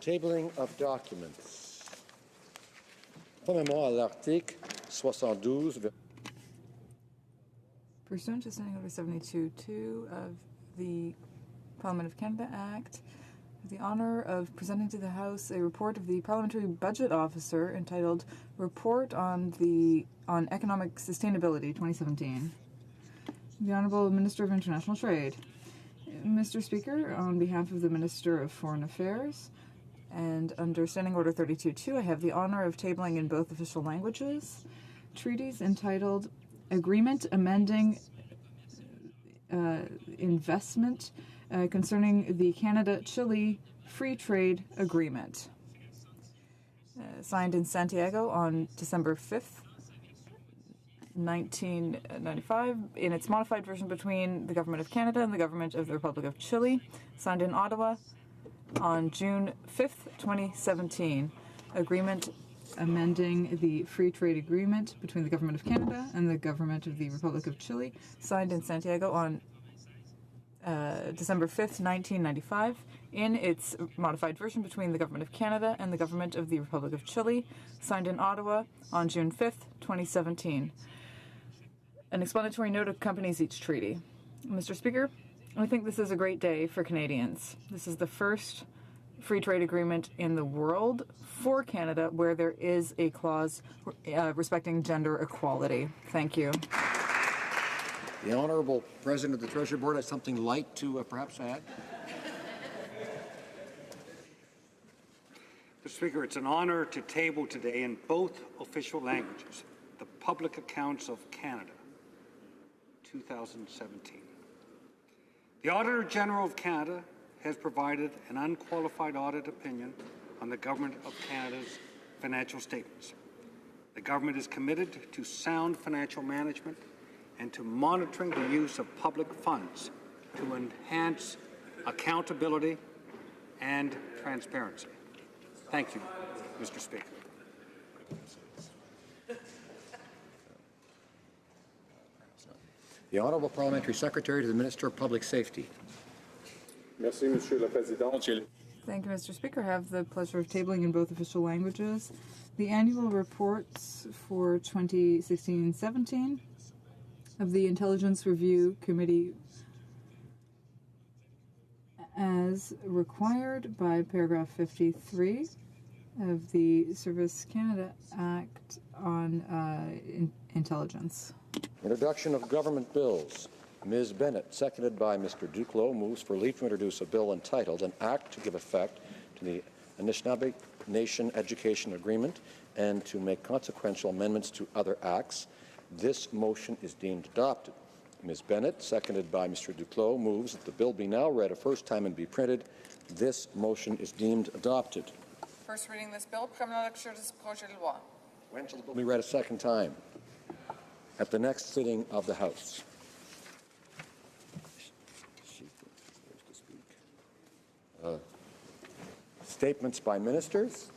Tabling of documents. Premièrement, à l'article 72. Pursuant to Standing Order 72.2 of the Parliament of Canada Act, I have the honor of presenting to the House a report of the Parliamentary Budget Officer entitled Report on Economic Sustainability 2017. The Honourable Minister of International Trade. Mr. Speaker, on behalf of the Minister of Foreign Affairs, and under Standing Order 32.2, I have the honor of tabling in both official languages treaties entitled Agreement Amending Investment concerning the Canada-Chile Free Trade Agreement, signed in Santiago on December 5th, 1995, in its modified version between the Government of Canada and the Government of the Republic of Chile, signed in Ottawa on June 5th, 2017. Agreement amending the Free Trade Agreement between the Government of Canada and the Government of the Republic of Chile, signed in Santiago on December 5th, 1995, in its modified version between the Government of Canada and the Government of the Republic of Chile, signed in Ottawa on June 5th, 2017. An explanatory note accompanies each treaty. Mr. Speaker, I think this is a great day for Canadians. This is the first free trade agreement in the world for Canada where there is a clause respecting gender equality. Thank you. The Honourable President of the Treasury Board has something light to perhaps add. Mr. Speaker, it's an honour to table today in both official languages the Public Accounts of Canada 2017. The Auditor General of Canada has provided an unqualified audit opinion on the Government of Canada's financial statements. The Government is committed to sound financial management and to monitoring the use of public funds to enhance accountability and transparency. Thank you, Mr. Speaker. The Honourable Parliamentary Secretary to the Minister of Public Safety. Merci, Monsieur le Président. Thank you, Mr. Speaker. I have the pleasure of tabling in both official languages the annual reports for 2016-17 of the Intelligence Review Committee as required by paragraph 53 of the Service Canada Act on Intelligence. Introduction of government bills. Ms. Bennett, seconded by Mr. Duclos, moves for leave to introduce a bill entitled An Act to Give Effect to the Anishinaabe Nation Education Agreement and to make consequential amendments to other acts. This motion is deemed adopted. Ms. Bennett, seconded by Mr. Duclos, moves that the bill be now read a first time and be printed. This motion is deemed adopted. First reading this bill, première lecture de ce projet de loi. When shall the bill be read a second time? At the next sitting of the House. Statements by ministers.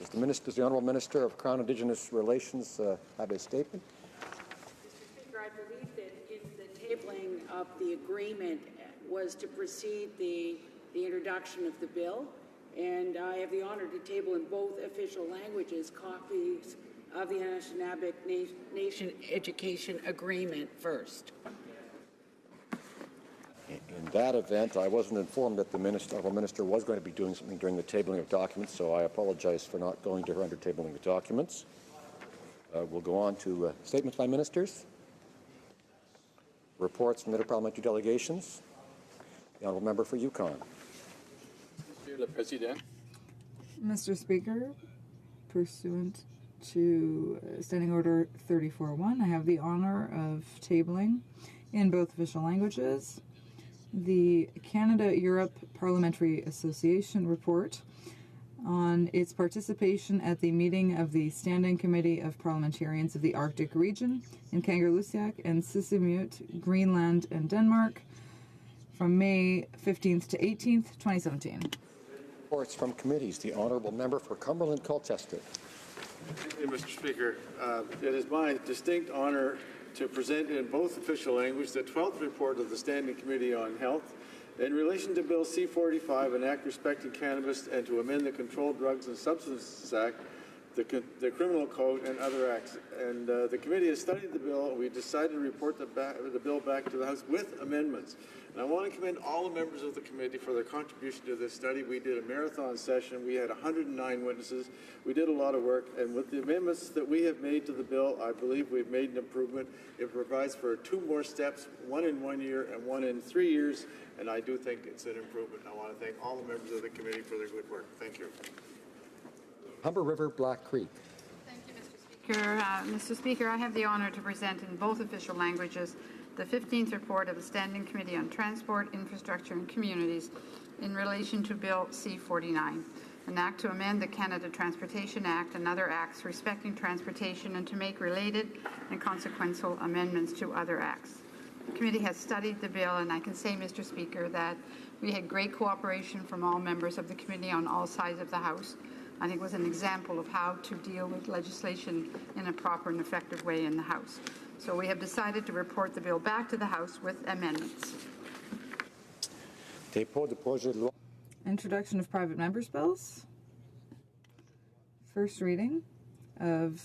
Does the Honourable Minister of Crown Indigenous Relations have a statement? Mr. Speaker, I believe that in the tabling of the agreement was to precede the introduction of the bill, and I have the honour to table in both official languages copies of the Anishinaabe Nation Education Agreement first. In that event, I wasn't informed that the Honourable Minister was going to be doing something during the tabling of documents, so I apologize for not going to her under tabling the documents. We'll go on to statements by ministers, reports from interparliamentary delegations. The Honourable Member for Yukon. Monsieur le Président. Mr. Speaker, pursuant to Standing Order 34.1, I have the honour of tabling in both official languages the Canada-Europe Parliamentary Association report on its participation at the meeting of the Standing Committee of Parliamentarians of the Arctic region in Kangerlussuaq and Sisimiut, Greenland and Denmark from May 15th to 18th, 2017. Reports from committees. The Honourable Member for Cumberland-Colchester. Thank you, Mr. Speaker. It is my distinct honour to present in both official language the 12th report of the Standing Committee on Health In relation to Bill C-45, an act respecting cannabis and to amend the Controlled Drugs and Substances Act, the Criminal Code, and other acts. And the committee has studied the bill, and we decided to report the bill back to the House with amendments. And I want to commend all the members of the committee for their contribution to this study. We did a marathon session. We had 109 witnesses. We did a lot of work, and with the amendments that we have made to the bill, I believe we've made an improvement. It provides for 2 more steps, 1 in 1 year and 1 in 3 years, and I do think it's an improvement. I want to thank all the members of the committee for their good work. Thank you. Humber River, Black Creek. Thank you, Mr. Speaker. Mr. Speaker, I have the honour to present in both official languages the 15th report of the Standing Committee on Transport, Infrastructure and Communities in relation to Bill C-49, an act to amend the Canada Transportation Act and other acts respecting transportation and to make related and consequential amendments to other acts. The committee has studied the bill, and I can say, Mr. Speaker, that we had great cooperation from all members of the committee on all sides of the House. I think it was an example of how to deal with legislation in a proper and effective way in the House. So we have decided to report the bill back to the House with amendments. Dépôt de projet de loi. Introduction of private members' bills. First reading of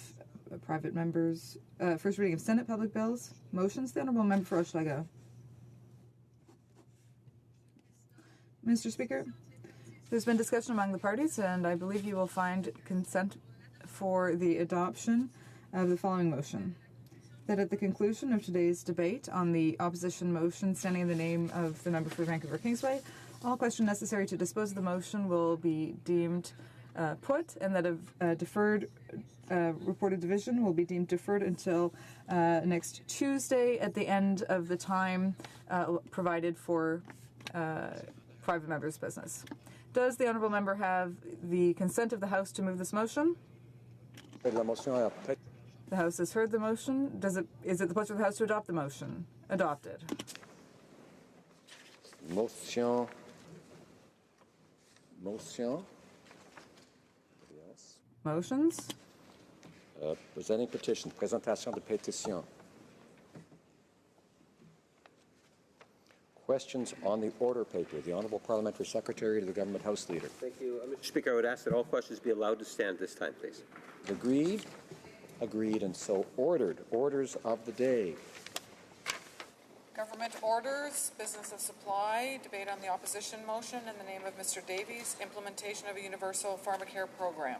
private members. First reading of Senate public bills. Motions. The Honourable Member for Hochelaga. Mr. Speaker, there's been discussion among the parties, and I believe you will find consent for the adoption of the following motion. That at the conclusion of today's debate on the opposition motion standing in the name of the member for Vancouver Kingsway, all questions necessary to dispose of the motion will be deemed put, and that a deferred reported division will be deemed deferred until next Tuesday at the end of the time provided for private members' business. Does the honourable member have the consent of the House to move this motion? The House has heard the motion. Is it the pleasure of the House to adopt the motion? Adopted. Motion. Motion. Yes. Motions? Presenting petition. Présentation de pétition. Questions on the order paper. The Honourable Parliamentary Secretary to the Government House Leader. Thank you. Mr. Speaker, I would ask that all questions be allowed to stand this time, please. Agreed? Agreed, and so ordered. Orders of the day. Government orders, business of supply, debate on the opposition motion in the name of Mr. Davies, implementation of a universal pharmacare program.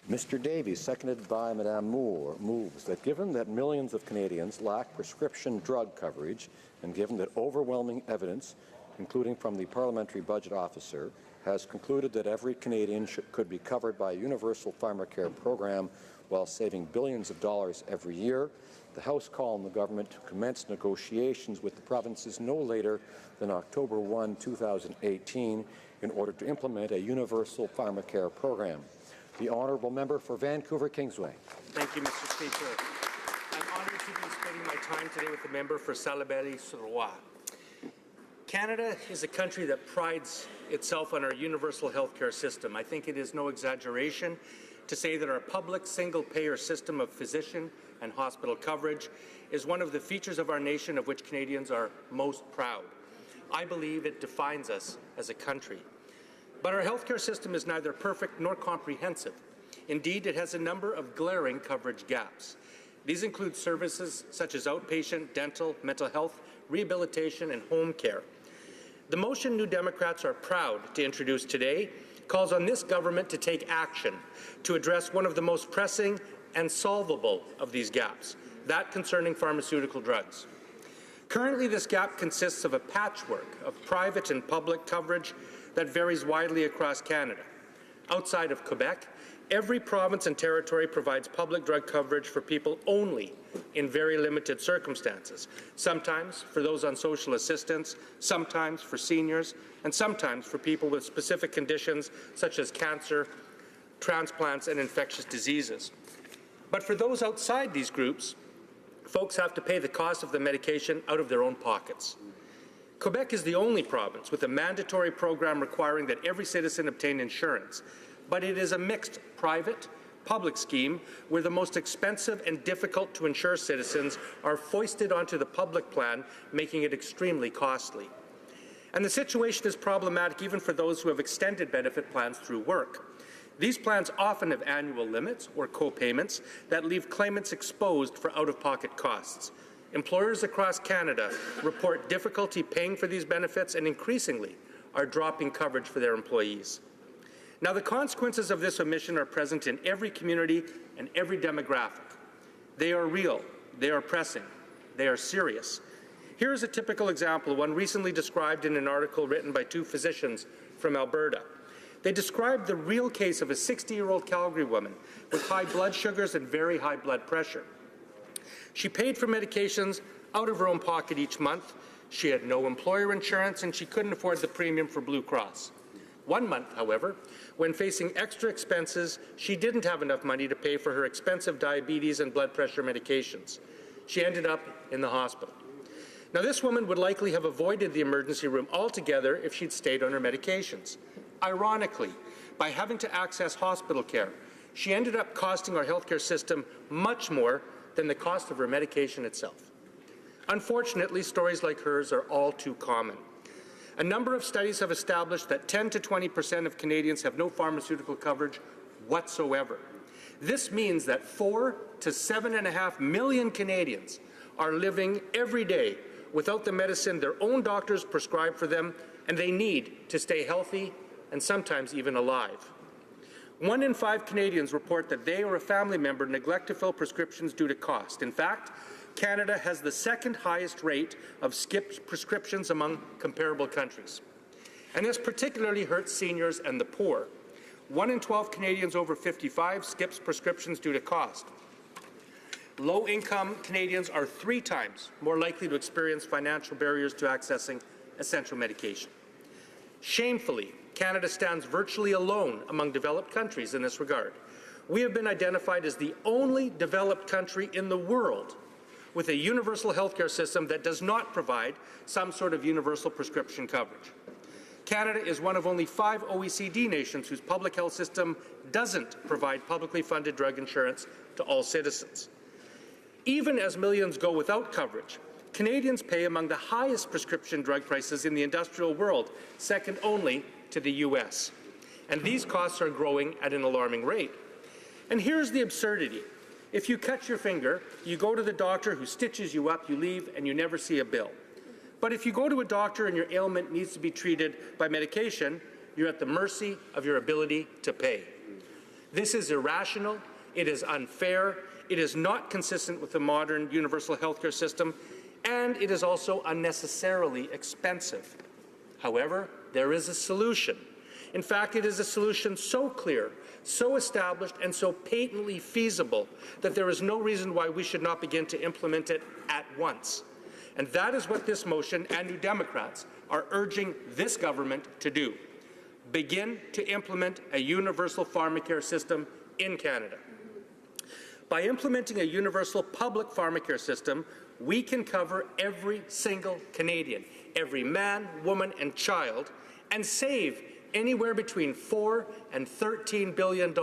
Mr. Davies, seconded by Madame Moore, moves that given that millions of Canadians lack prescription drug coverage, and given that overwhelming evidence, including from the Parliamentary Budget Officer, has concluded that every Canadian could be covered by a universal pharmacare program while saving billions of dollars every year, the House call on the government to commence negotiations with the provinces no later than October 1, 2018, in order to implement a universal pharmacare program. The Honourable Member for Vancouver Kingsway. Thank you, Mr. Speaker. I'm honoured to be spending my time today with the member for Salaberry-sur-Loire. Canada is a country that prides itself on our universal health care system. I think it is no exaggeration to say that our public single-payer system of physician and hospital coverage is one of the features of our nation of which Canadians are most proud. I believe it defines us as a country. But our healthcare system is neither perfect nor comprehensive. Indeed, it has a number of glaring coverage gaps. These include services such as outpatient, dental, mental health, rehabilitation, and home care. The motion New Democrats are proud to introduce today calls on this government to take action to address one of the most pressing and solvable of these gaps, that concerning pharmaceutical drugs. Currently, this gap consists of a patchwork of private and public coverage that varies widely across Canada. Outside of Quebec, every province and territory provides public drug coverage for people only in very limited circumstances, sometimes for those on social assistance, sometimes for seniors, and sometimes for people with specific conditions such as cancer, transplants, and infectious diseases. But for those outside these groups, folks have to pay the cost of the medication out of their own pockets. Quebec is the only province with a mandatory program requiring that every citizen obtain insurance, but it is a mixed private-public scheme where the most expensive and difficult to insure citizens are foisted onto the public plan, making it extremely costly. And the situation is problematic even for those who have extended benefit plans through work. These plans often have annual limits or co-payments that leave claimants exposed for out-of-pocket costs. Employers across Canada report difficulty paying for these benefits and increasingly are dropping coverage for their employees. Now, the consequences of this omission are present in every community and every demographic. They are real, they are pressing, they are serious. Here is a typical example, one recently described in an article written by two physicians from Alberta. They described the real case of a 60-year-old Calgary woman with high blood sugars and very high blood pressure. She paid for medications out of her own pocket each month. She had no employer insurance and she couldn't afford the premium for Blue Cross. One month, however, when facing extra expenses, she didn't have enough money to pay for her expensive diabetes and blood pressure medications. She ended up in the hospital. Now, this woman would likely have avoided the emergency room altogether if she'd stayed on her medications. Ironically, by having to access hospital care, she ended up costing our healthcare system much more than the cost of her medication itself. Unfortunately, stories like hers are all too common. A number of studies have established that 10 to 20% of Canadians have no pharmaceutical coverage whatsoever. This means that 4 to 7.5 million Canadians are living every day without the medicine their own doctors prescribe for them and they need to stay healthy and sometimes even alive. 1 in 5 Canadians report that they or a family member neglect to fill prescriptions due to cost. In fact, Canada has the second highest rate of skipped prescriptions among comparable countries. And this particularly hurts seniors and the poor. 1 in 12 Canadians over 55 skips prescriptions due to cost. Low-income Canadians are 3 times more likely to experience financial barriers to accessing essential medication. Shamefully, Canada stands virtually alone among developed countries in this regard. We have been identified as the only developed country in the world with a universal healthcare system that does not provide some sort of universal prescription coverage. Canada is one of only 5 OECD nations whose public health system doesn't provide publicly funded drug insurance to all citizens. Even as millions go without coverage, Canadians pay among the highest prescription drug prices in the industrial world, second only to the US. And these costs are growing at an alarming rate. And here's the absurdity. If you cut your finger, you go to the doctor who stitches you up, you leave, and you never see a bill. But if you go to a doctor and your ailment needs to be treated by medication, you're at the mercy of your ability to pay. This is irrational, it is unfair, it is not consistent with the modern universal healthcare system, and it is also unnecessarily expensive. However, there is a solution. In fact, it is a solution so clear, so established, and so patently feasible that there is no reason why we should not begin to implement it at once. And that is what this motion and New Democrats are urging this government to do. Begin to implement a universal pharmacare system in Canada. By implementing a universal public pharmacare system, we can cover every single Canadian, every man, woman, and child, and save anywhere between $4 and $13 billion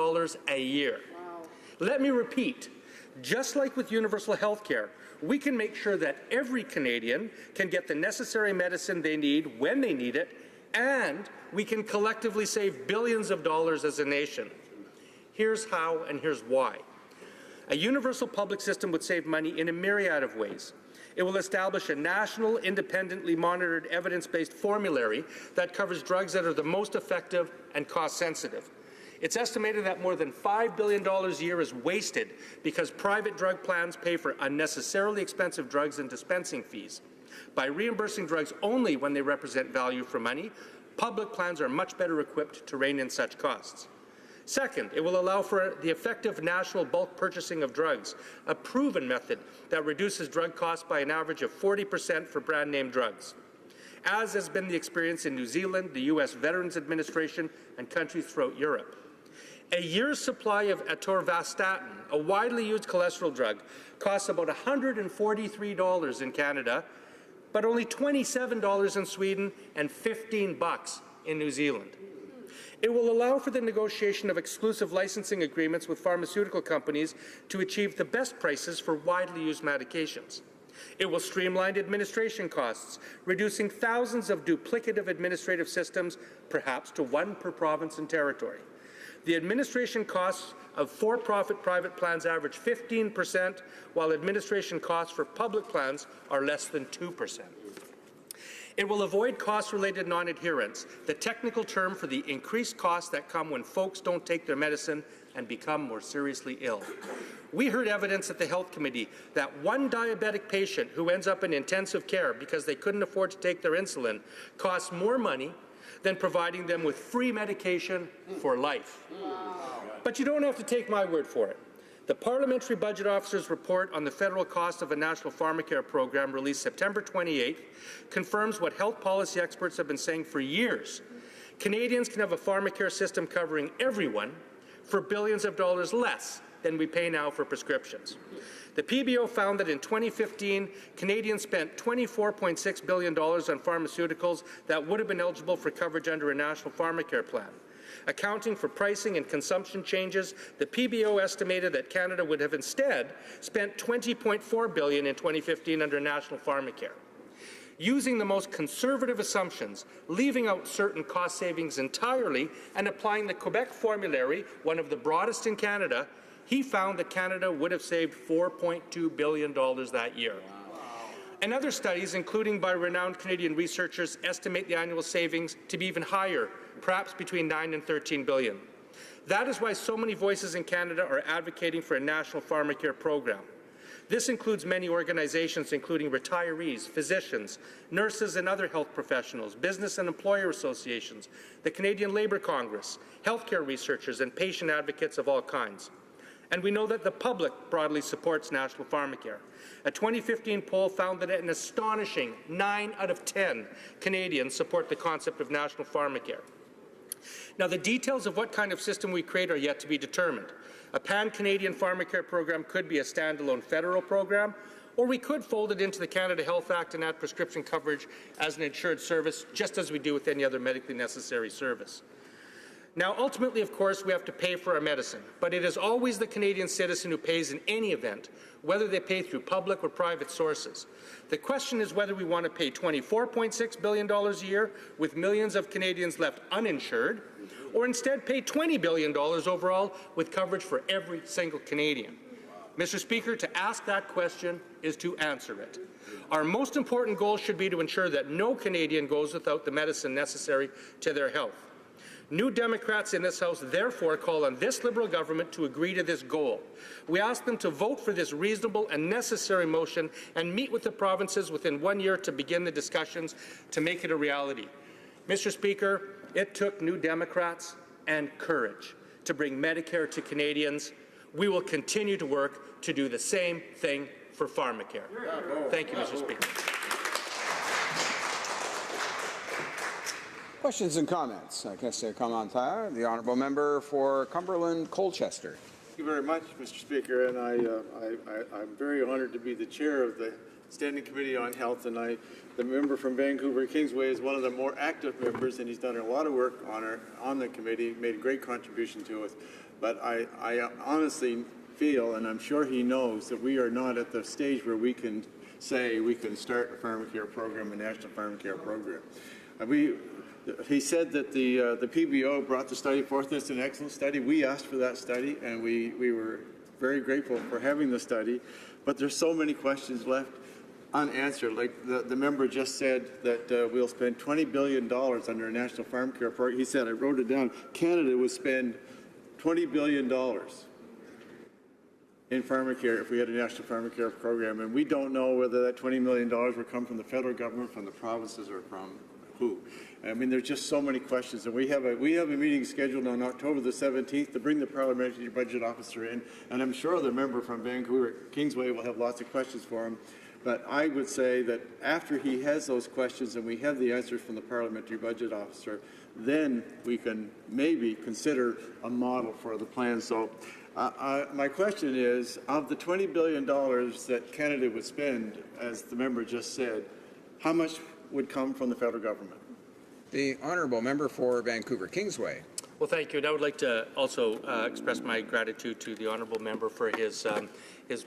a year. Wow. Let me repeat, just like with universal health care, we can make sure that every Canadian can get the necessary medicine they need when they need it, and we can collectively save billions of dollars as a nation. Here's how and here's why. A universal public system would save money in a myriad of ways. It will establish a national, independently monitored, evidence-based formulary that covers drugs that are the most effective and cost-sensitive. It's estimated that more than $5 billion a year is wasted because private drug plans pay for unnecessarily expensive drugs and dispensing fees. By reimbursing drugs only when they represent value for money, public plans are much better equipped to rein in such costs. Second, it will allow for the effective national bulk purchasing of drugs, a proven method that reduces drug costs by an average of 40% for brand-name drugs, as has been the experience in New Zealand, the U.S. Veterans Administration, and countries throughout Europe. A year's supply of atorvastatin, a widely used cholesterol drug, costs about $143 in Canada, but only $27 in Sweden and $15 in New Zealand. It will allow for the negotiation of exclusive licensing agreements with pharmaceutical companies to achieve the best prices for widely used medications. It will streamline administration costs, reducing thousands of duplicative administrative systems, perhaps to one per province and territory. The administration costs of for-profit private plans average 15%, while administration costs for public plans are less than 2%. It will avoid cost-related non-adherence, the technical term for the increased costs that come when folks don't take their medicine and become more seriously ill. We heard evidence at the Health Committee that one diabetic patient who ends up in intensive care because they couldn't afford to take their insulin costs more money than providing them with free medication for life. But you don't have to take my word for it. The Parliamentary Budget Officer's report on the federal cost of a national pharmacare program released September 28th confirms what health policy experts have been saying for years. Canadians can have a pharmacare system covering everyone for billions of dollars less than we pay now for prescriptions. The PBO found that in 2015, Canadians spent $24.6 billion on pharmaceuticals that would have been eligible for coverage under a national pharmacare plan. Accounting for pricing and consumption changes, the PBO estimated that Canada would have instead spent $20.4 billion in 2015 under national pharmacare. Using the most conservative assumptions, leaving out certain cost savings entirely, and applying the Quebec formulary, one of the broadest in Canada, he found that Canada would have saved $4.2 billion that year. And other studies, including by renowned Canadian researchers, estimate the annual savings to be even higher, perhaps between 9 and 13 billion. That is why so many voices in Canada are advocating for a national pharmacare program. This includes many organizations, including retirees, physicians, nurses and other health professionals, business and employer associations, the Canadian Labour Congress, healthcare researchers and patient advocates of all kinds. And we know that the public broadly supports national pharmacare. A 2015 poll found that an astonishing 9 out of 10 Canadians support the concept of national pharmacare. Now, the details of what kind of system we create are yet to be determined. A pan-Canadian pharmacare program could be a standalone federal program, or we could fold it into the Canada Health Act and add prescription coverage as an insured service, just as we do with any other medically necessary service. Now, ultimately, of course, we have to pay for our medicine, but it is always the Canadian citizen who pays in any event, whether they pay through public or private sources. The question is whether we want to pay $24.6 billion a year with millions of Canadians left uninsured, or instead pay $20 billion overall with coverage for every single Canadian. Mr. Speaker, to ask that question is to answer it. Our most important goal should be to ensure that no Canadian goes without the medicine necessary to their health. New Democrats in this House therefore call on this Liberal government to agree to this goal. We ask them to vote for this reasonable and necessary motion and meet with the provinces within 1 year to begin the discussions to make it a reality. Mr. Speaker, it took New Democrats and courage to bring Medicare to Canadians. We will continue to work to do the same thing for pharmacare. Thank you, Mr. Speaker. Questions and comments. Question commentaire. The honourable member for Cumberland Colchester. Thank you very much, Mr. Speaker, and I'm very honoured to be the chair of the Standing Committee on Health, and the member from Vancouver Kingsway is one of the more active members, and he's done a lot of work on the committee, made a great contribution to it. But I honestly feel, and I'm sure he knows, that we are not at the stage where we can say we can start a pharmacare program, a national pharmacare program. He said that the PBO brought the study forth. It's an excellent study. We asked for that study, and we were very grateful for having the study. But there's so many questions left unanswered. Like the member just said that we'll spend $20 billion under a national pharmacare program. He said, I wrote it down, Canada would spend $20 billion in pharmacare if we had a national pharmacare program. And we don't know whether that $20 million would come from the federal government, from the provinces, or from who. I mean, there's just so many questions, and we have a meeting scheduled on October the 17th to bring the Parliamentary Budget Officer in, and I'm sure the member from Vancouver Kingsway will have lots of questions for him. But I would say that after he has those questions and we have the answers from the Parliamentary Budget Officer, then we can maybe consider a model for the plan. So my question is, of the $20 billion that Canada would spend, as the member just said, how much would come from the federal government? The honourable member for Vancouver Kingsway. Well, thank you. And I would like to also express my gratitude to the honourable member for his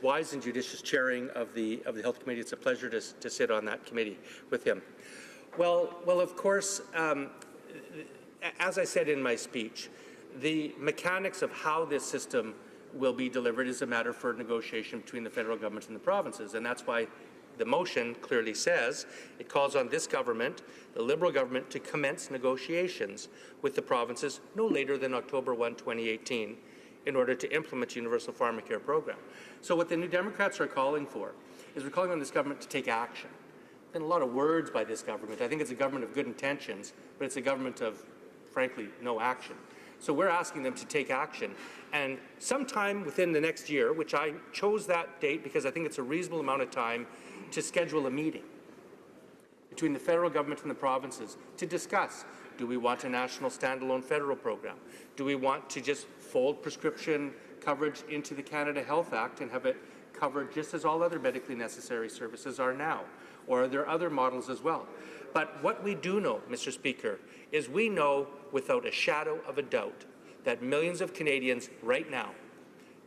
wise and judicious chairing of the Health Committee. It's a pleasure to sit on that committee with him. Well, of course, as I said in my speech, the mechanics of how this system will be delivered is a matter for negotiation between the federal government and the provinces, and that's why the motion clearly says it calls on this government, the Liberal government, to commence negotiations with the provinces no later than October 1, 2018, in order to implement Universal Pharmacare program. So what the New Democrats are calling for is we're calling on this government to take action. There's been a lot of words by this government. I think it's a government of good intentions, but it's a government of, frankly, no action. So we're asking them to take action, and sometime within the next year, which I chose that date because I think it's a reasonable amount of time to schedule a meeting between the federal government and the provinces to discuss, do we want a national standalone federal program? Do we want to just fold prescription coverage into the Canada Health Act and have it covered just as all other medically necessary services are now? Or are there other models as well? But what we do know, Mr. Speaker, is we know without a shadow of a doubt that millions of Canadians right now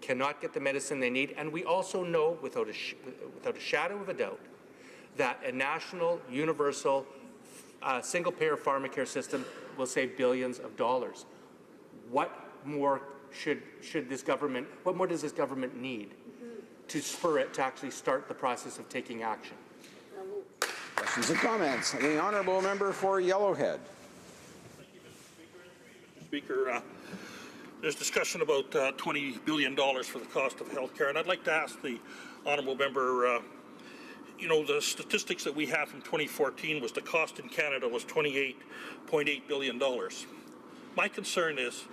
cannot get the medicine they need, and we also know without a shadow of a doubt that a national, universal, single-payer pharmacare system will save billions of dollars. What more should this government, what more does this government need to spur it to actually start the process of taking action? Questions and comments? The honourable member for Yellowhead. Mr. Speaker, there's discussion about $20 billion for the cost of health care, and I'd like to ask the honourable member, you know, the statistics that we have from 2014 was the cost in Canada was $28.8 billion. My concern is,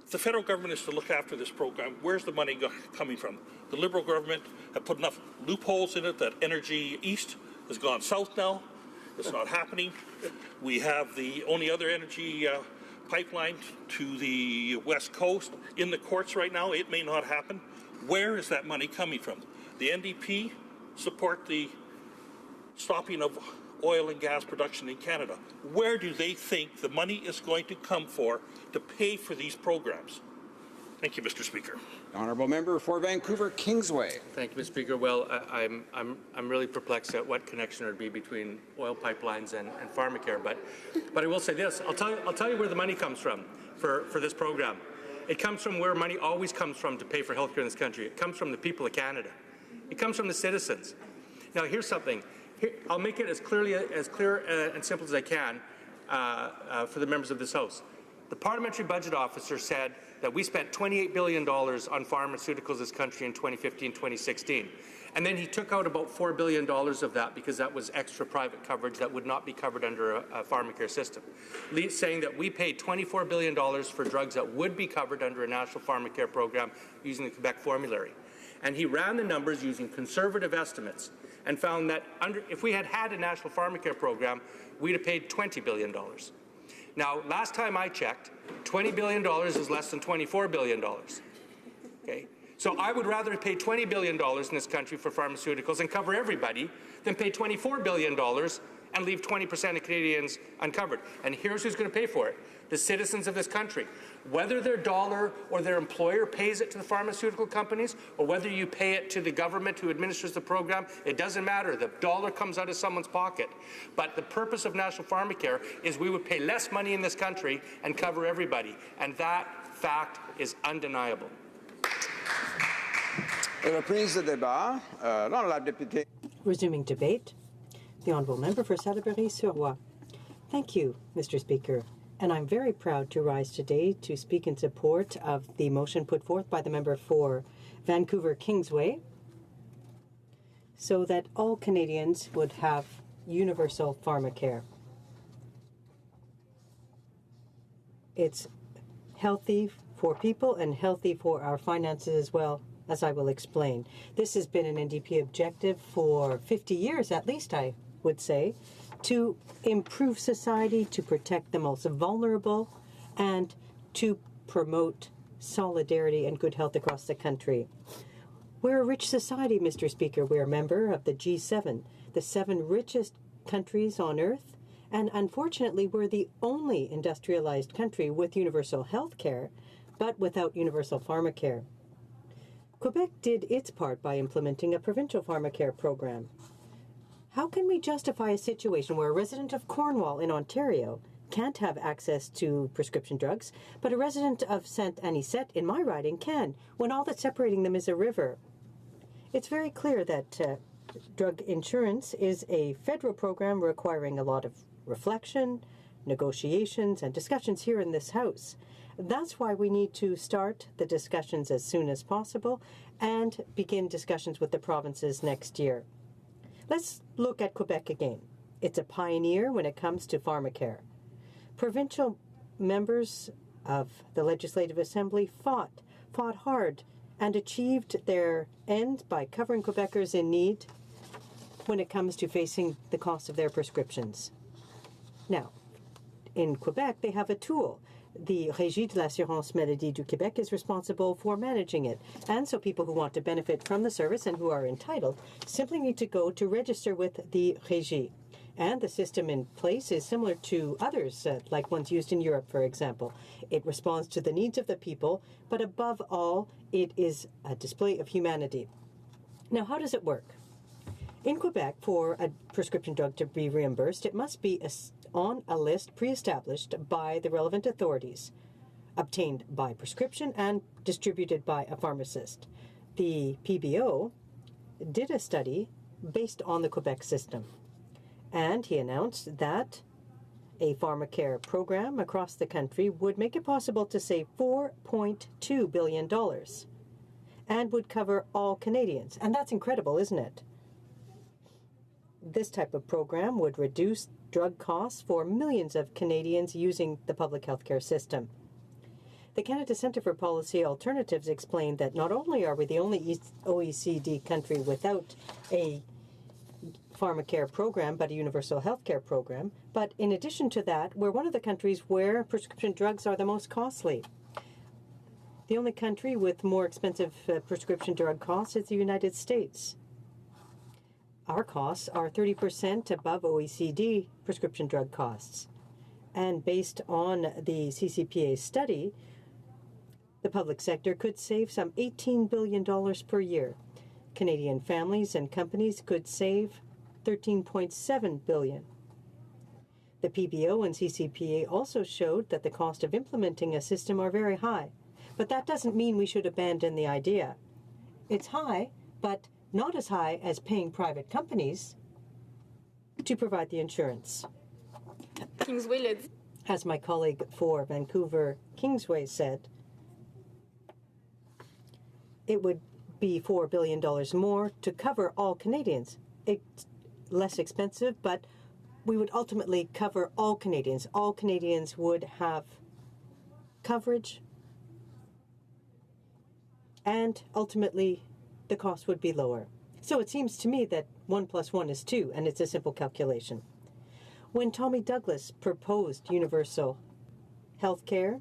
if the federal government is to look after this program, where's the money coming from? The Liberal government have put enough loopholes in it that Energy East has gone south now. It's not happening. We have the only other energy pipeline to the West Coast in the courts right now. It may not happen. Where is that money coming from? The NDP support the stopping of oil and gas production in Canada. Where do they think the money is going to come to pay for these programs? Thank you, Mr. Speaker. Honourable member for Vancouver Kingsway. Thank you, Mr. Speaker. Well, I'm really perplexed at what connection there would be between oil pipelines and pharmacare. But I will say this: I'll tell you where the money comes from for this program. It comes from where money always comes from to pay for healthcare in this country. It comes from the people of Canada. It comes from the citizens. Now, here's something. I'll make it as clear and simple as I can for the members of this House. The Parliamentary Budget Officer said that we spent $28 billion on pharmaceuticals in this country in 2015-2016. And then he took out about $4 billion of that because that was extra private coverage that would not be covered under a pharmacare system, saying that we paid $24 billion for drugs that would be covered under a national pharmacare program using the Quebec formulary. And he ran the numbers using conservative estimates and found that if we had had a national pharmacare program, we'd have paid $20 billion. Now, last time I checked, $20 billion is less than $24 billion. Okay? So I would rather pay $20 billion in this country for pharmaceuticals and cover everybody than pay $24 billion and leave 20% of Canadians uncovered. And here's who's going to pay for it: the citizens of this country. Whether their dollar or their employer pays it to the pharmaceutical companies, or whether you pay it to the government who administers the program, it doesn't matter. The dollar comes out of someone's pocket. But the purpose of national pharmacare is we would pay less money in this country and cover everybody. And that fact is undeniable. Reprise de débat. L'honorable député. Resuming debate, the honourable member for Salaberry-sur-Roi. Thank you, Mr. Speaker. And I'm very proud to rise today to speak in support of the motion put forth by the member for Vancouver Kingsway, so that all Canadians would have universal pharmacare. It's healthy for people and healthy for our finances as well, as I will explain. This has been an NDP objective for 50 years, at least, I would say, to improve society, to protect the most vulnerable, and to promote solidarity and good health across the country. We're a rich society, Mr. Speaker. We're a member of the G7, the 7 richest countries on earth, And unfortunately, we're the only industrialized country with universal health care, but without universal pharmacare. Quebec did its part by implementing a provincial pharmacare program. How can we justify a situation where a resident of Cornwall in Ontario can't have access to prescription drugs, but a resident of Saint-Anisette in my riding can, when all that's separating them is a river? It's very clear that drug insurance is a federal program requiring a lot of reflection, negotiations, and discussions here in this House. That's why we need to start the discussions as soon as possible and begin discussions with the provinces next year. Let's look at Quebec again. It's a pioneer when it comes to pharmacare. Provincial members of the Legislative Assembly fought hard and achieved their end by covering Quebecers in need when it comes to facing the cost of their prescriptions. Now, in Quebec, they have a tool. The Régie de l'Assurance Maladie du Québec is responsible for managing it. And so people who want to benefit from the service and who are entitled simply need to go to register with the Régie. And the system in place is similar to others, like ones used in Europe, for example. It responds to the needs of the people, but above all, it is a display of humanity. Now, how does it work? In Quebec, for a prescription drug to be reimbursed, it must be on a list pre-established by the relevant authorities, obtained by prescription and distributed by a pharmacist. The PBO did a study based on the Quebec system, and he announced that a pharmacare program across the country would make it possible to save $4.2 billion and would cover all Canadians. And that's incredible, isn't it? This type of program would reduce drug costs for millions of Canadians using the public health care system. The Canada Centre for Policy Alternatives explained that not only are we the only OECD country without a pharmacare program, but a universal health care program, but in addition to that, we're one of the countries where prescription drugs are the most costly. The only country with more expensive prescription drug costs is the United States. Our costs are 30% above OECD prescription drug costs. And based on the CCPA study, the public sector could save some $18 billion per year. Canadian families and companies could save $13.7 billion. The PBO and CCPA also showed that the cost of implementing a system are very high. But that doesn't mean we should abandon the idea. It's high, but not as high as paying private companies to provide the insurance. Kingsway, as my colleague for Vancouver Kingsway said, it would be $4 billion more to cover all Canadians. It's less expensive, but we would ultimately cover all Canadians. All Canadians would have coverage, and ultimately the cost would be lower. So it seems to me that 1 + 1 is 2, and it's a simple calculation. When Tommy Douglas proposed universal health care,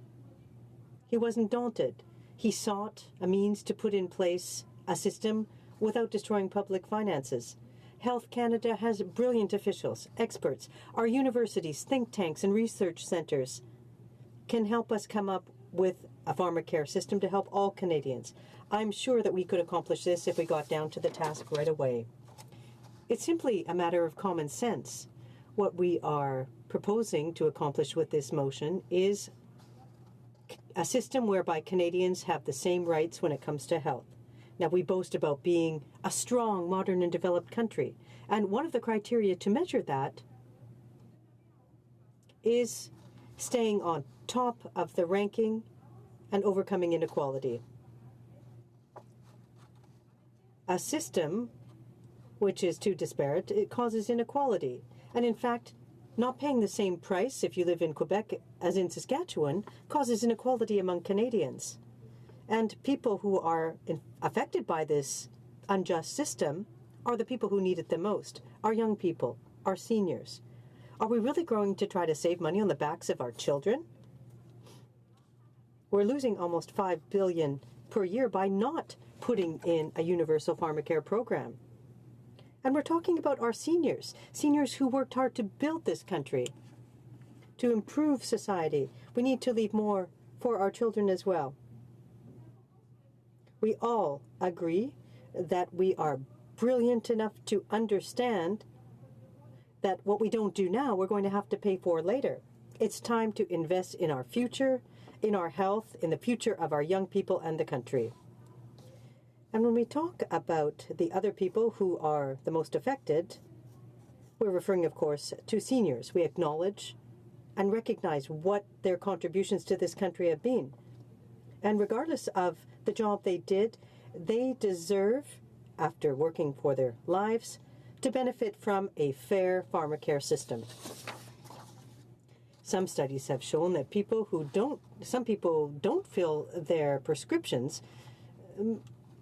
he wasn't daunted. He sought a means to put in place a system without destroying public finances. Health Canada has brilliant officials, experts. Our universities, think tanks, and research centres can help us come up with a pharmacare system to help all Canadians. I'm sure that we could accomplish this if we got down to the task right away. It's simply a matter of common sense. What we are proposing to accomplish with this motion is a system whereby Canadians have the same rights when it comes to health. Now, we boast about being a strong, modern, and developed country. And one of the criteria to measure that is staying on top of the ranking and overcoming inequality. A system which is too disparate, it causes inequality. And in fact, not paying the same price if you live in Quebec as in Saskatchewan causes inequality among Canadians. And people who are affected by this unjust system are the people who need it the most, our young people, our seniors. Are we really going to try to save money on the backs of our children? We're losing almost $5 billion per year by not putting in a universal pharmacare program. And we're talking about our seniors, seniors who worked hard to build this country, to improve society. We need to leave more for our children as well. We all agree that we are brilliant enough to understand that what we don't do now, we're going to have to pay for later. It's time to invest in our future, in our health, in the future of our young people and the country. And when we talk about the other people who are the most affected, we're referring, of course, to seniors. We acknowledge and recognize what their contributions to this country have been. And regardless of the job they did, they deserve, after working for their lives, to benefit from a fair pharmacare system. Some studies have shown that some people don't fill their prescriptions,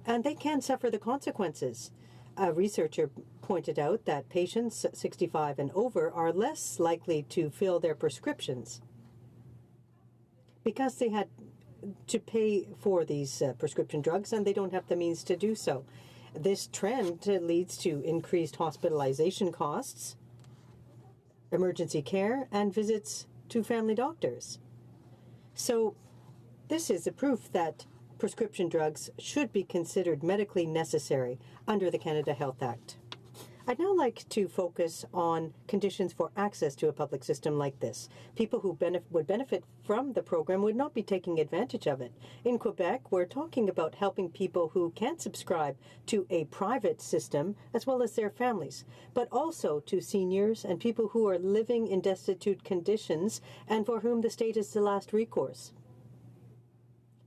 and they can suffer the consequences. A researcher pointed out that patients 65 and over are less likely to fill their prescriptions because they had to pay for these prescription drugs and they don't have the means to do so. This trend leads to increased hospitalization costs, emergency care, and visits to family doctors. So this is a proof that prescription drugs should be considered medically necessary under the Canada Health Act. I'd now like to focus on conditions for access to a public system like this. People who would benefit from the program would not be taking advantage of it. In Quebec, we're talking about helping people who can't subscribe to a private system, as well as their families, but also to seniors and people who are living in destitute conditions and for whom the state is the last recourse.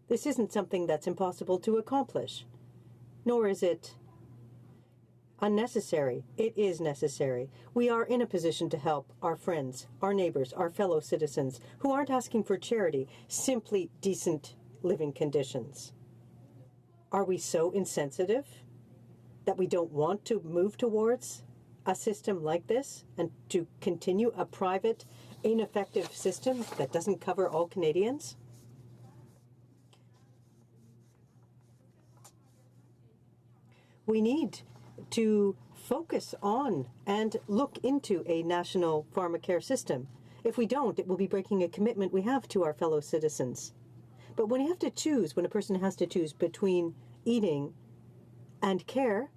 This isn't something that's impossible to accomplish, nor is it unnecessary. It is necessary. We are in a position to help our friends, our neighbors, our fellow citizens who aren't asking for charity, simply decent living conditions. Are we so insensitive that we don't want to move towards a system like this and to continue a private, ineffective system that doesn't cover all Canadians? We need to focus on and look into a national pharmacare system. If we don't, it will be breaking a commitment we have to our fellow citizens. But when you have to choose, when a person has to choose between eating and care,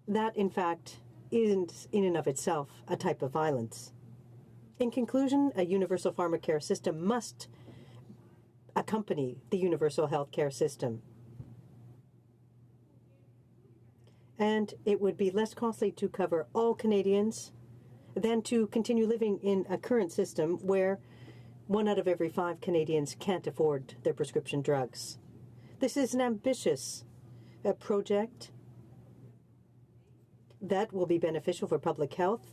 that in fact isn't in and of itself a type of violence. In conclusion, a universal pharmacare system must accompany the universal health care system. And it would be less costly to cover all Canadians than to continue living in a current system where 1 out of every 5 Canadians can't afford their prescription drugs. This is an ambitious project that will be beneficial for public health,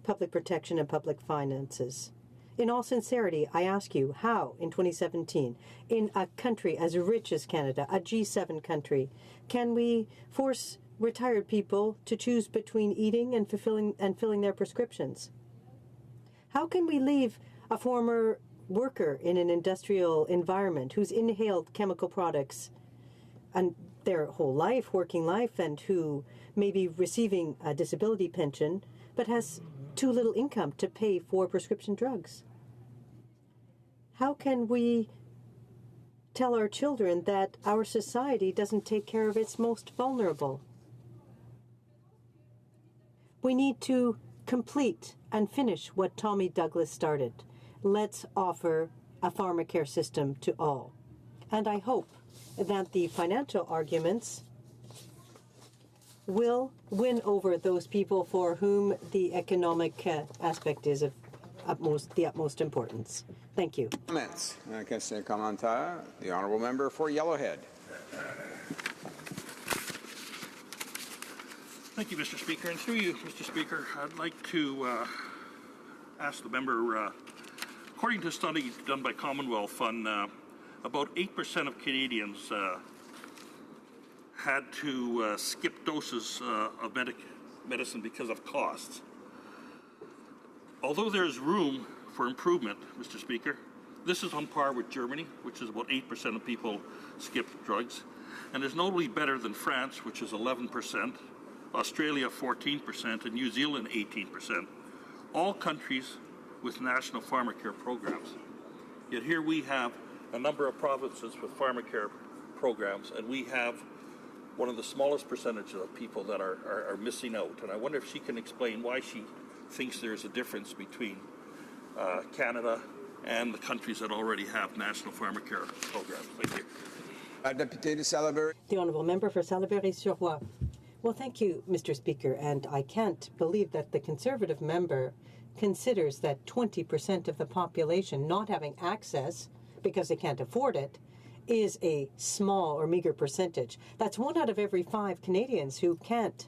public protection, and public finances. In all sincerity, I ask you, how, in 2017, in a country as rich as Canada, a G7 country, can we force retired people to choose between eating and filling their prescriptions? How can we leave a former worker in an industrial environment who's inhaled chemical products and their whole life, working life, and who may be receiving a disability pension but has too little income to pay for prescription drugs? How can we tell our children that our society doesn't take care of its most vulnerable? We need to complete and finish what Tommy Douglas started. Let's offer a pharmacare system to all. And I hope that the financial arguments will win over those people for whom the economic aspect is of the utmost importance. Thank you. Comments. Question commentaire. The honourable member for Yellowhead. Thank you, Mr. Speaker. And through you, Mr. Speaker, I'd like to ask the member, according to a study done by Commonwealth Fund, about 8% of Canadians had to skip doses of medicine because of costs. Although there's room for improvement, Mr. Speaker, this is on par with Germany, which is about 8% of people skip drugs, and is notably better than France, which is 11%, Australia 14%, and New Zealand 18%, all countries with national pharmacare programs. Yet here we have a number of provinces with pharmacare programs, and we have one of the smallest percentages of people that are missing out. And I wonder if she can explain why she thinks there's a difference between Canada and the countries that already have national pharmacare programs. Thank you. The Honourable Member for Salaberry-sur-Roi. Well, thank you, Mr. Speaker, and I can't believe that the Conservative member considers that 20% of the population not having access because they can't afford it is a small or meager percentage. That's 1 out of every 5 Canadians who can't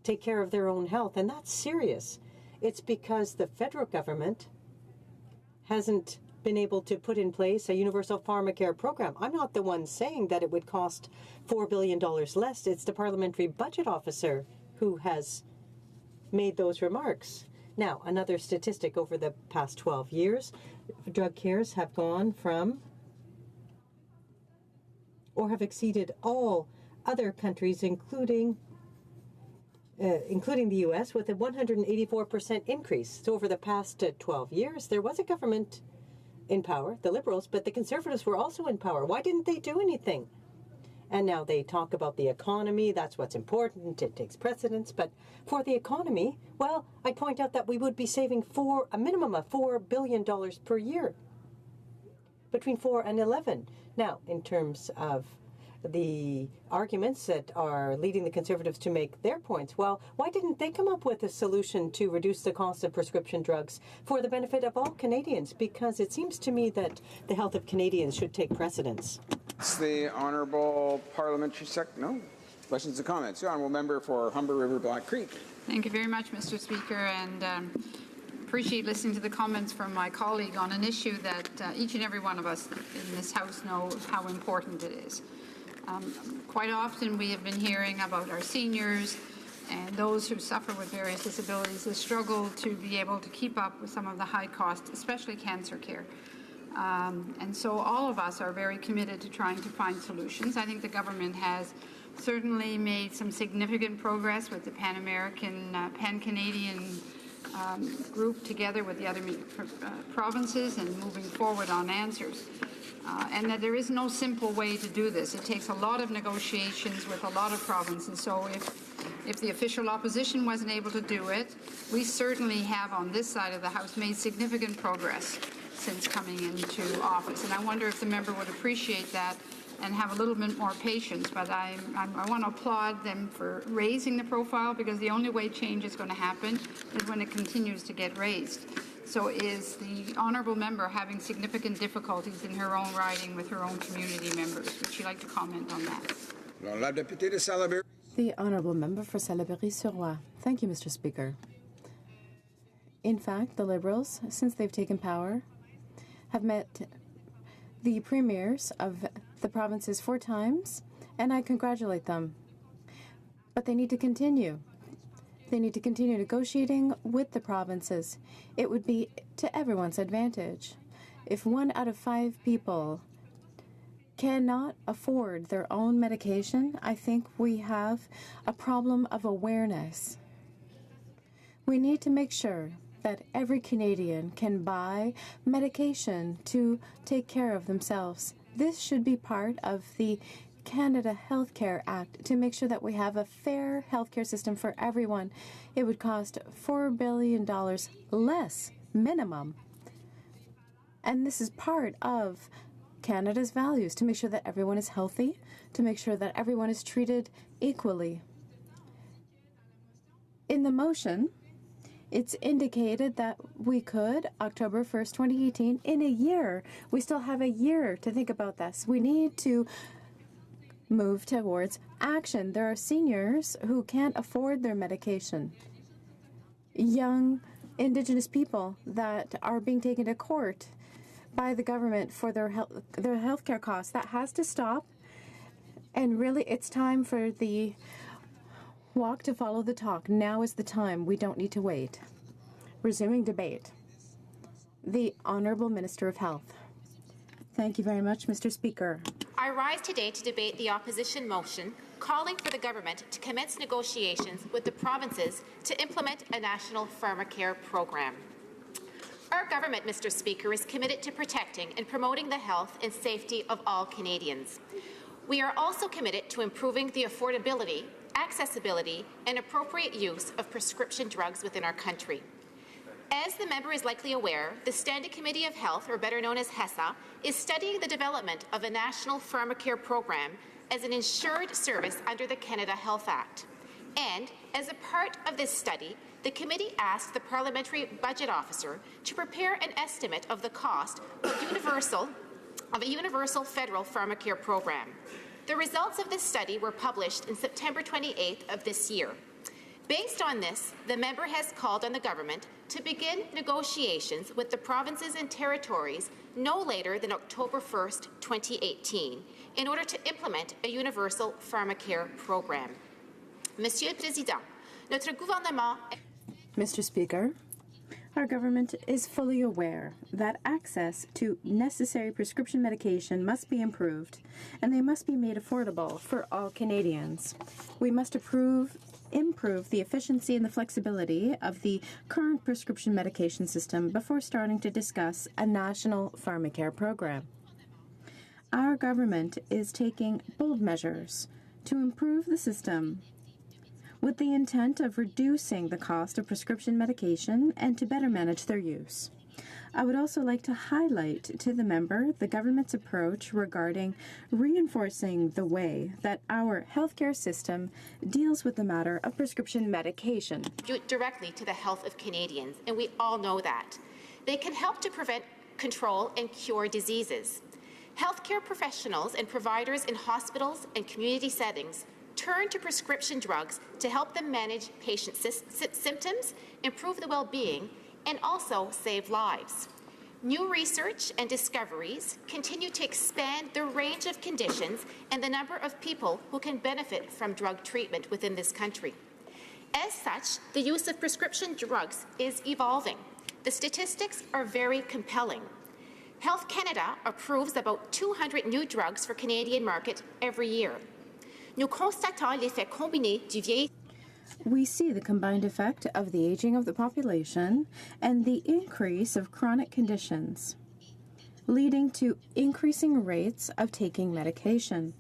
take care of their own health, and that's serious. It's because the federal government hasn't been able to put in place a universal pharmacare program. I'm not the one saying that it would cost $4 billion less. It's the parliamentary budget officer who has made those remarks. Now, another statistic: over the past 12 years, drug cares have gone from or have exceeded all other countries, including the U.S., with a 184% increase. So over the past 12 years, there was a government in power, the Liberals, but the Conservatives were also in power. Why didn't they do anything? And now they talk about the economy. That's what's important. It takes precedence. But for the economy, well, I point out that we would be saving a minimum of $4 billion per year, between 4 and 11. Now, in terms of the arguments that are leading the Conservatives to make their points, well, why didn't they come up with a solution to reduce the cost of prescription drugs for the benefit of all Canadians? Because it seems to me that the health of Canadians should take precedence. It's the Honourable Parliamentary No? Questions and comments? The Honourable Member for Humber River Black Creek. Thank you very much, Mr. Speaker, and appreciate listening to the comments from my colleague on an issue that each and every one of us in this House know how important it is. Quite often we have been hearing about our seniors and those who suffer with various disabilities who struggle to be able to keep up with some of the high costs, especially cancer care. And so all of us are very committed to trying to find solutions. I think the government has certainly made some significant progress with the Pan-American, Pan-Canadian group together with the other provinces and moving forward on answers. And that there is no simple way to do this. It takes a lot of negotiations with a lot of provinces. So if the official opposition wasn't able to do it, we certainly have on this side of the House made significant progress since coming into office. And I wonder if the member would appreciate that and have a little bit more patience. But I want to applaud them for raising the profile, because the only way change is going to happen is when it continues to get raised. So is the honourable member having significant difficulties in her own riding with her own community members? Would she like to comment on that? The honourable member for Salaberry-sur-Roi. Thank you, Mr. Speaker. In fact, the Liberals, since they've taken power, have met the premiers of the provinces 4 times, and I congratulate them. But they need to continue. They need to continue negotiating with the provinces. It would be to everyone's advantage. If 1 out of 5 people cannot afford their own medication, I think we have a problem of awareness. We need to make sure that every Canadian can buy medication to take care of themselves. This should be part of the Canada Healthcare Act to make sure that we have a fair healthcare system for everyone. It would cost $4 billion less minimum. And this is part of Canada's values, to make sure that everyone is healthy, to make sure that everyone is treated equally. In the motion, it's indicated that we could, October 1st, 2018, in a year. We still have a year to think about this. We need to move towards action. There are seniors who can't afford their medication. Young Indigenous people that are being taken to court by the government for their health care costs. That has to stop. And really, it's time for the walk to follow the talk. Now is the time. We don't need to wait. Resuming debate. The Honourable Minister of Health. Thank you very much, Mr. Speaker. I rise today to debate the opposition motion calling for the government to commence negotiations with the provinces to implement a national pharmacare program. Our government, Mr. Speaker, is committed to protecting and promoting the health and safety of all Canadians. We are also committed to improving the affordability, accessibility, and appropriate use of prescription drugs within our country. As the member is likely aware, the Standing Committee of Health, or better known as HoC, is studying the development of a national pharmacare program as an insured service under the Canada Health Act. And as a part of this study, the committee asked the Parliamentary Budget Officer to prepare an estimate of the cost of a universal federal pharmacare program. The results of this study were published in September 28th of this year. Based on this, the member has called on the government to begin negotiations with the provinces and territories no later than October 1st, 2018, in order to implement a universal pharmacare program. Monsieur le Président, notre gouvernement... Mr. Speaker, our government is fully aware that access to necessary prescription medication must be improved, and they must be made affordable for all Canadians. We must improve the efficiency and the flexibility of the current prescription medication system before starting to discuss a national pharmacare program. Our government is taking bold measures to improve the system with the intent of reducing the cost of prescription medication and to better manage their use. I would also like to highlight to the member the government's approach regarding reinforcing the way that our healthcare system deals with the matter of prescription medication. Directly to the health of Canadians, and we all know that. They can help to prevent, control, and cure diseases. Healthcare professionals and providers in hospitals and community settings turn to prescription drugs to help them manage patient symptoms, improve the well-being, and also save lives. New research and discoveries continue to expand the range of conditions and the number of people who can benefit from drug treatment within this country. As such, the use of prescription drugs is evolving. The statistics are very compelling. Health Canada approves about 200 new drugs for Canadian market every year. Nous constatons l'effet combiné du vieillissement. We see the combined effect of the aging of the population and the increase of chronic conditions, leading to increasing rates of taking medication.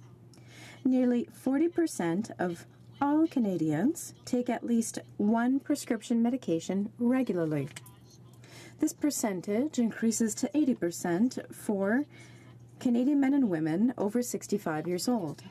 Nearly 40% of all Canadians take at least one prescription medication regularly. This percentage increases to 80% for Canadian men and women over 65 years old.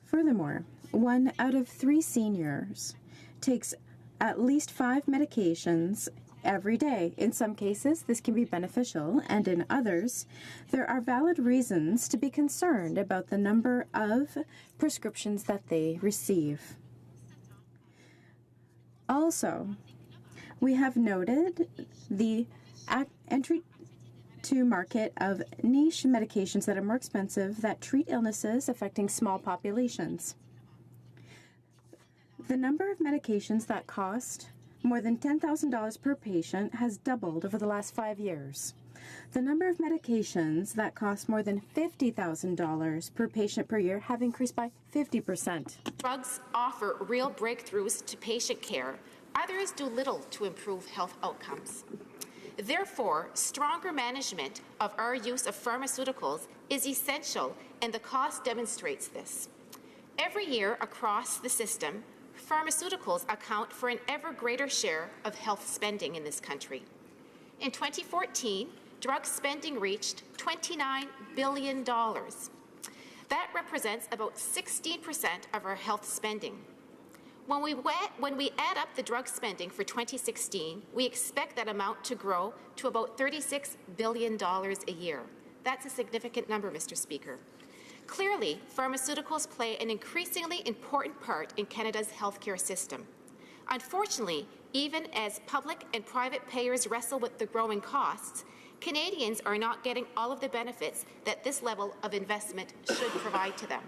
Furthermore, 1 out of 3 seniors takes at least 5 medications every day. In some cases, this can be beneficial, and in others, there are valid reasons to be concerned about the number of prescriptions that they receive. Also, we have noted the entry to market of niche medications that are more expensive that treat illnesses affecting small populations. The number of medications that cost more than $10,000 per patient has doubled over the last 5 years. The number of medications that cost more than $50,000 per patient per year have increased by 50%. Drugs offer real breakthroughs to patient care. Others do little to improve health outcomes. Therefore, stronger management of our use of pharmaceuticals is essential, and the cost demonstrates this. Every year across the system, pharmaceuticals account for an ever greater share of health spending in this country. In 2014, drug spending reached $29 billion. That represents about 16% of our health spending. When we add up the drug spending for 2016, we expect that amount to grow to about $36 billion a year. That's a significant number, Mr. Speaker. Clearly, pharmaceuticals play an increasingly important part in Canada's healthcare system. Unfortunately, even as public and private payers wrestle with the growing costs, Canadians are not getting all of the benefits that this level of investment should provide to them.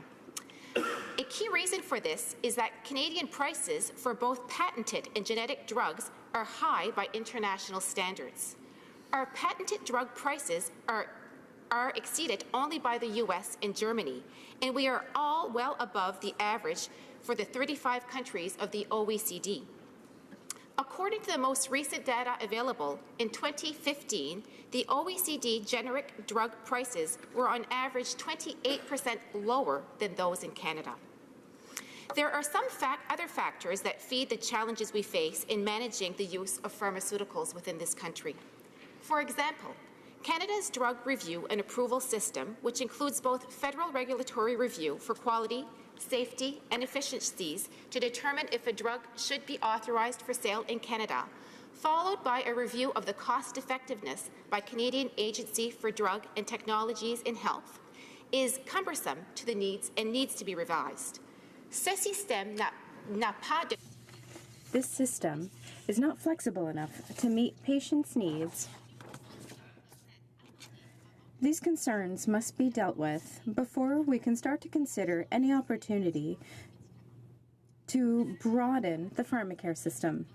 A key reason for this is that Canadian prices for both patented and genetic drugs are high by international standards. Our patented drug prices are are exceeded only by the US and Germany, and we are all well above the average for the 35 countries of the OECD. According to the most recent data available, in 2015, the OECD generic drug prices were on average 28% lower than those in Canada. There are some other factors that feed the challenges we face in managing the use of pharmaceuticals within this country. For example, Canada's drug review and approval system, which includes both federal regulatory review for quality, safety, and efficiencies to determine if a drug should be authorized for sale in Canada, followed by a review of the cost-effectiveness by Canadian Agency for Drug and Technologies in Health, is cumbersome to the needs and needs to be revised. This system is not flexible enough to meet patients' needs. These concerns must be dealt with before we can start to consider any opportunity to broaden the pharmacare system.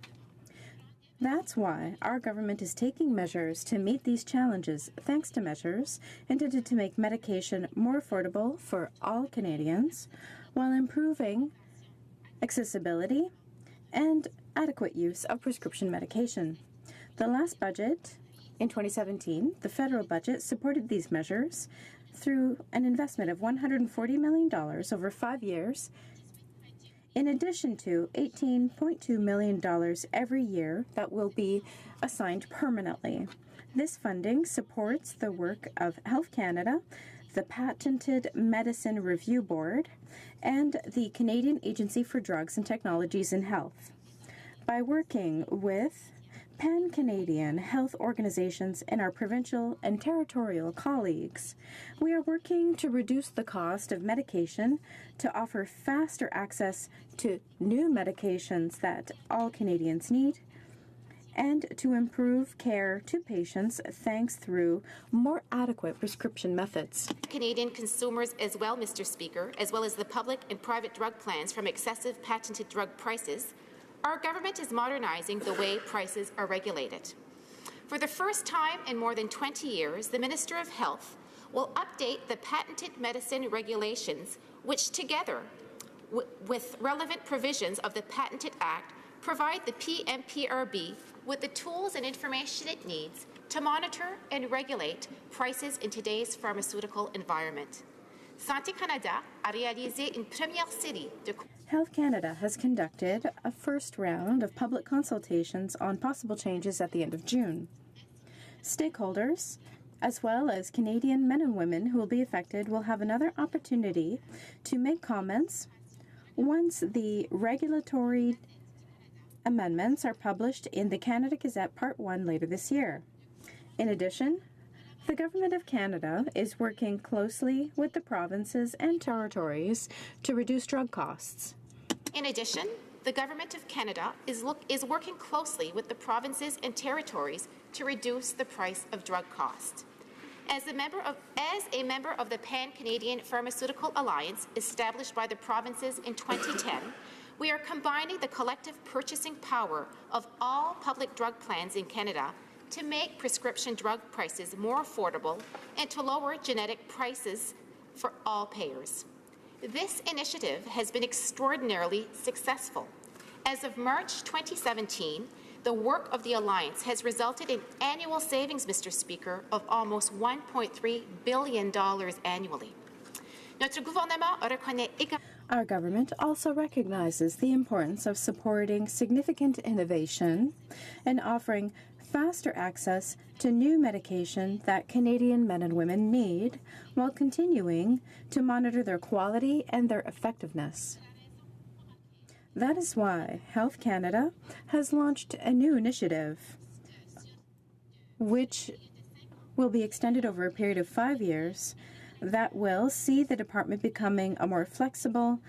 That's why our government is taking measures to meet these challenges, thanks to measures intended to make medication more affordable for all Canadians, while improving accessibility and adequate use of prescription medication. The last budget, in 2017, the federal budget supported these measures through an investment of $140 million over 5 years, in addition to $18.2 million every year that will be assigned permanently. This funding supports the work of Health Canada, the Patented Medicine Review Board, and the Canadian Agency for Drugs and Technologies in Health. By working with pan-Canadian health organizations and our provincial and territorial colleagues, we are working to reduce the cost of medication, to offer faster access to new medications that all Canadians need, and to improve care to patients thanks through more adequate prescription methods. Canadian consumers as well, Mr. Speaker, as well as the public and private drug plans from excessive patented drug prices, our government is modernizing the way prices are regulated. For the first time in more than 20 years, the Minister of Health will update the patented medicine regulations, which together with relevant provisions of the Patented Act provide the PMPRB with the tools and information it needs to monitor and regulate prices in today's pharmaceutical environment. Santé Canada a réalisé une première série de Health Canada has conducted a first round of public consultations on possible changes at the end of June. Stakeholders, as well as Canadian men and women who will be affected, will have another opportunity to make comments once the regulatory amendments are published in the Canada Gazette Part 1 later this year. In addition, the Government of Canada is working closely with the provinces and territories to reduce drug costs. In addition, the Government of Canada is working closely with the provinces and territories to reduce the price of drug costs. As a member of the Pan-Canadian Pharmaceutical Alliance established by the provinces in 2010, we are combining the collective purchasing power of all public drug plans in Canada to make prescription drug prices more affordable and to lower genetic prices for all payers. This initiative has been extraordinarily successful. As of March 2017, the work of the Alliance has resulted in annual savings, Mr. Speaker, of almost $1.3 billion annually. Our government also recognizes the importance of supporting significant innovation and offering faster access to new medication that Canadian men and women need, while continuing to monitor their quality and their effectiveness. That is why Health Canada has launched a new initiative, which will be extended over a period of 5 years, that will see the department becoming a more flexible,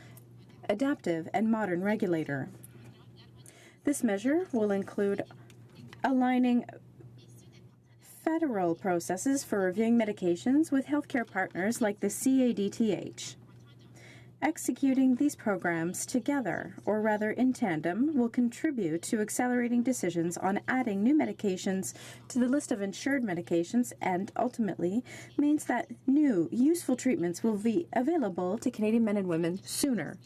adaptive, and modern regulator. This measure will include aligning federal processes for reviewing medications with healthcare partners like the CADTH. Executing these programs together, or rather in tandem, will contribute to accelerating decisions on adding new medications to the list of insured medications and ultimately means that new, useful treatments will be available to Canadian men and women sooner.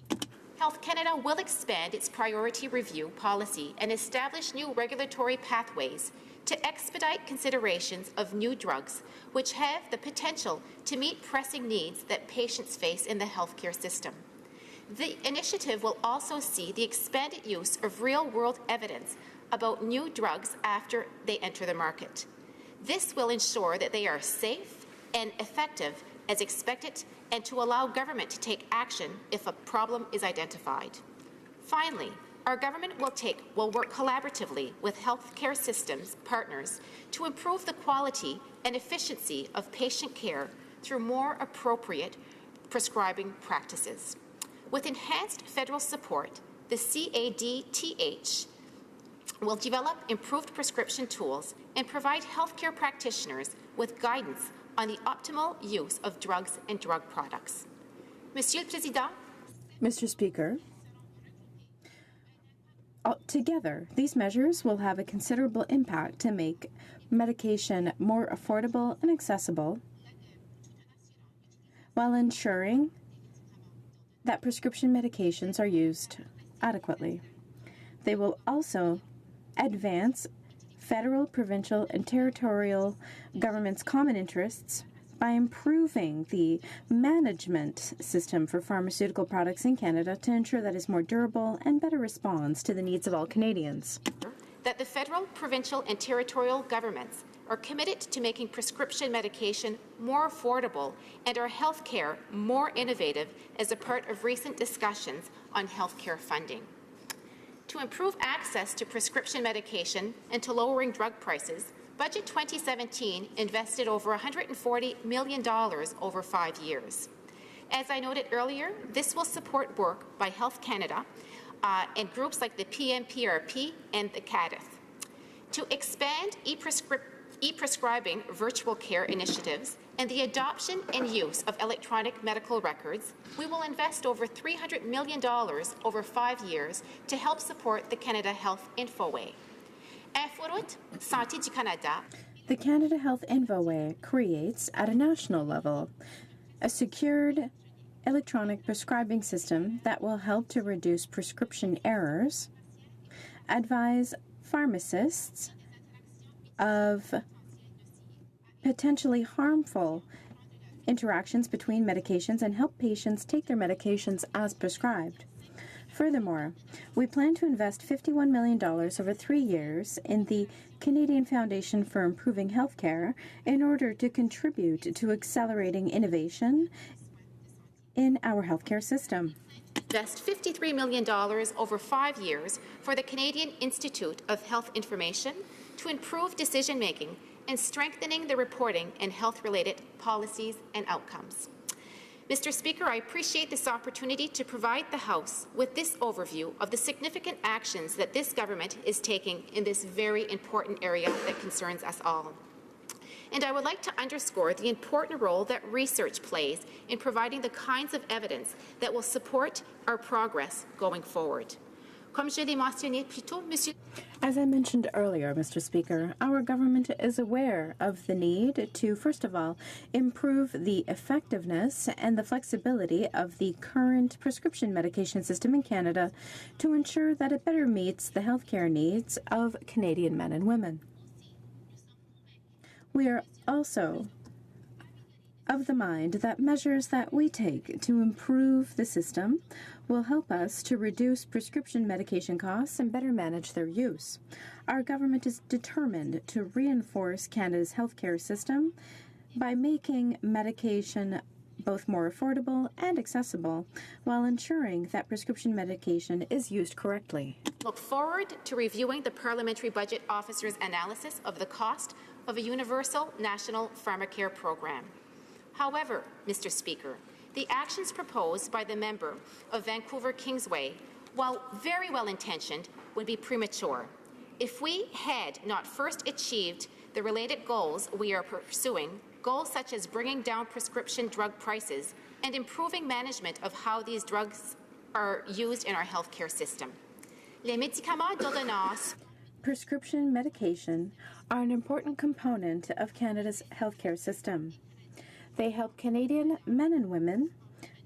Health Canada will expand its priority review policy and establish new regulatory pathways to expedite considerations of new drugs which have the potential to meet pressing needs that patients face in the healthcare system. The initiative will also see the expanded use of real-world evidence about new drugs after they enter the market. This will ensure that they are safe and effective as expected and to allow government to take action if a problem is identified. Finally, our government will work collaboratively with healthcare systems partners to improve the quality and efficiency of patient care through more appropriate prescribing practices. With enhanced federal support, the CADTH will develop improved prescription tools and provide healthcare practitioners with guidance on the optimal use of drugs and drug products. Monsieur le Président. Mr. Speaker, together, these measures will have a considerable impact to make medication more affordable and accessible while ensuring that prescription medications are used adequately. They will also advance federal, provincial, and territorial governments' common interests by improving the management system for pharmaceutical products in Canada to ensure that it's more durable and better responds to the needs of all Canadians. That the federal, provincial, and territorial governments are committed to making prescription medication more affordable and our health care more innovative as a part of recent discussions on health care funding. To improve access to prescription medication and to lowering drug prices, Budget 2017 invested over $140 million over 5 years. As I noted earlier, this will support work by Health Canada and groups like the PMPRP and the CADIF. To expand e-prescribing virtual care initiatives and the adoption and use of electronic medical records, we will invest over $300 million over 5 years to help support the Canada Health Infoway. Santé du Canada. The Canada Health Infoway creates, at a national level, a secured electronic prescribing system that will help to reduce prescription errors, advise pharmacists of potentially harmful interactions between medications, and help patients take their medications as prescribed. Furthermore, we plan to invest $51 million over 3 years in the Canadian Foundation for Improving Healthcare in order to contribute to accelerating innovation in our healthcare system. Invest $53 million over 5 years for the Canadian Institute of Health Information to improve decision-making and strengthening the reporting and health-related policies and outcomes. Mr. Speaker, I appreciate this opportunity to provide the House with this overview of the significant actions that this government is taking in this very important area that concerns us all. And I would like to underscore the important role that research plays in providing the kinds of evidence that will support our progress going forward. As I mentioned earlier, Mr. Speaker, our government is aware of the need to, first of all, improve the effectiveness and the flexibility of the current prescription medication system in Canada to ensure that it better meets the healthcare needs of Canadian men and women. We are also of the mind that measures that we take to improve the system will help us to reduce prescription medication costs and better manage their use. Our government is determined to reinforce Canada's healthcare system by making medication both more affordable and accessible while ensuring that prescription medication is used correctly. Look forward to reviewing the Parliamentary Budget Officer's analysis of the cost of a universal national pharmacare program. However, Mr. Speaker, the actions proposed by the member of Vancouver Kingsway, while very well-intentioned, would be premature. If we had not first achieved the related goals we are pursuing, goals such as bringing down prescription drug prices and improving management of how these drugs are used in our healthcare system. Les médicaments d'ordonnance. Prescription medication are an important component of Canada's healthcare system. They help Canadian men and women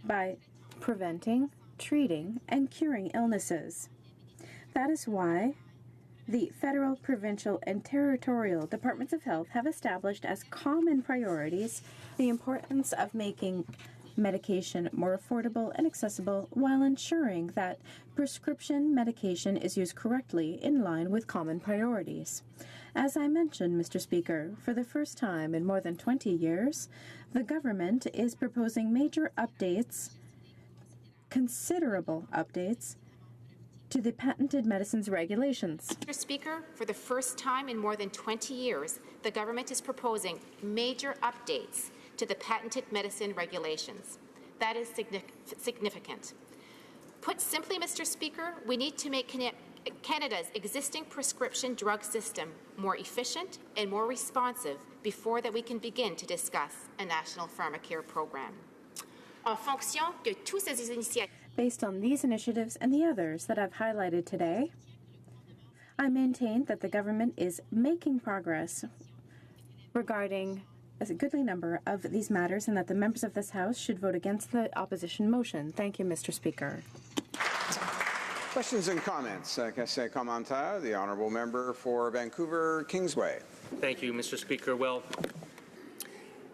by preventing, treating, and curing illnesses. That is why the federal, provincial, and territorial departments of health have established as common priorities the importance of making medication more affordable and accessible while ensuring that prescription medication is used correctly in line with common priorities. As I mentioned, Mr. Speaker, for the first time in more than 20 years, the government is proposing major updates, considerable updates, to the patented medicines regulations. Mr. Speaker, for the first time in more than 20 years, the government is proposing major updates to the patented medicine regulations. That is significant. Put simply, Mr. Speaker, we need to make Canada's existing prescription drug system more efficient and more responsive before that we can begin to discuss a national pharmacare program. En fonction de toutes ces initiatives. Based on these initiatives and the others that I've highlighted today, I maintain that the government is making progress regarding a goodly number of these matters and that the members of this House should vote against the opposition motion. Thank you, Mr. Speaker. Questions and comments? Question commentaire, the honourable member for Vancouver Kingsway. Thank you, Mr. Speaker. Well,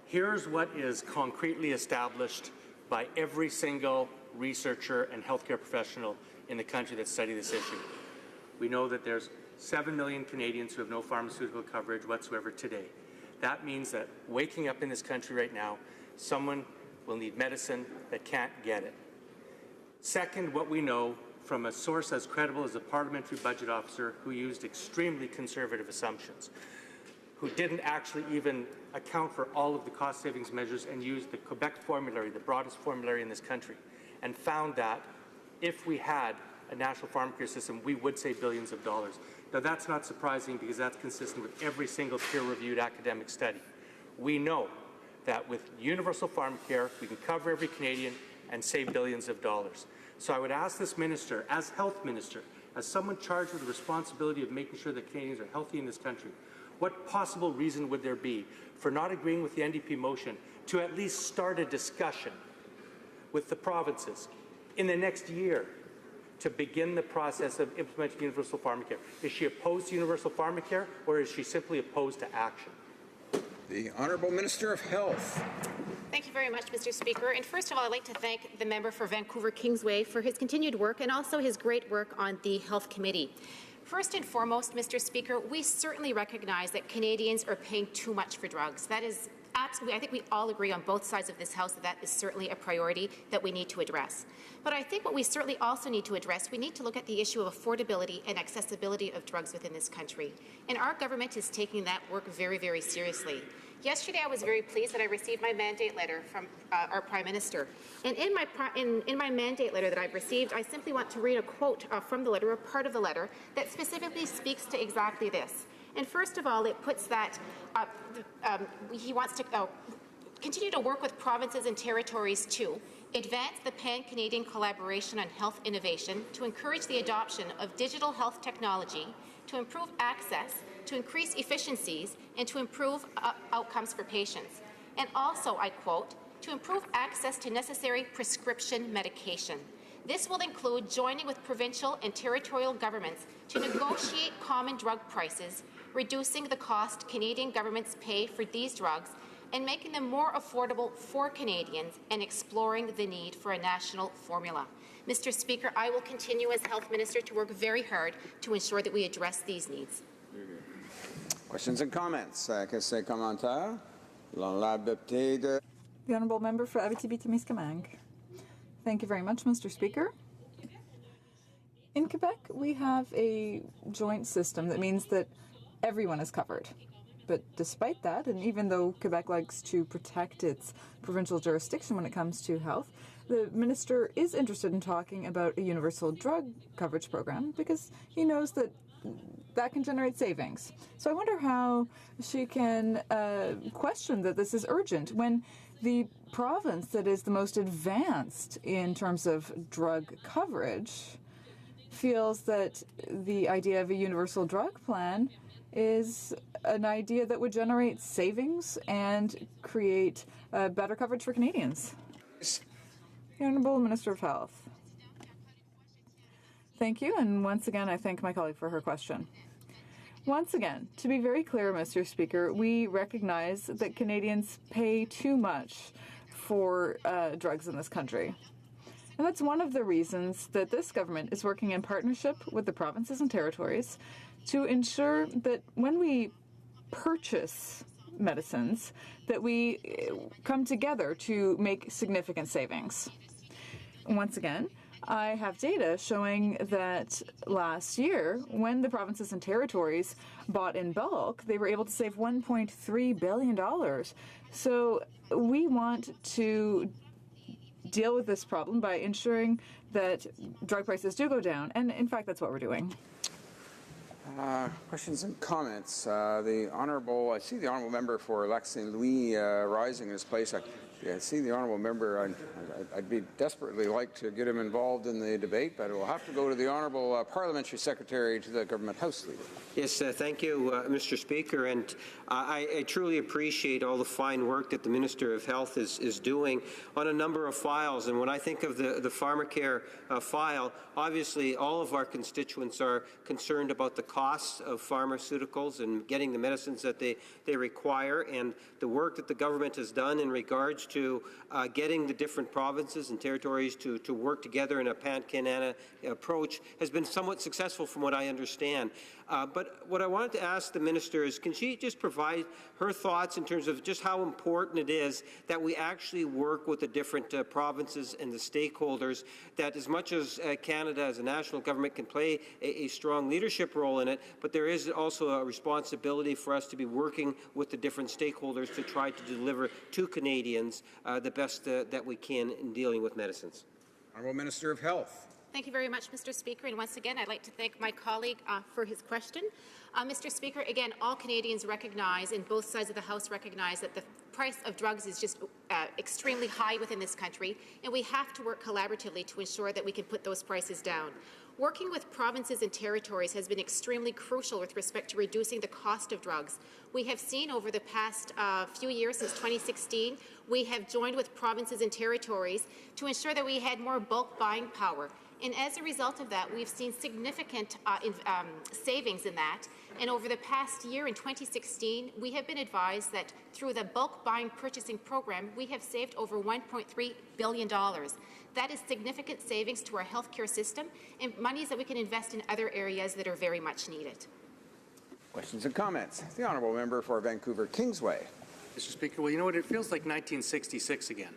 here's what is concretely established by every single researcher and healthcare professional in the country that study this issue. We know that there's 7 million Canadians who have no pharmaceutical coverage whatsoever today. That means that waking up in this country right now, someone will need medicine that can't get it. Second, what we know from a source as credible as the parliamentary budget officer who used extremely conservative assumptions, who didn't actually even account for all of the cost savings measures and used the Quebec formulary, the broadest formulary in this country, and found that if we had a national pharmacare system, we would save billions of dollars. Now, that's not surprising because that's consistent with every single peer-reviewed academic study. We know that with universal pharmacare, we can cover every Canadian and save billions of dollars. So I would ask this minister, as health minister, as someone charged with the responsibility of making sure that Canadians are healthy in this country, what possible reason would there be for not agreeing with the NDP motion to at least start a discussion with the provinces in the next year to begin the process of implementing universal pharmacare? Is she opposed to universal pharmacare, or is she simply opposed to action? The Honourable Minister of Health. Thank you very much, Mr. Speaker. And first of all, I'd like to thank the member for Vancouver Kingsway for his continued work and also his great work on the Health Committee. First and foremost, Mr. Speaker, we certainly recognize that Canadians are paying too much for drugs. That is absolutely, I think we all agree on both sides of this House that that is certainly a priority that we need to address. But I think what we certainly also need to address, we need to look at the issue of affordability and accessibility of drugs within this country. And our government is taking that work very, very seriously. Yesterday, I was very pleased that I received my mandate letter from our Prime Minister. And in my mandate letter that I've received, I simply want to read a quote from the letter, a part of the letter, that specifically speaks to exactly this. And first of all, it puts that he wants to continue to work with provinces and territories to advance the pan-Canadian collaboration on health innovation, to encourage the adoption of digital health technology, to improve access, to increase efficiencies, and to improve outcomes for patients. And also, I quote, to improve access to necessary prescription medication. This will include joining with provincial and territorial governments to negotiate common drug prices, reducing the cost Canadian governments pay for these drugs, and making them more affordable for Canadians, and exploring the need for a national formula. Mr. Speaker, I will continue as Health Minister to work very hard to ensure that we address these needs. Questions and comments? Question commentaire? The Honourable Member for Abitibi-Témiscamingue. Thank you very much, Mr. Speaker. In Quebec, we have a joint system that means that everyone is covered. But despite that, and even though Quebec likes to protect its provincial jurisdiction when it comes to health, the minister is interested in talking about a universal drug coverage program because he knows that that can generate savings. So I wonder how she can question that this is urgent when the province that is the most advanced in terms of drug coverage feels that the idea of a universal drug plan is an idea that would generate savings and create better coverage for Canadians. The Honourable Minister of Health. Thank you, and once again, I thank my colleague for her question. Once again, to be very clear, Mr. Speaker, we recognize that Canadians pay too much for drugs in this country. And that's one of the reasons that this government is working in partnership with the provinces and territories to ensure that when we purchase medicines, that we come together to make significant savings. Once again, I have data showing that last year, when the provinces and territories bought in bulk, they were able to save $1.3 billion. So we want to deal with this problem by ensuring that drug prices do go down. And in fact, that's what we're doing. Questions and comments. I see the Honourable Member for Lac St. Louis rising in his place. I see the Honourable Member. I'd be desperately like to get him involved in the debate, but we'll have to go to the Honourable Parliamentary Secretary to the Government House Leader. Yes, thank you, Mr. Speaker, and I truly appreciate all the fine work that the Minister of Health is doing on a number of files. And when I think of the pharmacare file, obviously all of our constituents are concerned about the costs of pharmaceuticals and getting the medicines that they require, and the work that the government has done in regards to getting the different provinces and territories to work together in a pan-Canada approach has been somewhat successful from what I understand. But what I wanted to ask the Minister is, can she just provide her thoughts in terms of just how important it is that we actually work with the different provinces and the stakeholders, that as much as Canada as a national government can play a strong leadership role in it, but there is also a responsibility for us to be working with the different stakeholders to try to deliver to Canadians the best that we can in dealing with medicines. Honourable Minister of Health. Thank you very much, Mr. Speaker. And once again, I'd like to thank my colleague for his question. Mr. Speaker, again, all Canadians recognize, and both sides of the House recognize, that the price of drugs is just extremely high within this country, and we have to work collaboratively to ensure that we can put those prices down. Working with provinces and territories has been extremely crucial with respect to reducing the cost of drugs. We have seen over the past few years, since 2016, we have joined with provinces and territories to ensure that we had more bulk buying power. And as a result of that, we've seen significant savings in that. And over the past year, in 2016, we have been advised that through the bulk buying purchasing program, we have saved over $1.3 billion. That is significant savings to our healthcare system and monies that we can invest in other areas that are very much needed. Questions and comments. The Honourable Member for Vancouver Kingsway. Mr. Speaker, well, you know what? It feels like 1966 again.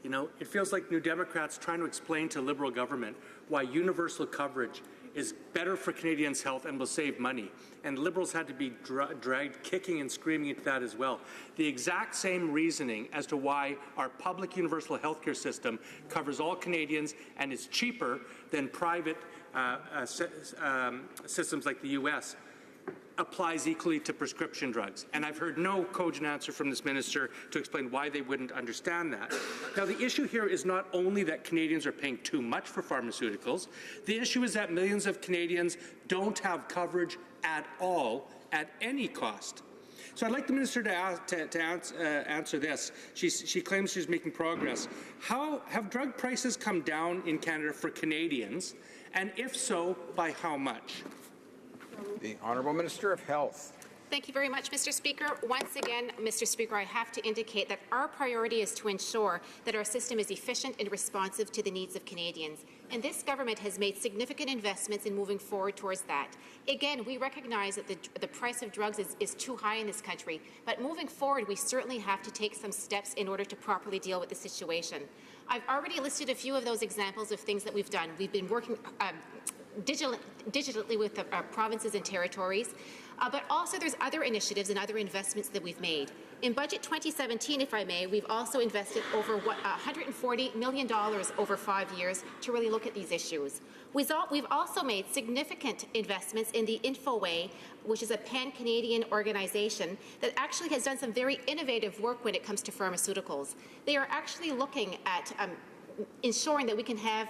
You know, it feels like New Democrats trying to explain to Liberal government why universal coverage is better for Canadians' health and will save money. And Liberals had to be dragged kicking and screaming into that as well. The exact same reasoning as to why our public universal healthcare system covers all Canadians and is cheaper than private systems like the U.S. applies equally to prescription drugs. And I've heard no cogent answer from this minister to explain why they wouldn't understand that. Now, the issue here is not only that Canadians are paying too much for pharmaceuticals, the issue is that millions of Canadians don't have coverage at all at any cost. So I'd like the minister to answer this. She claims she's making progress. How have drug prices come down in Canada for Canadians? And if so, by how much? The Honourable Minister of Health. Thank you very much, Mr. Speaker. Once again, Mr. Speaker, I have to indicate that our priority is to ensure that our system is efficient and responsive to the needs of Canadians. And this government has made significant investments in moving forward towards that. Again, we recognize that the price of drugs is too high in this country, but moving forward, we certainly have to take some steps in order to properly deal with the situation. I've already listed a few of those examples of things that we've done. We've been working digitally with the provinces and territories. But also there's other initiatives and other investments that we've made. In Budget 2017, if I may, we've also invested over $140 million over 5 years to really look at these issues. We've also made significant investments in the InfoWay, which is a pan-Canadian organization that actually has done some very innovative work when it comes to pharmaceuticals. They are actually looking at ensuring that we can have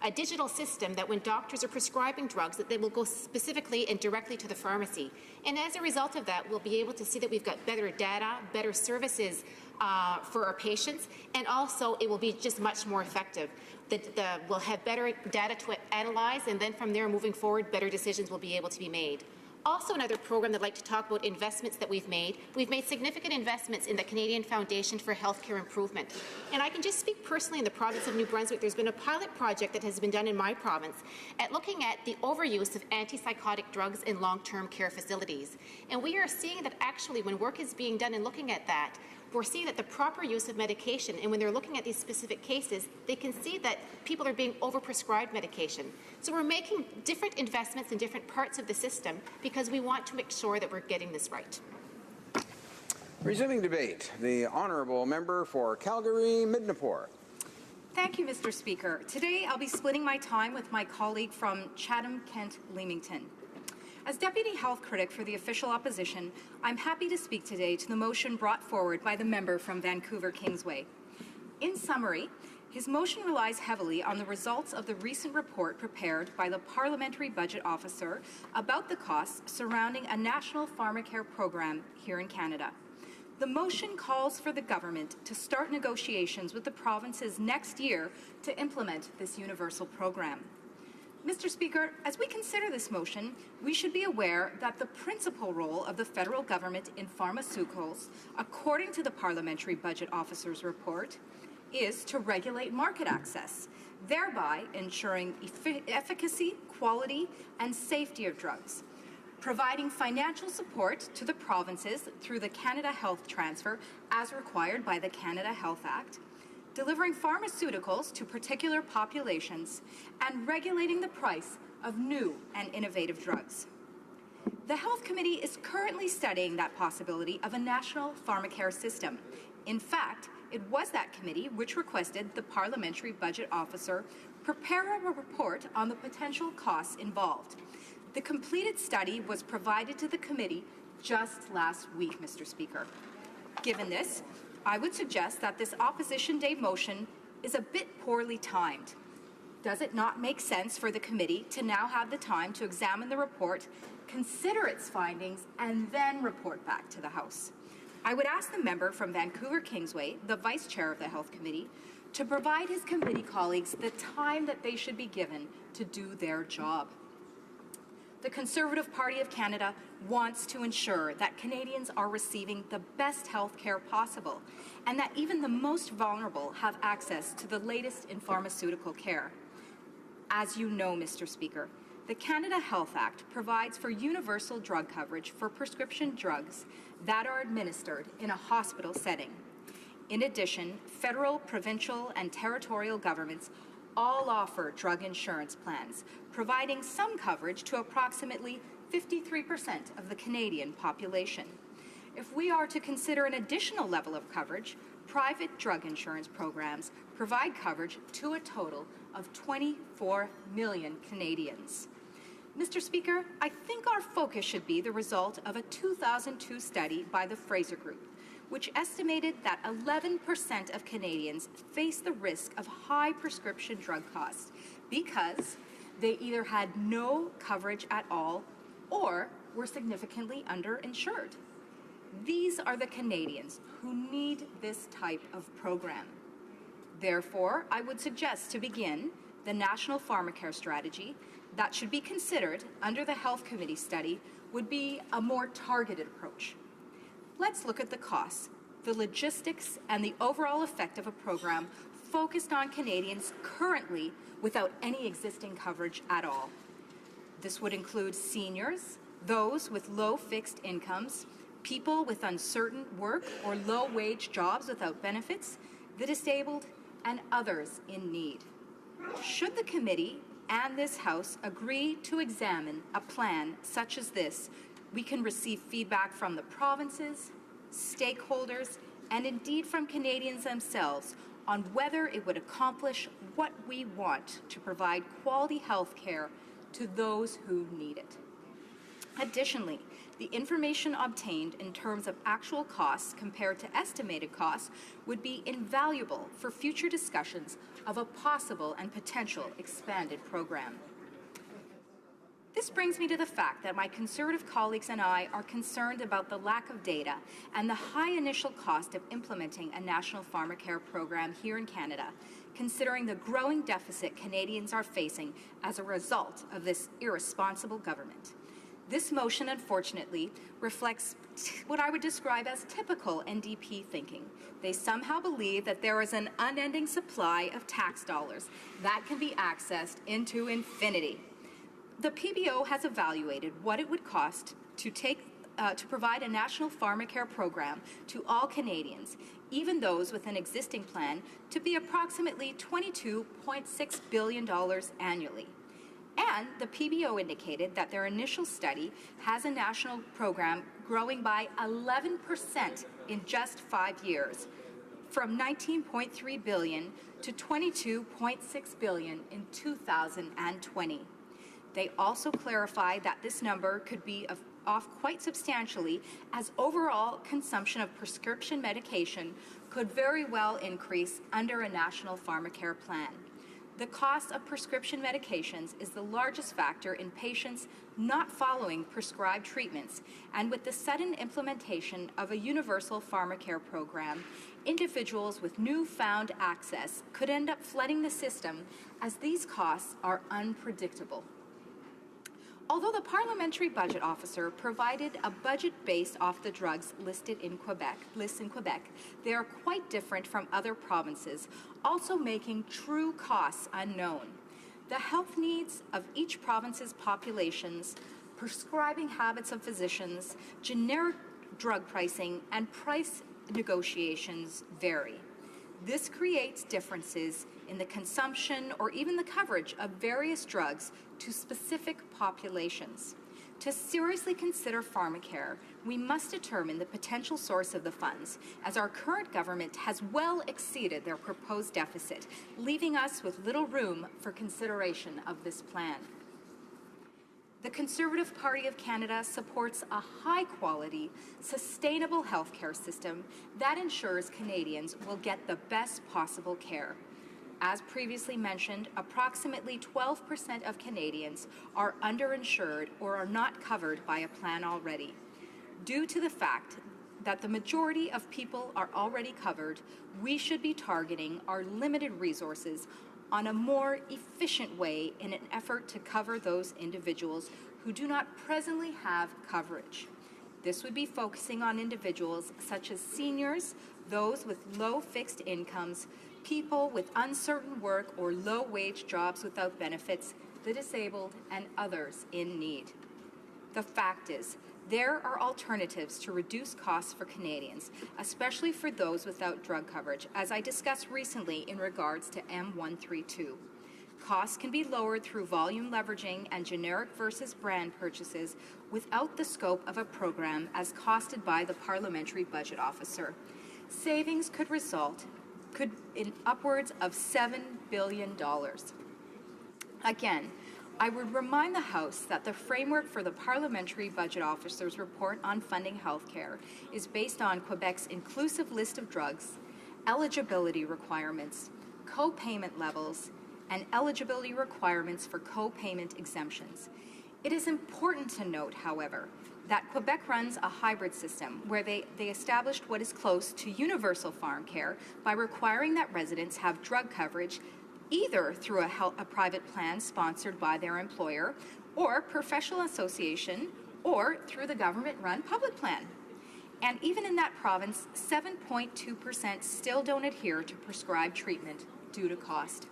a digital system that when doctors are prescribing drugs, that they will go specifically and directly to the pharmacy. And as a result of that, we'll be able to see that we've got better data, better services for our patients, and also it will be just much more effective. We'll have better data to analyze, and then from there, moving forward, better decisions will be able to be made. Also, another program that I'd like to talk about investments that we've made. We've made significant investments in the Canadian Foundation for Healthcare Improvement. And I can just speak personally in the province of New Brunswick. There's been a pilot project that has been done in my province at looking at the overuse of antipsychotic drugs in long-term care facilities. And we are seeing that actually when work is being done and looking at that, we're seeing that the proper use of medication, and when they're looking at these specific cases, they can see that people are being overprescribed medication. So we're making different investments in different parts of the system because we want to make sure that we're getting this right. Resuming debate, the honourable member for Calgary-Midnapore. Thank you, Mr. Speaker. Today I'll be splitting my time with my colleague from Chatham-Kent-Leamington. As Deputy Health Critic for the official opposition, I'm happy to speak today to the motion brought forward by the member from Vancouver-Kingsway. In summary, his motion relies heavily on the results of the recent report prepared by the Parliamentary Budget Officer about the costs surrounding a national pharmacare program here in Canada. The motion calls for the government to start negotiations with the provinces next year to implement this universal program. Mr. Speaker, as we consider this motion, we should be aware that the principal role of the federal government in pharmaceuticals, according to the Parliamentary Budget Officer's report, is to regulate market access, thereby ensuring efficacy, quality, and safety of drugs, providing financial support to the provinces through the Canada Health Transfer as required by the Canada Health Act, delivering pharmaceuticals to particular populations, and regulating the price of new and innovative drugs. The Health Committee is currently studying that possibility of a national pharmacare system. In fact, it was that committee which requested the Parliamentary Budget Officer prepare a report on the potential costs involved. The completed study was provided to the committee just last week, Mr. Speaker. Given this, I would suggest that this Opposition Day motion is a bit poorly timed. Does it not make sense for the committee to now have the time to examine the report, consider its findings, and then report back to the House? I would ask the member from Vancouver-Kingsway, the Vice Chair of the Health Committee, to provide his committee colleagues the time that they should be given to do their job. The Conservative Party of Canada wants to ensure that Canadians are receiving the best health care possible and that even the most vulnerable have access to the latest in pharmaceutical care. As you know, Mr. Speaker, the Canada Health Act provides for universal drug coverage for prescription drugs that are administered in a hospital setting. In addition, federal, provincial, and territorial governments all offer drug insurance plans, providing some coverage to approximately 53% of the Canadian population. If we are to consider an additional level of coverage, private drug insurance programs provide coverage to a total of 24 million Canadians. Mr. Speaker, I think our focus should be the result of a 2002 study by the Fraser Group, which estimated that 11% of Canadians face the risk of high prescription drug costs because they either had no coverage at all or were significantly underinsured. These are the Canadians who need this type of program. Therefore, I would suggest to begin the National Pharmacare Strategy that should be considered under the Health Committee study would be a more targeted approach. Let's look at the costs, the logistics, and the overall effect of a program focused on Canadians currently without any existing coverage at all. This would include seniors, those with low fixed incomes, people with uncertain work or low-wage jobs without benefits, the disabled, and others in need. Should the committee and this House agree to examine a plan such as this, We can receive feedback from the provinces, stakeholders, and indeed from Canadians themselves on whether it would accomplish what we want to provide quality health care to those who need it. Additionally, the information obtained in terms of actual costs compared to estimated costs would be invaluable for future discussions of a possible and potential expanded program. This brings me to the fact that my Conservative colleagues and I are concerned about the lack of data and the high initial cost of implementing a national pharmacare program here in Canada, considering the growing deficit Canadians are facing as a result of this irresponsible government. This motion, unfortunately, reflects what I would describe as typical NDP thinking. They somehow believe that there is an unending supply of tax dollars that can be accessed into infinity. The PBO has evaluated what it would cost to provide a national pharmacare program to all Canadians, even those with an existing plan, to be approximately $22.6 billion annually. And the PBO indicated that their initial study has a national program growing by 11% in just 5 years, from $19.3 billion to $22.6 billion in 2020. They also clarified that this number could be off quite substantially, as overall consumption of prescription medication could very well increase under a national pharmacare plan. The cost of prescription medications is the largest factor in patients not following prescribed treatments, and with the sudden implementation of a universal pharmacare program, individuals with newfound access could end up flooding the system, as these costs are unpredictable. Although the Parliamentary Budget Officer provided a budget based off the drugs listed in Quebec, they are quite different from other provinces, also making true costs unknown. The health needs of each province's populations, prescribing habits of physicians, generic drug pricing, and price negotiations vary. This creates differences in the consumption or even the coverage of various drugs to specific populations. To seriously consider pharmacare, we must determine the potential source of the funds, as our current government has well exceeded their proposed deficit, leaving us with little room for consideration of this plan. The Conservative Party of Canada supports a high-quality, sustainable healthcare system that ensures Canadians will get the best possible care. As previously mentioned, approximately 12% of Canadians are underinsured or are not covered by a plan already. Due to the fact that the majority of people are already covered, we should be targeting our limited resources on a more efficient way in an effort to cover those individuals who do not presently have coverage. This would be focusing on individuals such as seniors, those with low fixed incomes, people with uncertain work or low-wage jobs without benefits, the disabled, and others in need. The fact is, there are alternatives to reduce costs for Canadians, especially for those without drug coverage, as I discussed recently in regards to M132. Costs can be lowered through volume leveraging and generic versus brand purchases without the scope of a program as costed by the Parliamentary Budget Officer. Savings could result in upwards of $7 billion. Again, I would remind the House that the framework for the Parliamentary Budget Officer's report on funding healthcare is based on Quebec's inclusive list of drugs, eligibility requirements, co-payment levels, and eligibility requirements for co-payment exemptions. It is important to note, however, that Quebec runs a hybrid system where they established what is close to universal farm care by requiring that residents have drug coverage either through a private plan sponsored by their employer or professional association or through the government-run public plan. And even in that province, 7.2% still don't adhere to prescribed treatment due to cost.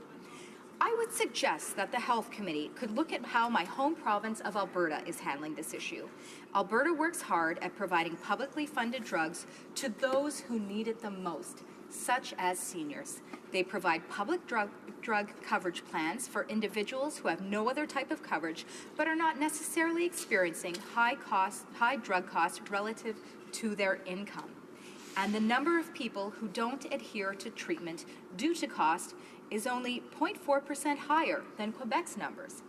I would suggest that the Health Committee could look at how my home province of Alberta is handling this issue. Alberta works hard at providing publicly funded drugs to those who need it the most, such as seniors. They provide public drug coverage plans for individuals who have no other type of coverage but are not necessarily experiencing high drug costs relative to their income. And the number of people who don't adhere to treatment due to cost is only 0.4% higher than Quebec's numbers.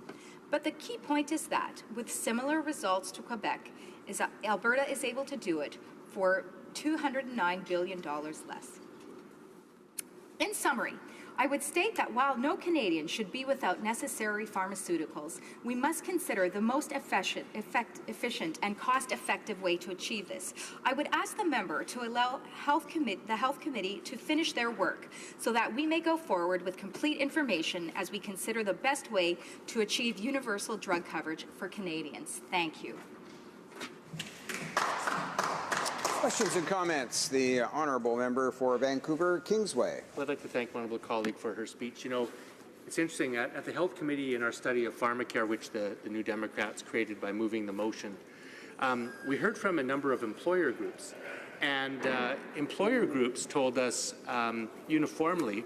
But the key point is that, with similar results to Quebec, is that Alberta is able to do it for $209 billion less. In summary, I would state that while no Canadian should be without necessary pharmaceuticals, we must consider the most efficient and cost-effective way to achieve this. I would ask the member to allow the Health Committee to finish their work so that we may go forward with complete information as we consider the best way to achieve universal drug coverage for Canadians. Thank you. Questions and comments? The honourable member for Vancouver Kingsway. Well, I'd like to thank my honourable colleague for her speech. You know, it's interesting, at the Health Committee in our study of pharmacare, which the New Democrats created by moving the motion, we heard from a number of employer groups. And employer groups told us uniformly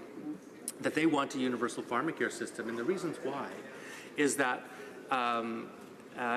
that they want a universal pharmacare system. And the reasons why is that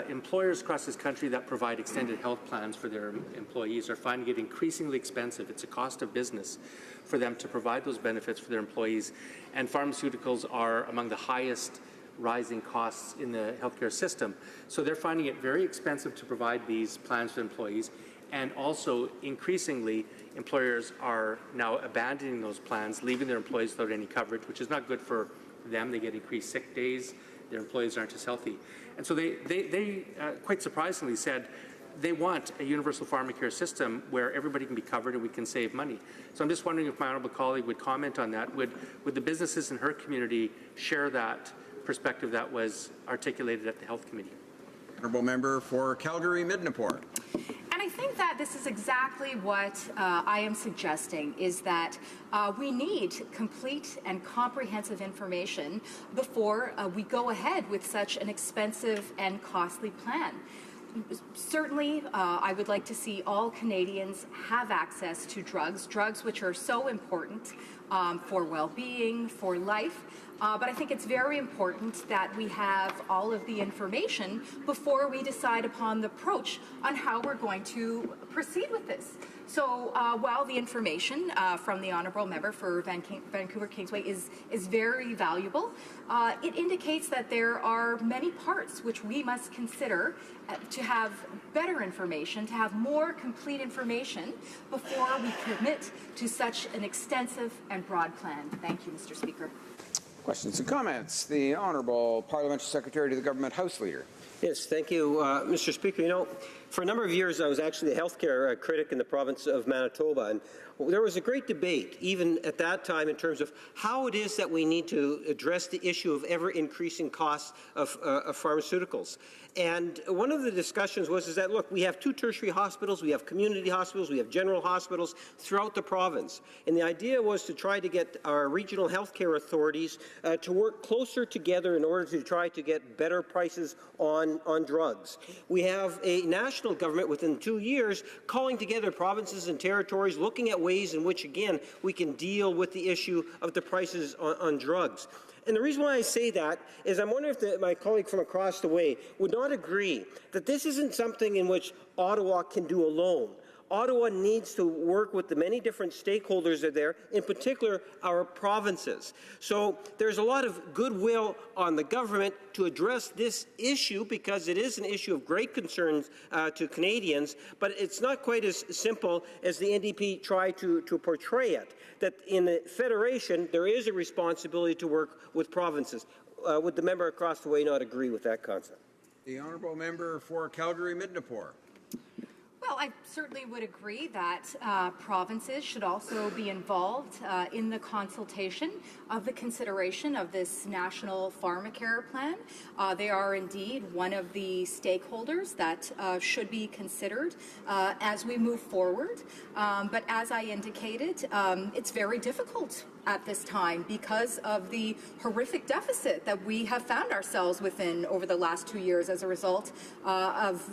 employers across this country that provide extended health plans for their employees are finding it increasingly expensive. It's a cost of business for them to provide those benefits for their employees. And pharmaceuticals are among the highest rising costs in the healthcare system. So they're finding it very expensive to provide these plans for employees. And also, increasingly, employers are now abandoning those plans, leaving their employees without any coverage, which is not good for them. They get increased sick days. Their employees aren't as healthy. And so they quite surprisingly said they want a universal pharmacare system where everybody can be covered and we can save money. So I'm just wondering if my honourable colleague would comment on that. Would the businesses in her community share that perspective that was articulated at the Health Committee? Honourable member for Calgary-Midnapore. And I think that this is exactly what I am suggesting, is that we need complete and comprehensive information before we go ahead with such an expensive and costly plan. Certainly, I would like to see all Canadians have access to drugs which are so important for well-being, for life. But I think it's very important that we have all of the information before we decide upon the approach on how we're going to proceed with this. So while the information from the honourable member for Vancouver Kingsway is very valuable, it indicates that there are many parts which we must consider to have better information, to have more complete information before we commit to such an extensive and broad plan. Thank you, Mr. Speaker. Questions and comments? The Honourable Parliamentary Secretary to the Government House Leader. Yes, thank you, Mr. Speaker. You know, for a number of years, I was actually a healthcare critic in the province of Manitoba, and there was a great debate, even at that time, in terms of how it is that we need to address the issue of ever-increasing costs of pharmaceuticals. And one of the discussions was that, look, we have 2 tertiary hospitals, we have community hospitals, we have general hospitals throughout the province. And the idea was to try to get our regional healthcare authorities to work closer together in order to try to get better prices on drugs. We have a national government within 2 years calling together provinces and territories, looking at ways in which, again, we can deal with the issue of the prices on drugs. And the reason why I say that is I'm wondering if my colleague from across the way would not agree that this isn't something in which Ottawa can do alone. Ottawa needs to work with the many different stakeholders that are there, in particular our provinces. So there's a lot of goodwill on the government to address this issue because it is an issue of great concern to Canadians, but it's not quite as simple as the NDP tried to portray it, that in the Federation there is a responsibility to work with provinces. Would the member across the way not agree with that concept? The Honourable Member for Calgary-Midnapore. Well, I certainly would agree that provinces should also be involved in the consultation of the consideration of this national pharmacare plan. They are indeed one of the stakeholders that should be considered as we move forward. But as I indicated, it's very difficult at this time because of the horrific deficit that we have found ourselves within over the last 2 years as a result of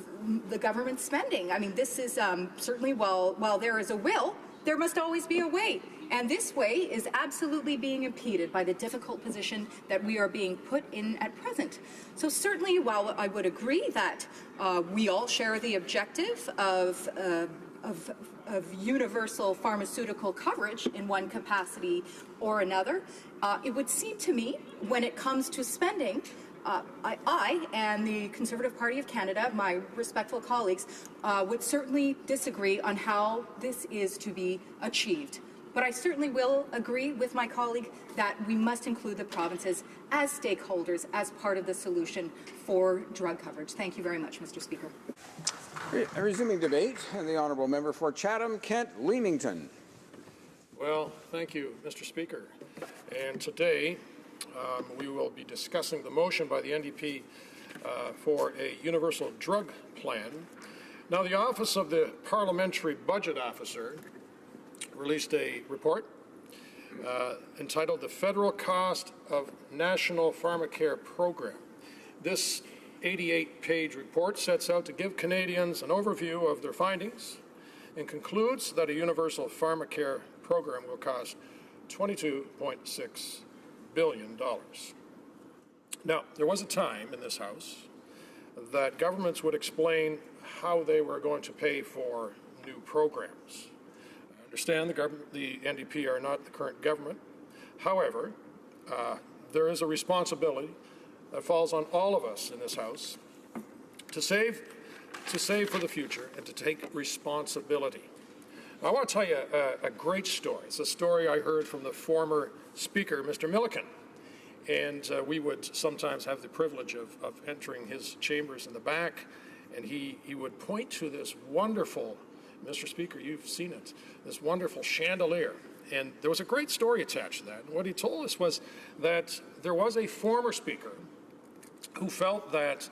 the government spending. I mean, this is certainly while there is a will, there must always be a way. And this way is absolutely being impeded by the difficult position that we are being put in at present. So certainly, while I would agree that we all share the objective of universal pharmaceutical coverage in one capacity or another, it would seem to me, when it comes to spending, I and the Conservative Party of Canada, my respectful colleagues, would certainly disagree on how this is to be achieved. But I certainly will agree with my colleague that we must include the provinces as stakeholders, as part of the solution for drug coverage. Thank you very much, Mr. Speaker. Resuming debate, the honourable member for Chatham-Kent-Leamington. Well, thank you, Mr. Speaker. And today we will be discussing the motion by the NDP for a universal drug plan. Now, the Office of the Parliamentary Budget Officer released a report entitled The Federal Cost of National Pharmacare Program. This 88-page report sets out to give Canadians an overview of their findings and concludes that a universal pharmacare program will cost $22.6 billion. Now, there was a time in this House that governments would explain how they were going to pay for new programs. I understand the NDP are not the current government. However, there is a responsibility that falls on all of us in this House to save for the future and to take responsibility. I want to tell you a great story. It's a story I heard from the former Speaker, Mr. Milliken. And we would sometimes have the privilege of entering his chambers in the back, and he would point to this wonderful, Mr. Speaker, you've seen it, this wonderful chandelier. And there was a great story attached to that. And what he told us was that there was a former Speaker who felt that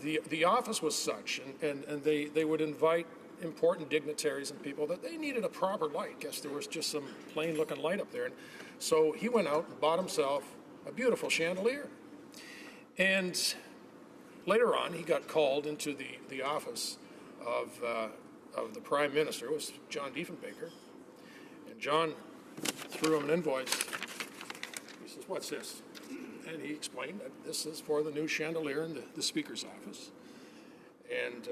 the office was such, and they would invite important dignitaries and people that they needed a proper light. Guess there was just some plain looking light up there. And so he went out and bought himself a beautiful chandelier. And later on, he got called into the office of the Prime Minister. It was John Diefenbaker. And John threw him an invoice. He says, "What's this?" And he explained that this is for the new chandelier in the Speaker's office. And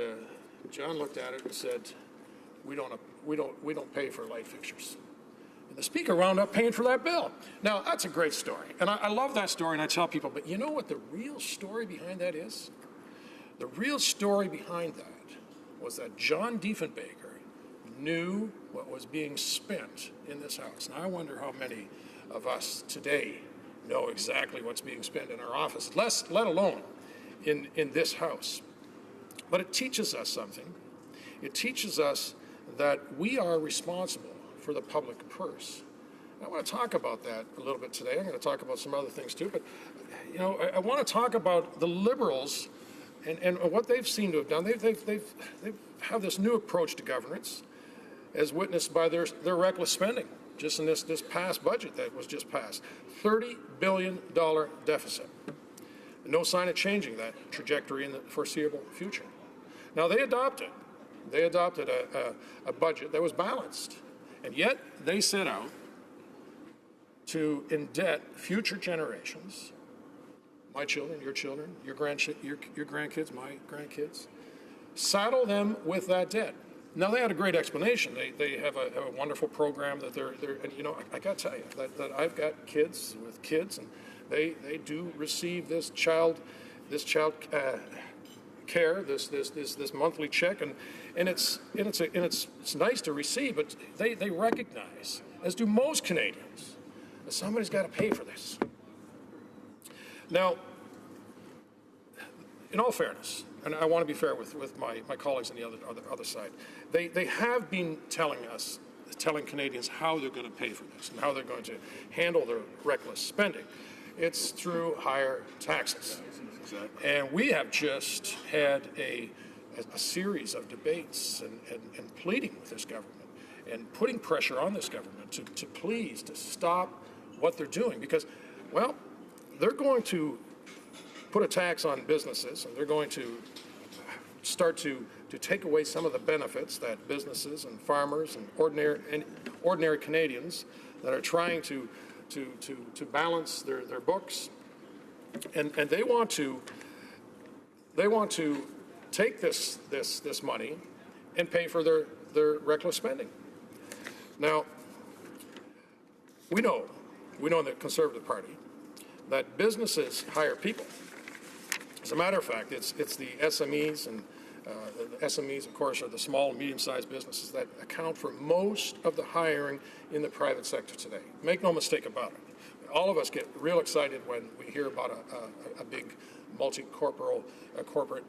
John looked at it and said, we don't pay for light fixtures. And the Speaker wound up paying for that bill. Now, that's a great story. And I love that story, and I tell people, but you know what the real story behind that is? The real story behind that was that John Diefenbaker knew what was being spent in this House. Now, I wonder how many of us today know exactly what's being spent in our office, let alone in this House. But it teaches us something. It teaches us that we are responsible for the public purse. I want to talk about that a little bit today. I'm going to talk about some other things too, but you know, I want to talk about the Liberals and what they've seemed to have done. They have this new approach to governance, as witnessed by their reckless spending. Just in this past budget that was just passed, $30 billion deficit. No sign of changing that trajectory in the foreseeable future. Now, they adopted a budget that was balanced, and yet they set out to indebt future generations, my children, your grandkids, my grandkids, saddle them with that debt. Now, they had a great explanation. They have a wonderful program that they're and you know, I got to tell you that I've got kids with kids, and they do receive this child care, this monthly check, and it's nice to receive, but they recognize, as do most Canadians, that somebody's got to pay for this. Now, in all fairness, and I want to be fair with my colleagues on the other side, they have been telling Canadians how they're going to pay for this and how they're going to handle their reckless spending. It's through higher taxes. And we have just had a series of debates and pleading with this government and putting pressure on this government to please to stop what they're doing, because, well, they're going to put a tax on businesses, and they're going to start to to take away some of the benefits that businesses and farmers and ordinary Canadians that are trying to balance their books, and they want to take this money and pay for their reckless spending. Now, we know in the Conservative Party that businesses hire people. As a matter of fact, it's the SMEs, and the SMEs, of course, are the small and medium-sized businesses that account for most of the hiring in the private sector today. Make no mistake about it. All of us get real excited when we hear about a big multi-corporate corporate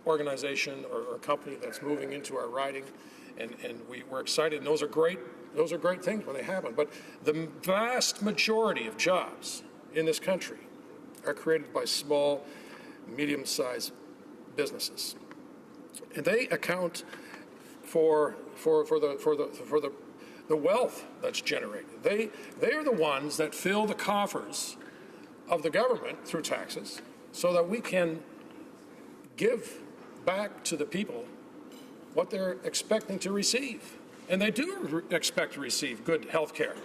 organization or company that's moving into our riding, and we're excited, and those are great things when they happen. But the vast majority of jobs in this country are created by small, medium-sized businesses, and they account for the wealth that's generated. They are the ones that fill the coffers of the government through taxes, so that we can give back to the people what they're expecting to receive. And they do expect to receive good health care.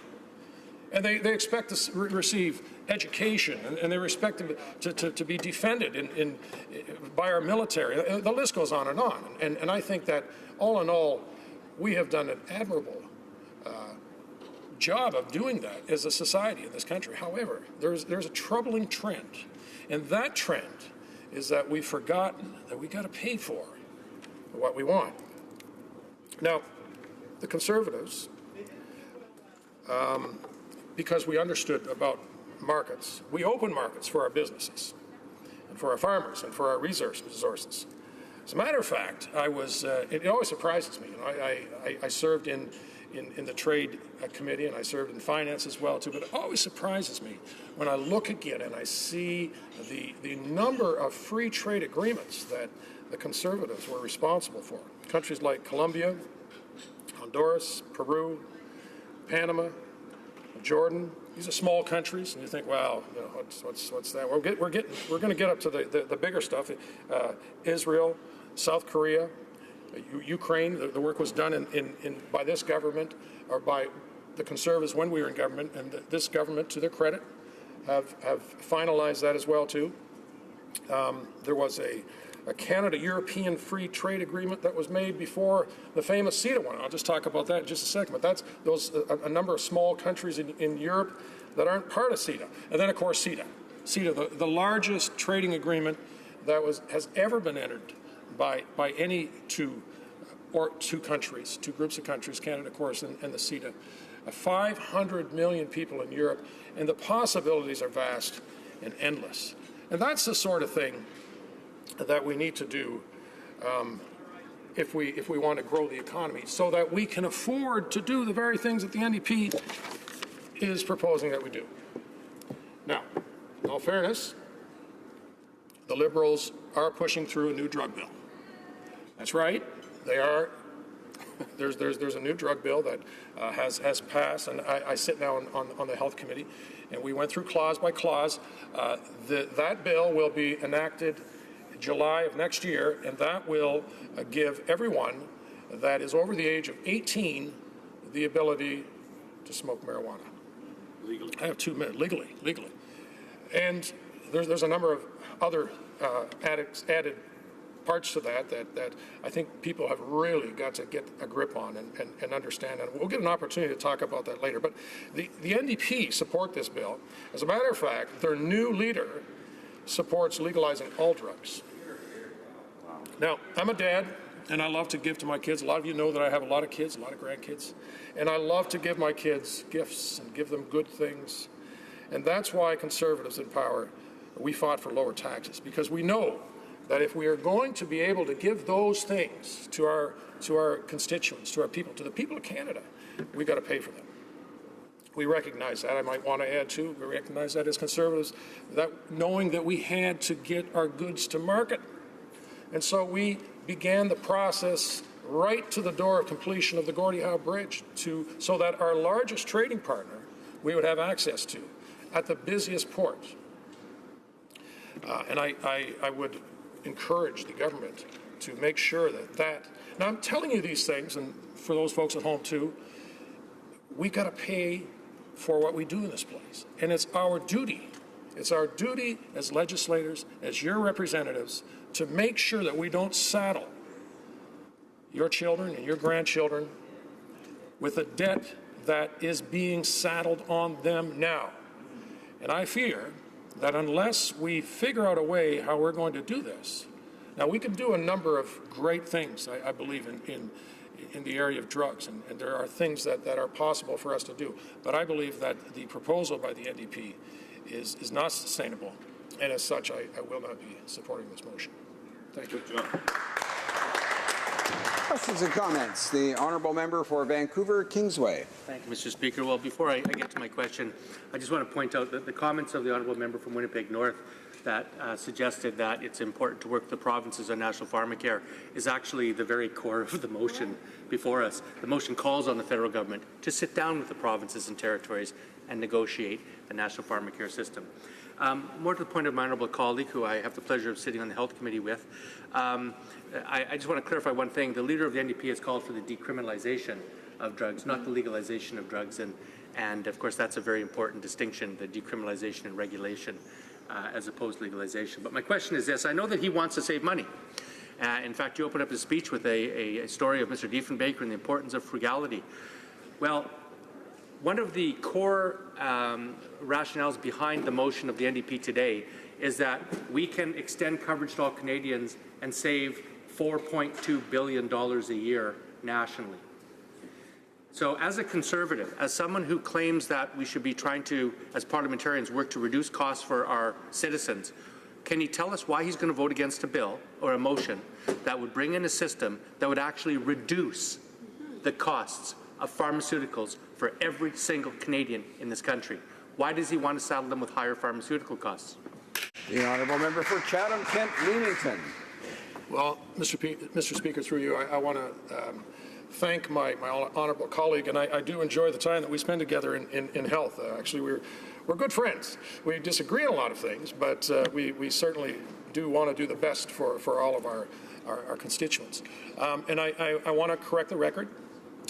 And they expect to receive education, and they expect to be defended by our military. The list goes on. And I think that, all in all, we have done an admirable job of doing that as a society in this country. However, there's a troubling trend, and that trend is that we've forgotten that we got to pay for what we want. Now, the Conservatives, because we understood about markets, we opened markets for our businesses and for our farmers and for our resources. As a matter of fact, it always surprises me. I served in the Trade Committee, and I served in finance as well, too, but it always surprises me when I look again and I see the number of free trade agreements that the Conservatives were responsible for. Countries like Colombia, Honduras, Peru, Panama, Jordan. These are small countries, and you think, wow, what's that? We're going to get up to the bigger stuff. Israel, South Korea, Ukraine. The work was done by this government, or by the Conservatives when we were in government, and this government, to their credit, have finalized that as well too. There was a Canada-European free trade agreement that was made before the famous CETA one. I'll just talk about that in just a second. But that's a number of small countries in Europe that aren't part of CETA. And then, of course, CETA, the largest trading agreement that has ever been entered by any two countries, two groups of countries, Canada, of course, and the CETA. 500 million people in Europe, and the possibilities are vast and endless. And that's the sort of thing that we need to do if we want to grow the economy, so that we can afford to do the very things that the NDP is proposing that we do. Now, in all fairness, the Liberals are pushing through a new drug bill. That's right, they are. There's a new drug bill that has passed, and I sit now on the Health Committee, and we went through clause by clause. That bill will be enacted July of next year, and that will give everyone that is over the age of 18 the ability to smoke marijuana. Legally? I have 2 minutes. Legally. And there's a number of other added parts to that I think people have really got to get a grip on and understand. And we'll get an opportunity to talk about that later. But the NDP support this bill. As a matter of fact, their new leader supports legalizing all drugs. Now, I'm a dad, and I love to give to my kids. A lot of you know that I have a lot of kids, a lot of grandkids, and I love to give my kids gifts and give them good things. And that's why Conservatives in power, we fought for lower taxes, because we know that if we are going to be able to give those things to our constituents, to our people, to the people of Canada, we've got to pay for them. We recognize that. I might want to add, too, we recognize that as Conservatives, that knowing that we had to get our goods to market. And so we began the process right to the door of completion of the Gordie Howe Bridge, so that our largest trading partner we would have access to at the busiest port. And I would encourage the government to make sure that now I'm telling you these things, and for those folks at home too, we got to pay for what we do in this place. And it's our duty. It's our duty as legislators, as your representatives, to make sure that we don't saddle your children and your grandchildren with a debt that is being saddled on them now. And I fear that unless we figure out a way how we're going to do this, now we can do a number of great things, I believe, in the area of drugs, and there are things that are possible for us to do. But I believe that the proposal by the NDP is not sustainable, and as such, I will not be supporting this motion. Thank you. Questions and comments? The honourable member for Vancouver Kingsway. Thank you, Mr. Speaker. Well, before I get to my question, I just want to point out that the comments of the honourable member from Winnipeg North that suggested that it's important to work with the provinces on national pharmacare is actually the very core of the motion before us. The motion calls on the federal government to sit down with the provinces and territories and negotiate a national pharmacare system. More to the point of my honourable colleague, who I have the pleasure of sitting on the Health Committee with, I just want to clarify one thing. The leader of the NDP has called for the decriminalization of drugs, not the legalization of drugs, and of course that's a very important distinction, the decriminalization and regulation as opposed to legalization. But my question is this: I know that he wants to save money. In fact, you opened up his speech with a story of Mr. Diefenbaker and the importance of frugality. Well, one of the core rationales behind the motion of the NDP today is that we can extend coverage to all Canadians and save $4.2 billion a year nationally. So as a Conservative, as someone who claims that we should be trying to, as parliamentarians, work to reduce costs for our citizens, can you tell us why he's going to vote against a bill or a motion that would bring in a system that would actually reduce the costs of pharmaceuticals for every single Canadian in this country? Why does he want to saddle them with higher pharmaceutical costs? The honourable member for Chatham-Kent Leamington. Well, Mr. Speaker, through you, I want to thank my honourable colleague, and I do enjoy the time that we spend together in health. Actually, we're good friends. We disagree on a lot of things, but we certainly do want to do the best for all of our constituents. And I want to correct the record.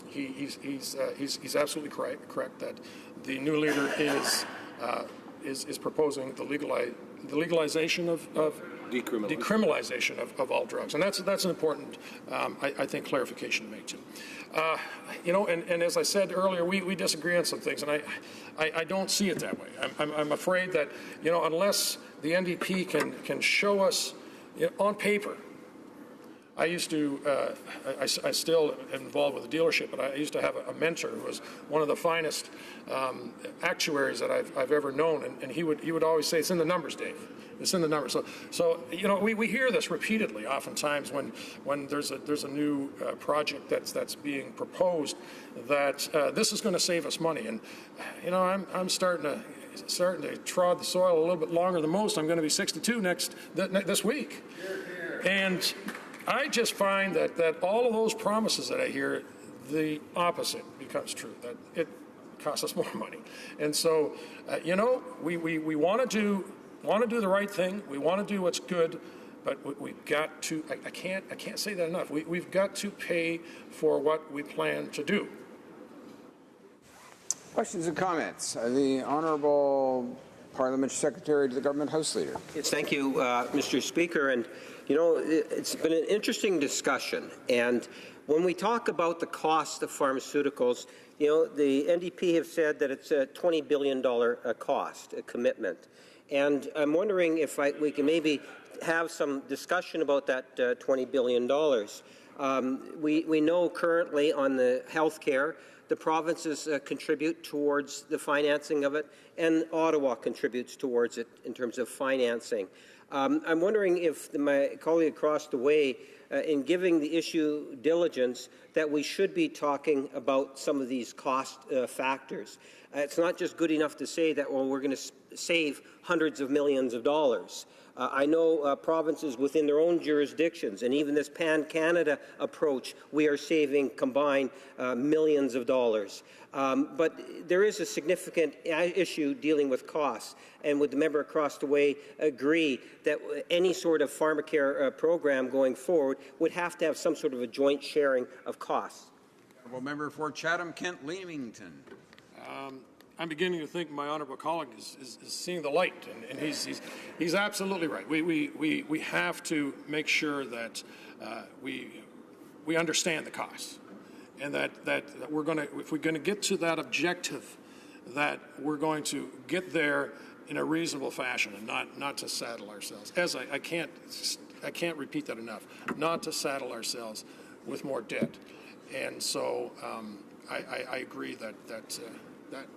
He's absolutely correct that the new leader is proposing the legalization of decriminalization of all drugs, and that's an important, I think, clarification to make too. And as I said earlier, we disagree on some things, and I don't see it that way. I'm afraid that unless the NDP can show us on paper. I used to, I still am involved with a dealership, but I used to have a mentor who was one of the finest actuaries that I've ever known, and he would always say, "It's in the numbers, Dave. It's in the numbers." So we hear this repeatedly, oftentimes when there's a new project that's being proposed that this is going to save us money, and I'm starting to trod the soil a little bit longer than most. I'm going to be 62 this week, and I just find that all of those promises that I hear, the opposite becomes true, that it costs us more money. And so, we want to do the right thing. We want to do what's good, but we've got to, I can't say that enough. We've got to pay for what we plan to do. Questions and comments? The Honourable Parliamentary Secretary to the Government House Leader. Yes, thank you, Mr. Speaker. And it's been an interesting discussion. And when we talk about the cost of pharmaceuticals, the NDP have said that it's a $20 billion cost, a commitment. And I'm wondering if we can maybe have some discussion about that $20 billion. We know currently on the health care, the provinces contribute towards the financing of it, and Ottawa contributes towards it in terms of financing. I'm wondering if my colleague across the way, in giving the issue diligence, that we should be talking about some of these cost factors. It's not just good enough to say that, well, we're going to save hundreds of millions of dollars. I know provinces within their own jurisdictions, and even this pan-Canada approach, we are saving combined millions of dollars. But there is a significant issue dealing with costs, and would the member across the way agree that any sort of pharmacare program going forward would have to have some sort of a joint sharing of costs? Honourable member for Chatham-Kent-Leamington. I'm beginning to think my honourable colleague is seeing the light, and he's absolutely right. We have to make sure that we understand the costs, and that we're going to, if we're going to get to that objective, that we're going to get there in a reasonable fashion and not to saddle ourselves. As I can't repeat that enough. Not to saddle ourselves with more debt, and so I agree that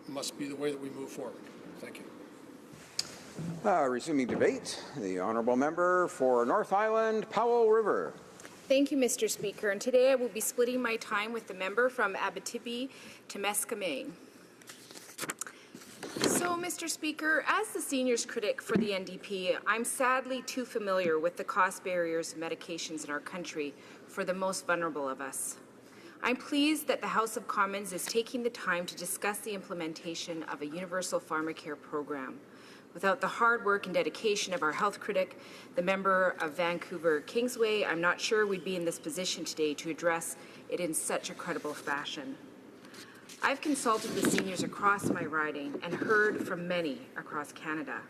must be the way that we move forward. Thank you. Resuming debate, the honourable member for North Island, Powell River. Thank you, Mr. Speaker. And today I will be splitting my time with the member from Abitibi to Mescamin. So, Mr. Speaker, as the seniors critic for the NDP, I'm sadly too familiar with the cost barriers of medications in our country for the most vulnerable of us. I'm pleased that the House of Commons is taking the time to discuss the implementation of a universal pharmacare program. Without the hard work and dedication of our health critic, the member of Vancouver Kingsway, I'm not sure we'd be in this position today to address it in such a credible fashion. I've consulted with seniors across my riding and heard from many across Canada.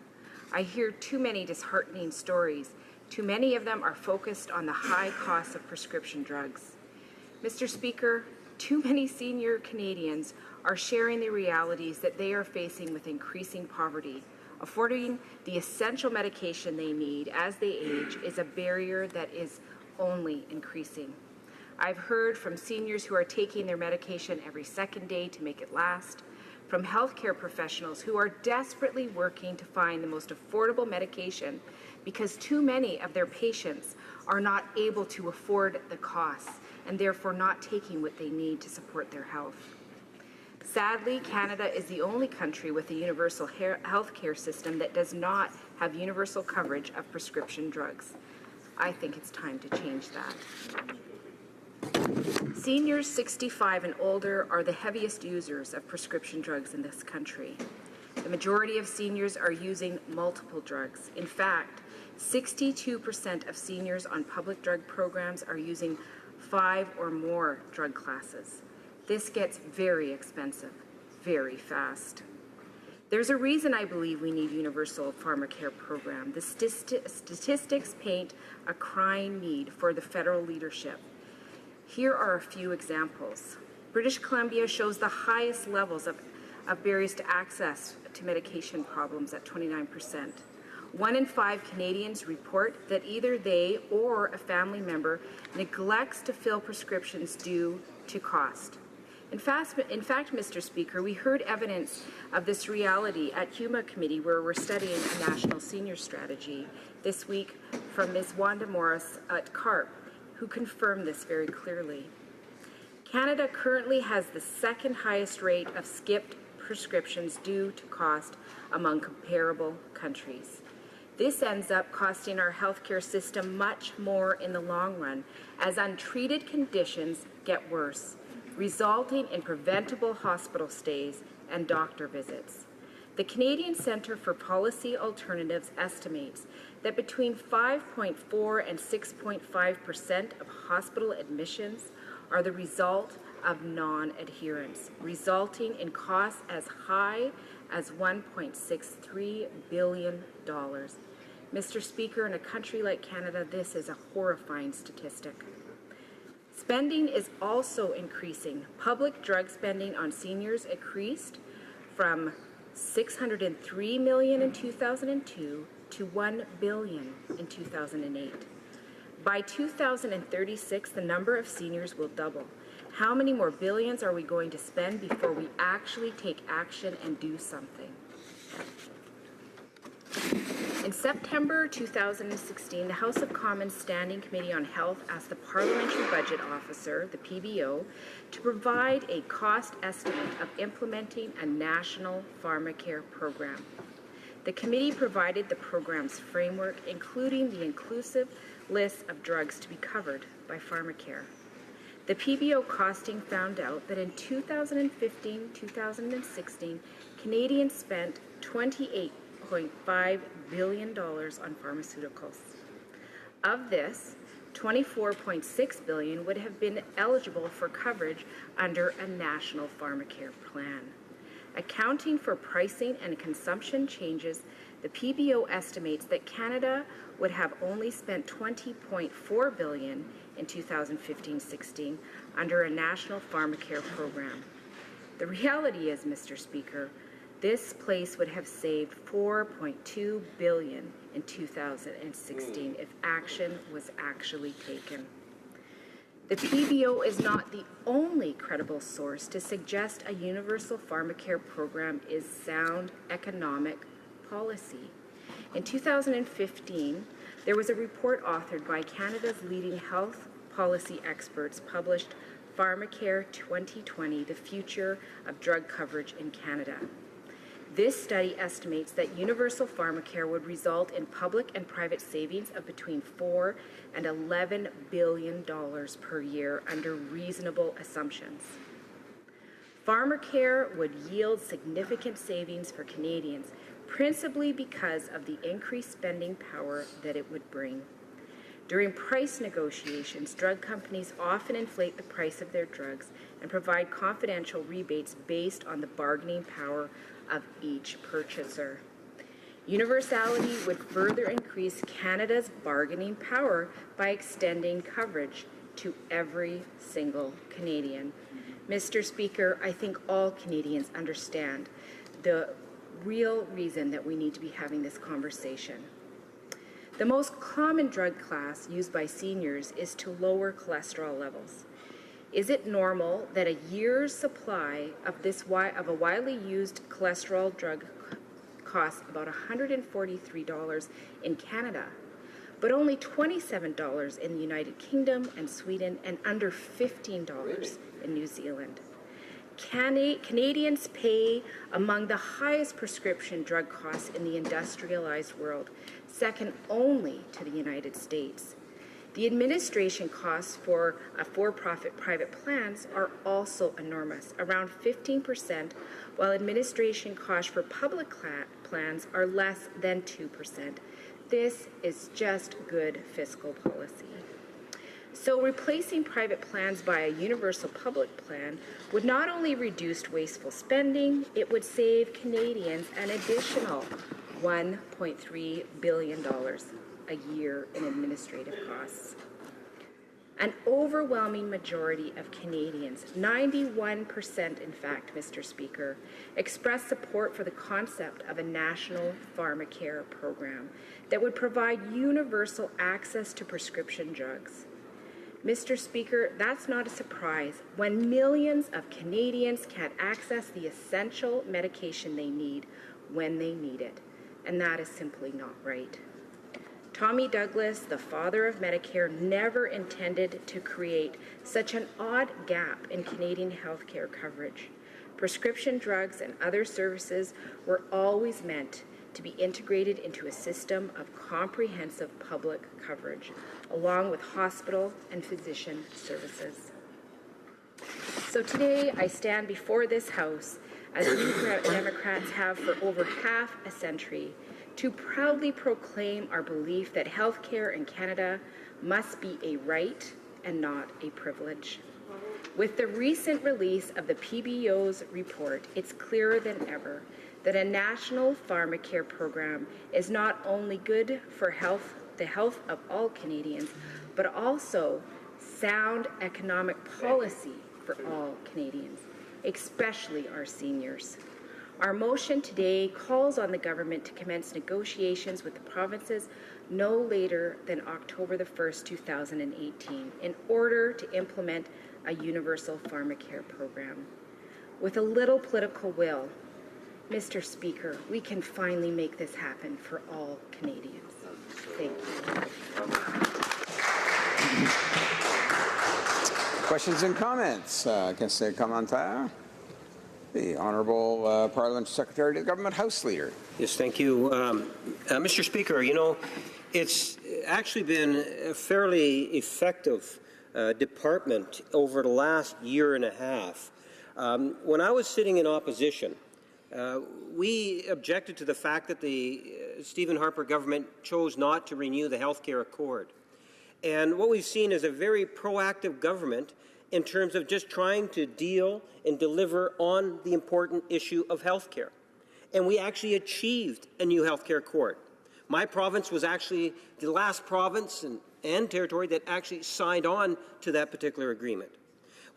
I hear too many disheartening stories. Too many of them are focused on the high costs of prescription drugs. Mr. Speaker, too many senior Canadians are sharing the realities that they are facing with increasing poverty. Affording the essential medication they need as they age is a barrier that is only increasing. I've heard from seniors who are taking their medication every second day to make it last, from healthcare professionals who are desperately working to find the most affordable medication because too many of their patients are not able to afford the costs and therefore not taking what they need to support their health. Sadly, Canada is the only country with a universal health care system that does not have universal coverage of prescription drugs. I think it's time to change that. Seniors 65 and older are the heaviest users of prescription drugs in this country. The majority of seniors are using multiple drugs. In fact, 62% of seniors on public drug programs are using 5 or more drug classes. This gets very expensive, very fast. There's a reason I believe we need universal pharmacare program. The statistics paint a crying need for the federal leadership. Here are a few examples. British Columbia shows the highest levels of barriers to access to medication problems at 29%. 1 in 5 Canadians report that either they or a family member neglects to fill prescriptions due to cost. In fact, Mr. Speaker, we heard evidence of this reality at HuMA Committee, where we're studying a national senior strategy this week from Ms. Wanda Morris at CARP, who confirmed this very clearly. Canada currently has the second highest rate of skipped prescriptions due to cost among comparable countries. This ends up costing our healthcare system much more in the long run as untreated conditions get worse, resulting in preventable hospital stays and doctor visits. The Centre for Policy Alternatives estimates that between 5.4 and 6.5% of hospital admissions are the result of non-adherence, resulting in costs as high as $1.63 billion. Mr. Speaker, in a country like Canada, this is a horrifying statistic. Spending is also increasing. Public drug spending on seniors increased from $603 million in 2002 to $1 billion in 2008. By 2036, the number of seniors will double. How many more billions are we going to spend before we actually take action and do something? In September 2016, the House of Commons Standing Committee on Health asked the Parliamentary Budget Officer, the PBO, to provide a cost estimate of implementing a national pharmacare program. The committee provided the program's framework, including the inclusive list of drugs to be covered by pharmacare. The PBO costing found out that in 2015-2016, Canadians spent $28.5 billion on pharmaceuticals. Of this, $24.6 billion would have been eligible for coverage under a national pharmacare plan. Accounting for pricing and consumption changes, the PBO estimates that Canada would have only spent $20.4 billion in 2015-16 under a national pharmacare program. The reality is, Mr. Speaker, this place would have saved $4.2 billion in 2016 if action was actually taken. The PBO is not the only credible source to suggest a universal pharmacare program is sound economic policy. In 2015, there was a report authored by Canada's leading health policy experts published Pharmacare 2020, The Future of Drug Coverage in Canada. This study estimates that universal pharmacare would result in public and private savings of between $4 and $11 billion per year under reasonable assumptions. Pharmacare would yield significant savings for Canadians, principally because of the increased spending power that it would bring. During price negotiations, drug companies often inflate the price of their drugs and provide confidential rebates based on the bargaining power of each purchaser. Universality would further increase Canada's bargaining power by extending coverage to every single Canadian. Mr. Speaker, I think all Canadians understand the real reason that we need to be having this conversation. The most common drug class used by seniors is to lower cholesterol levels. Is it normal that a year's supply of a widely used cholesterol drug costs about $143 in Canada, but only $27 in the United Kingdom and Sweden, and under $15 in New Zealand? Canadians pay among the highest prescription drug costs in the industrialized world, second only to the United States. The administration costs for for-profit private plans are also enormous, around 15%, while administration costs for public plans are less than 2%. This is just good fiscal policy. So replacing private plans by a universal public plan would not only reduce wasteful spending, it would save Canadians an additional $1.3 billion a year in administrative costs. An overwhelming majority of Canadians, 91% in fact, Mr. Speaker, expressed support for the concept of a national pharmacare program that would provide universal access to prescription drugs. Mr. Speaker, that's not a surprise when millions of Canadians can't access the essential medication they need when they need it, and that is simply not right. Tommy Douglas, the father of Medicare, never intended to create such an odd gap in Canadian healthcare coverage. Prescription drugs and other services were always meant to be integrated into a system of comprehensive public coverage, along with hospital and physician services. So today I stand before this House, as we Democrats have for over half a century, to proudly proclaim our belief that healthcare in Canada must be a right and not a privilege. With the recent release of the PBO's report, it's clearer than ever that a national pharmacare program is not only good for the health of all Canadians, but also sound economic policy for all Canadians, especially our seniors. Our motion today calls on the government to commence negotiations with the provinces no later than October the 1st, 2018, in order to implement a universal pharmacare program. With a little political will, Mr. Speaker, we can finally make this happen for all Canadians. Thank you. Questions and comments? Question commentaire? The Honourable Parliament Secretary to the Government House Leader. Yes, thank you. Mr. Speaker, you know, it's actually been a fairly effective department over the last year and a half. When I was sitting in opposition, we objected to the fact that the Stephen Harper government chose not to renew the healthcare accord. And what we've seen is a very proactive government in terms of just trying to deal and deliver on the important issue of healthcare. And we actually achieved a new healthcare accord. My province was actually the last province and territory that actually signed on to that particular agreement.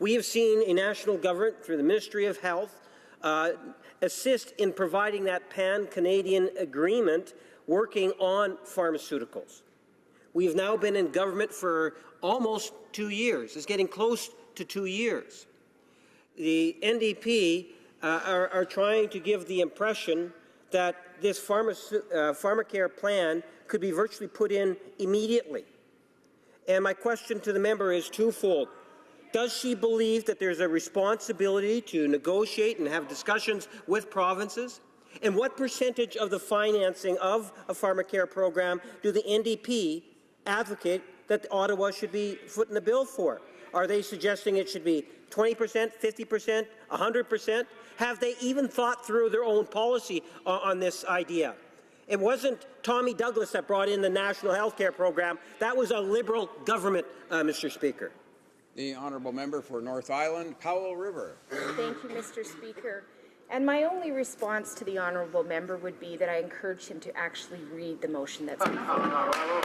We have seen a national government, through the Ministry of Health, assist in providing that pan-Canadian agreement working on pharmaceuticals. We have now been in government for almost 2 years. It's getting close to 2 years. The NDP are trying to give the impression that this pharmacare plan could be virtually put in immediately. And my question to the member is twofold. Does she believe that there's a responsibility to negotiate and have discussions with provinces? And what percentage of the financing of a pharmacare program do the NDP advocate that Ottawa should be footing the bill for? Are they suggesting it should be 20%, 50%, 100%? Have they even thought through their own policy on this idea? It wasn't Tommy Douglas that brought in the National Health Care Program. That was a Liberal government, Mr. Speaker. The Honourable Member for North Island, Powell River. Thank you, Mr. Speaker. And my only response to the Honourable Member would be that I encourage him to actually read the motion that's before him.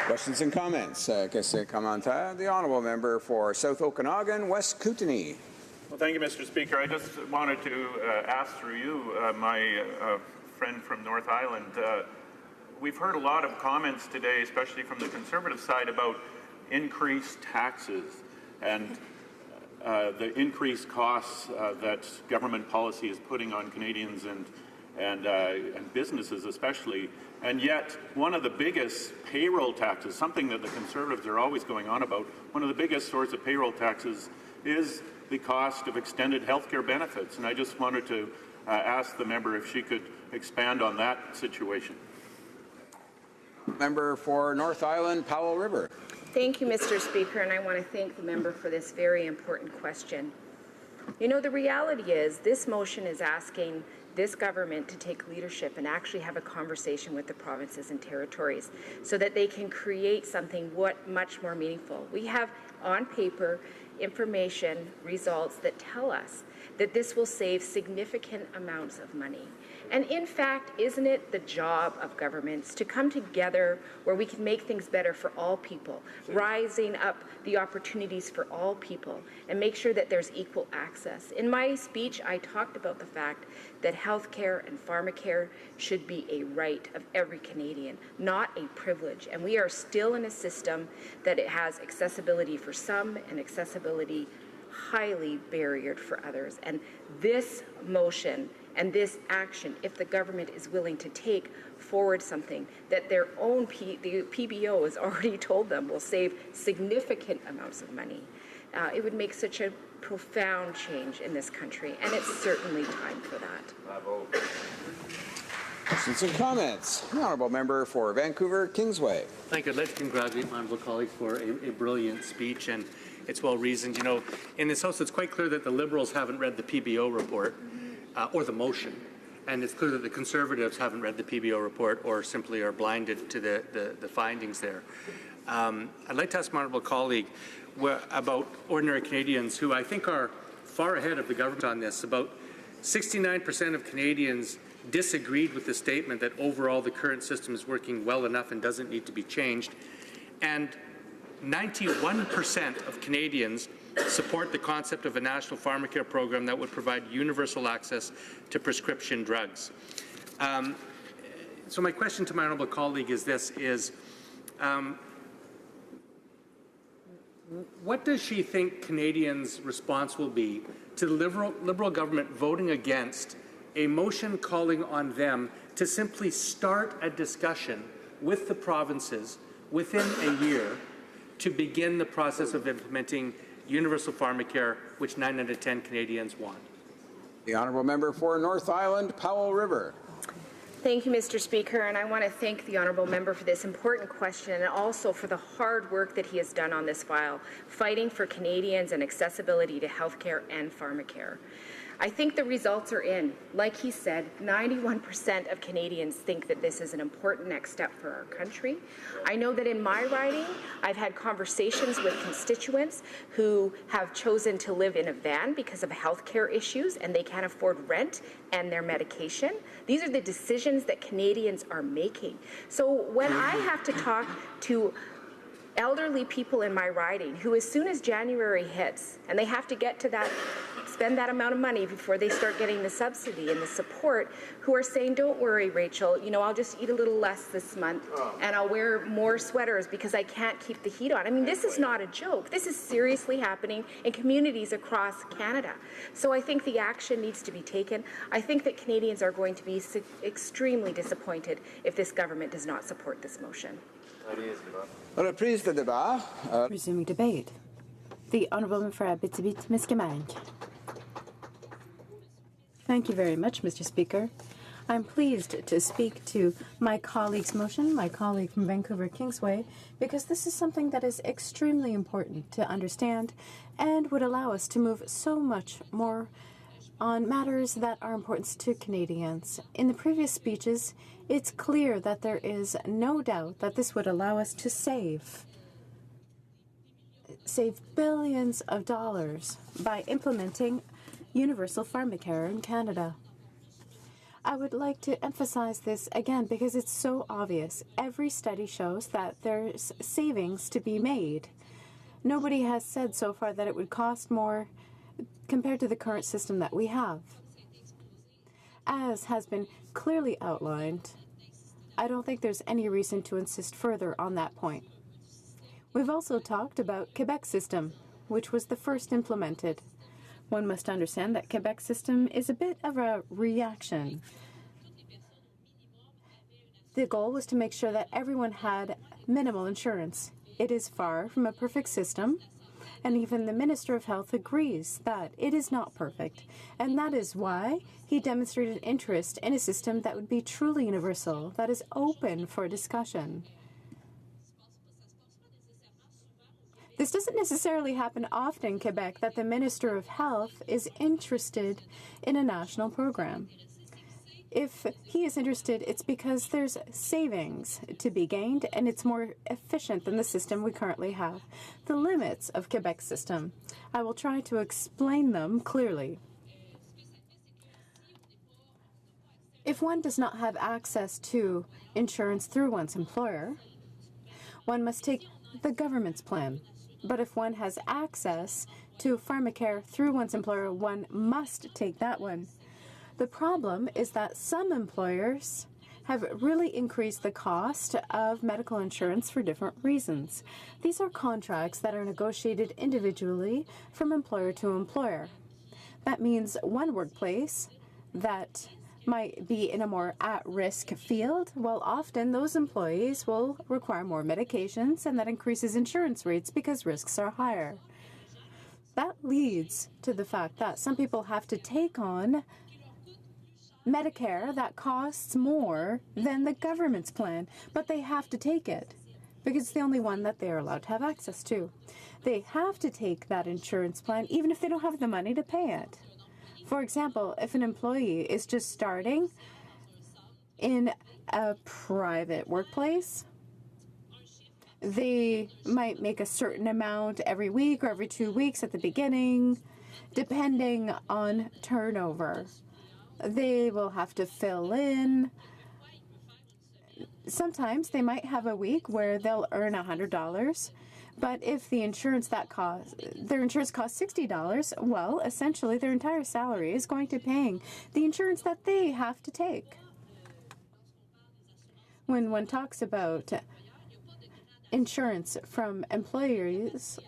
Questions and comments? The Honourable Member for South Okanagan, West Kootenay. Well, thank you, Mr. Speaker. I just wanted to ask through you, my friend from North Island, we've heard a lot of comments today, especially from the Conservative side, about increased taxes and the increased costs that government policy is putting on Canadians and businesses especially. And yet, one of the biggest payroll taxes, something that the Conservatives are always going on about, one of the biggest sources of payroll taxes is the cost of extended health care benefits. And I just wanted to ask the member if she could expand on that situation. Member for North Island, Powell River. Thank you, Mr. Speaker, and I want to thank the member for this very important question. You know, the reality is this motion is asking this government to take leadership and actually have a conversation with the provinces and territories so that they can create something much more meaningful. We have on paper information, results that tell us that this will save significant amounts of money. And in fact, isn't it the job of governments to come together where we can make things better for all people, rising up the opportunities for all people, and make sure that there's equal access? In my speech, I talked about the fact that healthcare and pharmacare should be a right of every Canadian, not a privilege. And we are still in a system that it has accessibility for some and accessibility highly barriered for others. And this motion and this action, if the government is willing to take forward something that their own the PBO has already told them will save significant amounts of money, it would make such a profound change in this country, and it's certainly time for that. Bravo. Questions and comments? The Honourable Member for Vancouver, Kingsway. Thank you. I'd like to congratulate my honourable colleague for a brilliant speech, and it's well reasoned. You know, in this House, it's quite clear that the Liberals haven't read the PBO report or the motion, and it's clear that the Conservatives haven't read the PBO report or simply are blinded to the findings there. I'd like to ask my honourable colleague about ordinary Canadians who I think are far ahead of the government on this. About 69% of Canadians disagreed with the statement that overall the current system is working well enough and doesn't need to be changed. And 91% of Canadians support the concept of a national pharmacare program that would provide universal access to prescription drugs. So my question to my honourable colleague is this, what does she think Canadians' response will be to the Liberal government voting against a motion calling on them to simply start a discussion with the provinces within a year to begin the process of implementing universal pharmacare, which 9 out of 10 Canadians want. The honourable member for North Island, Powell River. Thank you, Mr. Speaker, and I want to thank the honourable member for this important question and also for the hard work that he has done on this file, fighting for Canadians and accessibility to healthcare and pharmacare. I think the results are in. Like he said, 91% of Canadians think that this is an important next step for our country. I know that in my riding, I've had conversations with constituents who have chosen to live in a van because of healthcare issues and they can't afford rent and their medication. These are the decisions that Canadians are making. So when I have to talk to elderly people in my riding who, as soon as January hits and they have to get to that, spend that amount of money before they start getting the subsidy and the support, who are saying, don't worry, Rachel, you know, I'll just eat a little less this month and I'll wear more sweaters because I can't keep the heat on. I mean, this is not a joke. This is seriously happening in communities across Canada. So I think the action needs to be taken. I think that Canadians are going to be extremely disappointed if this government does not support this motion. Resuming debate. The Honourable Member for Abitibi-Témiscamingue. Thank you very much, Mr. Speaker. I'm pleased to speak to my colleague's motion, my colleague from Vancouver Kingsway, because this is something that is extremely important to understand and would allow us to move so much more on matters that are important to Canadians. In the previous speeches, it's clear that there is no doubt that this would allow us to save billions of dollars by implementing universal pharmacare in Canada. I would like to emphasize this again because it's so obvious. Every study shows that there's savings to be made. Nobody has said so far that it would cost more compared to the current system that we have. As has been clearly outlined, I don't think there's any reason to insist further on that point. We've also talked about Quebec's system, which was the first implemented. One must understand that Quebec's system is a bit of a reaction. The goal was to make sure that everyone had minimal insurance. It is far from a perfect system, and even the Minister of Health agrees that it is not perfect, and that is why he demonstrated interest in a system that would be truly universal, that is open for discussion. This doesn't necessarily happen often in Quebec, that the Minister of Health is interested in a national program. If he is interested, it's because there's savings to be gained and it's more efficient than the system we currently have. The limits of Quebec's system, I will try to explain them clearly. If one does not have access to insurance through one's employer, one must take the government's plan. But if one has access to pharmacare through one's employer, one must take that one. The problem is that some employers have really increased the cost of medical insurance for different reasons. These are contracts that are negotiated individually from employer to employer. That means one workplace that might be in a more at-risk field, well, often those employees will require more medications, and that increases insurance rates because risks are higher. That leads to the fact that some people have to take on Medicare that costs more than the government's plan, but they have to take it because it's the only one that they are allowed to have access to. They have to take that insurance plan even if they don't have the money to pay it. For example, if an employee is just starting in a private workplace, they might make a certain amount every week or every 2 weeks at the beginning, depending on turnover. They will have to fill in. Sometimes they might have a week where they'll earn $100. But if the insurance their insurance costs $60, well, essentially their entire salary is going to paying the insurance that they have to take. When one talks about insurance from employers,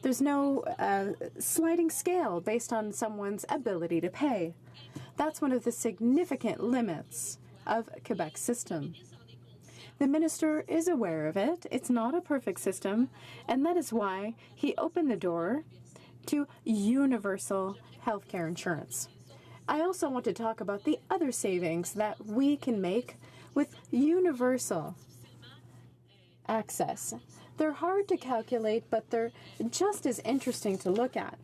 there's no sliding scale based on someone's ability to pay. That's one of the significant limits of Quebec's system. The minister is aware of it. It's not a perfect system, and that is why he opened the door to universal health care insurance. I also want to talk about the other savings that we can make with universal access. They're hard to calculate, but they're just as interesting to look at.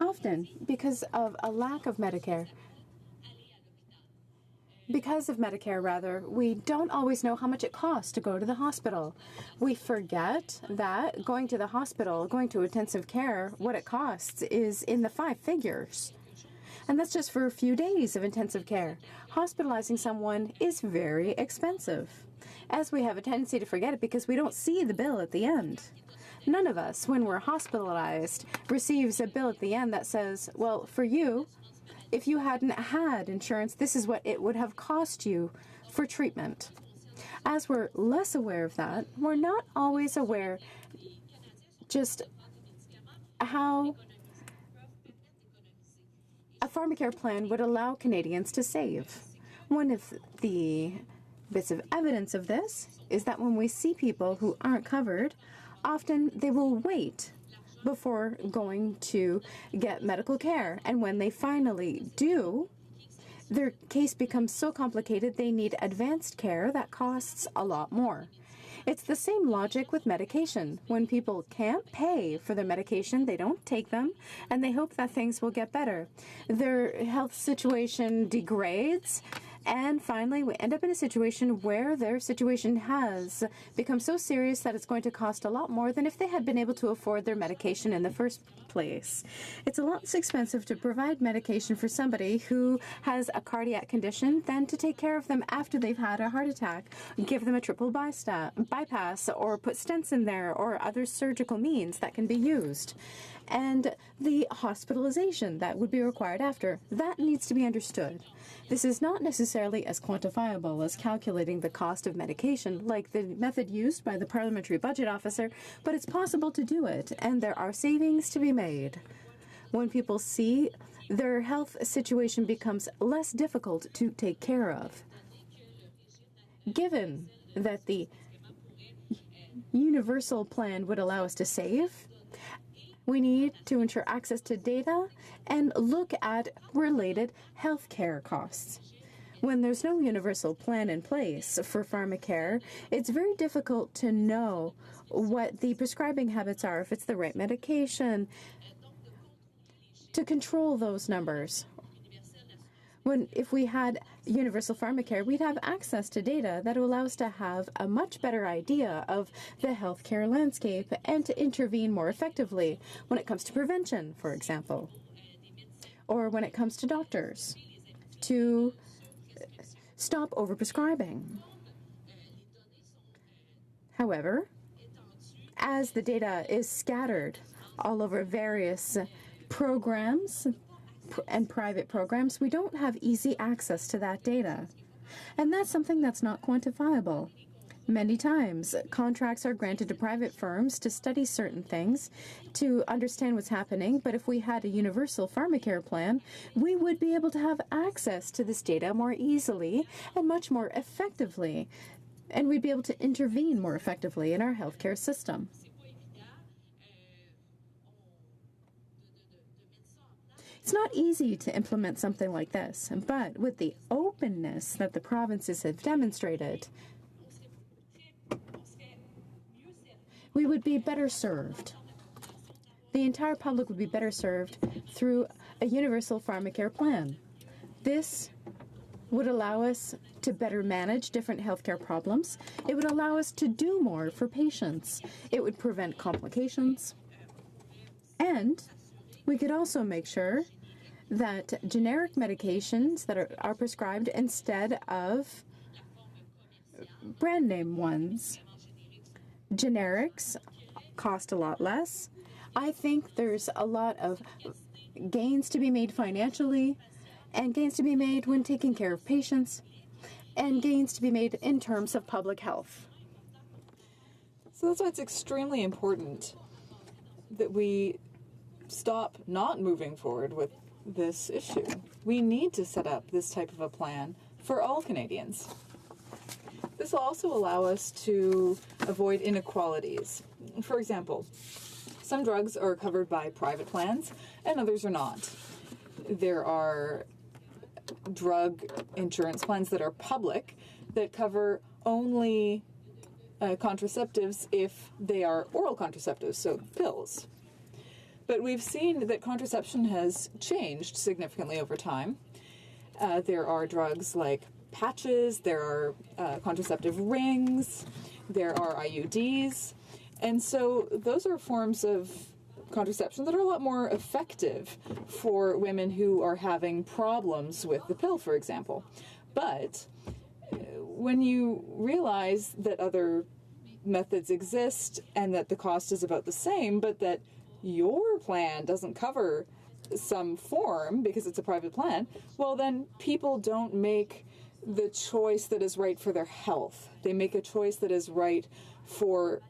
Often, because of a lack of Medicare, we don't always know how much it costs to go to the hospital. We forget that going to the hospital, going to intensive care, what it costs is in the 5 figures. And that's just for a few days of intensive care. Hospitalizing someone is very expensive, as we have a tendency to forget it because we don't see the bill at the end. None of us, when we're hospitalized, receives a bill at the end that says, well, for you, if you hadn't had insurance, this is what it would have cost you for treatment. As we're less aware of that, we're not always aware just how a pharmacare plan would allow Canadians to save. One of the bits of evidence of this is that when we see people who aren't covered, often they will wait before going to get medical care. And when they finally do, their case becomes so complicated they need advanced care that costs a lot more. It's the same logic with medication. When people can't pay for their medication, they don't take them, and they hope that things will get better. Their health situation degrades, and finally, we end up in a situation where their situation has become so serious that it's going to cost a lot more than if they had been able to afford their medication in the first place. It's a lot less expensive to provide medication for somebody who has a cardiac condition than to take care of them after they've had a heart attack, give them a triple bypass, or put stents in there, or other surgical means that can be used. And the hospitalization that would be required after, that needs to be understood. This is not necessarily as quantifiable as calculating the cost of medication, like the method used by the Parliamentary Budget Officer, but it's possible to do it, and there are savings to be made. When people see their health situation becomes less difficult to take care of. Given that the universal plan would allow us to save, we need to ensure access to data and look at related health care costs. When there's no universal plan in place for pharmacare, it's very difficult to know what the prescribing habits are, if it's the right medication, to control those numbers. If we had universal pharmacare, we'd have access to data that will allow us to have a much better idea of the healthcare landscape and to intervene more effectively when it comes to prevention, for example, or when it comes to doctors, to stop overprescribing. However, as the data is scattered all over various programs and private programs, we don't have easy access to that data. And that's something that's not quantifiable. Many times, contracts are granted to private firms to study certain things, to understand what's happening, but if we had a universal pharmacare plan, we would be able to have access to this data more easily and much more effectively, and we'd be able to intervene more effectively in our healthcare system. It's not easy to implement something like this, but with the openness that the provinces have demonstrated, we would be better served. The entire public would be better served through a universal pharmacare plan. This would allow us to better manage different healthcare problems. It would allow us to do more for patients. It would prevent complications. And we could also make sure that generic medications that are prescribed instead of brand name ones. Generics cost a lot less. I think there's a lot of gains to be made financially, and gains to be made when taking care of patients, and gains to be made in terms of public health. So that's why it's extremely important that we stop not moving forward with this issue. We need to set up this type of a plan for all Canadians. This will also allow us to avoid inequalities. For example, some drugs are covered by private plans and others are not. There are drug insurance plans that are public that cover only contraceptives if they are oral contraceptives, so pills. But we've seen that contraception has changed significantly over time. There are drugs like patches, there are contraceptive rings, there are IUDs, and so those are forms of contraception that are a lot more effective for women who are having problems with the pill, for example. But when you realize that other methods exist and that the cost is about the same, but that your plan doesn't cover some form because it's a private plan, well, then people don't make the choice that is right for their health. They make a choice that is right for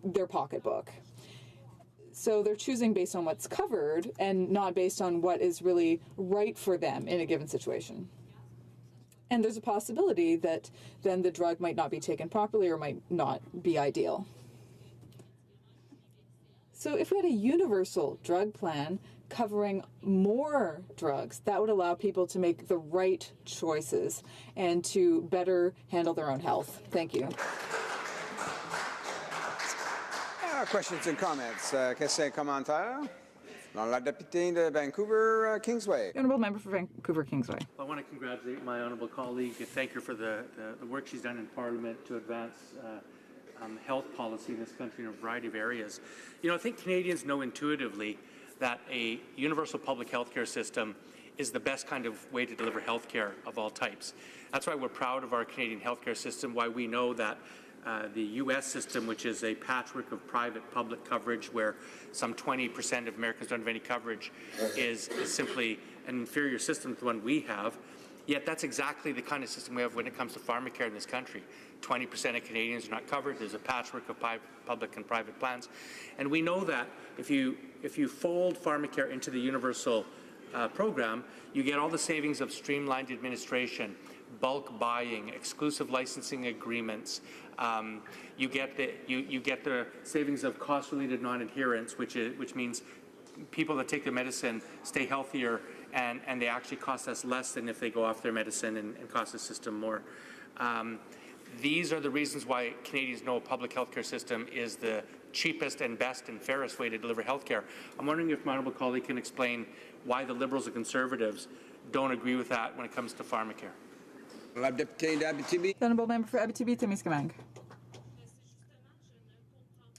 their pocketbook. So they're choosing based on what's covered and not based on what is really right for them in a given situation. And there's a possibility that then the drug might not be taken properly or might not be ideal. So if we had a universal drug plan covering more drugs, that would allow people to make the right choices and to better handle their own health. Thank you. Questions and comments. Questions et commentaires? Dans la députée de Vancouver, Kingsway. The Honourable Member for Vancouver Kingsway. I want to congratulate my honourable colleague and thank her for the work she's done in Parliament to advance health policy in this country in a variety of areas. You know, I think Canadians know intuitively that a universal public health care system is the best kind of way to deliver health care of all types. That's why we're proud of our Canadian health care system, why we know that the U.S. system, which is a patchwork of private-public coverage where some 20% of Americans don't have any coverage, is simply an inferior system to the one we have. Yet that's exactly the kind of system we have when it comes to pharmacare in this country. 20% of Canadians are not covered. There's a patchwork of public and private plans. And we know that if you fold pharmacare into the universal program, you get all the savings of streamlined administration, bulk buying, exclusive licensing agreements. You get the savings of cost-related non-adherence, which means people that take their medicine stay healthier, and they actually cost us less than if they go off their medicine and cost the system more. These are the reasons why Canadians know a public health care system is the cheapest and best and fairest way to deliver health care. I'm wondering if my honourable colleague can explain why the Liberals and Conservatives don't agree with that when it comes to pharmacare. The Honourable Member for Abitibi-Témiscamingue.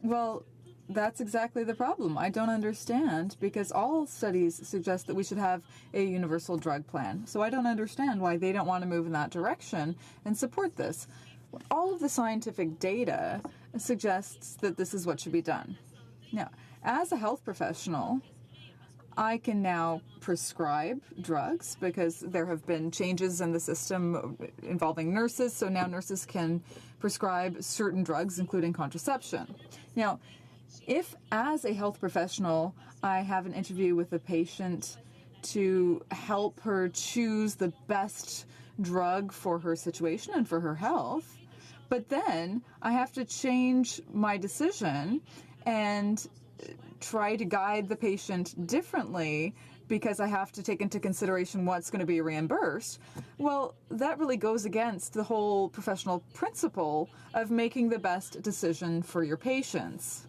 Well, that's exactly the problem. I don't understand, because all studies suggest that we should have a universal drug plan. So I don't understand why they don't want to move in that direction and support this. All of the scientific data suggests that this is what should be done. Now, as a health professional, I can now prescribe drugs because there have been changes in the system involving nurses, so now nurses can prescribe certain drugs, including contraception. Now, if as a health professional I have an interview with a patient to help her choose the best drug for her situation and for her health, but then I have to change my decision and try to guide the patient differently because I have to take into consideration what's going to be reimbursed, well, that really goes against the whole professional principle of making the best decision for your patients.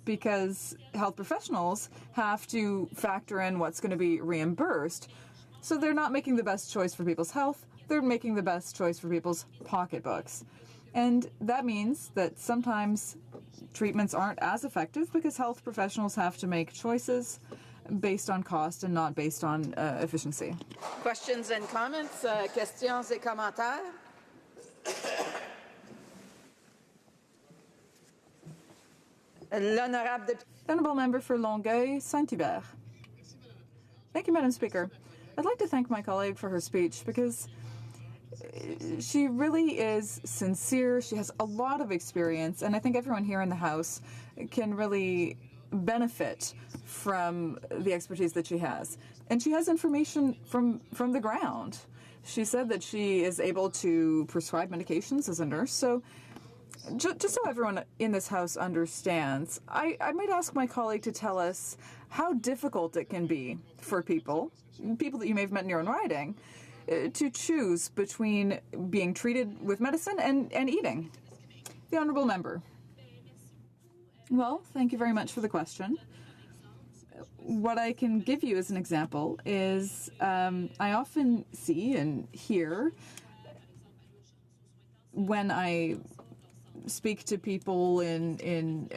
Because health professionals have to factor in what's going to be reimbursed. So they're not making the best choice for people's health, they're making the best choice for people's pocketbooks. And that means that sometimes treatments aren't as effective because health professionals have to make choices based on cost and not based on efficiency. Questions and comments? Questions et commentaires? The Honourable Member for Longueuil, Saint-Hubert. Thank you, Madam Speaker. I'd like to thank my colleague for her speech because she really is sincere. She has a lot of experience, and I think everyone here in the House can really benefit from the expertise that she has. And she has information from the ground. She said that she is able to prescribe medications as a nurse. So just so everyone in this House understands, I might ask my colleague to tell us how difficult it can be for people that you may have met in your own riding, to choose between being treated with medicine and eating. The Honourable Member. Well, thank you very much for the question. What I can give you as an example is I often see and hear when I speak to people in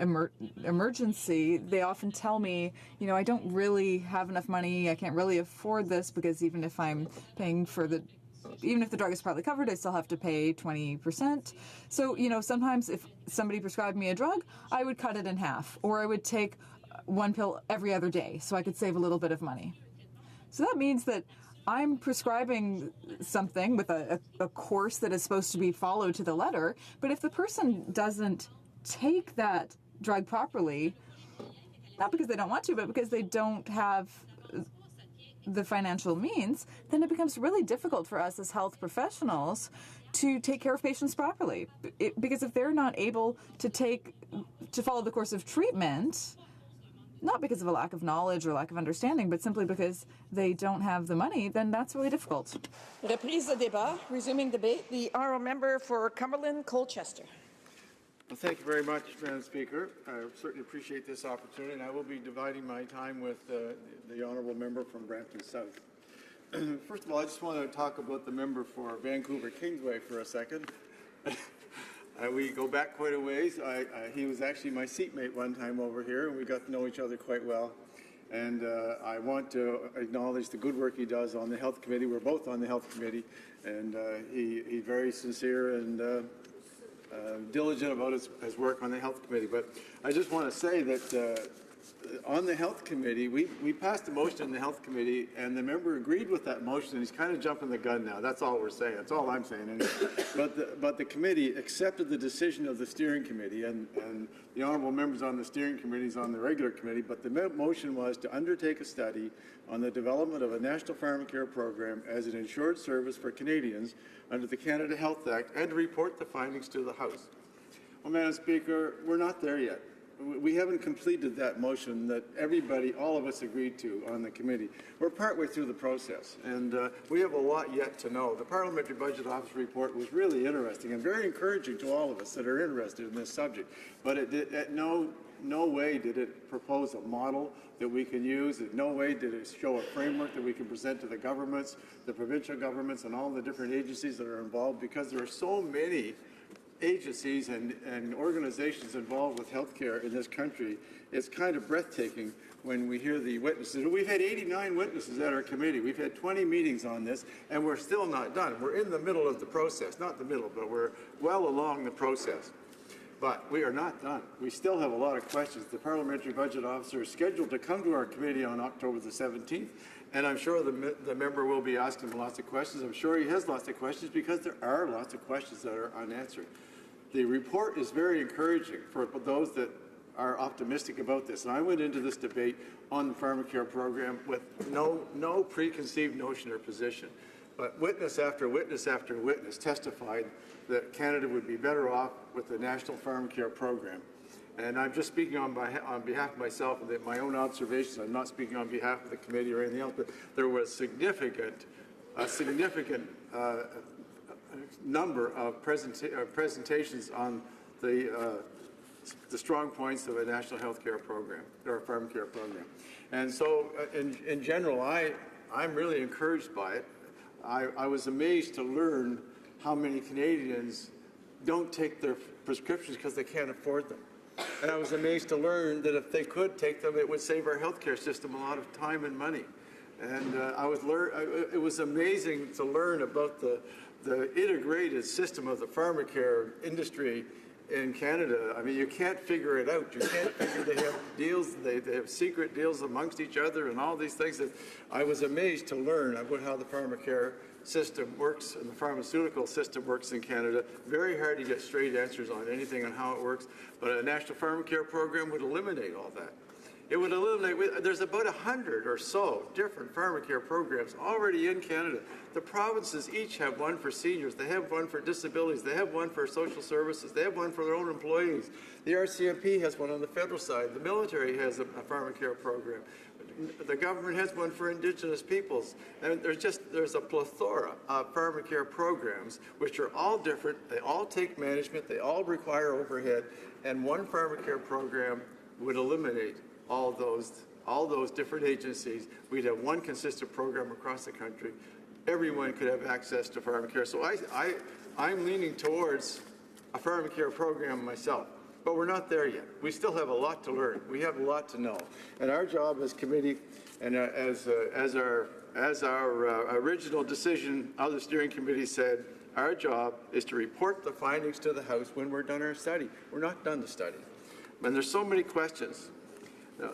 emergency, they often tell me, I don't really have enough money, I can't really afford this, because even if I'm paying for even if the drug is partly covered, I still have to pay 20%. So, sometimes if somebody prescribed me a drug, I would cut it in half, or I would take one pill every other day so I could save a little bit of money. So that means that I'm prescribing something with a course that is supposed to be followed to the letter, but if the person doesn't take that drug properly, not because they don't want to, but because they don't have the financial means, then it becomes really difficult for us as health professionals to take care of patients properly. Because if they're not able to follow the course of treatment, not because of a lack of knowledge or lack of understanding, but simply because they don't have the money, then that's really difficult. Reprise de débat, resuming debate. The honourable member for Cumberland, Colchester. Well, thank you very much, Madam Speaker. I certainly appreciate this opportunity, and I will be dividing my time with the honourable member from Brampton South. First of all, I just want to talk about the member for Vancouver Kingsway for a second. We go back quite a ways. He was actually my seatmate one time over here, and we got to know each other quite well. And I want to acknowledge the good work he does on the Health Committee. We're both on the Health Committee, and he's very sincere and diligent about his work on the Health Committee. But I just want to say that on the Health Committee, we passed a motion in the Health Committee, and the member agreed with that motion, and he's kind of jumping the gun now. That's all we're saying. That's all I'm saying. But the committee accepted the decision of the steering committee, and the honourable members on the steering committee is on the regular committee, but the motion was to undertake a study on the development of a national pharmacare program as an insured service for Canadians under the Canada Health Act, and to report the findings to the House. Well, Madam Speaker, we're not there yet. We haven't completed that motion that everybody, all of us, agreed to on the committee. We're partway through the process, and we have a lot yet to know. The Parliamentary Budget Office report was really interesting and very encouraging to all of us that are interested in this subject. But at no way did it propose a model that we can use. In no way did it show a framework that we can present to the governments, the provincial governments, and all the different agencies that are involved, because there are so many agencies and organizations involved with healthcare in this country. It's kind of breathtaking when we hear the witnesses. We've had 89 witnesses at our committee. We've had 20 meetings on this, and we're still not done. We're in the middle of the process. Not the middle, but we're well along the process. But we are not done. We still have a lot of questions. The Parliamentary Budget Officer is scheduled to come to our committee on October the 17th, and I'm sure the member will be asking lots of questions. I'm sure he has lots of questions, because there are lots of questions that are unanswered. The report is very encouraging for those that are optimistic about this. And I went into this debate on the pharmacare program with no preconceived notion or position. But witness after witness after witness testified that Canada would be better off with the national pharmacare program. And I'm just speaking on behalf of myself and my own observations. I'm not speaking on behalf of the committee or anything else, but there was a significant number of presentations on the strong points of a national health care program, or a pharmacare program. And so, in general, I'm really encouraged by it. I was amazed to learn how many Canadians don't take their prescriptions because they can't afford them. And I was amazed to learn that if they could take them, it would save our healthcare system a lot of time and money. And it was amazing to learn about the integrated system of the pharmacare industry in Canada. I mean, you can't figure it out. You can't figure they have deals, they have secret deals amongst each other and all these things. That I was amazed to learn about how the pharmacare system works and the pharmaceutical system works in Canada. Very hard to get straight answers on anything on how it works, but a national pharmacare program would eliminate all that. It would eliminate, there's about 100 or so different pharmacare programs already in Canada. The provinces each have one for seniors, they have one for disabilities, they have one for social services, they have one for their own employees. The RCMP has one on the federal side, the military has a pharmacare program. The government has one for Indigenous peoples. And there's a plethora of pharmacare programs which are all different, they all take management, they all require overhead, and one pharmacare program would eliminate all those different agencies. We'd have one consistent program across the country. Everyone could have access to pharmacare. So I'm leaning towards a pharmacare program myself, but we're not there yet. We still have a lot to learn. We have a lot to know. And our job as committee and as our original decision of the steering committee said, our job is to report the findings to the House when we're done our study. We're not done the study. And there's so many questions.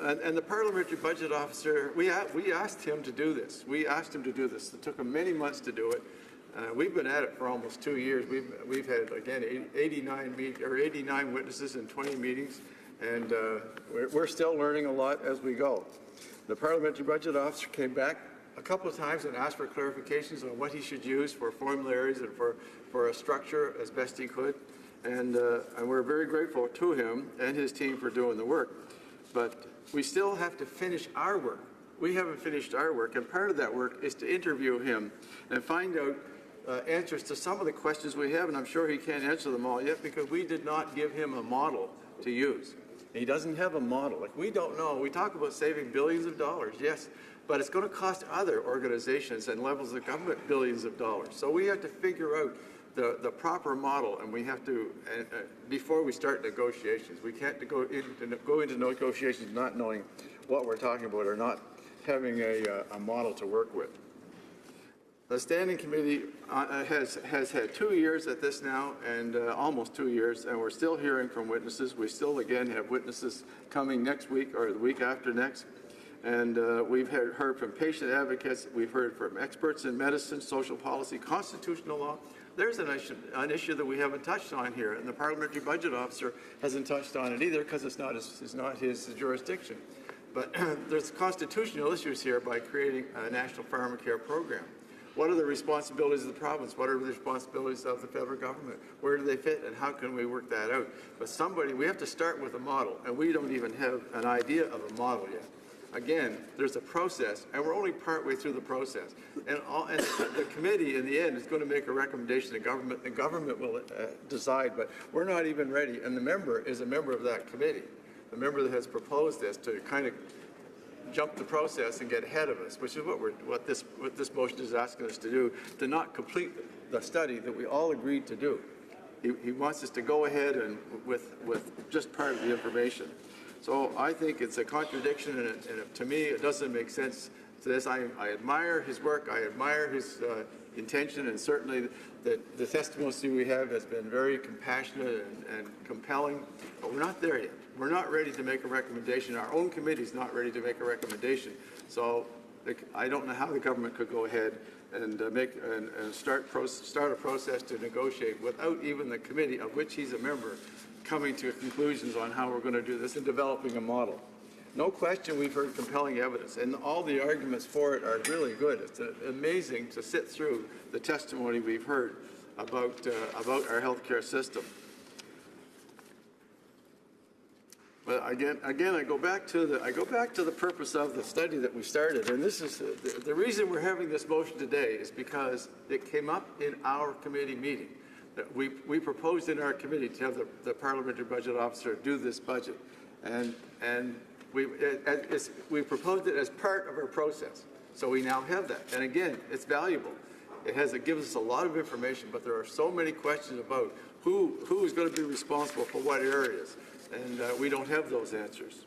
And the Parliamentary Budget Officer, we asked him to do this. We asked him to do this. It took him many months to do it. We've been at it for almost 2 years. We've had, again, 89 witnesses in 20 meetings, and we're still learning a lot as we go. The Parliamentary Budget Officer came back a couple of times and asked for clarifications on what he should use for formularies and for a structure as best he could. And we're very grateful to him and his team for doing the work. But we still have to finish our work. We haven't finished our work, and part of that work is to interview him and find out answers to some of the questions we have, and I'm sure he can't answer them all yet because we did not give him a model to use. He doesn't have a model. Like, we don't know. We talk about saving billions of dollars, yes, but it's going to cost other organizations and levels of government billions of dollars. So we have to figure out the proper model, and we have to, before we start negotiations, we can't go into negotiations not knowing what we're talking about or not having a model to work with. The Standing Committee has had 2 years at this now, and almost 2 years, and we're still hearing from witnesses. We still, again, have witnesses coming next week or the week after next. And we've heard from patient advocates, we've heard from experts in medicine, social policy, constitutional law. There's an issue that we haven't touched on here, and the Parliamentary Budget Officer hasn't touched on it either because it's not his jurisdiction. But there's constitutional issues here by creating a national pharmacare program. What are the responsibilities of the province? What are the responsibilities of the federal government? Where do they fit, and how can we work that out? But we have to start with a model, and we don't even have an idea of a model yet. Again, there's a process, and we're only partway through the process. And the committee, in the end, is going to make a recommendation to government. The government will decide, but we're not even ready. And the member is a member of that committee, the member that has proposed this to kind of jump the process and get ahead of us, which is what this motion is asking us to do, to not complete the study that we all agreed to do. He wants us to go ahead and with just part of the information. So I think it's a contradiction, and to me, it doesn't make sense to this. I admire his work. I admire his intention, and certainly the testimony we have has been very compassionate and compelling, but we're not there yet. We're not ready to make a recommendation. Our own committee is not ready to make a recommendation. So I don't know how the government could go ahead and start a process to negotiate without even the committee, of which he's a member, coming to conclusions on how we're going to do this and developing a model. No question we've heard compelling evidence, and all the arguments for it are really good. It's amazing to sit through the testimony we've heard about our healthcare system. But again, I go back to the purpose of the study that we started, and this is the reason we're having this motion today is because it came up in our committee meeting. We proposed in our committee to have the Parliamentary Budget Officer do this budget, and we proposed it as part of our process. So we now have that, and again, it's valuable. It gives us a lot of information, but there are so many questions about who is going to be responsible for what areas, and we don't have those answers.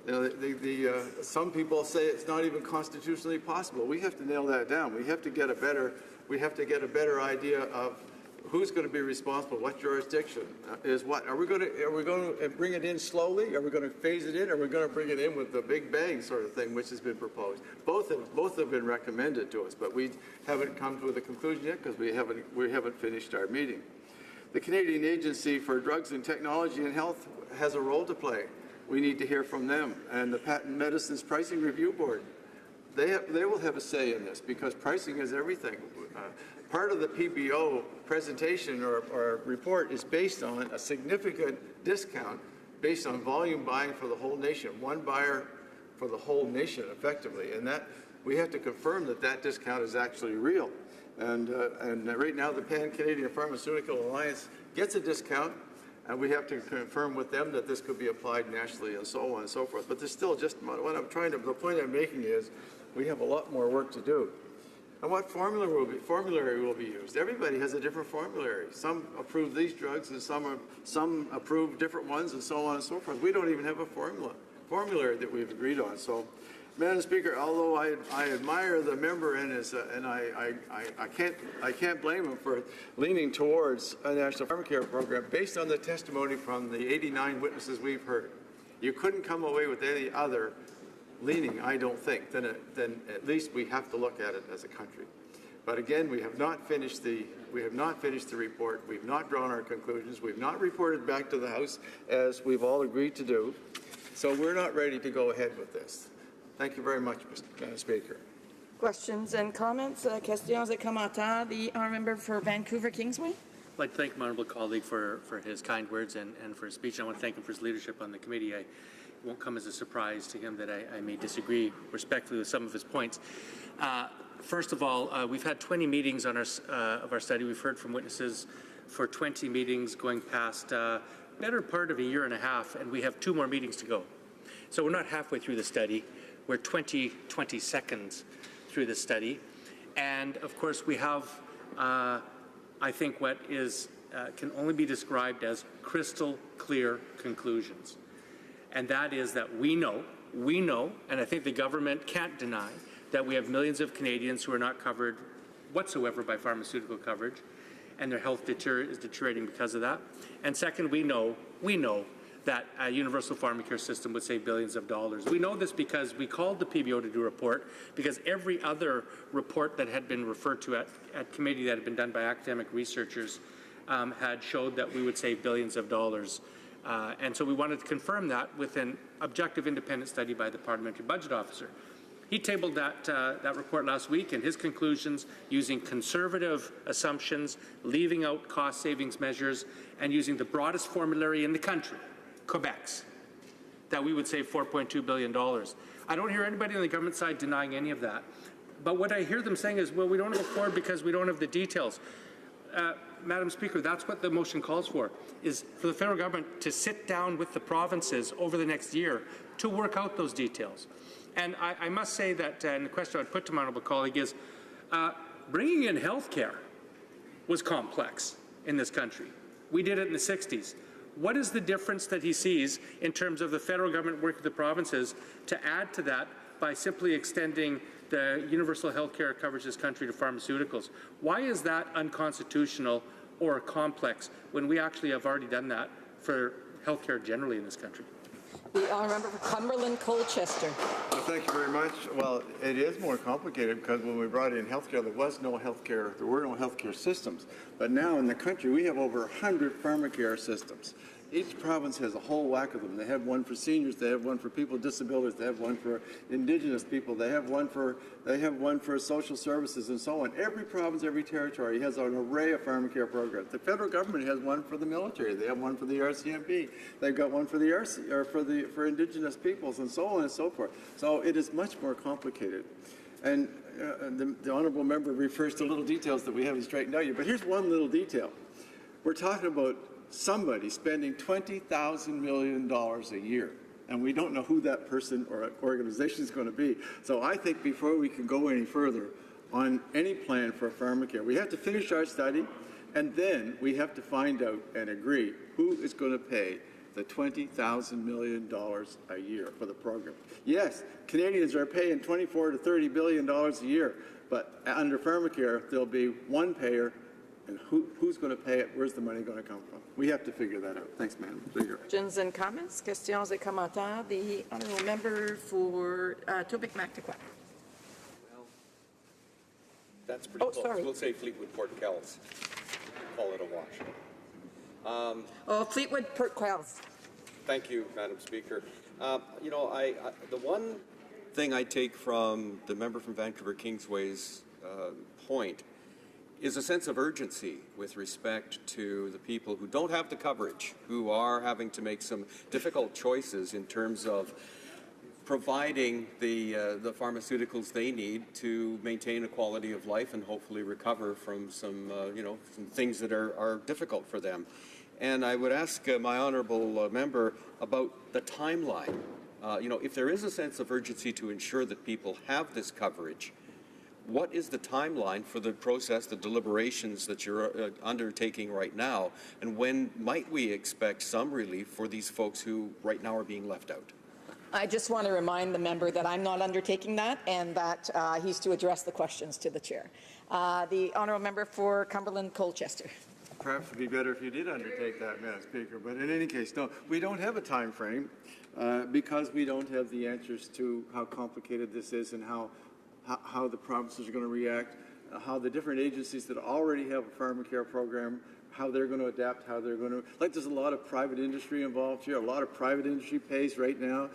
You know, some people say it's not even constitutionally possible. We have to nail that down. We have to get a better idea of who's going to be responsible, what jurisdiction is what. Are we going to bring it in slowly? Are we going to phase it in? Or are we going to bring it in with the big bang sort of thing, which has been proposed? Both have been recommended to us, but we haven't come to a conclusion yet because we haven't finished our meeting. The Canadian Agency for Drugs and Technology and Health has a role to play. we need to hear from them. And the Patent Medicines Pricing Review Board, they will have a say in this because pricing is everything. Part of the PBO presentation or report is based on a significant discount based on volume buying for the whole nation, one buyer for the whole nation effectively. And that we have to confirm that that discount is actually real. And right now the Pan-Canadian Pharmaceutical Alliance gets a discount, and we have to confirm with them that this could be applied nationally and so on and so forth. But there's still just, the point I'm making is we have a lot more work to do. And what formulary will be used? Everybody has a different formulary. Some approve these drugs and some approve different ones and so on and so forth. We don't even have a formulary that we've agreed on. So, Madam Speaker, although I admire the member and I can't blame him for leaning towards a national pharmacare program based on the testimony from the 89 witnesses we've heard. You couldn't come away with any other leaning, I don't think. Then at least we have to look at it as a country. But again, we have not finished the report. We've not drawn our conclusions. We've not reported back to the House as we've all agreed to do. So we're not ready to go ahead with this. Thank you very much, Mr. Speaker. Questions and comments? Questions et commentaires. The honourable member for Vancouver Kingsway. I'd like to thank my honourable colleague for his kind words and for his speech. And I want to thank him for his leadership on the committee. It won't come as a surprise to him that I may disagree respectfully with some of his points. First of all, we've had 20 meetings on of our study. We've heard from witnesses for 20 meetings going past better part of a year and a half, and we have 2 more meetings to go. So we're not halfway through the study. We're 20 seconds through the study. And of course, we have, I think, what is can only be described as crystal clear conclusions. And that is that we know, and I think the government can't deny, that we have millions of Canadians who are not covered whatsoever by pharmaceutical coverage, and their health is deteriorating because of that. And second, we know that a universal pharmacare system would save billions of dollars. We know this because we called the PBO to do a report, because every other report that had been referred to at committee that had been done by academic researchers had showed that we would save billions of dollars. And so we wanted to confirm that with an objective independent study by the Parliamentary Budget Officer. He tabled that report last week, and his conclusions, using conservative assumptions, leaving out cost savings measures, and using the broadest formulary in the country, Quebec's, that we would save $4.2 billion. I don't hear anybody on the government side denying any of that. But what I hear them saying is, well, we don't go forward because we don't have the details. Madam Speaker, that's what the motion calls for, is for the federal government to sit down with the provinces over the next year to work out those details. And I must say that, and the question I would put to my honourable colleague is, bringing in health care was complex in this country. We did it in the 60s. What is the difference that he sees in terms of the federal government working with the provinces to add to that by simply extending the universal health care coverage of this country to pharmaceuticals? Why is that unconstitutional or complex when we actually have already done that for health care generally in this country? The honourable member for Cumberland Colchester. Well, thank you very much. Well, it is more complicated because when we brought in healthcare, there were no healthcare systems. But now in the country, we have over 100 pharmacare systems. Each province has a whole whack of them. They have one for seniors, they have one for people with disabilities, they have one for Indigenous people, they have one for social services and so on. Every province, every territory has an array of pharmacare programs. The federal government has one for the military, they have one for the RCMP, they've got one for the for Indigenous peoples and so on and so forth. So it is much more complicated. And the honourable member refers to little details that we haven't straightened out yet. But here's one little detail. We're talking about somebody spending $20,000 million a year, and we don't know who that person or organization is going to be. So I think before we can go any further on any plan for pharmacare, we have to finish our study, and then we have to find out and agree who is going to pay the $20,000 million a year for the program. Yes, Canadians are paying $24 to $30 billion a year, but under pharmacare, there'll be one payer. And who's going to pay it? Where's the money going to come from? We have to figure that out. Thanks, Madam Speaker. Questions and comments? Questions et commentaires. The honourable member for Topic-Mactaquac. Well, that's pretty close. Sorry. We'll say Fleetwood Port Kells. Call it a wash. Fleetwood Port Quells. Thank you, Madam Speaker. You know, the one thing I take from the member from Vancouver Kingsway's point is a sense of urgency with respect to the people who don't have the coverage, who are having to make some difficult choices in terms of providing the pharmaceuticals they need to maintain a quality of life and hopefully recover from some, you know, some things that are difficult for them. And I would ask my honourable member about the timeline. You know, if there is a sense of urgency to ensure that people have this coverage, what is the timeline for the process, the deliberations that you're undertaking right now, and when might we expect some relief for these folks who right now are being left out? I just want to remind the member that I'm not undertaking that and that he's to address the questions to the chair. The honourable member for Cumberland Colchester. Perhaps it would be better if you did undertake that, Madam Speaker. But in any case, no, we don't have a time frame because we don't have the answers to how complicated this is and how the provinces are going to react, how the different agencies that already have a pharmacare program, how they're going to adapt, how they're going to, like there's a lot of private industry involved here. A lot of private industry pays right now.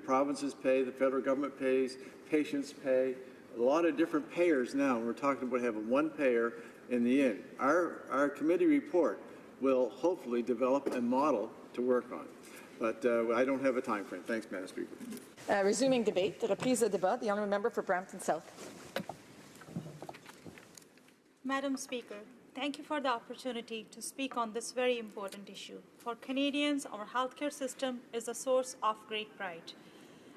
Provinces pay, the federal government pays, patients pay. A lot of different payers now. We're talking about having one payer in the end. Our committee report will hopefully develop a model to work on. But I don't have a time frame. Thanks, Madam Speaker. Resuming debate, reprise de débat, the honourable member for Brampton South. Madam Speaker, thank you for the opportunity to speak on this very important issue. For Canadians, our healthcare system is a source of great pride.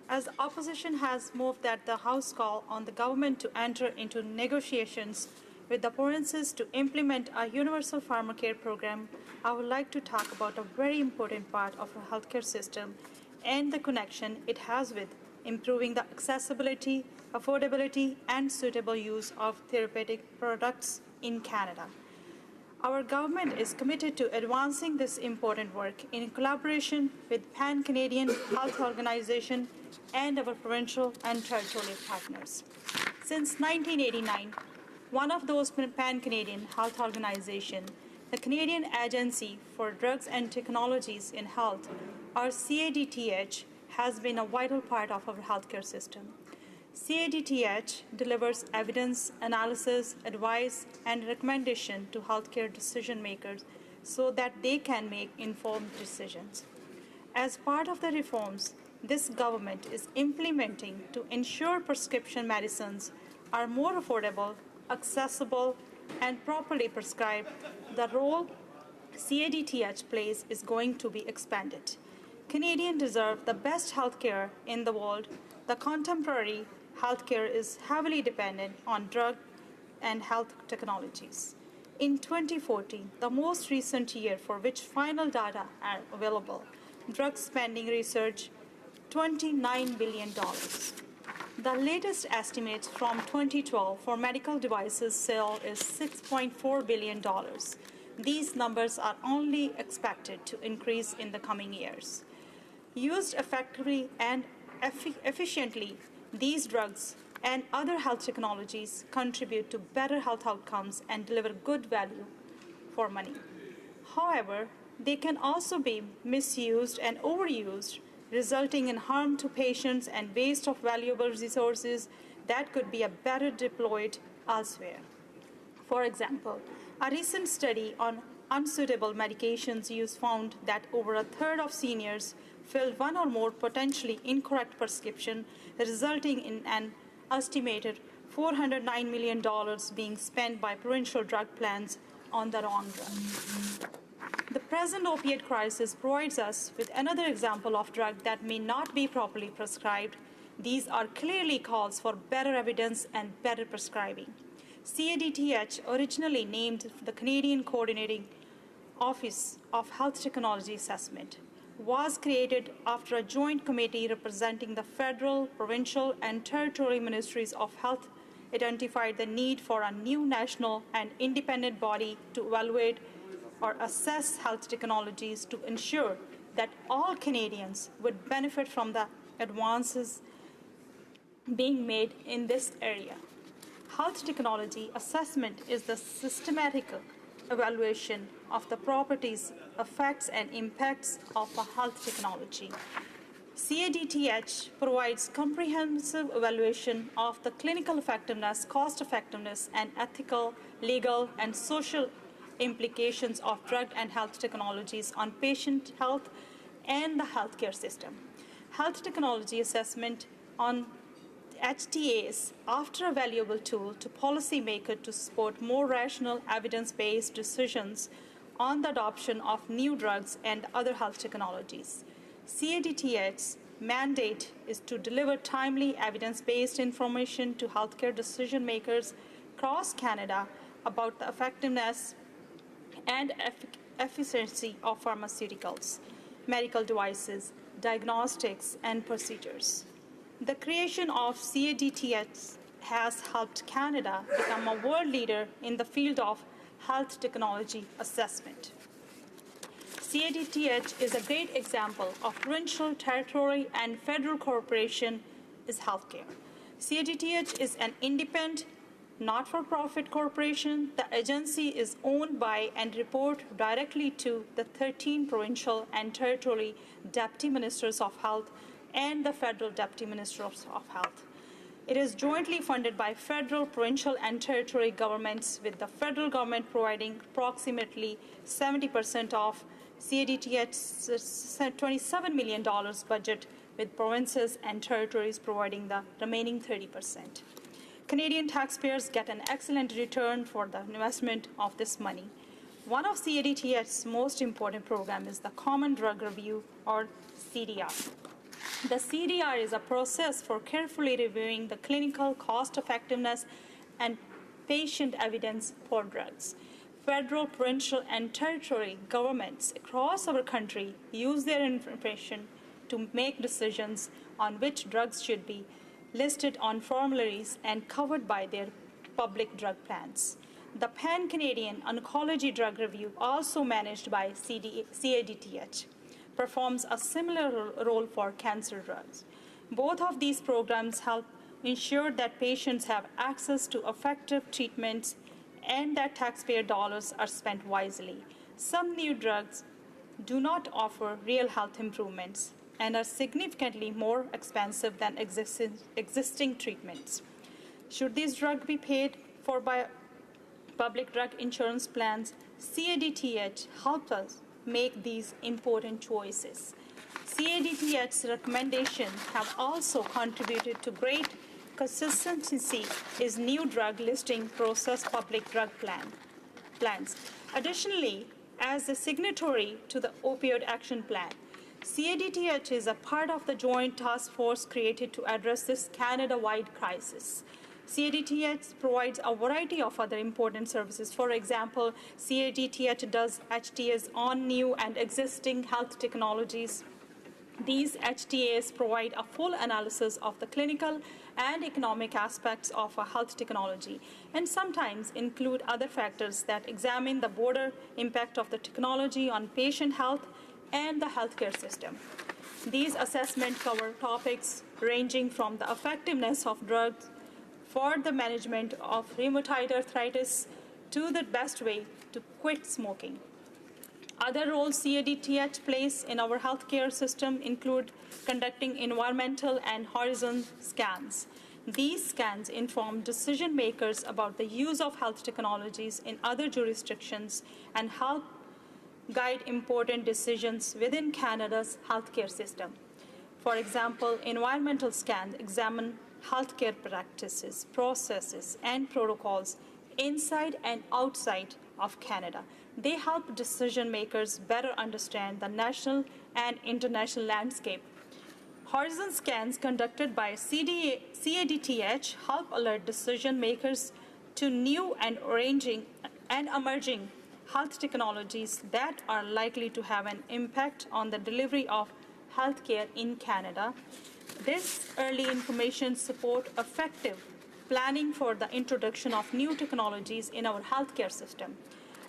As opposition has moved at the House call on the government to enter into negotiations with the provinces to implement a universal pharmacare program, I would like to talk about a very important part of our healthcare system and the connection it has with improving the accessibility, affordability, and suitable use of therapeutic products in Canada. Our government is committed to advancing this important work in collaboration with Pan-Canadian Health Organization and our provincial and territorial partners. Since 1989, one of those Pan-Canadian Health Organization, the Canadian Agency for Drugs and Technologies in Health, or CADTH, has been a vital part of our healthcare system. CADTH delivers evidence, analysis, advice, and recommendation to healthcare decision makers so that they can make informed decisions. As part of the reforms this government is implementing to ensure prescription medicines are more affordable, accessible, and properly prescribed, the role CADTH plays is going to be expanded. Canadians deserve the best healthcare in the world. The contemporary healthcare is heavily dependent on drug and health technologies. In 2014, the most recent year for which final data are available, drug spending research $29 billion. The latest estimates from 2012 for medical devices sale is $6.4 billion. These numbers are only expected to increase in the coming years. Used effectively and efficiently, these drugs and other health technologies contribute to better health outcomes and deliver good value for money. However, they can also be misused and overused, resulting in harm to patients and waste of valuable resources that could be better deployed elsewhere. For example, a recent study on unsuitable medications use found that over a third of seniors filled one or more potentially incorrect prescription, resulting in an estimated $409 million being spent by provincial drug plans on the wrong drug. The present opiate crisis provides us with another example of drug that may not be properly prescribed. These are clearly calls for better evidence and better prescribing. CADTH, originally named the Canadian Coordinating Office of Health Technology Assessment, was created after a joint committee representing the federal, provincial, and territorial ministries of health identified the need for a new national and independent body to evaluate or assess health technologies to ensure that all Canadians would benefit from the advances being made in this area. Health technology assessment is the systematic evaluation of the properties, effects, and impacts of a health technology. CADTH provides comprehensive evaluation of the clinical effectiveness, cost effectiveness, and ethical, legal, and social implications of drug and health technologies on patient health and the healthcare system. Health technology assessment on HTAs offer a valuable tool to policymakers to support more rational, evidence-based decisions on the adoption of new drugs and other health technologies. CADTH's mandate is to deliver timely, evidence-based information to healthcare decision-makers across Canada about the effectiveness and efficiency of pharmaceuticals, medical devices, diagnostics, and procedures. The creation of CADTH has helped Canada become a world leader in the field of health technology assessment. CADTH is a great example of provincial, territory, and federal cooperation is healthcare. CADTH is an independent, not-for-profit corporation. The agency is owned by and report directly to the 13 provincial and territory deputy ministers of health and the federal deputy ministers of health. It is jointly funded by federal, provincial, and territory governments, with the federal government providing approximately 70% of CADTH's $27 million budget, with provinces and territories providing the remaining 30%. Canadian taxpayers get an excellent return for the investment of this money. One of CADTH's most important programs is the Common Drug Review, or CDR. The CDR is a process for carefully reviewing the clinical cost effectiveness and patient evidence for drugs. Federal, provincial, and territory governments across our country use their information to make decisions on which drugs should be listed on formularies and covered by their public drug plans. The Pan-Canadian Oncology Drug Review, also managed by CADTH, performs a similar role for cancer drugs. Both of these programs help ensure that patients have access to effective treatments and that taxpayer dollars are spent wisely. Some new drugs do not offer real health improvements and are significantly more expensive than existing treatments. Should these drugs be paid for by public drug insurance plans, CADTH helps us make these important choices. CADTH's recommendations have also contributed to great consistency in new drug listing process public drug plans. Additionally, as a signatory to the Opioid Action Plan, CADTH is a part of the joint task force created to address this Canada-wide crisis. CADTH provides a variety of other important services. For example, CADTH does HTAs on new and existing health technologies. These HTAs provide a full analysis of the clinical and economic aspects of a health technology, and sometimes include other factors that examine the broader impact of the technology on patient health and the healthcare system. These assessments cover topics ranging from the effectiveness of drugs for the management of rheumatoid arthritis to the best way to quit smoking. Other roles CADTH plays in our healthcare system include conducting environmental and horizon scans. These scans inform decision makers about the use of health technologies in other jurisdictions and help guide important decisions within Canada's healthcare system. For example, environmental scans examine healthcare practices, processes, and protocols inside and outside of Canada. They help decision makers better understand the national and international landscape. Horizon scans conducted by CADTH help alert decision makers to new and emerging health technologies that are likely to have an impact on the delivery of healthcare in Canada. This early information supports effective planning for the introduction of new technologies in our healthcare system.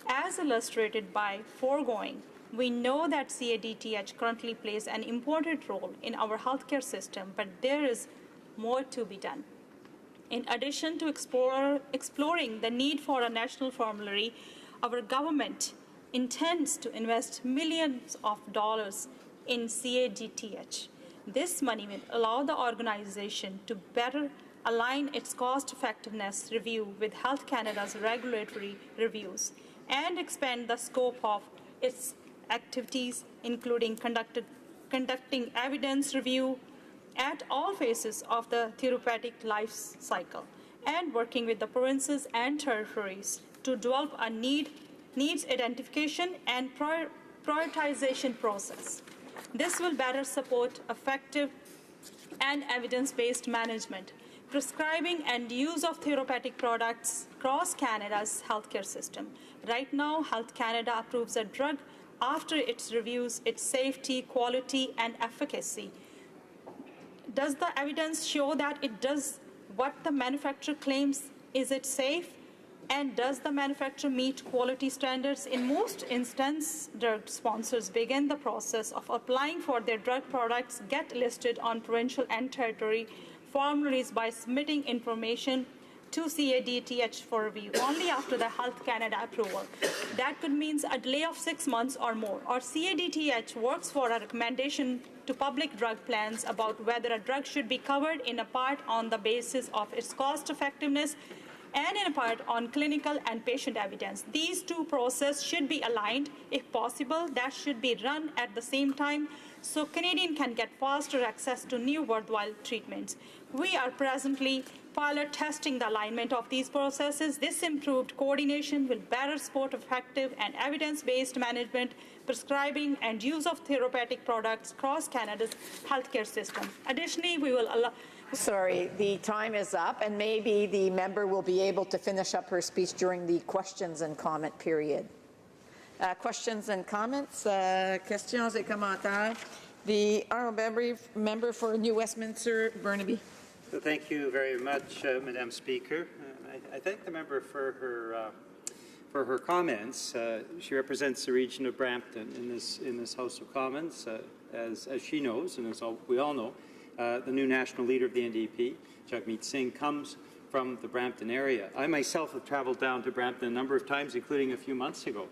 As illustrated by foregoing, we know that CADTH currently plays an important role in our healthcare system, but there is more to be done. In addition to exploring the need for a national formulary, our government intends to invest millions of dollars in CADTH. This money will allow the organization to better align its cost-effectiveness review with Health Canada's regulatory reviews and expand the scope of its activities, including conducting evidence review at all phases of the therapeutic life cycle and working with the provinces and territories to develop a needs identification and prioritization process. This will better support effective and evidence-based management, prescribing and use of therapeutic products across Canada's healthcare system. Right now, Health Canada approves a drug after it reviews its safety, quality, and efficacy. Does the evidence show that it does what the manufacturer claims? Is it safe? And does the manufacturer meet quality standards? In most instances, drug sponsors begin the process of applying for their drug products, get listed on provincial and territory formularies by submitting information to CADTH for review only after the Health Canada approval. That could mean a delay of 6 months or more. Or CADTH works for a recommendation to public drug plans about whether a drug should be covered in a part on the basis of its cost effectiveness and in a part on clinical and patient evidence. These two processes should be aligned. If possible, that should be run at the same time so Canadians can get faster access to new worthwhile treatments. We are presently pilot testing the alignment of these processes. This improved coordination will better support effective and evidence-based management, prescribing, and use of therapeutic products across Canada's healthcare system. Additionally, we will allow... Sorry, the time is up, and maybe the member will be able to finish up her speech during the questions and comment period. Questions and comments? Questions et commentaires? The honourable member for New Westminster, Burnaby. Thank you very much, Madam Speaker. I thank the member for her comments. She represents the region of Brampton in this House of Commons, as she knows, and as we all know. The new national leader of the NDP, Jagmeet Singh, comes from the Brampton area. I myself have travelled down to Brampton a number of times, including a few months ago.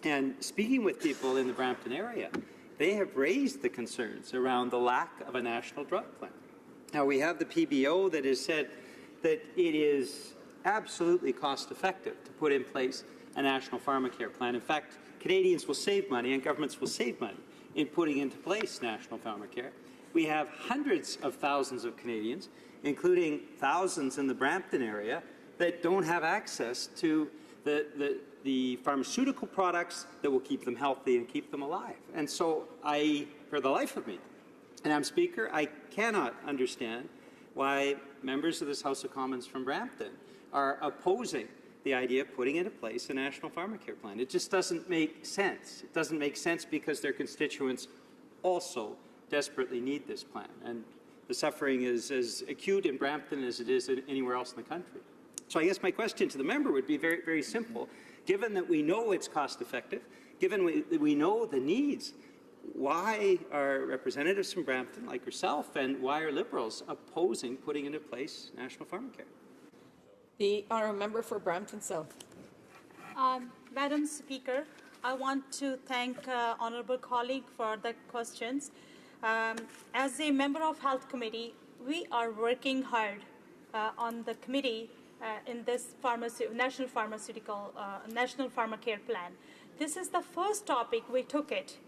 And speaking with people in the Brampton area, they have raised the concerns around the lack of a national drug plan. Now, we have the PBO that has said that it is absolutely cost-effective to put in place a national pharmacare plan. In fact, Canadians will save money and governments will save money in putting into place national pharmacare. We have hundreds of thousands of Canadians, including thousands in the Brampton area, that don't have access to the pharmaceutical products that will keep them healthy and keep them alive. And so for the life of me, Madam Speaker, I cannot understand why members of this House of Commons from Brampton are opposing the idea of putting into place a national pharmacare plan. It just doesn't make sense. It doesn't make sense because their constituents also desperately need this plan. And the suffering is as acute in Brampton as it is anywhere else in the country. So I guess my question to the member would be very, very simple. Given that we know it's cost-effective, given that we know the needs, why are representatives from Brampton, like yourself, and why are Liberals opposing putting into place national pharmacare? The honourable member for Brampton South. Madam Speaker, I want to thank honourable colleague for the questions. As a member of Health Committee, we are working hard on the committee in this national pharmacare plan. This is the first topic we took it,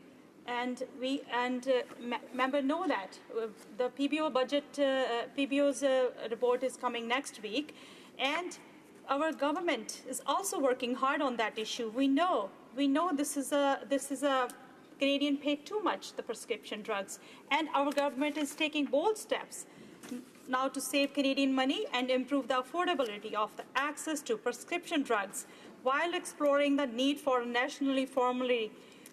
and member know that the PBO budget, PBO's report is coming next week, and our government is also working hard on that issue. We know this is a Canadian pay too much the prescription drugs, and our government is taking bold steps now to save Canadian money and improve the affordability of the access to prescription drugs while exploring the need for a nationally formulary.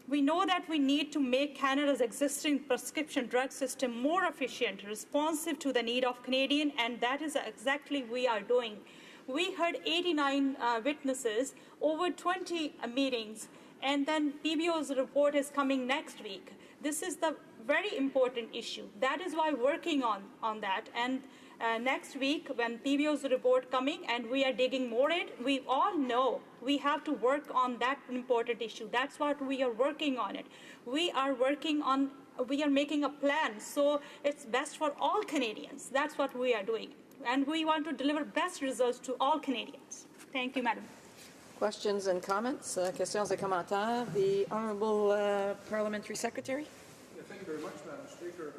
We know that we need to make Canada's existing prescription drug system more efficient, responsive to the need of Canadian, and that is exactly we are doing. We heard 89 witnesses, over 20 meetings, and then PBO's report is coming next week. This is the very important issue. That is why working on that. And next week when PBO's report coming and we are digging more in, we all know we have to work on that important issue. That's what we are working on it. We are making a plan, so it's best for all Canadians. That's what we are doing. And we want to deliver best results to all Canadians. Thank you, Madam. Questions and comments? Questions et commentaires. The Honourable Parliamentary Secretary. Thank you very much, Madam Speaker.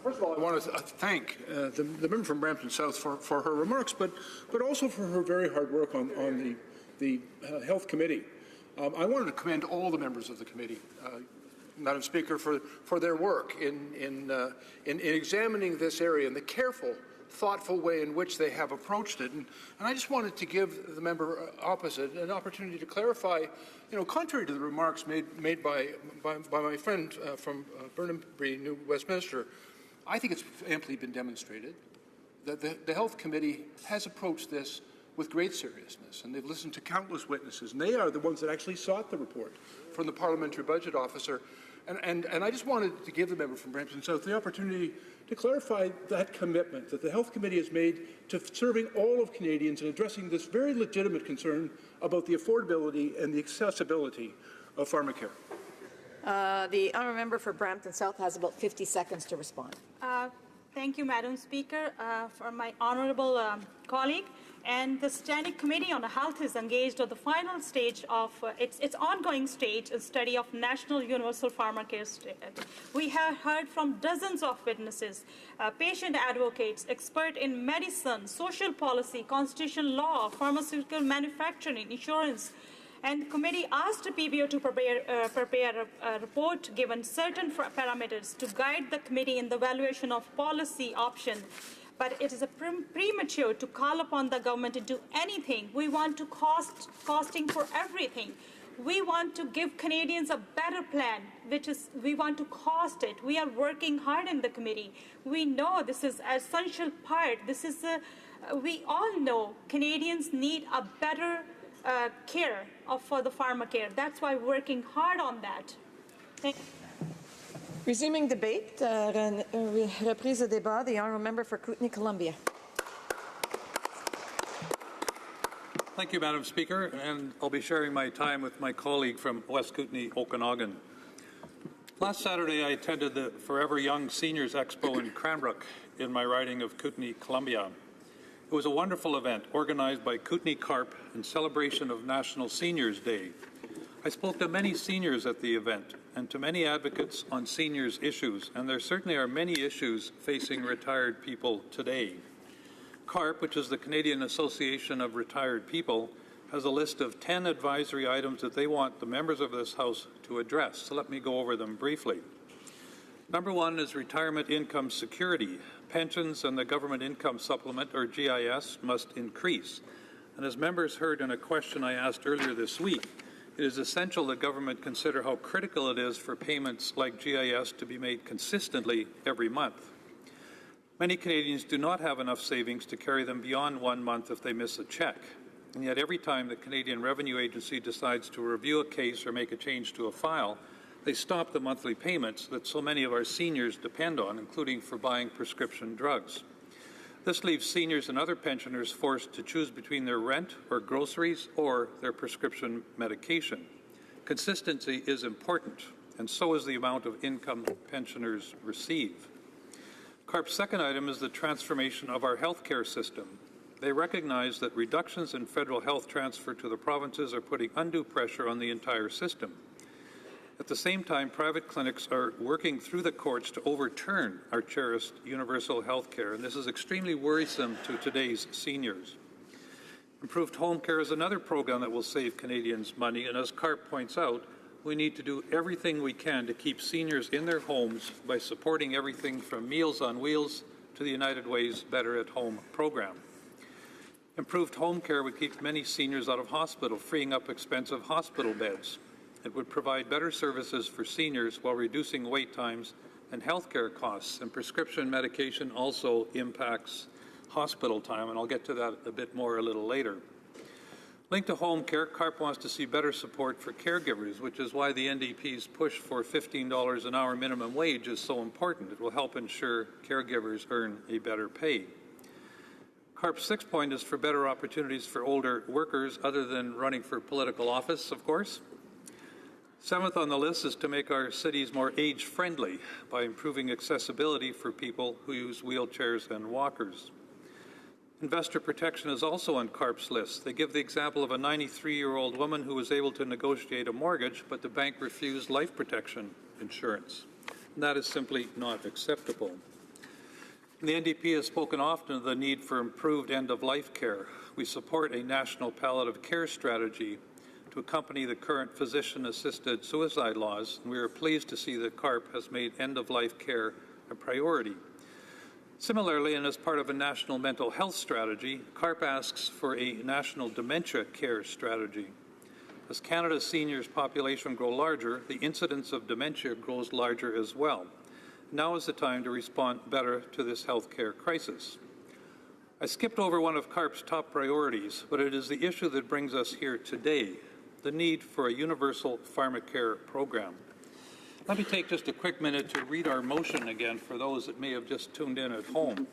First of all, I want to thank the member from Brampton South for her remarks, but also for her very hard work on the Health Committee. I wanted to commend all the members of the committee, Madam Speaker, for their work in examining this area and the careful, thoughtful way in which they have approached it. And I just wanted to give the member opposite an opportunity to clarify, contrary to the remarks made by my friend from Burnhambury, New Westminster, I think it's amply been demonstrated that the Health Committee has approached this with great seriousness, and they've listened to countless witnesses, and they are the ones that actually sought the report from the Parliamentary Budget Officer. And I just wanted to give the member from Brampton South the opportunity to clarify that commitment that the Health Committee has made to serving all of Canadians and addressing this very legitimate concern about the affordability and the accessibility of pharmacare. The honourable member for Brampton South has about 50 seconds to respond. Thank you, Madam Speaker, for my honourable colleague. And the Standing Committee on Health is engaged at the final stage of its ongoing stage in study of National Universal Pharmacare. We have heard from dozens of witnesses, patient advocates, experts in medicine, social policy, constitutional law, pharmaceutical manufacturing, insurance. And the committee asked the PBO to prepare a report given certain parameters to guide the committee in the evaluation of policy options. But it is premature to call upon the government to do anything. We want to costing for everything. We want to give Canadians a better plan, which is we want to cost it. We are working hard in the committee. We know this is an essential part. We all know Canadians need a better care for the pharmacare. That's why we're working hard on that. Thank you. Resuming debate, reprise de débat, the honourable member for Kootenay, Columbia. Thank you, Madam Speaker, and I'll be sharing my time with my colleague from West Kootenay, Okanagan. Last Saturday, I attended the Forever Young Seniors Expo in Cranbrook in my riding of Kootenay, Columbia. It was a wonderful event organized by Kootenay Carp in celebration of National Seniors Day. I spoke to many seniors at the event and to many advocates on seniors' issues, and there certainly are many issues facing retired people today. CARP, which is the Canadian Association of Retired People, has a list of 10 advisory items that they want the members of this House to address, so let me go over them briefly. Number one is retirement income security. Pensions and the Government Income Supplement, or GIS, must increase. And as members heard in a question I asked earlier this week, it is essential that government consider how critical it is for payments like GIS to be made consistently every month. Many Canadians do not have enough savings to carry them beyond 1 month if they miss a check. And yet every time the Canadian Revenue Agency decides to review a case or make a change to a file, they stop the monthly payments that so many of our seniors depend on, including for buying prescription drugs. This leaves seniors and other pensioners forced to choose between their rent or groceries or their prescription medication. Consistency is important, and so is the amount of income pensioners receive. CARP's second item is the transformation of our healthcare system. They recognize that reductions in federal health transfer to the provinces are putting undue pressure on the entire system. At the same time, private clinics are working through the courts to overturn our cherished universal health care, and this is extremely worrisome to today's seniors. Improved Home Care is another program that will save Canadians money, and as CARP points out, we need to do everything we can to keep seniors in their homes by supporting everything from Meals on Wheels to the United Way's Better at Home program. Improved home care would keep many seniors out of hospital, freeing up expensive hospital beds. It would provide better services for seniors while reducing wait times and healthcare costs. And prescription medication also impacts hospital time, and I'll get to that a bit more a little later. Linked to home care, CARP wants to see better support for caregivers, which is why the NDP's push for $15 an hour minimum wage is so important. It will help ensure caregivers earn a better pay. CARP's sixth point is for better opportunities for older workers other than running for political office, of course. Seventh on the list is to make our cities more age-friendly by improving accessibility for people who use wheelchairs and walkers. Investor protection is also on CARP's list. They give the example of a 93-year-old woman who was able to negotiate a mortgage, but the bank refused life protection insurance. And that is simply not acceptable. And the NDP has spoken often of the need for improved end-of-life care. We support a national palliative care strategy to accompany the current physician-assisted suicide laws, and we are pleased to see that CARP has made end-of-life care a priority. Similarly, and as part of a national mental health strategy, CARP asks for a national dementia care strategy. As Canada's seniors population grow larger, the incidence of dementia grows larger as well. Now is the time to respond better to this healthcare crisis. I skipped over one of CARP's top priorities, but it is the issue that brings us here today, the need for a universal pharmacare program. Let me take just a quick minute to read our motion again for those that may have just tuned in at home.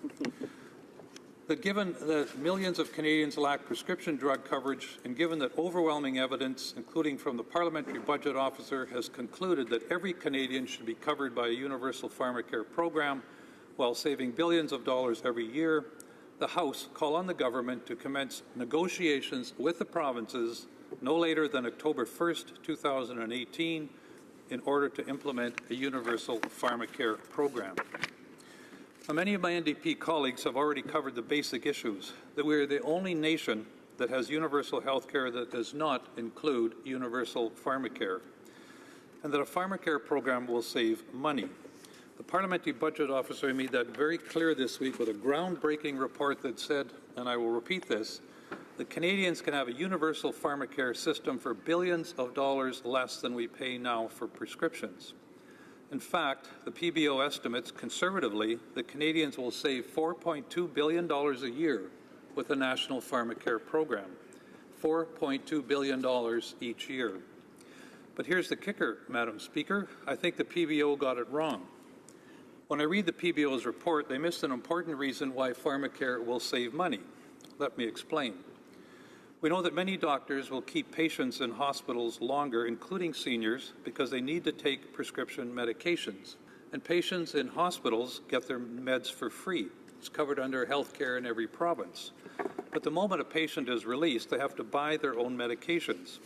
That given that millions of Canadians lack prescription drug coverage, and given that overwhelming evidence, including from the Parliamentary Budget Officer, has concluded that every Canadian should be covered by a universal pharmacare program while saving billions of dollars every year, the House call on the government to commence negotiations with the provinces no later than October 1st, 2018, in order to implement a universal pharmacare program. Now, many of my NDP colleagues have already covered the basic issues, that we are the only nation that has universal health care that does not include universal pharmacare, and that a pharmacare program will save money. The Parliamentary Budget Officer made that very clear this week with a groundbreaking report that said, and I will repeat this, that Canadians can have a universal pharmacare system for billions of dollars less than we pay now for prescriptions. In fact, the PBO estimates conservatively that Canadians will save $4.2 billion a year with the National Pharmacare Program. $4.2 billion each year. But here's the kicker, Madam Speaker. I think the PBO got it wrong. When I read the PBO's report, they missed an important reason why pharmacare will save money. Let me explain. We know that many doctors will keep patients in hospitals longer, including seniors, because they need to take prescription medications. And patients in hospitals get their meds for free. It's covered under health care in every province. But the moment a patient is released, they have to buy their own medications.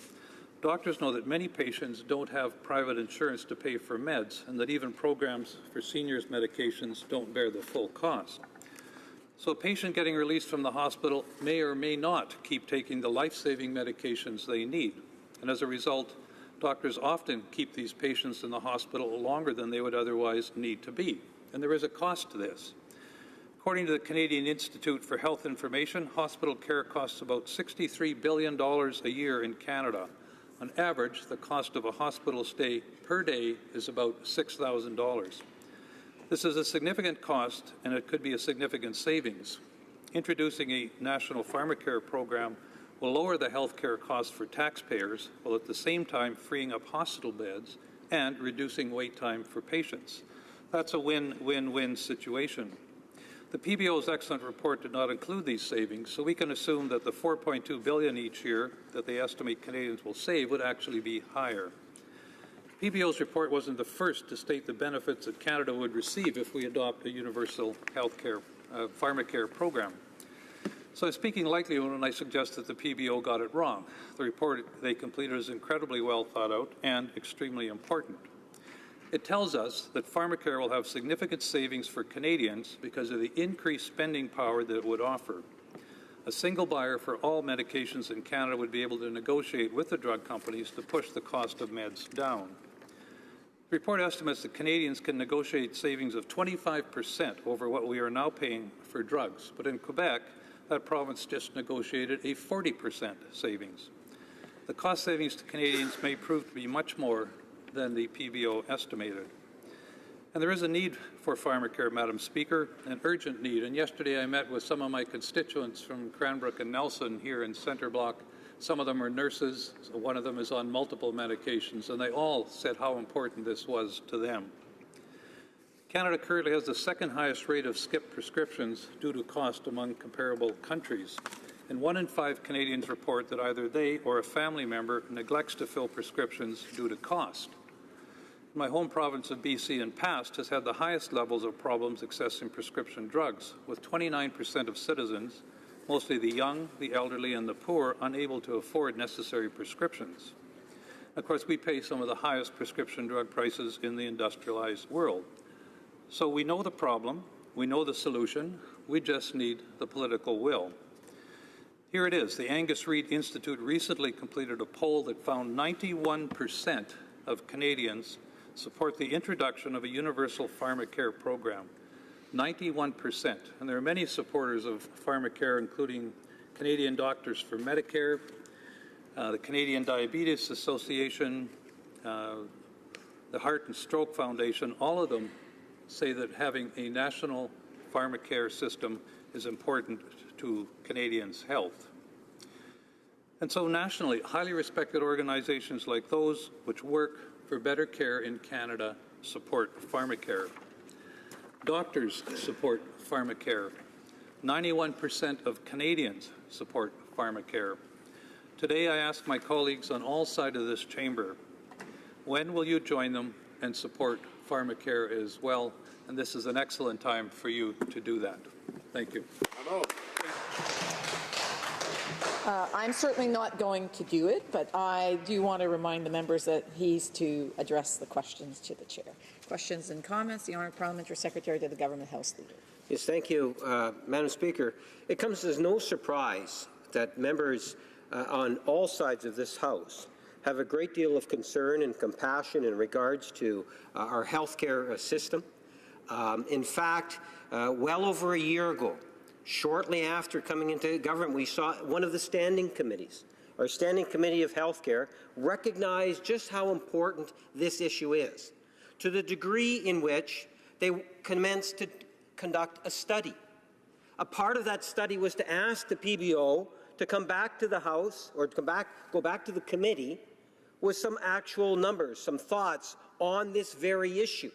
Doctors know that many patients don't have private insurance to pay for meds, and that even programs for seniors' medications don't bear the full cost. So a patient getting released from the hospital may or may not keep taking the life-saving medications they need. And as a result, doctors often keep these patients in the hospital longer than they would otherwise need to be. And there is a cost to this. According to the Canadian Institute for Health Information, hospital care costs about $63 billion a year in Canada. On average, the cost of a hospital stay per day is about $6,000. This is a significant cost, and it could be a significant savings. Introducing a national pharmacare program will lower the health care costs for taxpayers, while at the same time freeing up hospital beds and reducing wait time for patients. That's a win-win-win situation. The PBO's excellent report did not include these savings, so we can assume that the $4.2 billion each year that they estimate Canadians will save would actually be higher. PBO's report wasn't the first to state the benefits that Canada would receive if we adopt a universal healthcare pharmacare program. So I'm speaking lightly when I suggest that the PBO got it wrong. The report they completed is incredibly well thought out and extremely important. It tells us that pharmacare will have significant savings for Canadians because of the increased spending power that it would offer. A single buyer for all medications in Canada would be able to negotiate with the drug companies to push the cost of meds down. The report estimates that Canadians can negotiate savings of 25% over what we are now paying for drugs. But in Quebec, that province just negotiated a 40% savings. The cost savings to Canadians may prove to be much more than the PBO estimated. And there is a need for pharmacare, Madam Speaker, an urgent need. And yesterday I met with some of my constituents from Cranbrook and Nelson here in Centre Block. Some of them are nurses, so one of them is on multiple medications, and they all said how important this was to them. Canada currently has the second highest rate of skipped prescriptions due to cost among comparable countries. And 1 in 5 Canadians report that either they or a family member neglects to fill prescriptions due to cost. My home province of BC in past has had the highest levels of problems accessing prescription drugs, with 29% of citizens, mostly the young, the elderly, and the poor, unable to afford necessary prescriptions. Of course, we pay some of the highest prescription drug prices in the industrialized world. So we know the problem, we know the solution, we just need the political will. Here it is. The Angus Reid Institute recently completed a poll that found 91% of Canadians support the introduction of a universal pharmacare program. 91%. And there are many supporters of pharmacare, including Canadian Doctors for Medicare, the Canadian Diabetes Association, the Heart and Stroke Foundation. All of them say that having a national pharmacare system is important to Canadians' health. And so nationally, highly respected organizations like those which work for better care in Canada support pharmacare. Doctors support pharmacare. 91% of Canadians support pharmacare. Today I ask my colleagues on all sides of this chamber, when will you join them and support pharmacare as well? And this is an excellent time for you to do that. Thank you. I'm certainly not going to do it, but I do want to remind the members that he's to address the questions to the chair. Questions and comments. The Honourable Parliamentary Secretary to the Government House Leader. Yes, thank you, Madam Speaker. It comes as no surprise that members on all sides of this House have a great deal of concern and compassion in regards to our healthcare system. In fact, well over a year ago, shortly after coming into government, we saw one of the standing committees, our Standing Committee of Healthcare, recognize just how important this issue is, to the degree in which they commenced to conduct a study. A part of that study was to ask the PBO to come back to the House, or to go back to the committee with some actual numbers, some thoughts on this very issue.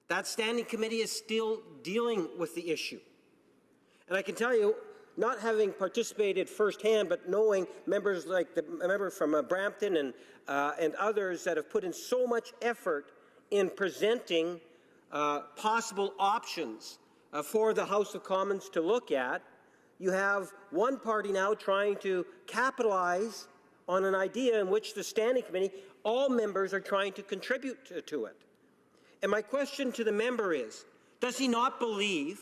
That standing committee is still dealing with the issue. And I can tell you, not having participated firsthand, but knowing members like the member from Brampton and others that have put in so much effort in presenting possible options for the House of Commons to look at, you have one party now trying to capitalize on an idea in which the Standing Committee, all members are trying to contribute to it. And my question to the member is, does he not believe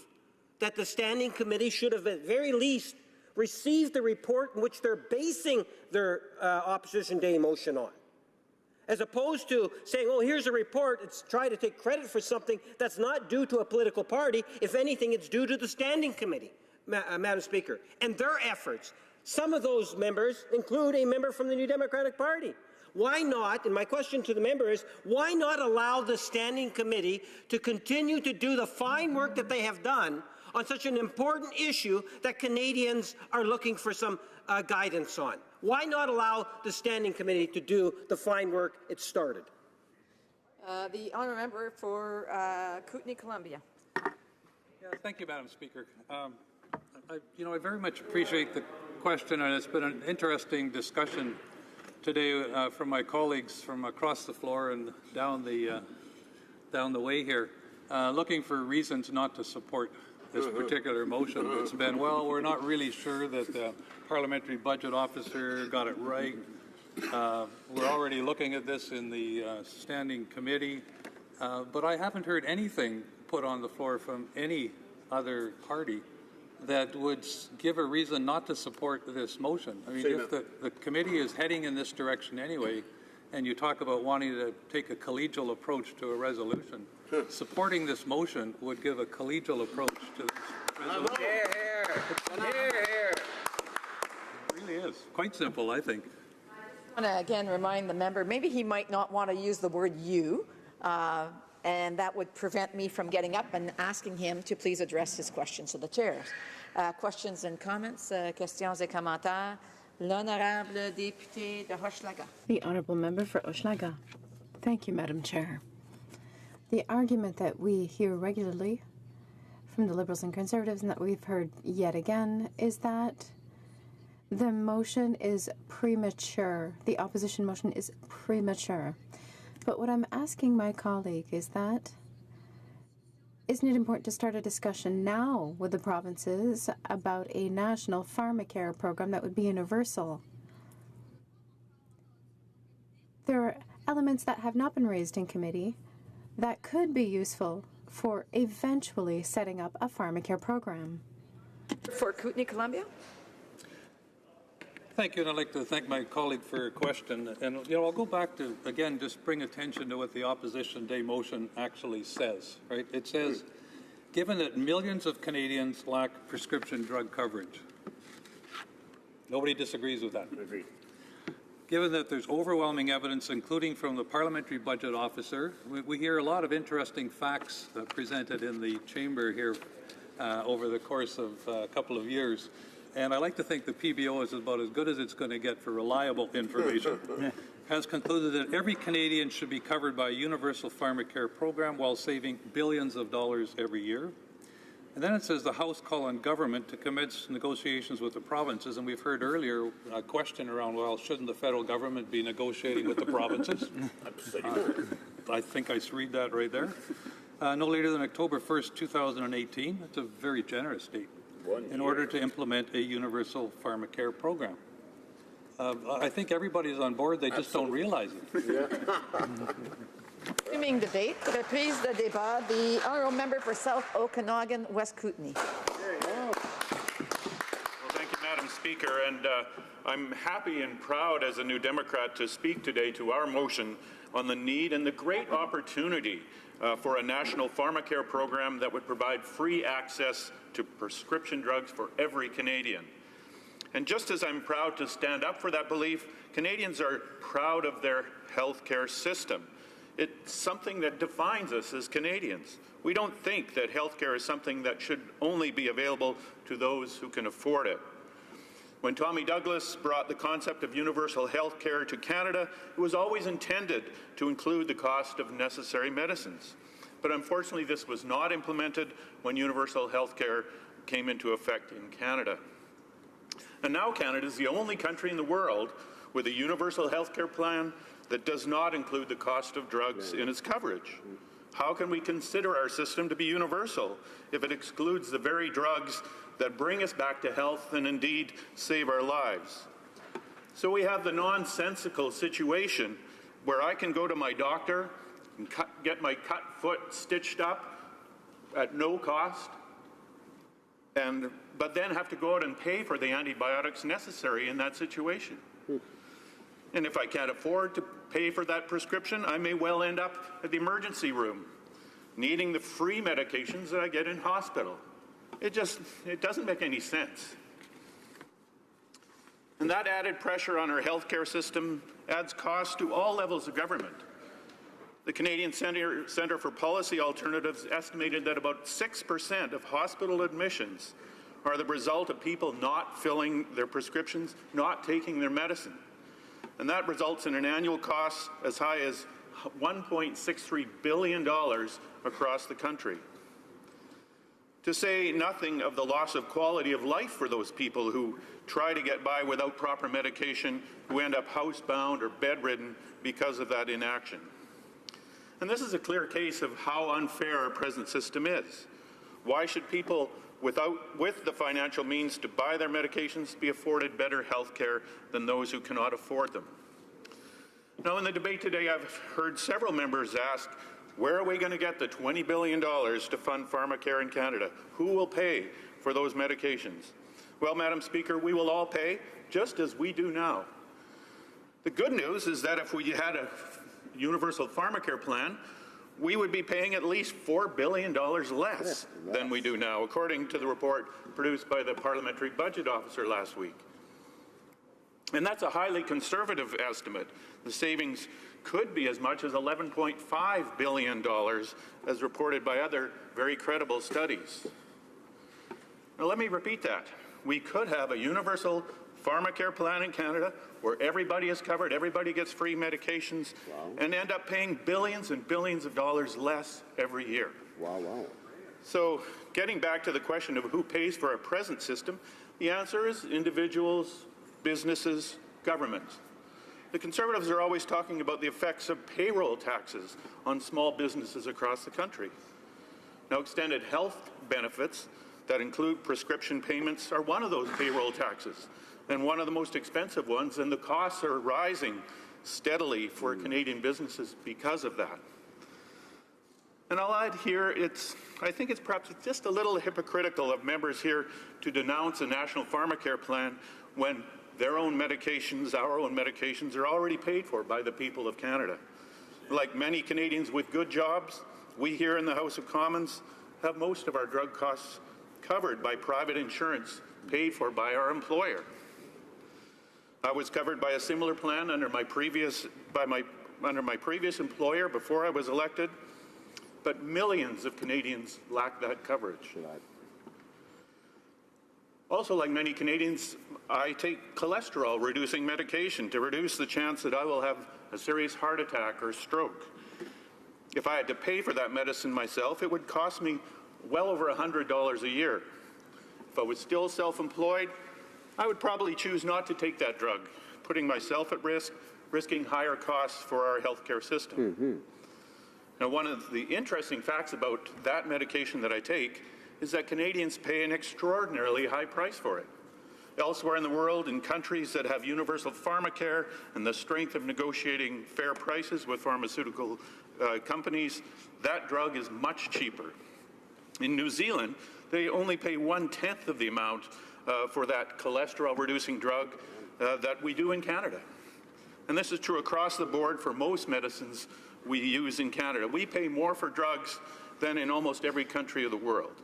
that the Standing Committee should have at very least received the report in which they're basing their Opposition Day motion on? As opposed to saying, oh, here's a report, it's trying to take credit for something that's not due to a political party. If anything, it's due to the Standing Committee, Madam Speaker, and their efforts. Some of those members include a member from the New Democratic Party. Why not, and my question to the member is, why not allow the Standing Committee to continue to do the fine work that they have done on such an important issue that Canadians are looking for some guidance on? Why not allow the Standing Committee to do the fine work it started? The honourable member for Kootenay, Columbia. Yeah, thank you, Madam Speaker. I very much appreciate the question, and it's been an interesting discussion today from my colleagues from across the floor and down the way here, looking for reasons not to support this particular motion. It's been, well, we're not really sure that the parliamentary budget officer got it right. We're already looking at this in the standing committee, but I haven't heard anything put on the floor from any other party that would give a reason not to support this motion. I mean, if the committee is heading in this direction anyway, and you talk about wanting to take a collegial approach to a resolution, supporting this motion would give a collegial approach to this resolution. It really is. Quite simple, I think. I want to again remind the member, maybe he might not want to use the word you, and that would prevent me from getting up and asking him to please address his questions to the chairs. Questions and comments, questions et commentaires. L'honorable député de Hochelaga. The honourable member for Hochelaga. Thank you, Madam Chair. The argument that we hear regularly from the Liberals and Conservatives, and that we've heard yet again, is that the motion is premature. The opposition motion is premature. But what I'm asking my colleague is that, isn't it important to start a discussion now with the provinces about a national pharmacare program that would be universal? There are elements that have not been raised in committee that could be useful for eventually setting up a pharmacare program. For Kootenay, Columbia. Thank you, and I'd like to thank my colleague for her question. And, I'll go back to, again, just bring attention to what the Opposition Day motion actually says, right? It says, given that millions of Canadians lack prescription drug coverage. Nobody disagrees with that. Agreed. Given that there's overwhelming evidence, including from the Parliamentary Budget Officer, we hear a lot of interesting facts presented in the chamber here over the course of a couple of years. And I like to think the PBO is about as good as it's going to get for reliable information, has concluded that every Canadian should be covered by a universal pharmacare program while saving billions of dollars every year. And then it says the House call on government to commence negotiations with the provinces. And we've heard earlier a question around, well, shouldn't the federal government be negotiating with the provinces? I think I read that right there. No later than October 1st, 2018. That's a very generous date. In order to implement a universal pharmacare program. I think everybody's on board, they just don't realize it. Resuming debate, reprise de débat, the honourable member for South Okanagan, West Kootenay. Well, thank you, Madam Speaker, and I'm happy and proud as a New Democrat to speak today to our motion on the need and the great opportunity for a national pharmacare program that would provide free access to prescription drugs for every Canadian. And just as I'm proud to stand up for that belief, Canadians are proud of their healthcare system. It's something that defines us as Canadians. We don't think that healthcare is something that should only be available to those who can afford it. When Tommy Douglas brought the concept of universal health care to Canada, it was always intended to include the cost of necessary medicines. But unfortunately, this was not implemented when universal health care came into effect in Canada. And now Canada is the only country in the world with a universal health care plan that does not include the cost of drugs in its coverage. How can we consider our system to be universal if it excludes the very drugs that bring us back to health and indeed save our lives? So we have the nonsensical situation where I can go to my doctor and get my cut foot stitched up at no cost, but then have to go out and pay for the antibiotics necessary in that situation. And if I can't afford to pay for that prescription, I may well end up at the emergency room, needing the free medications that I get in hospital. It doesn't make any sense. And that added pressure on our healthcare system adds cost to all levels of government. The Canadian Centre for Policy Alternatives estimated that about 6% of hospital admissions are the result of people not filling their prescriptions, not taking their medicine. And that results in an annual cost as high as $1.63 billion across the country. To say nothing of the loss of quality of life for those people who try to get by without proper medication, who end up housebound or bedridden because of that inaction. And this is a clear case of how unfair our present system is. Why should people with the financial means to buy their medications be afforded better health care than those who cannot afford them? Now, in the debate today, I've heard several members ask, where are we going to get the $20 billion to fund pharmacare in Canada? Who will pay for those medications? Well, Madam Speaker, we will all pay, just as we do now. The good news is that if we had a universal pharmacare plan, we would be paying at least $4 billion less than we do now, according to the report produced by the Parliamentary Budget Officer last week. And that's a highly conservative estimate. The savings could be as much as $11.5 billion, as reported by other very credible studies. Now, let me repeat that. We could have a universal pharmacare plan in Canada where everybody is covered, everybody gets free medications, and end up paying billions and billions of dollars less every year. So getting back to the question of who pays for our present system, the answer is individuals, businesses, governments. The Conservatives are always talking about the effects of payroll taxes on small businesses across the country. Now, extended health benefits that include prescription payments are one of those payroll taxes, and one of the most expensive ones, and the costs are rising steadily for Canadian businesses because of that. And I'll add here, I think it's perhaps just a little hypocritical of members here to denounce a national pharmacare plan when their own medications, our own medications, are already paid for by the people of Canada. Like many Canadians with good jobs, we here in the House of Commons have most of our drug costs covered by private insurance paid for by our employer. I was covered by a similar plan under my previous employer before I was elected, but millions of Canadians lack that coverage. Also, like many Canadians, I take cholesterol-reducing medication to reduce the chance that I will have a serious heart attack or stroke. If I had to pay for that medicine myself, it would cost me well over $100 a year. If I was still self-employed, I would probably choose not to take that drug, putting myself at risk, risking higher costs for our healthcare system. Now, one of the interesting facts about that medication that I take is that Canadians pay an extraordinarily high price for it. Elsewhere in the world, in countries that have universal pharmacare and the strength of negotiating fair prices with pharmaceutical companies, that drug is much cheaper. In New Zealand, they only pay 1/10 of the amount for that cholesterol-reducing drug that we do in Canada. And this is true across the board for most medicines we use in Canada. We pay more for drugs than in almost every country of the world.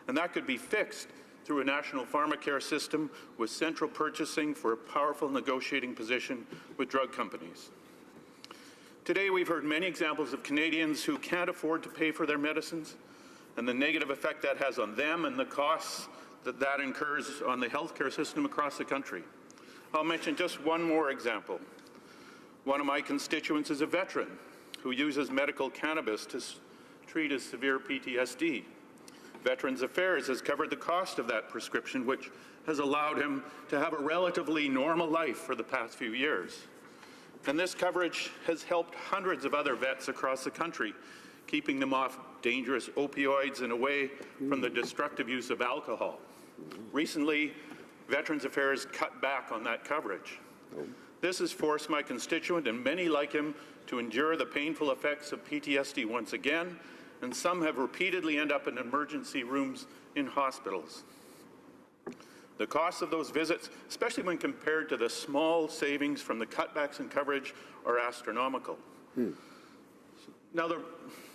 And that could be fixed through a national pharmacare system with central purchasing for a powerful negotiating position with drug companies. Today, we've heard many examples of Canadians who can't afford to pay for their medicines and the negative effect that has on them and the costs that incurs on the healthcare system across the country. I'll mention just one more example. One of my constituents is a veteran who uses medical cannabis to treat his severe PTSD. Veterans Affairs has covered the cost of that prescription, which has allowed him to have a relatively normal life for the past few years. And this coverage has helped hundreds of other vets across the country, keeping them off dangerous opioids and away from the destructive use of alcohol. Recently, Veterans Affairs cut back on that coverage. This has forced my constituent and many like him to endure the painful effects of PTSD once again, and some have repeatedly ended up in emergency rooms in hospitals. The costs of those visits, especially when compared to the small savings from the cutbacks in coverage, are astronomical. Now, the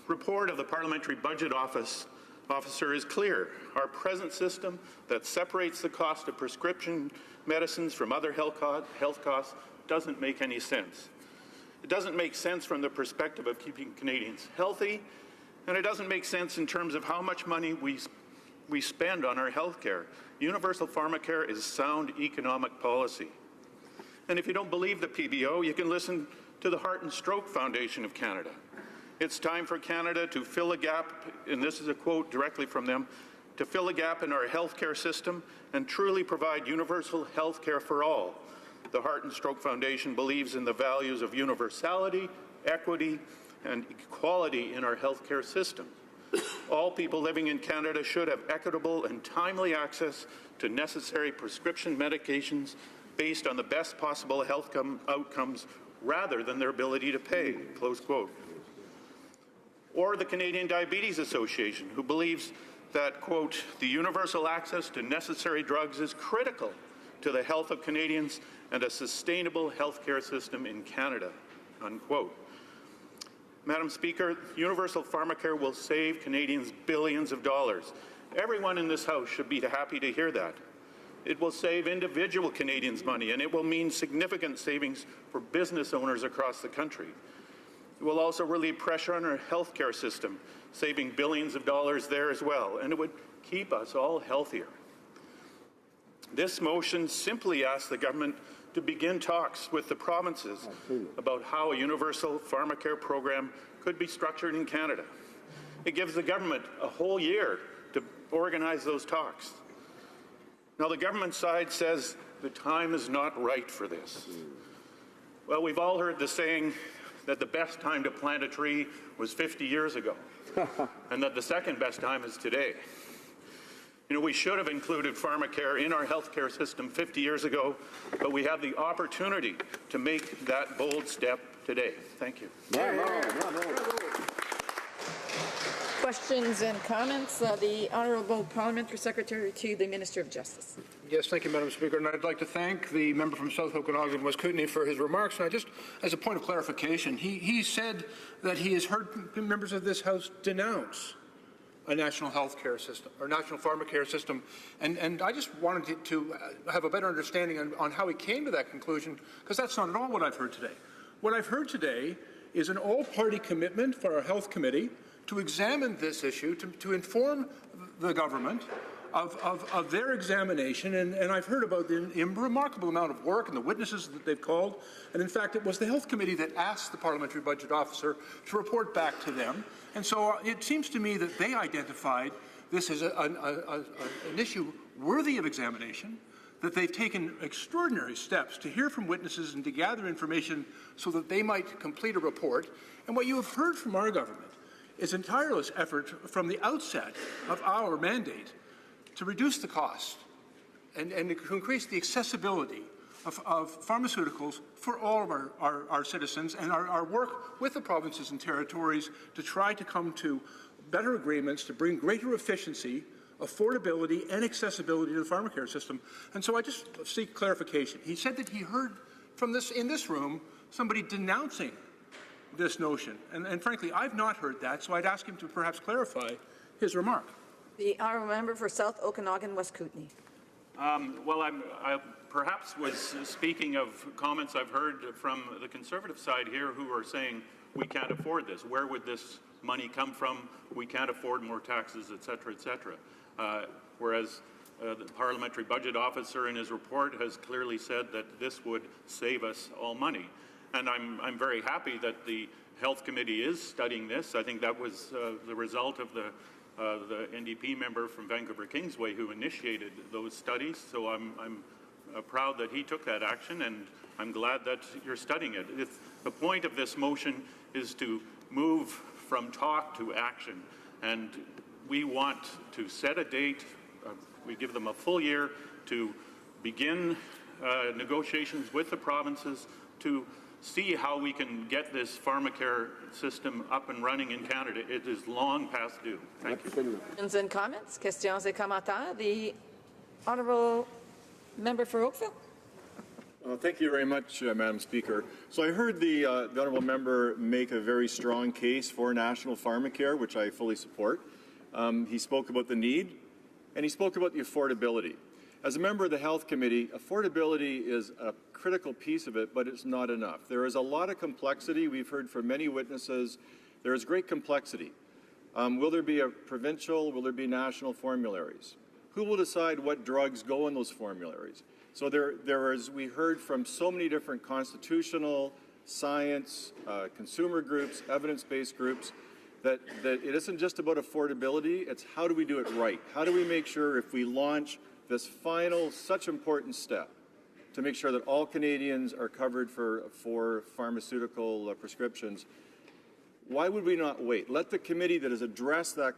report of the Parliamentary Budget Officer is clear. Our present system that separates the cost of prescription medicines from other health costs doesn't make any sense. It doesn't make sense from the perspective of keeping Canadians healthy, and it doesn't make sense in terms of how much money we spend on our health care. Universal pharmacare is sound economic policy. And if you don't believe the PBO, you can listen to the Heart and Stroke Foundation of Canada. It's time for Canada to fill a gap, and this is a quote directly from them, to fill a gap in our healthcare system and truly provide universal health care for all. The Heart and Stroke Foundation believes in the values of universality, equity, and equality in our healthcare system. All people living in Canada should have equitable and timely access to necessary prescription medications based on the best possible health outcomes rather than their ability to pay, close quote. Or the Canadian Diabetes Association, who believes that, quote, the universal access to necessary drugs is critical to the health of Canadians and a sustainable healthcare system in Canada, unquote. Madam Speaker, universal pharmacare will save Canadians billions of dollars. Everyone in this House should be happy to hear that. It will save individual Canadians money, and it will mean significant savings for business owners across the country. It will also relieve pressure on our healthcare system, saving billions of dollars there as well, and it would keep us all healthier. This motion simply asks the government to begin talks with the provinces about how a universal pharmacare program could be structured in Canada. It gives the government a whole year to organize those talks. Now, the government side says the time is not right for this. Well, we've all heard the saying that the best time to plant a tree was 50 years ago, and that the second best time is today. You know, we should have included pharmacare in our healthcare system 50 years ago, but we have the opportunity to make that bold step today. Thank you. Questions and comments? The Honourable Parliamentary Secretary to the Minister of Justice. Yes, thank you, Madam Speaker. And I'd like to thank the member from South Okanagan, West Kootenay, for his remarks. And I just, as a point of clarification, he said that he has heard members of this House denounce a national health care system or national pharmacare system. And I just wanted to have a better understanding on how he came to that conclusion, because that's not at all what I've heard today. What I've heard today is an all-party commitment for our Health Committee to examine this issue, to inform the government of their examination, and I've heard about the remarkable amount of work and the witnesses that they've called, and in fact it was the Health Committee that asked the Parliamentary Budget Officer to report back to them, and so it seems to me that they identified this as an issue worthy of examination, that they've taken extraordinary steps to hear from witnesses and to gather information so that they might complete a report, and what you have heard from our government is a tireless effort from the outset of our mandate to reduce the cost and to increase the accessibility of pharmaceuticals for all of our citizens, and our work with the provinces and territories to try to come to better agreements to bring greater efficiency, affordability, and accessibility to the pharmacare system. And so I just seek clarification. He said that he heard from in this room somebody denouncing this notion, and frankly, I've not heard that, so I'd ask him to perhaps clarify his remark. The Honourable Member for South Okanagan, West Kootenay. Well, I perhaps was speaking of comments I've heard from the Conservative side here who are saying we can't afford this. Where would this money come from? We can't afford more taxes, et cetera, et cetera. Whereas the Parliamentary Budget Officer in his report has clearly said that this would save us all money. And I'm very happy that the Health Committee is studying this. I think that was the result of the NDP member from Vancouver Kingsway who initiated those studies. So I'm proud that he took that action, and I'm glad that you're studying it. The point of this motion is to move from talk to action, and we want to set a date. We give them a full year to begin negotiations with the provinces to see how we can get this pharmacare system up and running in Canada. It is long past due. Thank you. Questions and comments? Questions et commentaires? The Honourable Member for Oakville. Thank you very much, Madam Speaker. So I heard the Honourable Member make a very strong case for national pharmacare, which I fully support. He spoke about the need, and he spoke about the affordability. As a member of the Health Committee, affordability is a critical piece of it, but it's not enough. There is a lot of complexity. We've heard from many witnesses. There is great complexity. Will there be a provincial, will there be national formularies? Who will decide what drugs go in those formularies? So we heard from so many different constitutional, science, consumer groups, evidence-based groups, that it isn't just about affordability, it's how do we do it right? How do we make sure if we launch this final, such important step to make sure that all Canadians are covered for pharmaceutical prescriptions, why would we not wait? Let the committee that has addressed that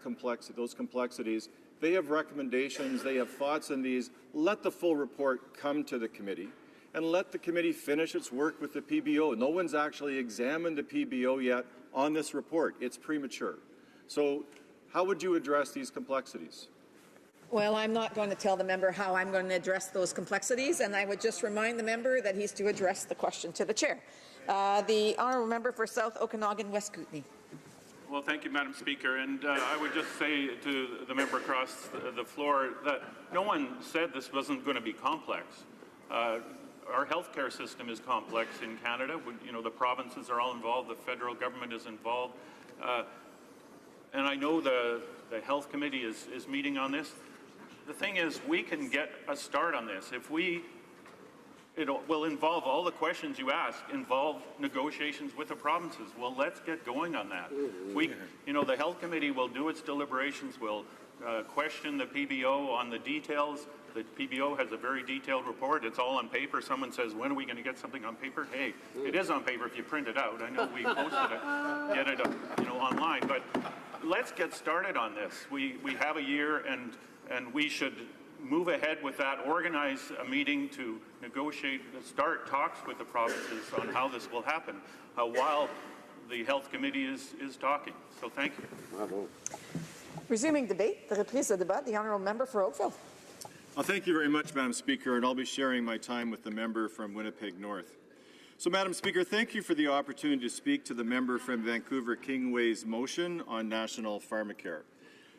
those complexities, they have recommendations, they have thoughts on these. Let the full report come to the committee, and let the committee finish its work with the PBO. No one's actually examined the PBO yet on this report. It's premature. So how would you address these complexities? Well, I'm not going to tell the member how I'm going to address those complexities, and I would just remind the member that he's to address the question to the chair. The Honourable Member for South Okanagan, West Kootenay. Well, thank you, Madam Speaker. And I would just say to the member across the floor that no one said this wasn't going to be complex. Our healthcare system is complex in Canada. You know, the provinces are all involved. The federal government is involved. And I know the Health Committee is meeting on this. the thing is, we can get a start on this. If we, it will involve all the questions you ask, involve negotiations with the provinces. Well, let's get going on that. We, the Health Committee will do its deliberations, will question the PBO on the details. The PBO has a very detailed report. It's all on paper. Someone says, when are we going to get something on paper? Hey, it is on paper if you print it out. I know we posted it, get it online, but let's get started on this. We have a year, and we should move ahead with that, organize a meeting to negotiate, start talks with the provinces on how this will happen while the Health Committee is talking. So thank you. Bravo. Resuming debate, the reprise de débat, the honourable member for Oakville. Well, thank you very much, Madam Speaker, and I'll be sharing my time with the member from Winnipeg North. So, Madam Speaker, thank you for the opportunity to speak to the member from Vancouver Kingway's motion on national pharmacare.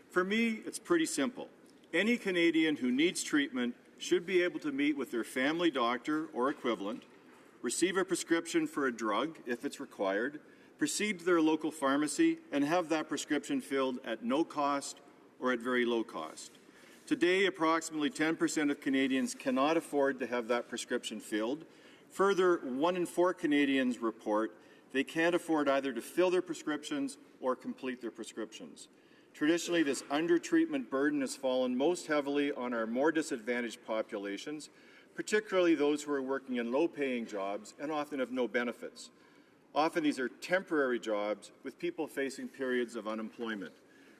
For me, it's pretty simple. Any Canadian who needs treatment should be able to meet with their family doctor or equivalent, receive a prescription for a drug if it's required, proceed to their local pharmacy, and have that prescription filled at no cost or at very low cost. Today, approximately 10% of Canadians cannot afford to have that prescription filled. Further, 1 in 4 Canadians report they can't afford either to fill their prescriptions or complete their prescriptions. Traditionally, this under-treatment burden has fallen most heavily on our more disadvantaged populations, particularly those who are working in low-paying jobs and often have no benefits. Often these are temporary jobs with people facing periods of unemployment.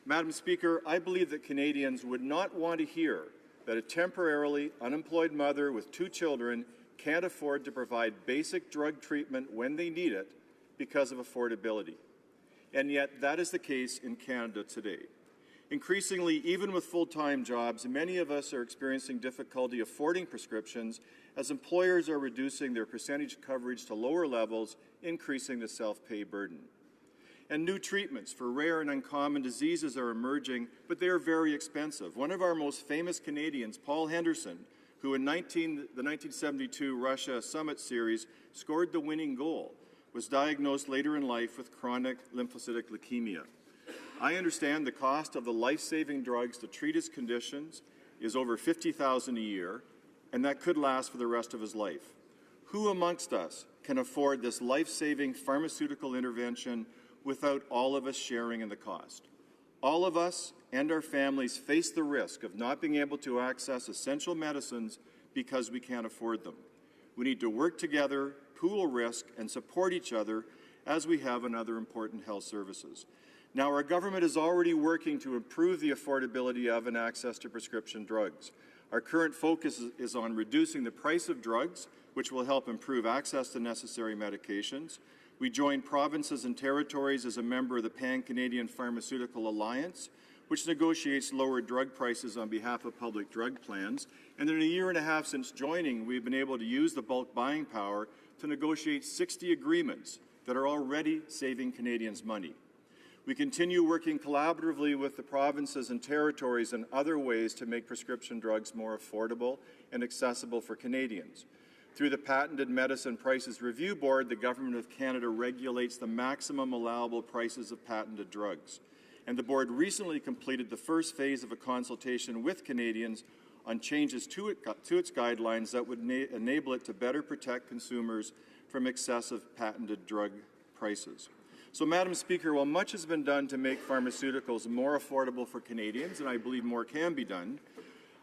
Madam Speaker, I believe that Canadians would not want to hear that a temporarily unemployed mother with 2 children can't afford to provide basic drug treatment when they need it because of affordability. And yet that is the case in Canada today. Increasingly, even with full-time jobs, many of us are experiencing difficulty affording prescriptions as employers are reducing their percentage coverage to lower levels, increasing the self-pay burden. And new treatments for rare and uncommon diseases are emerging, but they are very expensive. One of our most famous Canadians, Paul Henderson, who in the 1972 Russia Summit Series scored the winning goal, was diagnosed later in life with chronic lymphocytic leukemia. I understand the cost of the life-saving drugs to treat his conditions is over $50,000 a year, and that could last for the rest of his life. Who amongst us can afford this life-saving pharmaceutical intervention without all of us sharing in the cost? All of us and our families face the risk of not being able to access essential medicines because we can't afford them. We need to work together, pool risk, and support each other as we have in other important health services. Now, our government is already working to improve the affordability of and access to prescription drugs. Our current focus is on reducing the price of drugs, which will help improve access to necessary medications. We join provinces and territories as a member of the Pan-Canadian Pharmaceutical Alliance, which negotiates lower drug prices on behalf of public drug plans. And in a year and a half since joining, we've been able to use the bulk buying power to negotiate 60 agreements that are already saving Canadians money. We continue working collaboratively with the provinces and territories in other ways to make prescription drugs more affordable and accessible for Canadians. Through the Patented Medicine Prices Review Board, the Government of Canada regulates the maximum allowable prices of patented drugs. And the board recently completed the first phase of a consultation with Canadians on changes to its guidelines that would enable it to better protect consumers from excessive patented drug prices. So, Madam Speaker, while much has been done to make pharmaceuticals more affordable for Canadians, and I believe more can be done,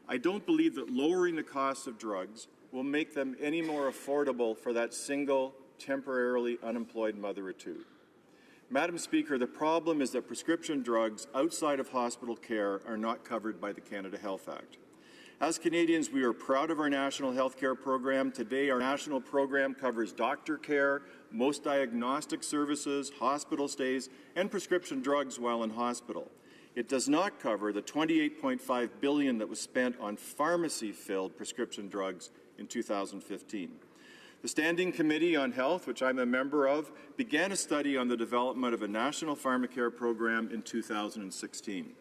I don't believe that lowering the cost of drugs will make them any more affordable for that single, temporarily unemployed mother or 2. Madam Speaker, the problem is that prescription drugs outside of hospital care are not covered by the Canada Health Act. As Canadians, we are proud of our national health care program. Today, our national program covers doctor care, most diagnostic services, hospital stays, and prescription drugs while in hospital. It does not cover the $28.5 billion that was spent on pharmacy-filled prescription drugs in 2015. The Standing Committee on Health, which I'm a member of, began a study on the development of a national pharmacare program in 2016.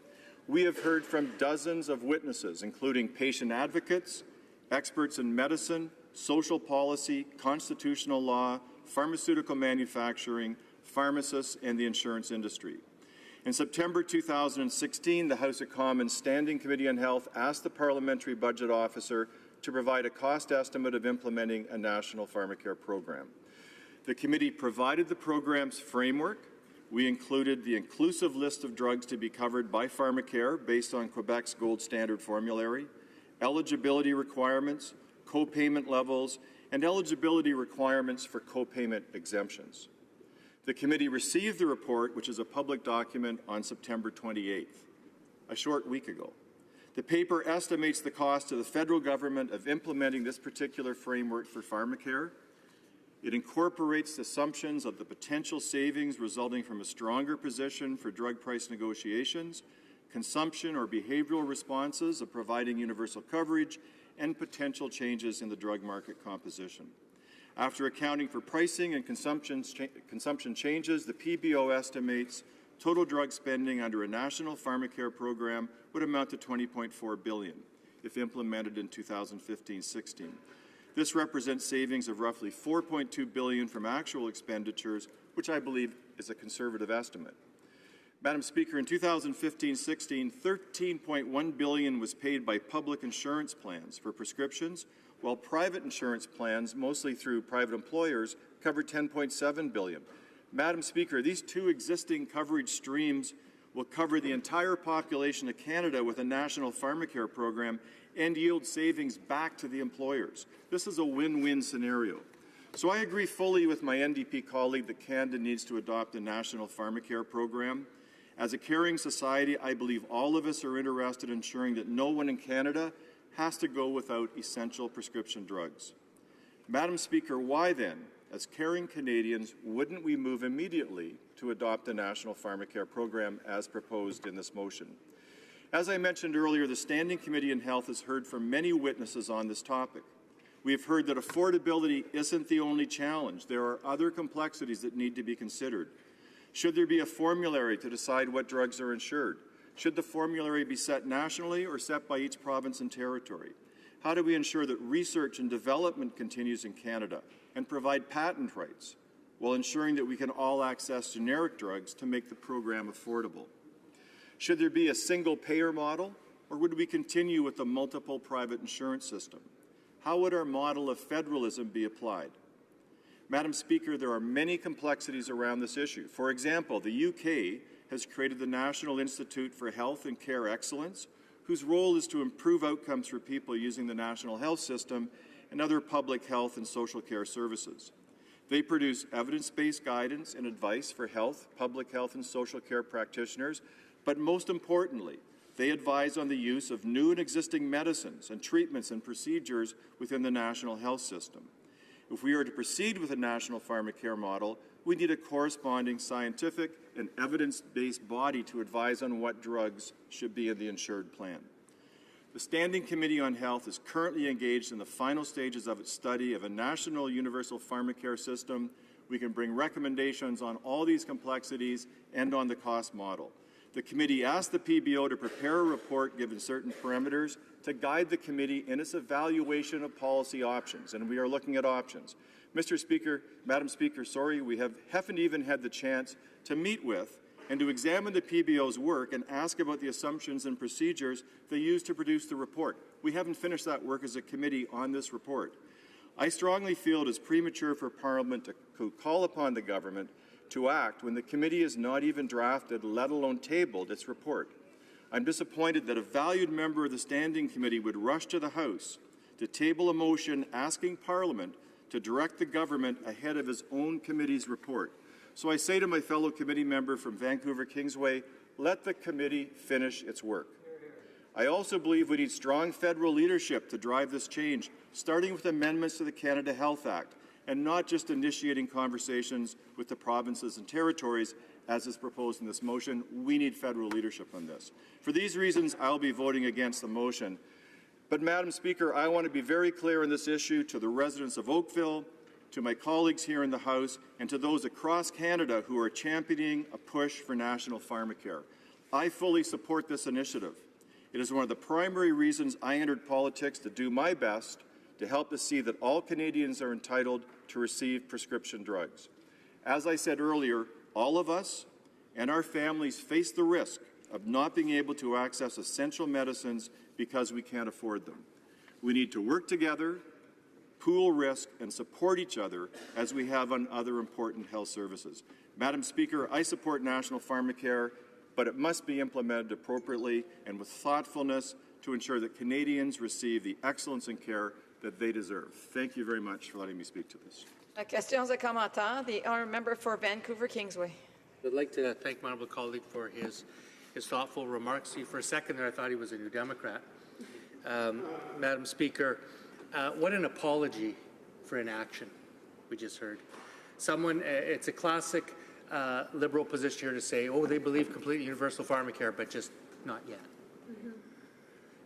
We have heard from dozens of witnesses, including patient advocates, experts in medicine, social policy, constitutional law, pharmaceutical manufacturing, pharmacists, and the insurance industry. In September 2016, the House of Commons Standing Committee on Health asked the Parliamentary Budget Officer to provide a cost estimate of implementing a national pharmacare program. The committee provided the program's framework. We included the inclusive list of drugs to be covered by pharmacare based on Quebec's gold standard formulary, eligibility requirements, co-payment levels, and eligibility requirements for co-payment exemptions. The committee received the report, which is a public document, on September 28th, a short week ago. The paper estimates the cost to the federal government of implementing this particular framework for pharmacare. It incorporates assumptions of the potential savings resulting from a stronger position for drug price negotiations, consumption or behavioral responses of providing universal coverage, and potential changes in the drug market composition. After accounting for pricing and consumption changes, the PBO estimates total drug spending under a national pharmacare program would amount to $20.4 billion if implemented in 2015-16. This represents savings of roughly $4.2 billion from actual expenditures, which I believe is a conservative estimate. Madam Speaker, in 2015-16, $13.1 billion was paid by public insurance plans for prescriptions, while private insurance plans, mostly through private employers, covered $10.7 billion. Madam Speaker, these two existing coverage streams will cover the entire population of Canada with a national pharmacare program and yield savings back to the employers. This is a win-win scenario. So I agree fully with my NDP colleague that Canada needs to adopt a national pharmacare program. As a caring society, I believe all of us are interested in ensuring that no one in Canada has to go without essential prescription drugs. Madam Speaker, why then, as caring Canadians, wouldn't we move immediately to adopt a national pharmacare program as proposed in this motion? As I mentioned earlier, the Standing Committee on Health has heard from many witnesses on this topic. We have heard that affordability isn't the only challenge. There are other complexities that need to be considered. Should there be a formulary to decide what drugs are insured? Should the formulary be set nationally or set by each province and territory? How do we ensure that research and development continues in Canada and provide patent rights while ensuring that we can all access generic drugs to make the program affordable? Should there be a single payer model, or would we continue with the multiple private insurance system? How would our model of federalism be applied? Madam Speaker, there are many complexities around this issue. For example, the UK has created the National Institute for Health and Care Excellence, whose role is to improve outcomes for people using the national health system and other public health and social care services. They produce evidence-based guidance and advice for health, public health, and social care practitioners, but most importantly, they advise on the use of new and existing medicines and treatments and procedures within the national health system. If we are to proceed with a national pharmacare model, we need a corresponding scientific and evidence-based body to advise on what drugs should be in the insured plan. The Standing Committee on Health is currently engaged in the final stages of its study of a national universal pharmacare system. We can bring recommendations on all these complexities and on the cost model. The committee asked the PBO to prepare a report given certain parameters to guide the committee in its evaluation of policy options, and we are looking at options. Mr. Speaker, Madam Speaker, we haven't even had the chance to meet with and to examine the PBO's work and ask about the assumptions and procedures they used to produce the report. We haven't finished that work as a committee on this report. I strongly feel it is premature for Parliament to call upon the government to act when the committee has not even drafted, let alone tabled, its report. I'm disappointed that a valued member of the Standing Committee would rush to the House to table a motion asking Parliament to direct the government ahead of his own committee's report. So I say to my fellow committee member from Vancouver Kingsway, let the committee finish its work. I also believe we need strong federal leadership to drive this change, starting with amendments to the Canada Health Act, and not just initiating conversations with the provinces and territories, as is proposed in this motion. We need federal leadership on this. For these reasons, I'll be voting against the motion. But, Madam Speaker, I want to be very clear on this issue to the residents of Oakville, to my colleagues here in the House, and to those across Canada who are championing a push for national pharmacare. I fully support this initiative. It is one of the primary reasons I entered politics, to do my best to help us see that all Canadians are entitled to receive prescription drugs. As I said earlier, all of us, and our families face the risk of not being able to access essential medicines because we can't afford them. We need to work together, pool risk, and support each other as we have on other important health services. Madam Speaker, I support national pharmacare, but it must be implemented appropriately and with thoughtfulness to ensure that Canadians receive the excellence in care that they deserve. Thank you very much for letting me speak to this. Questions et commentaires. The honourable member for Vancouver Kingsway. I'd like to thank my honourable colleague for his thoughtful remarks. See, for a second there, I thought he was a New Democrat. Madam Speaker, what an apology for inaction we just heard. It's a classic Liberal position here to say, oh, they believe completely universal pharmacare, but just not yet.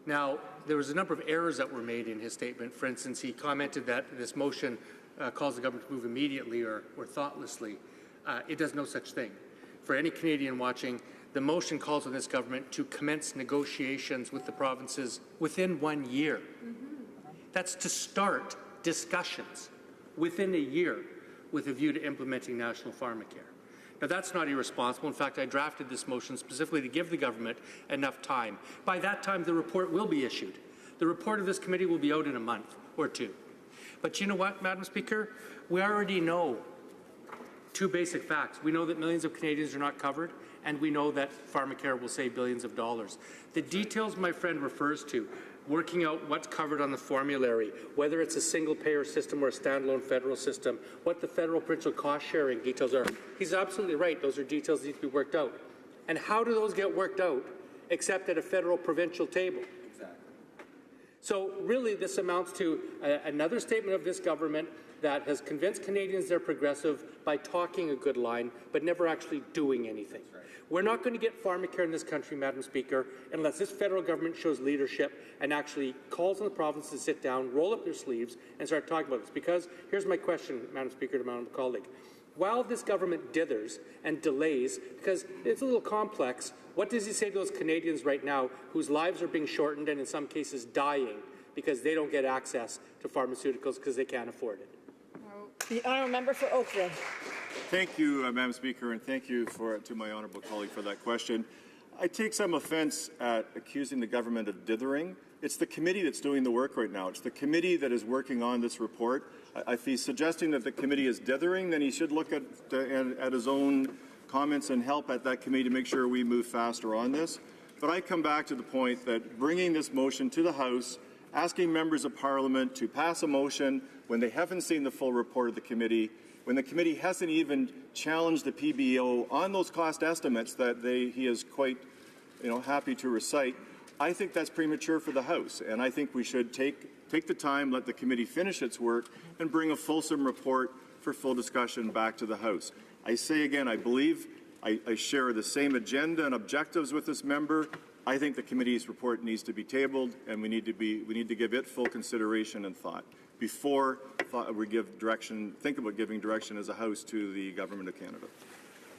Now, there was a number of errors that were made in his statement. For instance, he commented that this motion calls the government to move immediately or thoughtlessly. It does no such thing. For any Canadian watching, the motion calls on this government to commence negotiations with the provinces within 1 year. That's to start discussions within a year with a view to implementing national pharmacare. Now, that's not irresponsible. In fact, I drafted this motion specifically to give the government enough time. By that time, the report will be issued. The report of this committee will be out in a month or two. But you know what, Madam Speaker? We already know two basic facts. We know that millions of Canadians are not covered, and we know that pharmacare will save billions of dollars. The details my friend refers to, working out what's covered on the formulary, whether it's a single-payer system or a standalone federal system, what the federal provincial cost-sharing details are. He's absolutely right. Those are details that need to be worked out. And how do those get worked out except at a federal-provincial table? Exactly. So really, this amounts to another statement of this government that has convinced Canadians they're progressive by talking a good line, but never actually doing anything. Right. We're not going to get pharmacare in this country, Madam Speaker, unless this federal government shows leadership and actually calls on the provinces to sit down, roll up their sleeves, and start talking about this. Because here's my question, Madam Speaker, to my honourable colleague. While this government dithers and delays, because it's a little complex, what does he say to those Canadians right now whose lives are being shortened and in some cases dying because they don't get access to pharmaceuticals because they can't afford it? The honourable member for Oakville. Thank you, Madam Speaker, and thank you to my honourable colleague for that question. I take some offence at accusing the government of dithering. It's the committee that's doing the work right now. It's the committee that is working on this report. If he's suggesting that the committee is dithering, then he should look at his own comments and help at that committee to make sure we move faster on this. But I come back to the point that bringing this motion to the House, asking members of Parliament to pass a motion when they haven't seen the full report of the committee, when the committee hasn't even challenged the PBO on those cost estimates that he is quite happy to recite, I think that's premature for the House. And I think we should take the time, let the committee finish its work, and bring a fulsome report for full discussion back to the House. I say again, I believe I share the same agenda and objectives with this member. I think the committee's report needs to be tabled, and we need to give it full consideration and thought before we think about giving direction as a House to the Government of Canada.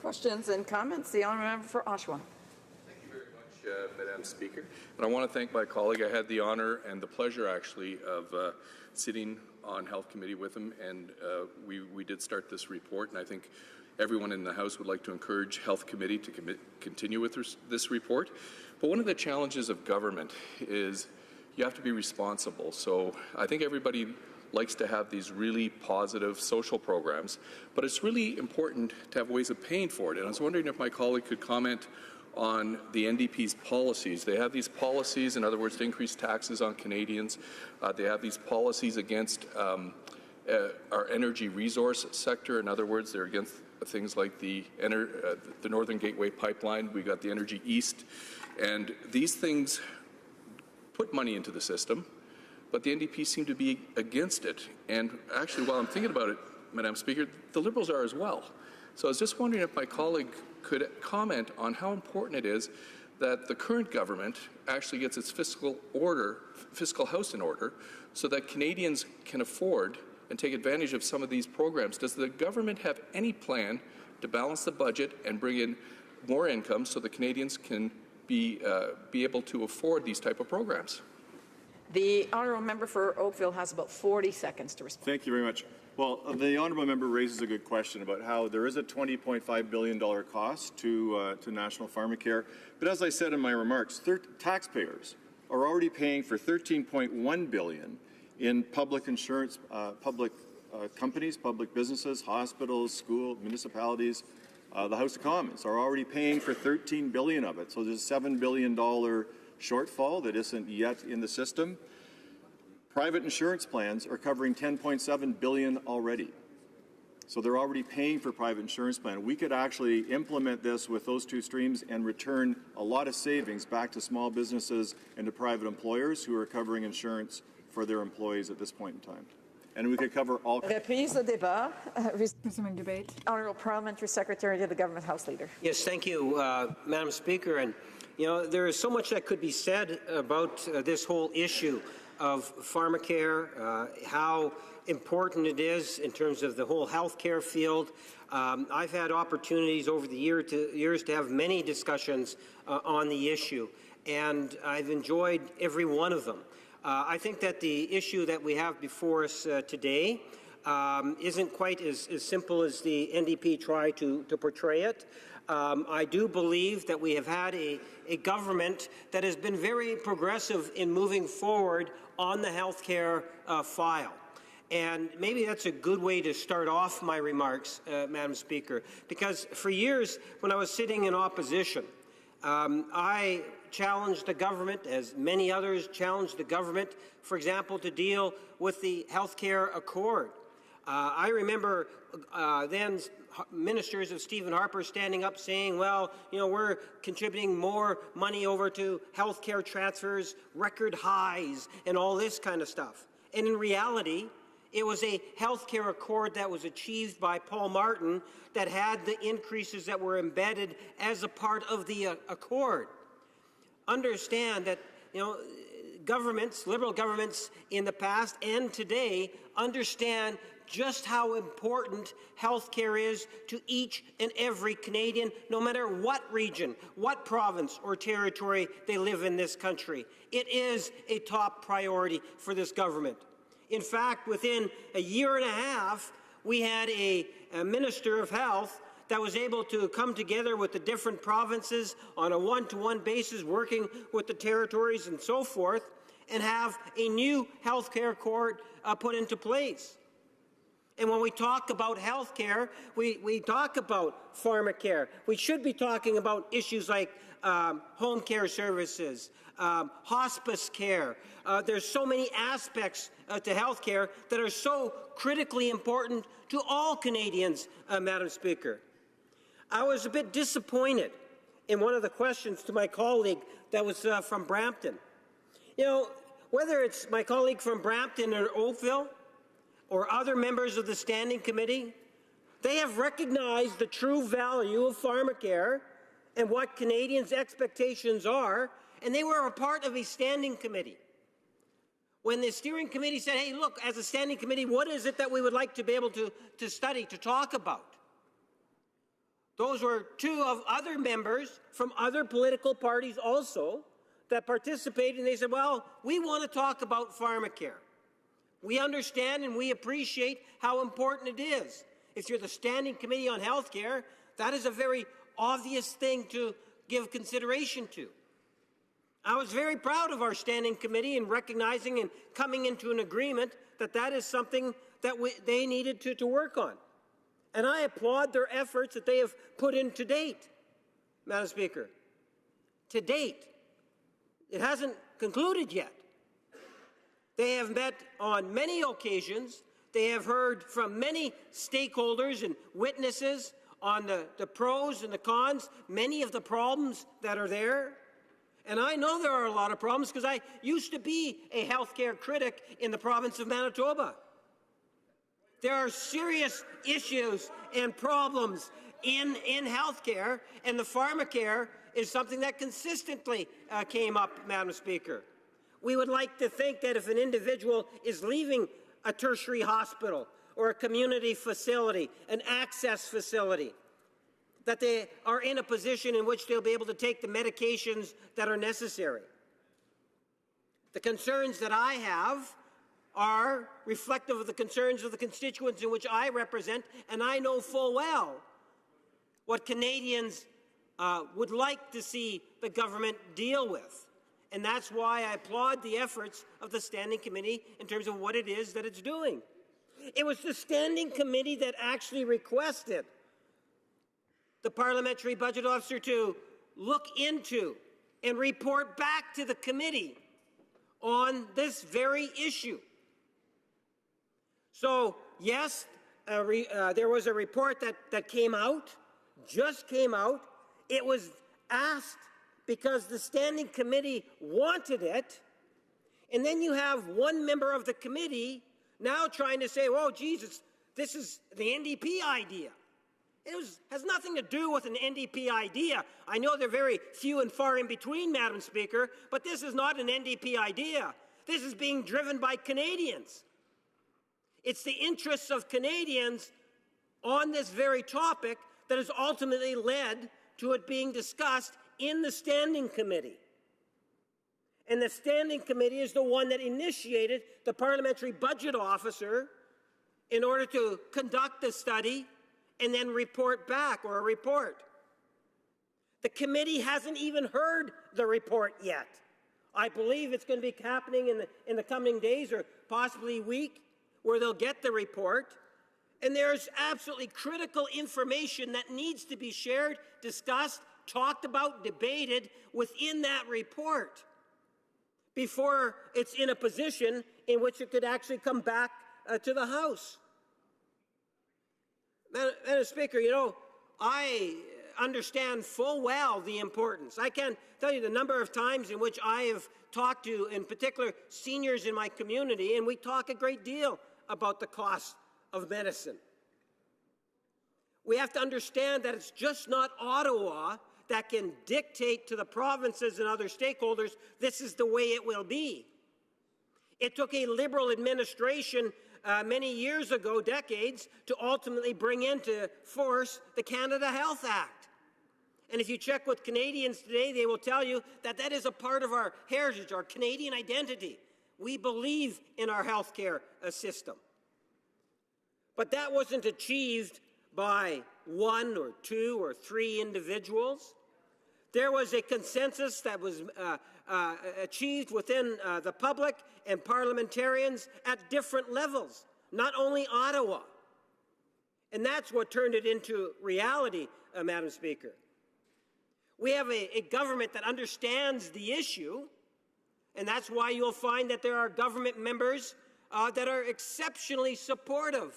Questions and comments? The honourable member for Oshawa. Thank you very much, Madam Speaker. And I want to thank my colleague. I had the honour and the pleasure, actually, of sitting on Health Committee with him, and we did start this report, and I think everyone in the House would like to encourage Health Committee to continue with this report. But one of the challenges of government is you have to be responsible. So I think everybody likes to have these really positive social programs, but it's really important to have ways of paying for it. And I was wondering if my colleague could comment on the NDP's policies. They have these policies, in other words, to increase taxes on Canadians. They have these policies against our energy resource sector. In other words, they're against things like the Northern Gateway Pipeline. We got the Energy East. And these things put money into the system, but the NDP seem to be against it. And actually, while I'm thinking about it, Madam Speaker, the Liberals are as well. So I was just wondering if my colleague could comment on how important it is that the current government actually gets its fiscal house in order so that Canadians can afford and take advantage of some of these programs. Does the government have any plan to balance the budget and bring in more income so that Canadians can be able to afford these type of programs? The honourable member for Oakville has about 40 seconds to respond. Thank you very much. Well, the honourable member raises a good question about how there is a $20.5 billion cost to National Pharmacare. But as I said in my remarks, taxpayers are already paying for $13.1 billion in public insurance, public companies, public businesses, hospitals, schools, municipalities. The House of Commons are already paying for $13 billion of it. So there's a $7 billion shortfall that isn't yet in the system. Private insurance plans are covering $10.7 billion already. So they're already paying for private insurance plan. We could actually implement this with those two streams and return a lot of savings back to small businesses and to private employers who are covering insurance for their employees at this point in time. And we could cover all. Reprise au débat. Resuming debate. Honourable Parliamentary Secretary to the Government House Leader. Yes, thank you, Madam Speaker. And, you know, there is so much that could be said about this whole issue of pharmacare, how important it is in terms of the whole healthcare field. I've had opportunities over the years to have many discussions on the issue, and I've enjoyed every one of them. I think that the issue that we have before us today isn't quite as simple as the NDP try to portray it. I do believe that we have had a government that has been very progressive in moving forward on the healthcare file. And maybe that's a good way to start off my remarks, Madam Speaker, because for years when I was sitting in opposition, I challenged the government, as many others challenged the government, for example, to deal with the healthcare accord. I remember then ministers of Stephen Harper standing up saying, well, you know, we're contributing more money over to healthcare transfers, record highs, and all this kind of stuff. And in reality, it was a healthcare accord that was achieved by Paul Martin that had the increases that were embedded as a part of the accord. Understand that, you know, governments, liberal governments in the past and today understand just how important health care is to each and every Canadian, no matter what region, what province or territory they live in this country. It is a top priority for this government. In fact, within a year and a half, we had a Minister of Health that was able to come together with the different provinces on a one-to-one basis, working with the territories and so forth, and have a new health care accord put into place. And when we talk about health care, we talk about pharmacare. We should be talking about issues like home care services, hospice care. There's so many aspects to health care that are so critically important to all Canadians, Madam Speaker. I was a bit disappointed in one of the questions to my colleague that was from Brampton. You know, whether it's my colleague from Brampton or Oakville, or other members of the Standing Committee, they have recognized the true value of pharmacare and what Canadians' expectations are, and they were a part of a Standing Committee. When the Steering Committee said, hey, look, as a Standing Committee, what is it that we would like to be able to study, to talk about? Those were two of other members from other political parties also that participated, and they said, well, we want to talk about pharmacare. We understand and we appreciate how important it is. If you're the Standing Committee on Health Care, that is a very obvious thing to give consideration to. I was very proud of our Standing Committee in recognizing and coming into an agreement that that is something that they needed to work on. And I applaud their efforts that they have put in to date, Madam Speaker. To date. It hasn't concluded yet. They have met on many occasions. They have heard from many stakeholders and witnesses on the pros and the cons, many of the problems that are there. And I know there are a lot of problems because I used to be a healthcare critic in the province of Manitoba. There are serious issues and problems in healthcare, and the pharmacare is something that consistently came up, Madam Speaker. We would like to think that if an individual is leaving a tertiary hospital or a community facility, an access facility, that they are in a position in which they'll be able to take the medications that are necessary. The concerns that I have are reflective of the concerns of the constituents in which I represent, and I know full well what Canadians would like to see the government deal with. And that's why I applaud the efforts of the Standing Committee in terms of what it is that it's doing. It was the Standing Committee that actually requested the Parliamentary Budget Officer to look into and report back to the committee on this very issue. So, yes, there was a report that came out, just came out. It was asked because the Standing Committee wanted it, and then you have one member of the committee now trying to say, oh, Jesus, this is the NDP idea. It has nothing to do with an NDP idea. I know they're very few and far in between, Madam Speaker, but this is not an NDP idea. This is being driven by Canadians. It's the interests of Canadians on this very topic that has ultimately led to it being discussed in the Standing Committee. And the Standing Committee is the one that initiated the Parliamentary Budget Officer in order to conduct the study and then report back, or a report. The committee hasn't even heard the report yet. I believe it's going to be happening in the coming days or possibly week, where they'll get the report. And there's absolutely critical information that needs to be shared, discussed, talked about, debated within that report before it's in a position in which it could actually come back to the House. Madam Speaker, you know, I understand full well the importance. I can't tell you the number of times in which I have talked to, in particular, seniors in my community, and we talk a great deal about the cost of medicine. We have to understand that it's just not Ottawa that can dictate to the provinces and other stakeholders, this is the way it will be. It took a Liberal administration many years ago, decades, to ultimately bring into force the Canada Health Act. And if you check with Canadians today, they will tell you that that is a part of our heritage, our Canadian identity. We believe in our healthcare system. But that wasn't achieved by one or two or three individuals. There was a consensus that was achieved within the public and parliamentarians at different levels, not only Ottawa. And that's what turned it into reality, Madam Speaker. We have a government that understands the issue, and that's why you'll find that there are government members that are exceptionally supportive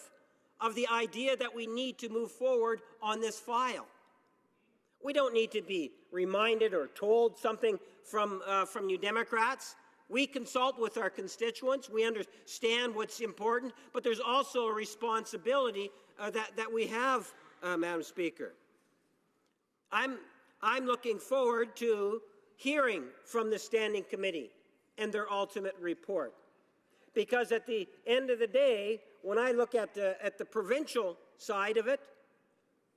of the idea that we need to move forward on this file. We don't need to be reminded or told something from New Democrats. We consult with our constituents. We understand what's important, but there's also a responsibility that we have, Madam Speaker. I'm looking forward to hearing from the Standing Committee and their ultimate report, because at the end of the day, when I look at the provincial side of it,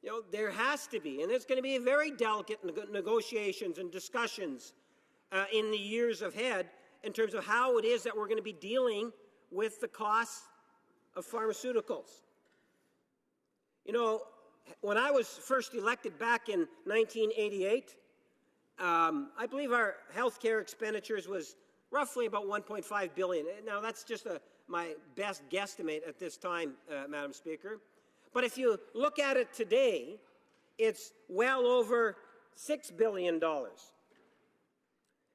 you know, there has to be, and there's going to be very delicate negotiations and discussions in the years ahead in terms of how it is that we're going to be dealing with the costs of pharmaceuticals. You know, when I was first elected back in 1988, I believe our health care expenditures was roughly about $1.5 billion. Now, that's just my best guesstimate at this time, Madam Speaker. But if you look at it today, it's well over $6 billion.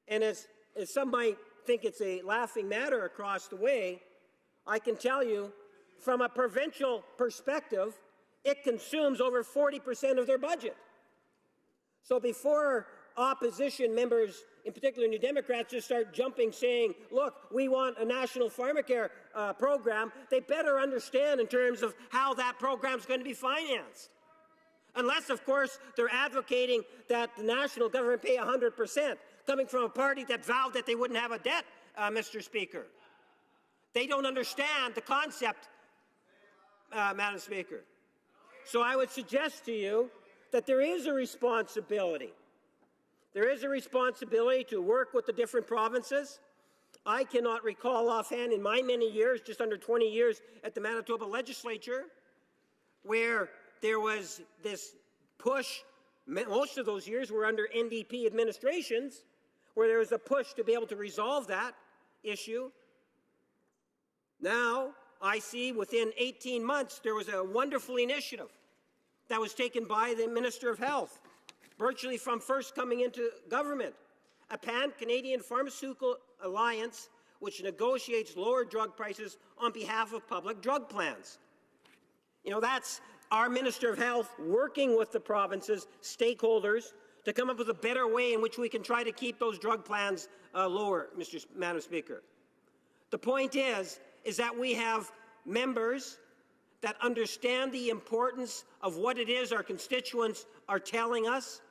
And as some might think it's a laughing matter across the way, I can tell you, from a provincial perspective, it consumes over 40% of their budget. So before opposition members, in particular New Democrats, just start jumping saying, look, we want a national pharmacare program, they better understand in terms of how that program is going to be financed. Unless, of course, they're advocating that the national government pay 100%, coming from a party that vowed that they wouldn't have a debt, Mr. Speaker. They don't understand the concept, Madam Speaker. So I would suggest to you that there is a responsibility. There is a responsibility to work with the different provinces I cannot recall offhand in my many years, just under 20 years at the Manitoba legislature, where there was this push. Most of those years were under NDP administrations, where there was a push to be able to resolve that issue. Now, I see within 18 months there was a wonderful initiative that was taken by the Minister of Health, virtually from first coming into government, a pan-Canadian pharmaceutical alliance which negotiates lower drug prices on behalf of public drug plans. You know, that's our Minister of Health working with the province's stakeholders to come up with a better way in which we can try to keep those drug plans lower, Madam Speaker. The point is that we have members that understand the importance of what it is our constituents are telling us,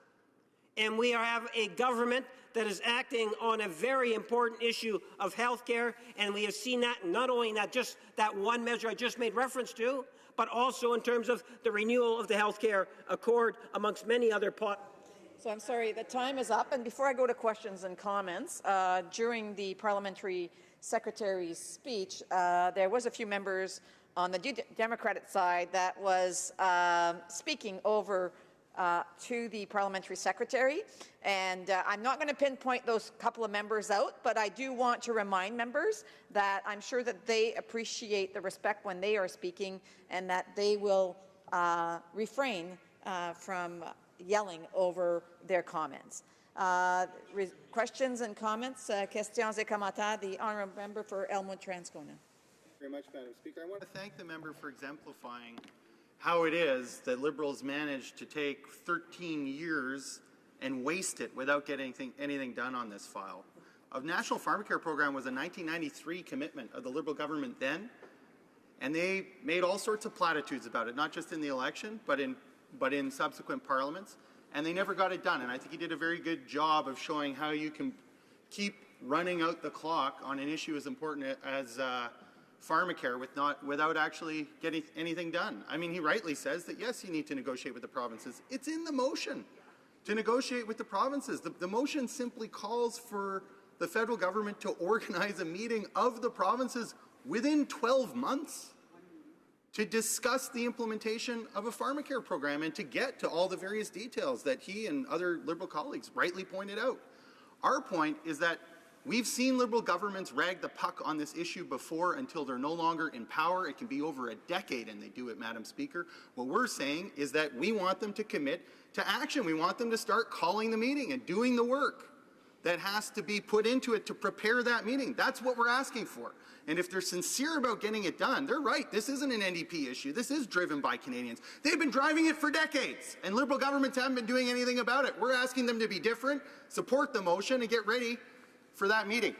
and we have a government that is acting on a very important issue of health care, and we have seen that not only in just that one measure I just made reference to, but also in terms of the renewal of the health care accord, amongst many other So I'm sorry, the time is up. And before I go to questions and comments, during the parliamentary secretary's speech, there was a few members on the Democratic side that was speaking over to the parliamentary secretary. And I'm not going to pinpoint those couple of members out, but I do want to remind members that I'm sure that they appreciate the respect when they are speaking and that they will refrain from yelling over their comments. Questions and comments? Questions et commentaires. The honourable member for Elmwood-Transcona. Thank you very much, Madam Speaker. I want to thank the member for exemplifying how it is that Liberals managed to take 13 years and waste it without getting anything done on this file. A National Pharmacare Program was a 1993 commitment of the Liberal government then, and they made all sorts of platitudes about it, not just in the election, but in subsequent parliaments, and they never got it done. And I think he did a very good job of showing how you can keep running out the clock on an issue as important as pharmacare without actually getting anything done. I mean, he rightly says that, yes, you need to negotiate with the provinces. It's in the motion to negotiate with the provinces. The motion simply calls for the federal government to organize a meeting of the provinces within 12 months to discuss the implementation of a pharmacare program and to get to all the various details that he and other Liberal colleagues rightly pointed out. Our point is that we've seen Liberal governments rag the puck on this issue before until they're no longer in power. It can be over a decade and they do it, Madam Speaker. What we're saying is that we want them to commit to action. We want them to start calling the meeting and doing the work that has to be put into it to prepare that meeting. That's what we're asking for. And if they're sincere about getting it done, they're right. This isn't an NDP issue. This is driven by Canadians. They've been driving it for decades, and Liberal governments haven't been doing anything about it. We're asking them to be different, support the motion, and get ready for that meeting.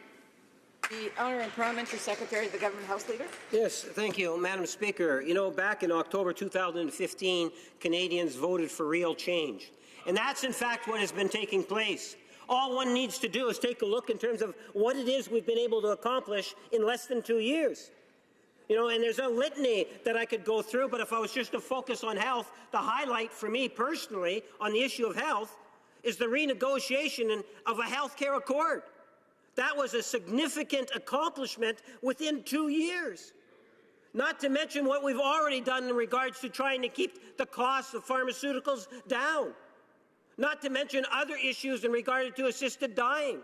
The Honourable Parliamentary Secretary, the Government House Leader. Yes, thank you, Madam Speaker. You know, back in October 2015, Canadians voted for real change. And that's, in fact, what has been taking place. All one needs to do is take a look in terms of what it is we've been able to accomplish in less than 2 years. You know, and there's a litany that I could go through, but if I was just to focus on health, the highlight for me personally on the issue of health is the renegotiation of a health care accord. That was a significant accomplishment within 2 years. Not to mention what we've already done in regards to trying to keep the cost of pharmaceuticals down. Not to mention other issues in regard to assisted dying.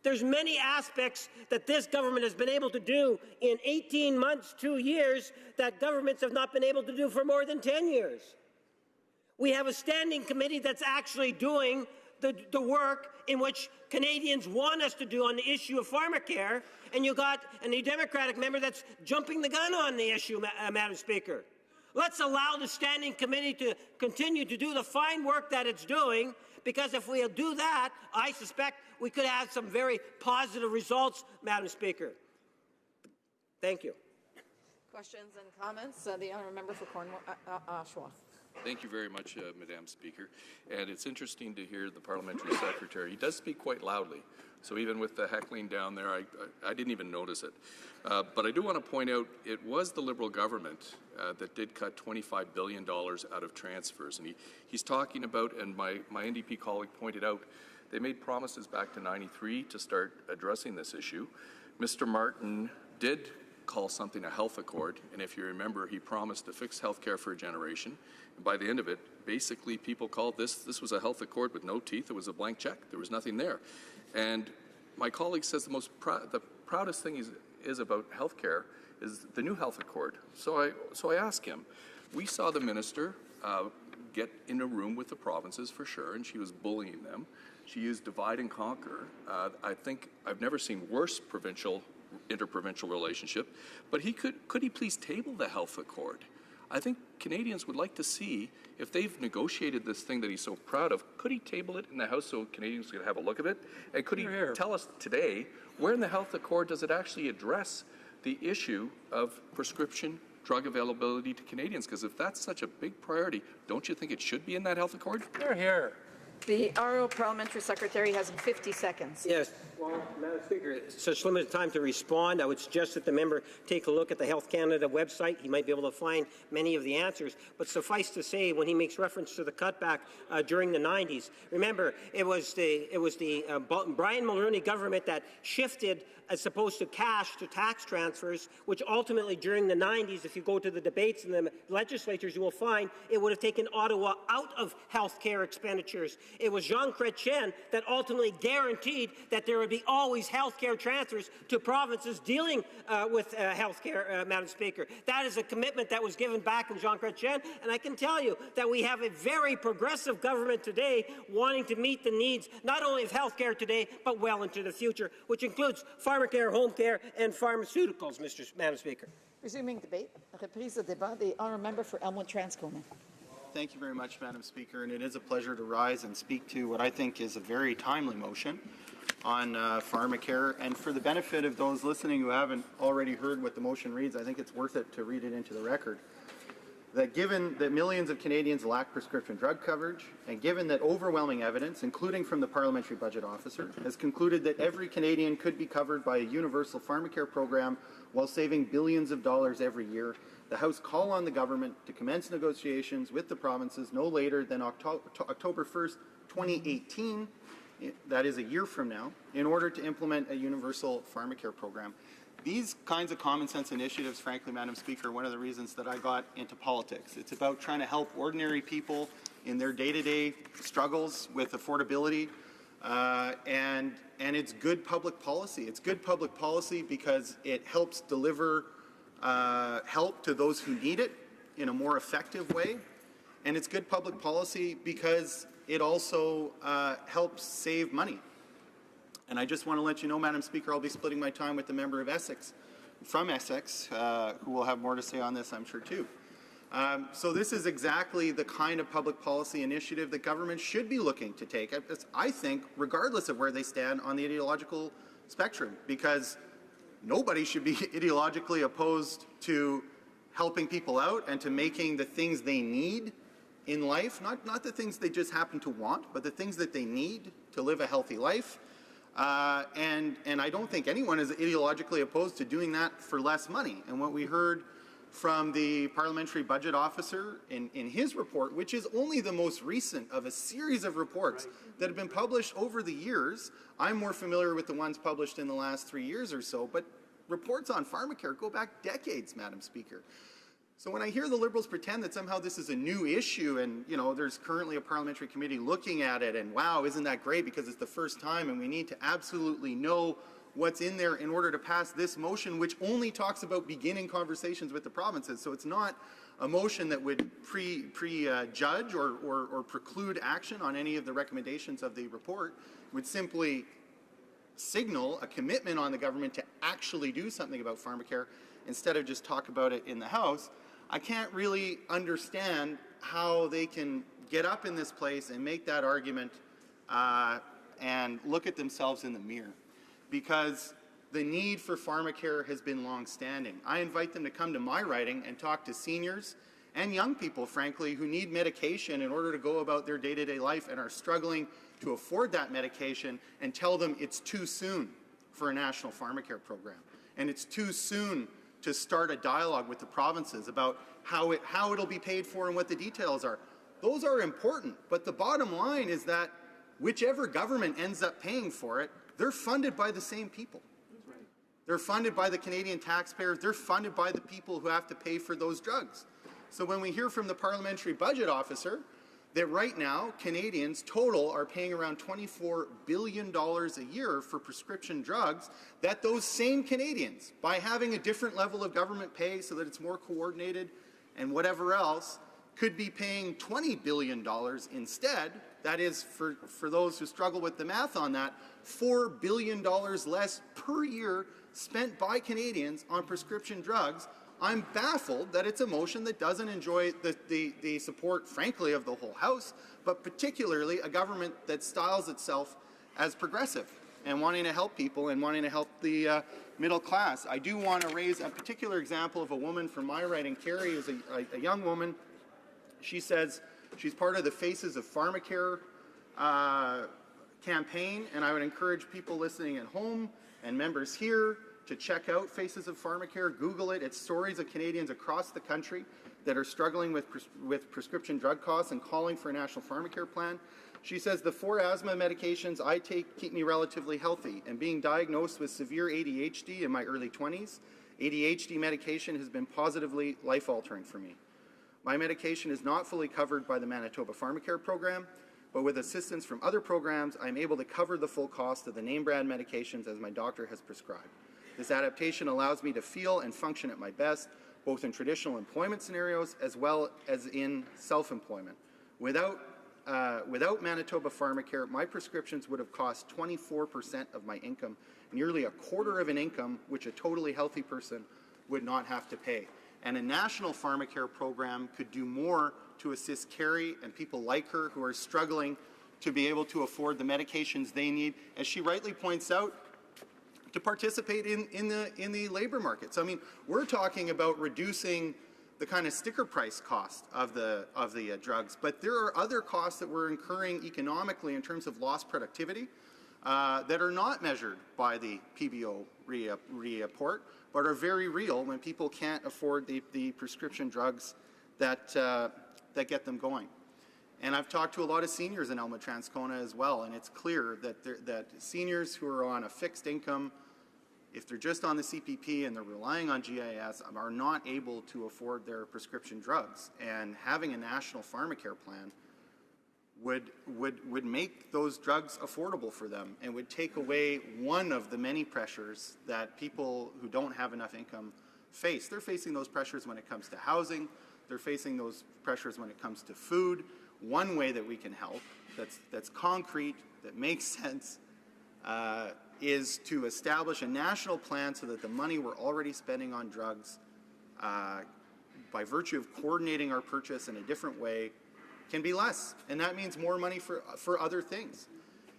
There's many aspects that this government has been able to do in 18 months, 2 years, that governments have not been able to do for more than 10 years. We have a standing committee that's actually doing the work in which Canadians want us to do on the issue of pharmacare, and you got a Democratic member that's jumping the gun on the issue, Madam Speaker. Let's allow the standing committee to continue to do the fine work that it's doing, because if we do that, I suspect we could have some very positive results, Madam Speaker. Thank you. Questions and comments? The Honourable Member for Cornwall, Oshawa. Thank you very much, Madam Speaker. And it's interesting to hear the Parliamentary Secretary. He does speak quite loudly. So even with the heckling down there, I didn't even notice it. But I do want to point out it was the Liberal government that did cut $25 billion out of transfers. And he's talking about, and my NDP colleague pointed out, They made promises back to '93 to start addressing this issue. Mr. Martin did call something a health accord, and if you remember, he promised to fix health care for a generation. And by the end of it, basically people called this was a health accord with no teeth. It was a blank check. There was nothing there. And my colleague says the proudest thing is about health care is the new health accord. So I asked him. We saw the minister get in a room with the provinces for sure, and she was bullying them. She used divide and conquer. I think I've never seen worse interprovincial relationship. But could he please table the health accord? I think Canadians would like to see if they've negotiated this thing that he's so proud of. Could he table it in the House so Canadians can have a look at it? And could he tell us today where in the health accord does it actually address the issue of prescription drug availability to Canadians? Because if that's such a big priority, don't you think it should be in that health accord? Here. The RO Parliamentary Secretary has 50 seconds. Yes. Well, Madam Speaker, such limited time to respond. I would suggest that the member take a look at the Health Canada website. He might be able to find many of the answers. But suffice to say, when he makes reference to the cutback during the 90s, remember, it was the Brian Mulroney government that shifted as opposed to cash to tax transfers, which ultimately during the 90s, if you go to the debates in the legislatures, you will find it would have taken Ottawa out of health care expenditures. It was Jean Chrétien that ultimately guaranteed that there would be always health care transfers to provinces dealing with health care, Madam Speaker. That is a commitment that was given back in Jean Chrétien, and I can tell you that we have a very progressive government today wanting to meet the needs not only of health care today, but well into the future, which includes pharmacare, home care, and pharmaceuticals, Madam Speaker. Resuming debate. Reprise de débat. The honourable member for Elmwood-Transcona. Thank you very much, Madam Speaker, and it is a pleasure to rise and speak to what I think is a very timely motion on pharmacare. And for the benefit of those listening who haven't already heard what the motion reads, I think it's worth it to read it into the record. That given that millions of Canadians lack prescription drug coverage, and given that overwhelming evidence, including from the Parliamentary Budget Officer, has concluded that every Canadian could be covered by a universal pharmacare program while saving billions of dollars every year, the House call on the government to commence negotiations with the provinces no later than October 1st, 2018, that is a year from now, in order to implement a universal pharmacare program. These kinds of common sense initiatives, frankly, Madam Speaker, are one of the reasons that I got into politics. It's about trying to help ordinary people in their day-to-day struggles with affordability, and it's good public policy. It's good public policy because it helps deliver help to those who need it in a more effective way, and it's good public policy because it also helps save money. And I just want to let you know, Madam Speaker, I'll be splitting my time with the member of Essex, from Essex, who will have more to say on this, I'm sure, too. So this is exactly the kind of public policy initiative that government should be looking to take, I think, regardless of where they stand on the ideological spectrum, because nobody should be ideologically opposed to helping people out and to making the things they need in life, not the things they just happen to want, but the things that they need to live a healthy life. And I don't think anyone is ideologically opposed to doing that for less money. And what we heard from the Parliamentary Budget Officer in his report, which is only the most recent of a series of reports that have been published over the years. I'm more familiar with the ones published in the last 3 years or so, but reports on pharmacare go back decades, Madam Speaker. So when I hear the Liberals pretend that somehow this is a new issue and, you know, there's currently a parliamentary committee looking at it and, wow, isn't that great because it's the first time and we need to absolutely know what's in there in order to pass this motion, which only talks about beginning conversations with the provinces. So it's not a motion that would prejudge or preclude action on any of the recommendations of the report. It would simply signal a commitment on the government to actually do something about pharmacare instead of just talk about it in the House. I can't really understand how they can get up in this place and make that argument and look at themselves in the mirror, because the need for pharmacare has been long-standing. I invite them to come to my riding and talk to seniors and young people, frankly, who need medication in order to go about their day-to-day life and are struggling to afford that medication, and tell them it's too soon for a national pharmacare program. And it's too soon to start a dialogue with the provinces about how it'll be paid for and what the details are. Those are important, but the bottom line is that whichever government ends up paying for it, they're funded by the same people. They're funded by the Canadian taxpayers. They're funded by the people who have to pay for those drugs. So when we hear from the Parliamentary Budget Officer that right now Canadians total are paying around $24 billion a year for prescription drugs, that those same Canadians, by having a different level of government pay so that it's more coordinated and whatever else, could be paying $20 billion instead. That is, for those who struggle with the math on that, $4 billion less per year spent by Canadians on prescription drugs. I'm baffled that it's a motion that doesn't enjoy the support, frankly, of the whole House, but particularly a government that styles itself as progressive and wanting to help people and wanting to help the middle class. I do want to raise a particular example of a woman from my riding. Carrie is a young woman. She says she's part of the Faces of Pharmacare campaign, and I would encourage people listening at home and members here to check out Faces of Pharmacare. Google it. It's stories of Canadians across the country that are struggling with prescription drug costs and calling for a national pharmacare plan. She says, the 4 asthma medications I take keep me relatively healthy, and being diagnosed with severe ADHD in my early 20s, ADHD medication has been positively life-altering for me. My medication is not fully covered by the Manitoba Pharmacare program, but with assistance from other programs, I'm able to cover the full cost of the name brand medications as my doctor has prescribed. This adaptation allows me to feel and function at my best, both in traditional employment scenarios as well as in self-employment. Without Manitoba Pharmacare, my prescriptions would have cost 24% of my income, nearly a quarter of an income which a totally healthy person would not have to pay. And a national pharmacare program could do more to assist Carrie and people like her who are struggling to be able to afford the medications they need, as she rightly points out, to participate in the labor market. So I mean, we're talking about reducing the kind of sticker price cost of the drugs, but there are other costs that we're incurring economically in terms of lost productivity that are not measured by the PBO report, but are very real when people can't afford the prescription drugs that get them going. And I've talked to a lot of seniors in Elma Transcona as well, and it's clear that seniors who are on a fixed income, if they're just on the CPP and they're relying on GIS, are not able to afford their prescription drugs. And having a national pharmacare plan would make those drugs affordable for them and would take away one of the many pressures that people who don't have enough income face. They're facing those pressures when it comes to housing. They're facing those pressures when it comes to food. One way that we can help that's concrete, that makes sense, is to establish a national plan so that the money we're already spending on drugs, by virtue of coordinating our purchase in a different way, can be less. And that means more money for other things.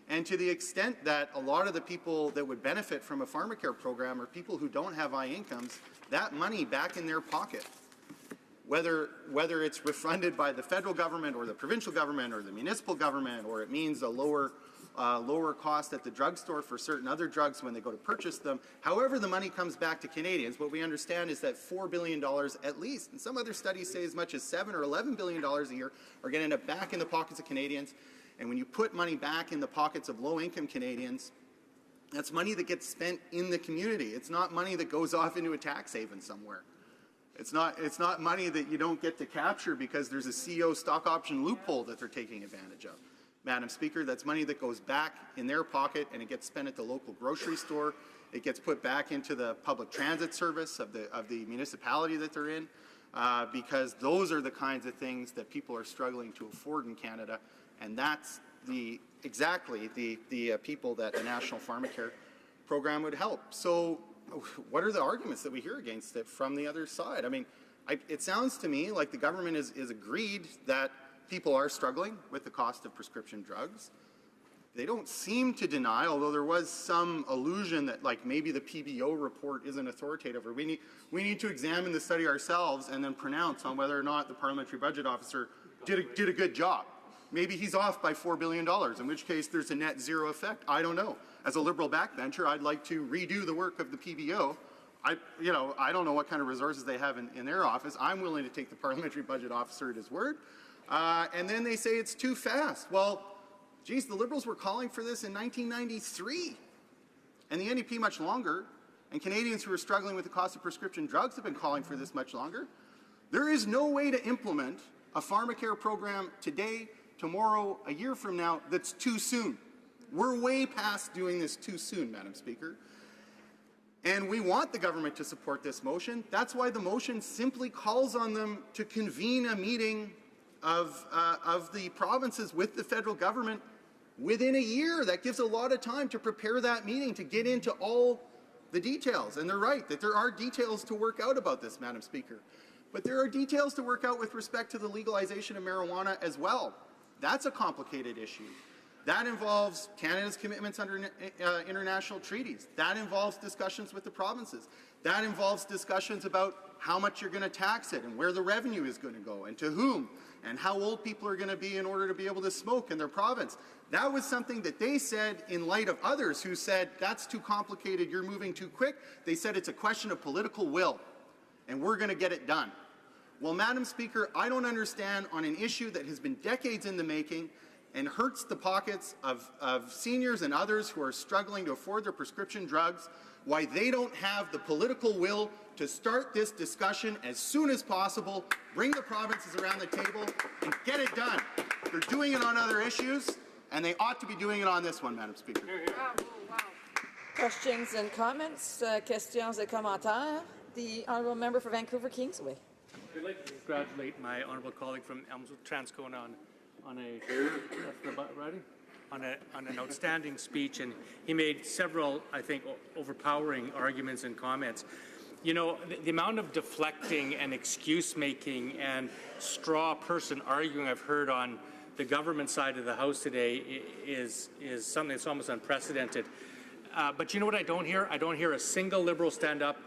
And to the extent that a lot of the people that would benefit from a pharmacare program are people who don't have high incomes, that money back in their pocket, whether it's refunded by the federal government or the provincial government or the municipal government, or it means a lower cost at the drugstore for certain other drugs when they go to purchase them. However the money comes back to Canadians, what we understand is that $4 billion at least, and some other studies say as much as $7 or $11 billion a year, are going to end up back in the pockets of Canadians. And when you put money back in the pockets of low-income Canadians, that's money that gets spent in the community. It's not money that goes off into a tax haven somewhere. It's not money that you don't get to capture because there's a CEO stock option loophole that they're taking advantage of. Madam Speaker, that's money that goes back in their pocket and it gets spent at the local grocery store. It gets put back into the public transit service of the municipality that they're in, because those are the kinds of things that people are struggling to afford in Canada, and that's exactly the people that a national pharmacare program would help. So what are the arguments that we hear against it from the other side? I mean, it sounds to me like the government is agreed that people are struggling with the cost of prescription drugs. They don't seem to deny, although there was some allusion that like maybe the PBO report isn't authoritative, or we need to examine the study ourselves and then pronounce on whether or not the Parliamentary Budget Officer did a good job. Maybe he's off by $4 billion, in which case there's a net zero effect. I don't know. As a Liberal backbencher, I'd like to redo the work of the PBO. I don't know what kind of resources they have in their office. I'm willing to take the Parliamentary Budget Officer at his word. And then they say it's too fast. Well, Geez, the Liberals were calling for this in 1993, and the NDP much longer, and Canadians who are struggling with the cost of prescription drugs have been calling for this much longer. There is no way to implement a pharmacare program today, tomorrow, a year from now that's too soon. We're way past doing this too soon, Madam Speaker. And we want the government to support this motion. That's why the motion simply calls on them to convene a meeting of the provinces with the federal government within a year. That gives a lot of time to prepare that meeting, to get into all the details. And they're right that there are details to work out about this, Madam Speaker. But there are details to work out with respect to the legalization of marijuana as well. That's a complicated issue. That involves Canada's commitments under international treaties. That involves discussions with the provinces. That involves discussions about how much you're going to tax it and where the revenue is going to go and to whom and how old people are going to be in order to be able to smoke in their province. That was something that they said in light of others who said, that's too complicated, you're moving too quick. They said it's a question of political will, and we're going to get it done. Well, Madam Speaker, I don't understand on an issue that has been decades in the making and hurts the pockets of seniors and others who are struggling to afford their prescription drugs, why they don't have the political will to start this discussion as soon as possible, bring the provinces around the table, and get it done. They're doing it on other issues, and they ought to be doing it on this one, Madam Speaker. Questions and comments? Questions et commentaires? The honourable member for Vancouver Kingsway. I'd like to congratulate my honourable colleague from Elmswood Transcona on an outstanding speech, and he made several, I think, overpowering arguments and comments. You know, the amount of deflecting and excuse-making and straw person arguing I've heard on the government side of the House today is something that's almost unprecedented. But you know what I don't hear? I don't hear a single Liberal stand up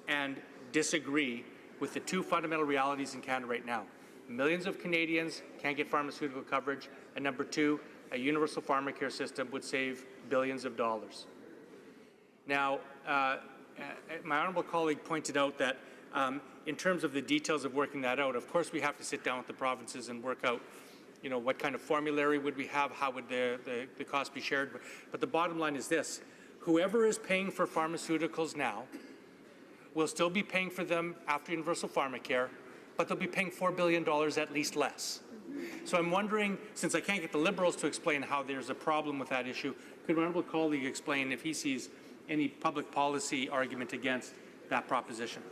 and disagree with the two fundamental realities in Canada right now. Millions of Canadians can't get pharmaceutical coverage, and number two, a universal pharmacare system would save billions of dollars. Now, my honourable colleague pointed out that in terms of the details of working that out, of course we have to sit down with the provinces and work out, you know, what kind of formulary would we have, how would the cost be shared. But the bottom line is this: whoever is paying for pharmaceuticals now will still be paying for them after universal pharmacare, but they'll be paying $4 billion at least less. So I'm wondering, since I can't get the Liberals to explain how there's a problem with that issue, could my honourable colleague explain if he sees any public policy argument against that proposition?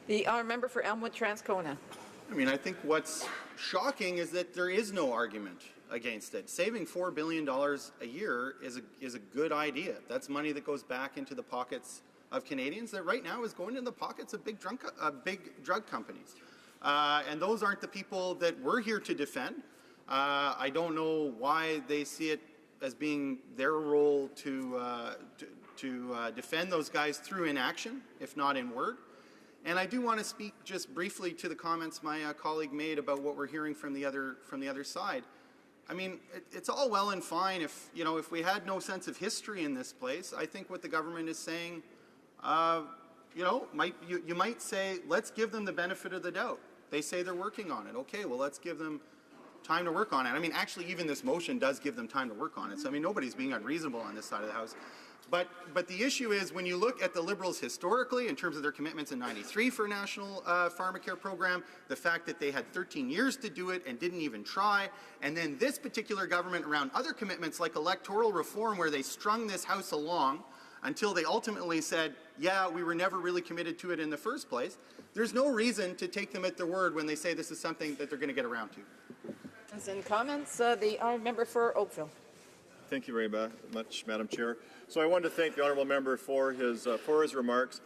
The honourable member for Elmwood Transcona. I mean, I think what's shocking is that there is no argument against it. Saving $4 billion a year is a good idea. That's money that goes back into the pockets of Canadians that right now is going in the pockets of big drug companies. And those aren't the people that we're here to defend. I don't know why they see it as being their role to defend those guys through inaction, if not in word. And I do want to speak just briefly to the comments my colleague made about what we're hearing from the other side. I mean, it's all well and fine if we had no sense of history in this place. I think what the government is saying, you might say, let's give them the benefit of the doubt. They say they're working on it. Okay, well, let's give them time to work on it. I mean, actually, even this motion does give them time to work on it. So, I mean, nobody's being unreasonable on this side of the House. But the issue is, when you look at the Liberals historically, in terms of their commitments in '93 for a national pharmacare program, the fact that they had 13 years to do it and didn't even try, and then this particular government around other commitments like electoral reform, where they strung this House along until they ultimately said, yeah, we were never really committed to it in the first place. There's no reason to take them at their word when they say this is something that they're going to get around to. And comments, the honourable member for Oakville. Thank you very much, Madam Chair. So I wanted to thank the honourable member for his remarks.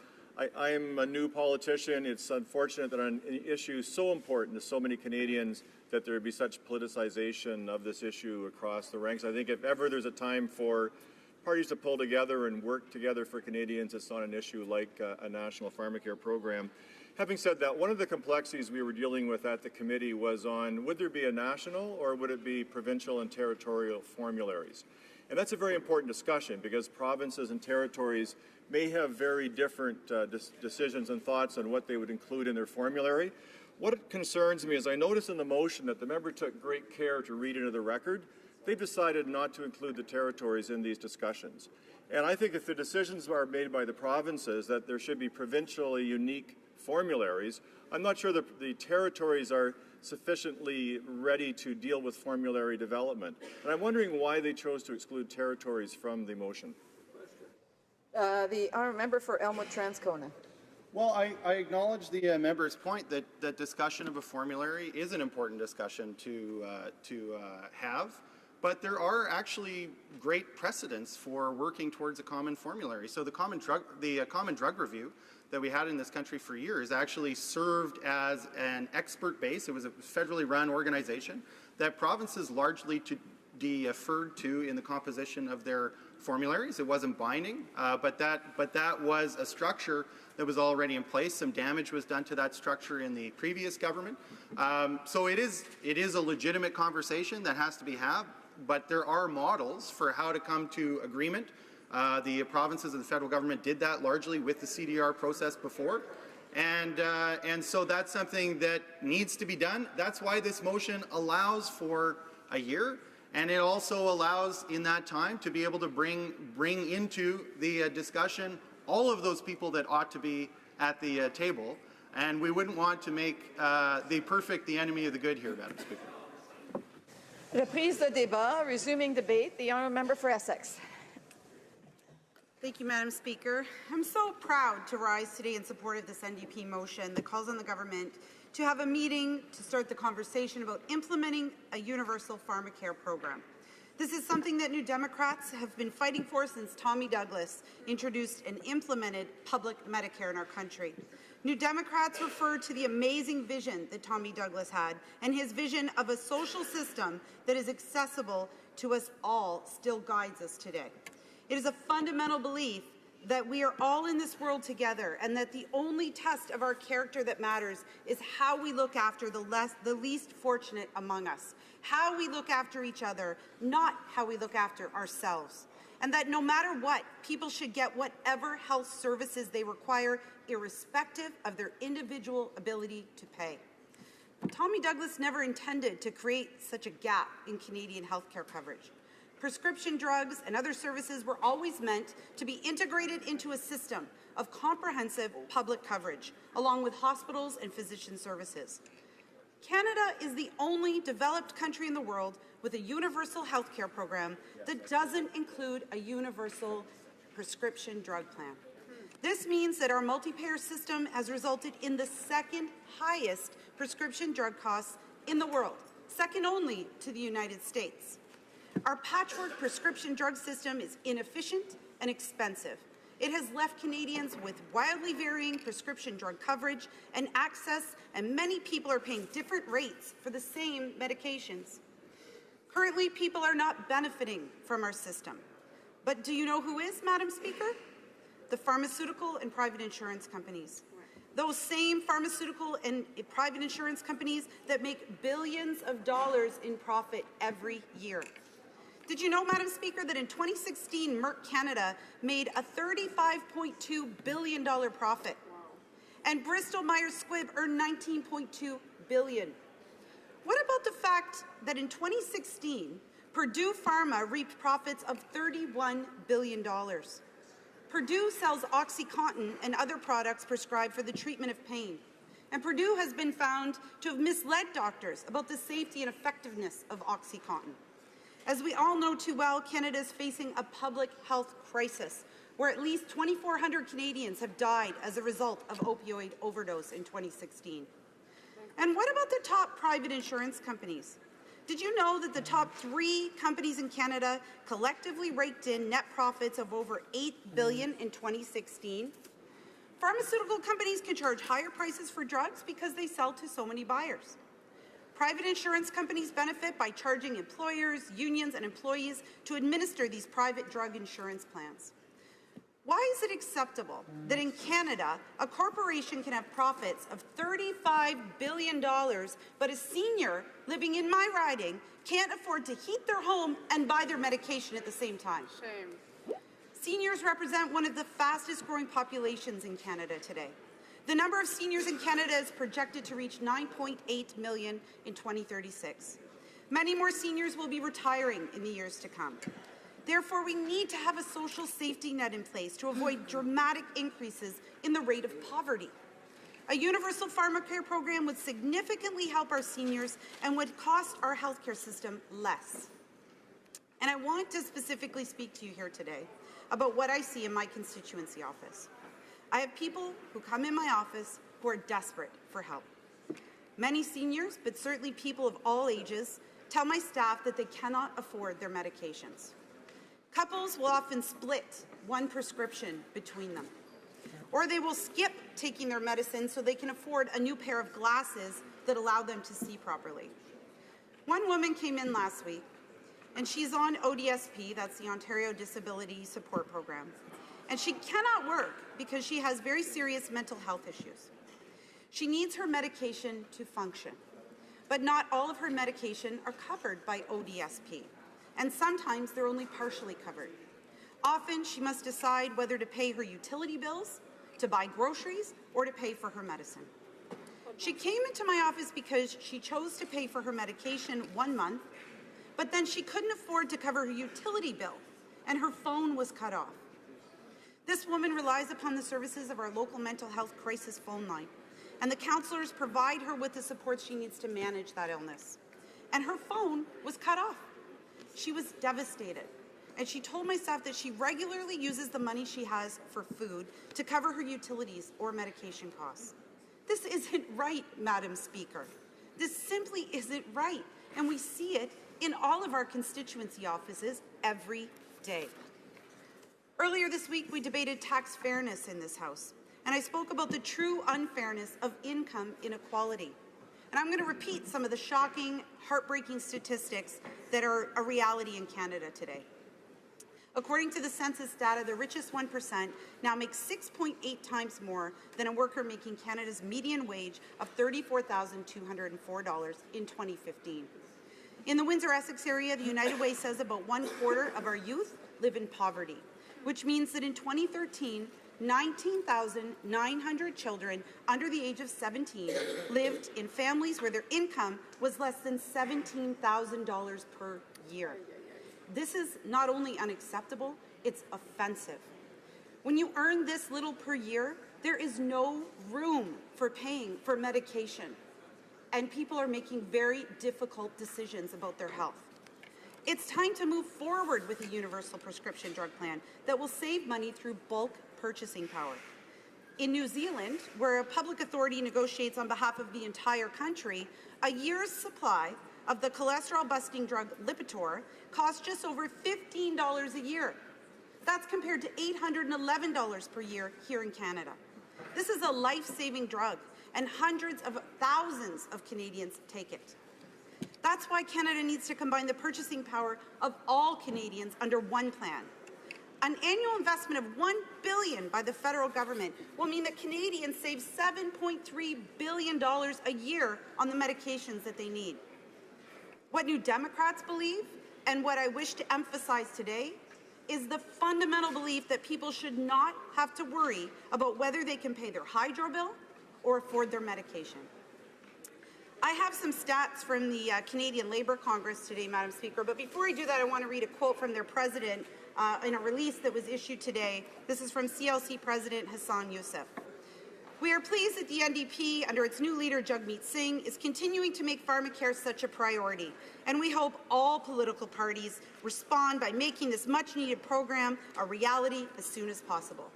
I'm a new politician. It's unfortunate that on an issue so important to so many Canadians that there would be such politicization of this issue across the ranks. I think if ever there's a time for parties to pull together and work together for Canadians, it's on an issue like a national pharmacare program. Having said that, one of the complexities we were dealing with at the committee was on, would there be a national or would it be provincial and territorial formularies? And that's a very important discussion, because provinces and territories may have very different decisions and thoughts on what they would include in their formulary. What concerns me is I noticed in the motion that the member took great care to read into the record they've decided not to include the territories in these discussions. And I think if the decisions are made by the provinces that there should be provincially unique formularies, I'm not sure that the territories are sufficiently ready to deal with formulary development. And I'm wondering why they chose to exclude territories from the motion. The honourable member for Elmwood-Transcona. Well, I acknowledge the member's point that discussion of a formulary is an important discussion to have, but there are actually great precedents for working towards a common formulary. So the common drug review that we had in this country for years actually served as an expert base. It was a federally run organization that provinces largely deferred to in the composition of their formularies. It wasn't binding, but that was a structure that was already in place. Some damage was done to that structure in the previous government. So it is a legitimate conversation that has to be had, but there are models for how to come to agreement. The provinces and the federal government did that largely with the CDR process before. And so that's something that needs to be done. That's why this motion allows for a year. And it also allows in that time to be able to bring into the discussion all of those people that ought to be at the table. And we wouldn't want to make the perfect the enemy of the good here, Madam Speaker. Reprise de débat, resuming debate. The honourable member for Essex. Thank you, Madam Speaker. I'm so proud to rise today in support of this NDP motion that calls on the government to have a meeting to start the conversation about implementing a universal pharmacare program. This is something that New Democrats have been fighting for since Tommy Douglas introduced and implemented public Medicare in our country. New Democrats refer to the amazing vision that Tommy Douglas had, and his vision of a social system that is accessible to us all still guides us today. It is a fundamental belief that we are all in this world together, and that the only test of our character that matters is how we look after the least fortunate among us, how we look after each other, not how we look after ourselves. And that no matter what, people should get whatever health services they require, irrespective of their individual ability to pay. Tommy Douglas never intended to create such a gap in Canadian healthcare coverage. Prescription drugs and other services were always meant to be integrated into a system of comprehensive public coverage, along with hospitals and physician services. Canada is the only developed country in the world with a universal healthcare program that doesn't include a universal prescription drug plan. This means that our multi-payer system has resulted in the second highest prescription drug costs in the world, second only to the United States. Our patchwork prescription drug system is inefficient and expensive. It has left Canadians with wildly varying prescription drug coverage and access, and many people are paying different rates for the same medications. Currently, people are not benefiting from our system. But do you know who is, Madam Speaker? The pharmaceutical and private insurance companies. Those same pharmaceutical and private insurance companies that make billions of dollars in profit every year. Did you know, Madam Speaker, that in 2016, Merck Canada made a $35.2 billion profit, and Bristol-Myers Squibb earned $19.2 billion? What about the fact that in 2016, Purdue Pharma reaped profits of $31 billion? Purdue sells OxyContin and other products prescribed for the treatment of pain, and Purdue has been found to have misled doctors about the safety and effectiveness of OxyContin. As we all know too well, Canada is facing a public health crisis where at least 2,400 Canadians have died as a result of opioid overdose in 2016. And what about the top private insurance companies? Did you know that the top 3 companies in Canada collectively raked in net profits of over $8 billion in 2016? Pharmaceutical companies can charge higher prices for drugs because they sell to so many buyers. Private insurance companies benefit by charging employers, unions, and employees to administer these private drug insurance plans. Why is it acceptable that in Canada, a corporation can have profits of $35 billion, but a senior living in my riding can't afford to heat their home and buy their medication at the same time? Shame. Seniors represent one of the fastest growing populations in Canada today. The number of seniors in Canada is projected to reach 9.8 million in 2036. Many more seniors will be retiring in the years to come. Therefore, we need to have a social safety net in place to avoid dramatic increases in the rate of poverty. A universal pharmacare program would significantly help our seniors and would cost our healthcare system less. And I want to specifically speak to you here today about what I see in my constituency office. I have people who come in my office who are desperate for help. Many seniors, but certainly people of all ages, tell my staff that they cannot afford their medications. Couples will often split one prescription between them, or they will skip taking their medicine so they can afford a new pair of glasses that allow them to see properly. One woman came in last week, and she's on ODSP, that's the Ontario Disability Support Program, and she cannot work because she has very serious mental health issues. She needs her medication to function, but not all of her medication are covered by ODSP, and sometimes they're only partially covered. Often she must decide whether to pay her utility bills, to buy groceries, or to pay for her medicine. She came into my office because she chose to pay for her medication 1 month, but then she couldn't afford to cover her utility bill, and her phone was cut off. This woman relies upon the services of our local mental health crisis phone line, and the counselors provide her with the support she needs to manage that illness. And her phone was cut off. She was devastated, and she told my staff that she regularly uses the money she has for food to cover her utilities or medication costs. This isn't right, Madam Speaker. This simply isn't right, and we see it in all of our constituency offices every day. Earlier this week, we debated tax fairness in this House, and I spoke about the true unfairness of income inequality. And I'm going to repeat some of the shocking, heartbreaking statistics that are a reality in Canada today. According to the census data, the richest 1% now makes 6.8 times more than a worker making Canada's median wage of $34,204 in 2015. In the Windsor-Essex area, the United Way says about 1/4 of our youth live in poverty, which means that in 2013, 19,900 children under the age of 17 lived in families where their income was less than $17,000 per year. This is not only unacceptable, it's offensive. When you earn this little per year, there is no room for paying for medication, and people are making very difficult decisions about their health. It's time to move forward with a universal prescription drug plan that will save money through bulk purchasing power. In New Zealand, where a public authority negotiates on behalf of the entire country, a year's supply of the cholesterol-busting drug Lipitor costs just over $15 a year. That's compared to $811 per year here in Canada. This is a life-saving drug, and hundreds of thousands of Canadians take it. That's why Canada needs to combine the purchasing power of all Canadians under one plan. An annual investment of $1 billion by the federal government will mean that Canadians save $7.3 billion a year on the medications that they need. What New Democrats believe, and what I wish to emphasize today, is the fundamental belief that people should not have to worry about whether they can pay their hydro bill or afford their medication. I have some stats from the Canadian Labour Congress today, Madam Speaker, but before I do that, I want to read a quote from their president in a release that was issued today. This is from CLC President Hassan Youssef. We are pleased that the NDP, under its new leader Jagmeet Singh, is continuing to make pharmacare such a priority, and we hope all political parties respond by making this much-needed program a reality as soon as possible.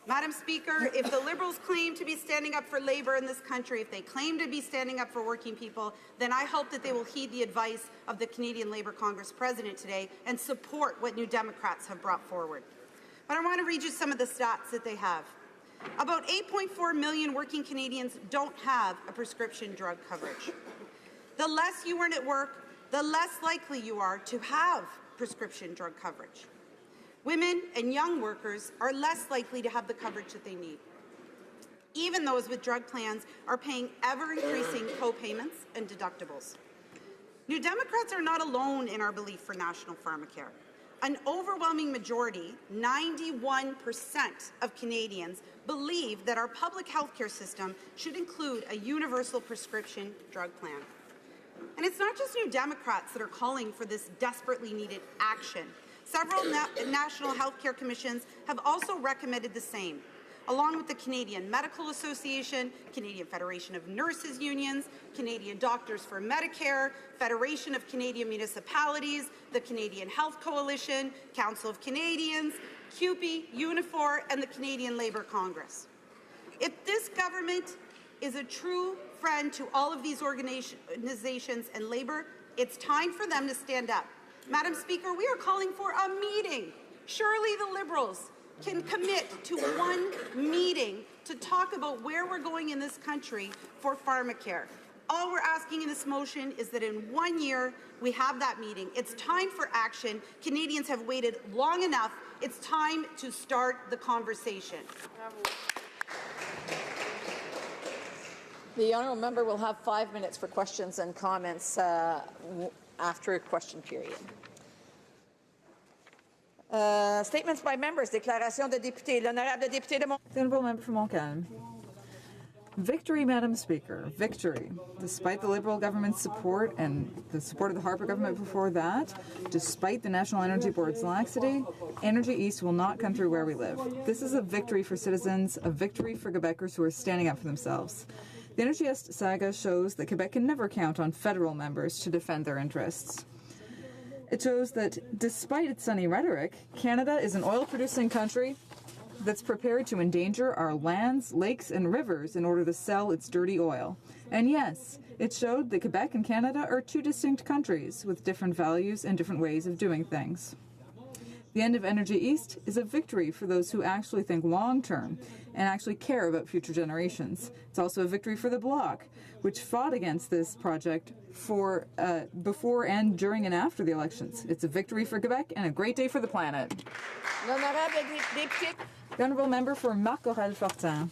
Madam Speaker, if the Liberals claim to be standing up for Labour in this country, if they claim to be standing up for working people, then I hope that they will heed the advice of the Canadian Labour Congress President today and support what New Democrats have brought forward. But I want to read you some of the stats that they have. About 8.4 million working Canadians don't have a prescription drug coverage. The less you earn at work, the less likely you are to have prescription drug coverage. Women and young workers are less likely to have the coverage that they need. Even those with drug plans are paying ever-increasing co-payments and deductibles. New Democrats are not alone in our belief for national pharmacare. An overwhelming majority, 91% of Canadians, believe that our public health care system should include a universal prescription drug plan. And it's not just New Democrats that are calling for this desperately needed action. Several national healthcare commissions have also recommended the same, along with the Canadian Medical Association, Canadian Federation of Nurses Unions, Canadian Doctors for Medicare, Federation of Canadian Municipalities, the Canadian Health Coalition, Council of Canadians, CUPE, Unifor, and the Canadian Labour Congress. If this government is a true friend to all of these organizations and Labour, it's time for them to stand up. Madam Speaker, we are calling for a meeting. Surely the Liberals can commit to one meeting to talk about where we're going in this country for pharmacare. All we're asking in this motion is that in 1 year, we have that meeting. It's time for action. Canadians have waited long enough. It's time to start the conversation. The honourable member will have 5 minutes for questions and comments after a question period. Statements by members. Déclaration de député. L'honorable député de The honourable member from Montcalm. Victory, Madam Speaker, victory. Despite the Liberal government's support and the support of the Harper government before that, despite the National Energy Board's laxity, Energy East will not come through where we live. This is a victory for citizens, a victory for Quebecers who are standing up for themselves. The Energy East saga shows that Quebec can never count on federal members to defend their interests. It shows that despite its sunny rhetoric, Canada is an oil-producing country that's prepared to endanger our lands, lakes, and rivers in order to sell its dirty oil. And yes, it showed that Quebec and Canada are two distinct countries with different values and different ways of doing things. The end of Energy East is a victory for those who actually think long-term and actually care about future generations. It's also a victory for the Bloc, which fought against this project for before and during and after the elections. It's a victory for Quebec and a great day for the planet. The honourable member for Marc-Aurèle-Fortin.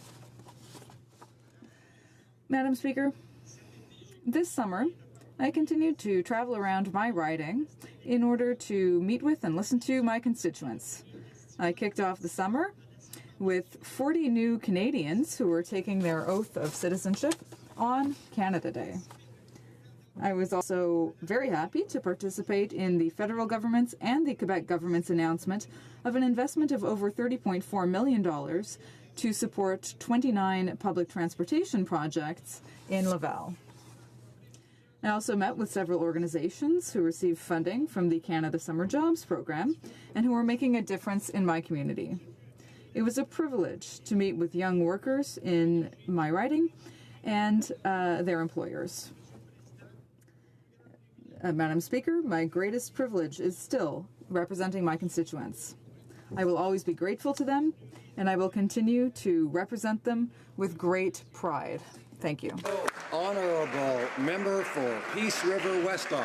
Madam Speaker, this summer, I continued to travel around my riding in order to meet with and listen to my constituents. I kicked off the summer with 40 new Canadians who were taking their oath of citizenship on Canada Day. I was also very happy to participate in the federal government's and the Quebec government's announcement of an investment of over $30.4 million to support 29 public transportation projects in Laval. I also met with several organizations who receive funding from the Canada Summer Jobs Program and who are making a difference in my community. It was a privilege to meet with young workers in my riding and their employers. Madam Speaker, my greatest privilege is still representing my constituents. I will always be grateful to them, and I will continue to represent them with great pride. Thank you. Honourable member for Peace River Weston.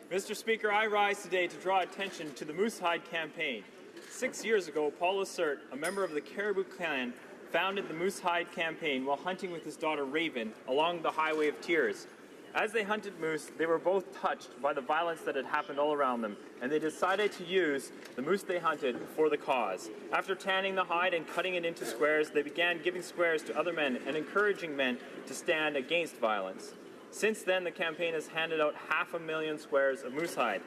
Mr. Speaker, I rise today to draw attention to the Moose Hide campaign. 6 years ago, Paul Lacerte, a member of the Caribou clan, founded the Moose Hide campaign while hunting with his daughter Raven along the Highway of Tears. As they hunted moose, they were both touched by the violence that had happened all around them, and they decided to use the moose they hunted for the cause. After tanning the hide and cutting it into squares, they began giving squares to other men and encouraging men to stand against violence. Since then, the campaign has handed out 500,000 squares of moose hide.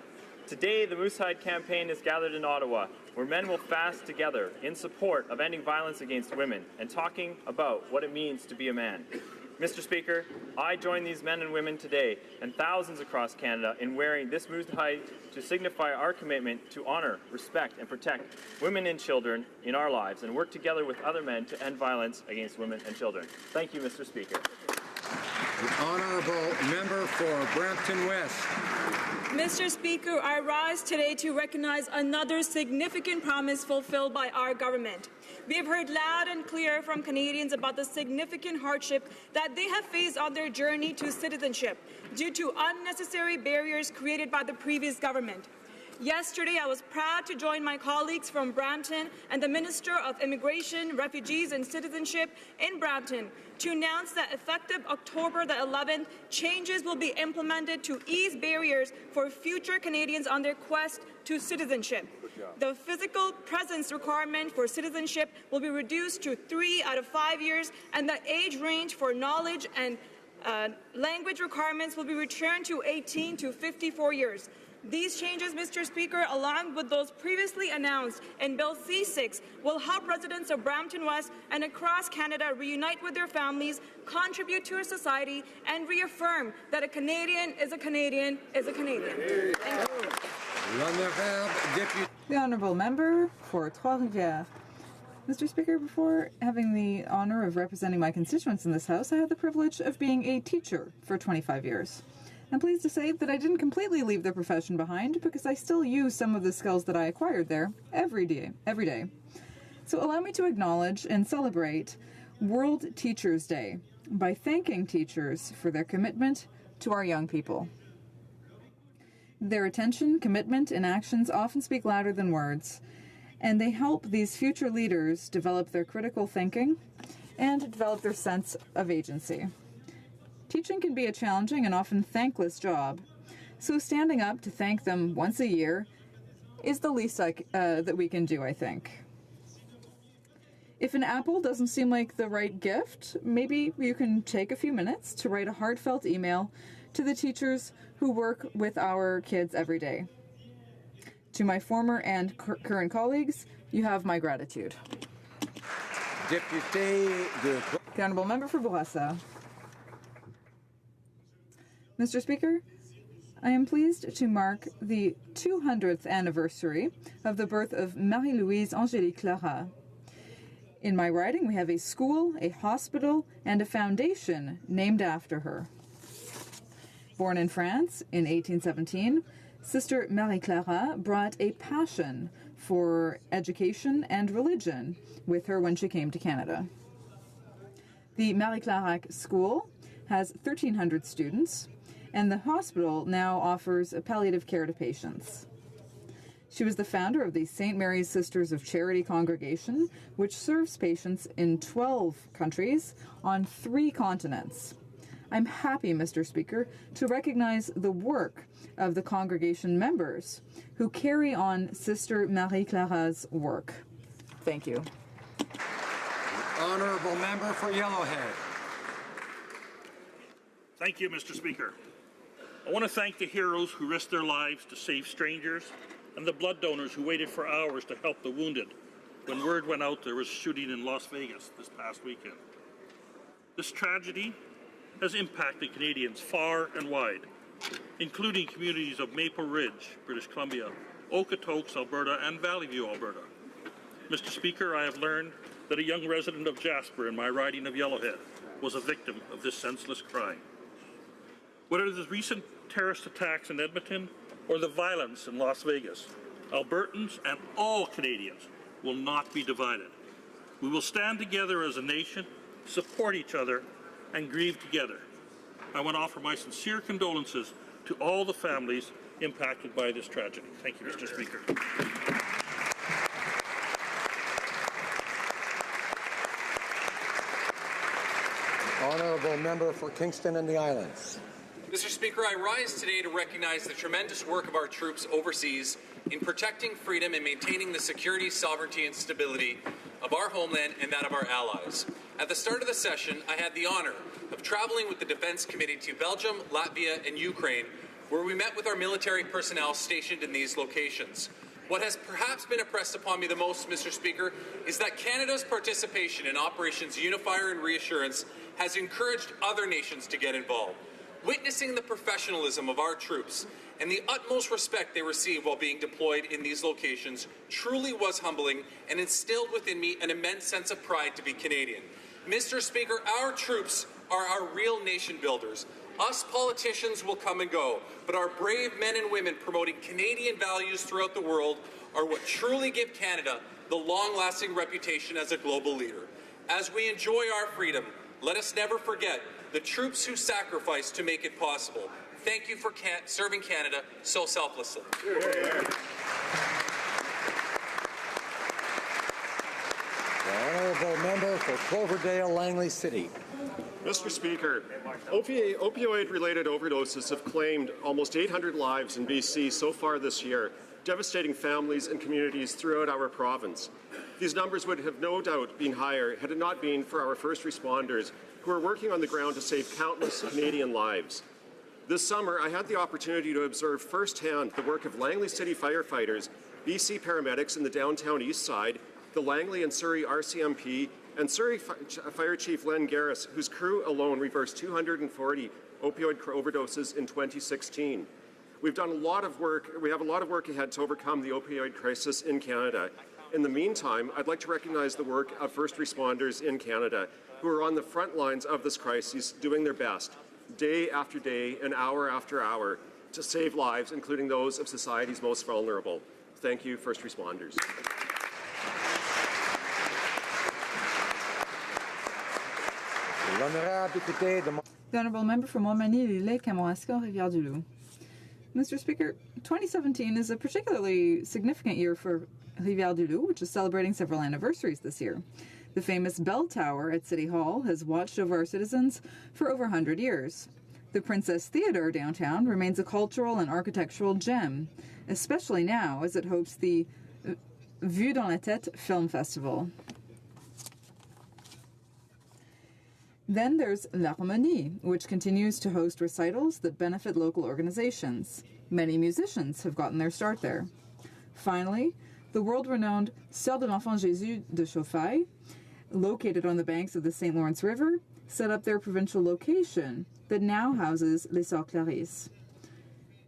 Today, the Moose Hide campaign is gathered in Ottawa, where men will fast together in support of ending violence against women and talking about what it means to be a man. Mr. Speaker, I join these men and women today and thousands across Canada in wearing this Moose Hide to signify our commitment to honour, respect and protect women and children in our lives and work together with other men to end violence against women and children. Thank you, Mr. Speaker. The honourable member for Brampton West. Mr. Speaker, I rise today to recognize another significant promise fulfilled by our government. We have heard loud and clear from Canadians about the significant hardship that they have faced on their journey to citizenship due to unnecessary barriers created by the previous government. Yesterday, I was proud to join my colleagues from Brampton and the Minister of Immigration, Refugees and Citizenship in Brampton to announce that effective October the 11th, changes will be implemented to ease barriers for future Canadians on their quest to citizenship. The physical presence requirement for citizenship will be reduced to 3 out of 5 years, and the age range for knowledge and Language requirements will be returned to 18 to 54 years. These changes, Mr. Speaker, along with those previously announced in Bill C6, will help residents of Brampton West and across Canada reunite with their families, contribute to our society, and reaffirm that a Canadian is a Canadian is a Canadian. Thank you. The Honourable Member for Trois-Rivières. Mr. Speaker, before having the honour of representing my constituents in this House, I had the privilege of being a teacher for 25 years. I'm pleased to say that I didn't completely leave the profession behind because I still use some of the skills that I acquired there every day. So allow me to acknowledge and celebrate World Teachers' Day by thanking teachers for their commitment to our young people. Their attention, commitment, and actions often speak louder than words, and they help these future leaders develop their critical thinking and develop their sense of agency. Teaching can be a challenging and often thankless job, so standing up to thank them once a year is the least that we can do, I think. If an apple doesn't seem like the right gift, maybe you can take a few minutes to write a heartfelt email to the teachers who work with our kids every day. To my former and current colleagues, you have my gratitude. The Honourable Member for Bourassa. Mr. Speaker, I am pleased to mark the 200th anniversary of the birth of Marie-Louise Angélique Clara. In my riding, we have a school, a hospital, and a foundation named after her. Born in France in 1817, Sister Marie Clara brought a passion for education and religion with her when she came to Canada. The Marie Clarac School has 1,300 students, and the hospital now offers palliative care to patients. She was the founder of the St. Mary's Sisters of Charity congregation, which serves patients in 12 countries on 3 continents. I'm happy, Mr. Speaker, to recognize the work of the congregation members who carry on Sister Marie Clara's work. Thank you. Honourable Member for Yellowhead. Thank you, Mr. Speaker. I want to thank the heroes who risked their lives to save strangers and the blood donors who waited for hours to help the wounded when word went out there was a shooting in Las Vegas this past weekend. This tragedy has impacted Canadians far and wide, including communities of Maple Ridge, British Columbia, Okotoks, Alberta, and Valley View, Alberta. Mr. Speaker, I have learned that a young resident of Jasper in my riding of Yellowhead was a victim of this senseless crime. Whether the recent terrorist attacks in Edmonton or the violence in Las Vegas, Albertans and all Canadians will not be divided. We will stand together as a nation, support each other, and grieve together. I want to offer my sincere condolences to all the families impacted by this tragedy. Thank you, Mr. Speaker. Honourable Member for Kingston and the Islands. Mr. Speaker, I rise today to recognize the tremendous work of our troops overseas in protecting freedom and maintaining the security, sovereignty, and stability of our homeland and that of our allies. At the start of the session, I had the honour of travelling with the Defence Committee to Belgium, Latvia, and Ukraine, where we met with our military personnel stationed in these locations. What has perhaps been impressed upon me the most, Mr. Speaker, is that Canada's participation in Operations Unifier and Reassurance has encouraged other nations to get involved. Witnessing the professionalism of our troops and the utmost respect they receive while being deployed in these locations truly was humbling and instilled within me an immense sense of pride to be Canadian. Mr. Speaker, our troops are our real nation builders. Us politicians will come and go, but our brave men and women promoting Canadian values throughout the world are what truly give Canada the long-lasting reputation as a global leader. As we enjoy our freedom, let us never forget the troops who sacrificed to make it possible. Thank you for serving Canada so selflessly. The Honourable Member for Cloverdale, Langley City. Mr. Speaker, opioid-related overdoses have claimed almost 800 lives in BC so far this year, devastating families and communities throughout our province. These numbers would have no doubt been higher had it not been for our first responders who are working on the ground to save countless Canadian lives. This summer, I had the opportunity to observe firsthand the work of Langley City firefighters, BC paramedics in the downtown east side, the Langley and Surrey RCMP, and Surrey Fire Chief Len Garris, whose crew alone reversed 240 opioid overdoses in 2016. We've done a lot of work. We have a lot of work ahead to overcome the opioid crisis in Canada. In the meantime, I'd like to recognize the work of first responders in Canada who are on the front lines of this crisis, doing their best, day after day and hour after hour, to save lives, including those of society's most vulnerable. Thank you, first responders. The Honourable Member for Montmagny-Lille, Kamouraska, Rivière-du-Loup. Mr. Speaker, 2017 is a particularly significant year for Rivière-du-Loup, which is celebrating several anniversaries this year. The famous bell tower at City Hall has watched over our citizens for over 100 years. The Princess Theatre downtown remains a cultural and architectural gem, especially now as it hosts the Vue dans la Tête Film Festival. Then there's L'Harmonie, which continues to host recitals that benefit local organizations. Many musicians have gotten their start there. Finally, the world-renowned Sœurs de l'Enfant Jésus de Chauffaille, located on the banks of the St. Lawrence River, set up their provincial location that now houses Les Sœurs Clarisses.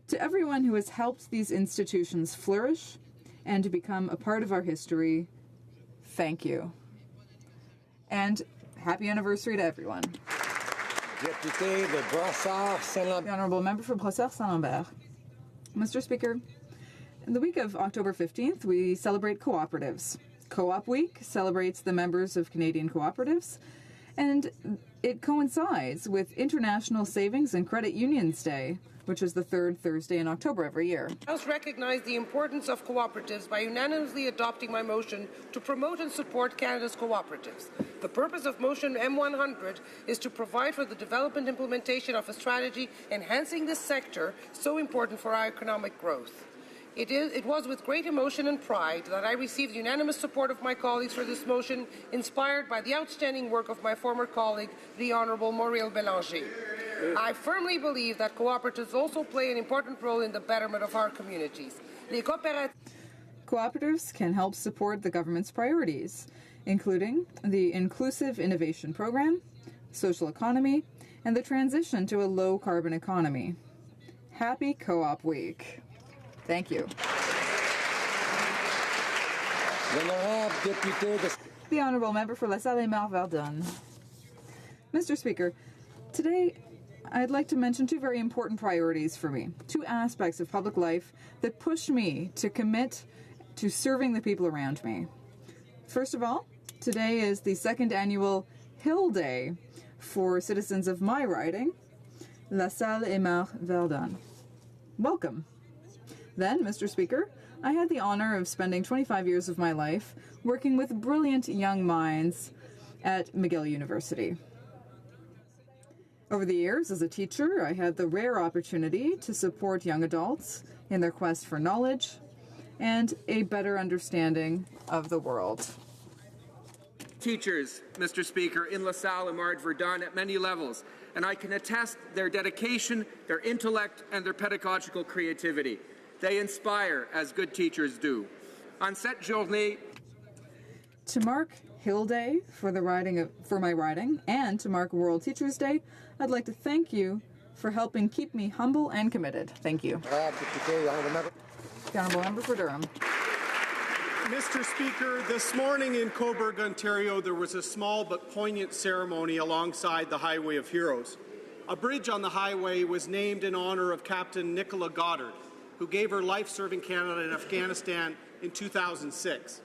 To everyone who has helped these institutions flourish and to become a part of our history, thank you. And happy anniversary to everyone. The Honourable Member for Brossard-Saint-Lambert. Mr. Speaker, in the week of October 15th, we celebrate cooperatives. Co-op Week celebrates the members of Canadian cooperatives, and it coincides with International Savings and Credit Unions Day, which is the third Thursday in October every year. The House recognized the importance of cooperatives by unanimously adopting my motion to promote and support Canada's cooperatives. The purpose of motion M100 is to provide for the development and implementation of a strategy enhancing this sector so important for our economic growth. It was with great emotion and pride that I received unanimous support of my colleagues for this motion, inspired by the outstanding work of my former colleague, the Honourable Mauriel Bélanger. I firmly believe that cooperatives also play an important role in the betterment of our communities. Cooperatives can help support the government's priorities, including the Inclusive Innovation Program, social economy, and the transition to a low-carbon economy. Happy Co-op Week. Thank you. The Honourable Member for La Salle-et-Marne-Verdun. Mr. Speaker, today I'd like to mention two very important priorities for me, two aspects of public life that push me to commit to serving the people around me. First of all, today is the second annual Hill Day for citizens of my riding, La Salle-et-Marne-Verdun. Welcome. Then, Mr. Speaker, I had the honor of spending 25 years of my life working with brilliant young minds at McGill University. Over the years, as a teacher, I had the rare opportunity to support young adults in their quest for knowledge and a better understanding of the world. Teachers, Mr. Speaker, in La Salle and Marne-Verdun at many levels, and I can attest their dedication, their intellect, and their pedagogical creativity. They inspire, as good teachers do. On cette journée, to mark Hill Day for my riding, and to mark World Teachers Day, I'd like to thank you for helping keep me humble and committed. Thank you. The Honourable Member for Durham. Mr. Speaker, this morning in Cobourg, Ontario, there was a small but poignant ceremony alongside the Highway of Heroes. A bridge on the highway was named in honour of Captain Nicola Goddard, who gave her life serving Canada and Afghanistan in 2006.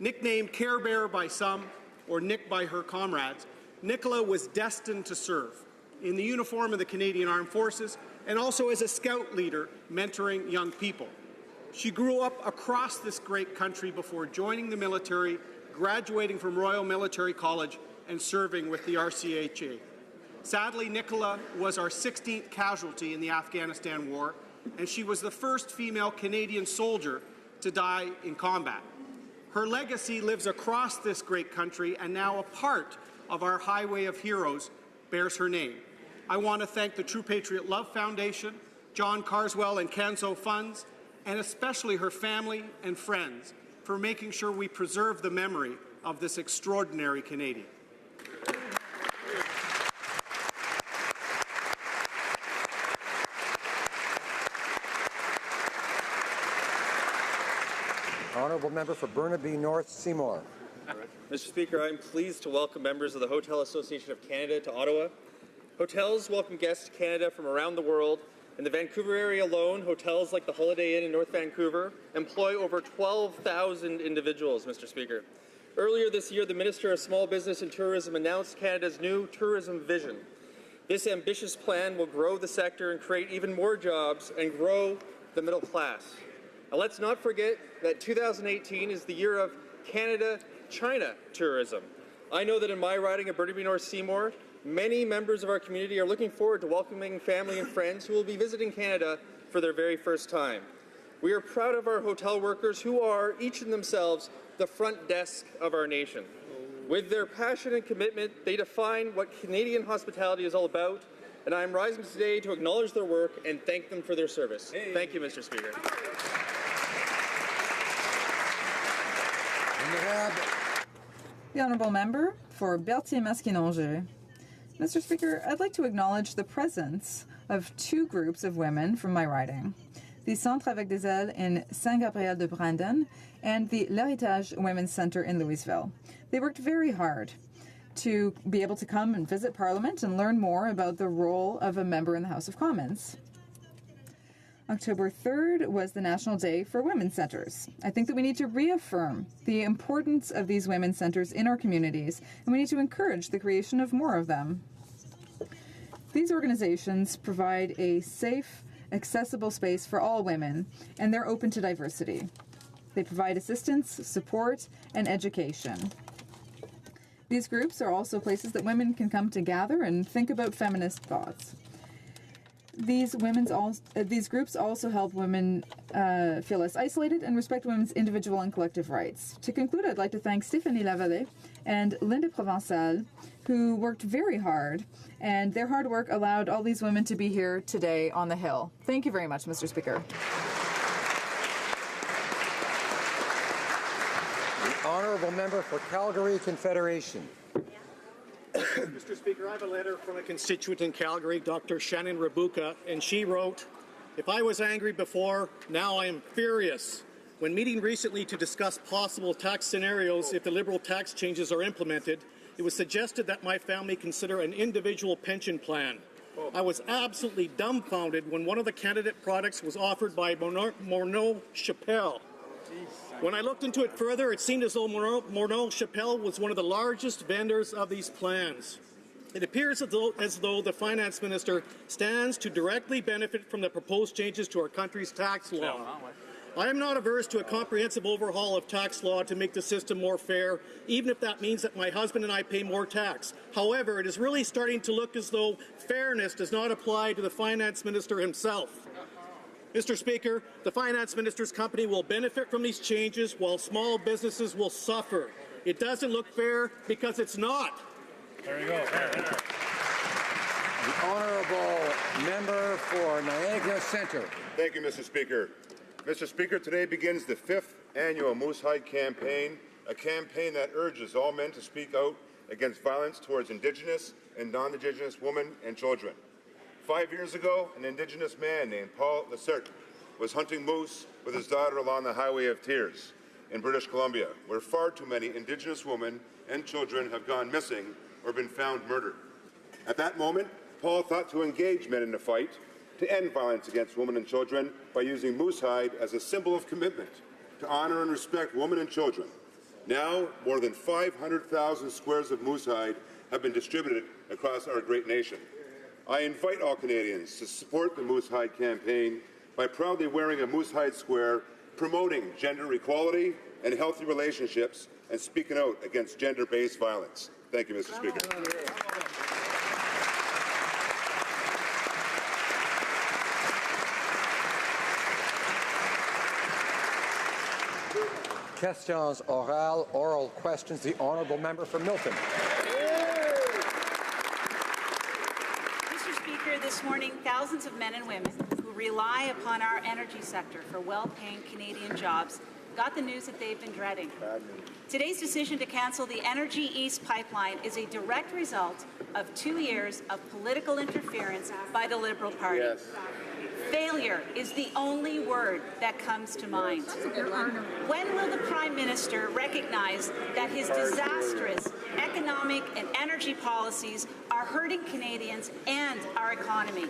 Nicknamed Care Bear by some, or Nick by her comrades, Nicola was destined to serve in the uniform of the Canadian Armed Forces and also as a scout leader mentoring young people. She grew up across this great country before joining the military, graduating from Royal Military College, and serving with the RCHA. Sadly, Nicola was our 16th casualty in the Afghanistan war, and she was the first female Canadian soldier to die in combat. Her legacy lives across this great country, and now a part of our Highway of Heroes bears her name. I want to thank the True Patriot Love Foundation, John Carswell and Canso Funds, and especially her family and friends for making sure we preserve the memory of this extraordinary Canadian. Honourable Member for Burnaby North Seymour. Mr. Speaker, I am pleased to welcome members of the Hotel Association of Canada to Ottawa. Hotels welcome guests to Canada from around the world. In the Vancouver area alone, hotels like the Holiday Inn in North Vancouver employ over 12,000 individuals, Mr. Speaker. Earlier this year, the Minister of Small Business and Tourism announced Canada's new tourism vision. This ambitious plan will grow the sector and create even more jobs and grow the middle class. Now, let's not forget that 2018 is the year of Canada-China tourism. I know that in my riding of Burnaby North Seymour, many members of our community are looking forward to welcoming family and friends who will be visiting Canada for their very first time. We are proud of our hotel workers who are, each in themselves, the front desk of our nation. With their passion and commitment, they define what Canadian hospitality is all about, and I am rising today to acknowledge their work and thank them for their service. Thank you, Mr. Speaker. The Honourable Member for Berthier-Masquinongé. Mr. Speaker, I'd like to acknowledge the presence of two groups of women from my riding, the Centre avec des Ailes in Saint-Gabriel-de-Brandon and the L'Héritage Women's Centre in Louisville. They worked very hard to be able to come and visit Parliament and learn more about the role of a member in the House of Commons. October 3rd was the National Day for Women's Centres. I think that we need to reaffirm the importance of these women's centres in our communities, and we need to encourage the creation of more of them. These organizations provide a safe, accessible space for all women, and they're open to diversity. They provide assistance, support, and education. These groups are also places that women can come to gather and think about feminist thoughts. These groups also help women feel less isolated and respect women's individual and collective rights. To conclude, I'd like to thank Stéphanie Lavallee and Linda Provençal, who worked very hard, and their hard work allowed all these women to be here today on the Hill. Thank you very much, Mr. Speaker. The Honourable Member for Calgary Confederation. Mr. Speaker, I have a letter from a constituent in Calgary, Dr. Shannon Rabuka, and she wrote, "If I was angry before, now I am furious. When meeting recently to discuss possible tax scenarios if the Liberal tax changes are implemented, it was suggested that my family consider an individual pension plan. I was absolutely dumbfounded when one of the candidate products was offered by Morneau Chappelle. When I looked into it further, it seemed as though Morneau Chappelle was one of the largest vendors of these plans. It appears as though the finance minister stands to directly benefit from the proposed changes to our country's tax law. I am not averse to a comprehensive overhaul of tax law to make the system more fair, even if that means that my husband and I pay more tax. However, it is really starting to look as though fairness does not apply to the finance minister himself. Mr. Speaker, the finance minister's company will benefit from these changes while small businesses will suffer. It doesn't look fair because it's not." There you go. The Honourable Member for Niagara Centre. Thank you, Mr. Speaker. Mr. Speaker, today begins the 5th annual Moose Hide campaign, a campaign that urges all men to speak out against violence towards Indigenous and non-Indigenous women and children. 5 years ago, an Indigenous man named Paul Lacerte was hunting moose with his daughter along the Highway of Tears in British Columbia, where far too many Indigenous women and children have gone missing or been found murdered. At that moment, Paul thought to engage men in the fight to end violence against women and children by using moose hide as a symbol of commitment to honor and respect women and children. Now, more than 500,000 squares of moose hide have been distributed across our great nation. I invite all Canadians to support the Moose Hide campaign by proudly wearing a moose hide square, promoting gender equality and healthy relationships, and speaking out against gender-based violence. Thank you, Mr. Speaker. Questions orales, oral questions. The honourable member for Milton. Mr. Speaker, this morning, thousands of men and women who rely upon our energy sector for well-paying Canadian jobs got the news that they've been dreading. Today's decision to cancel the Energy East pipeline is a direct result of 2 years of political interference by the Liberal Party. Yes. Failure is the only word that comes to mind. When will the Prime Minister recognize that his disastrous economic and energy policies are hurting Canadians and our economy?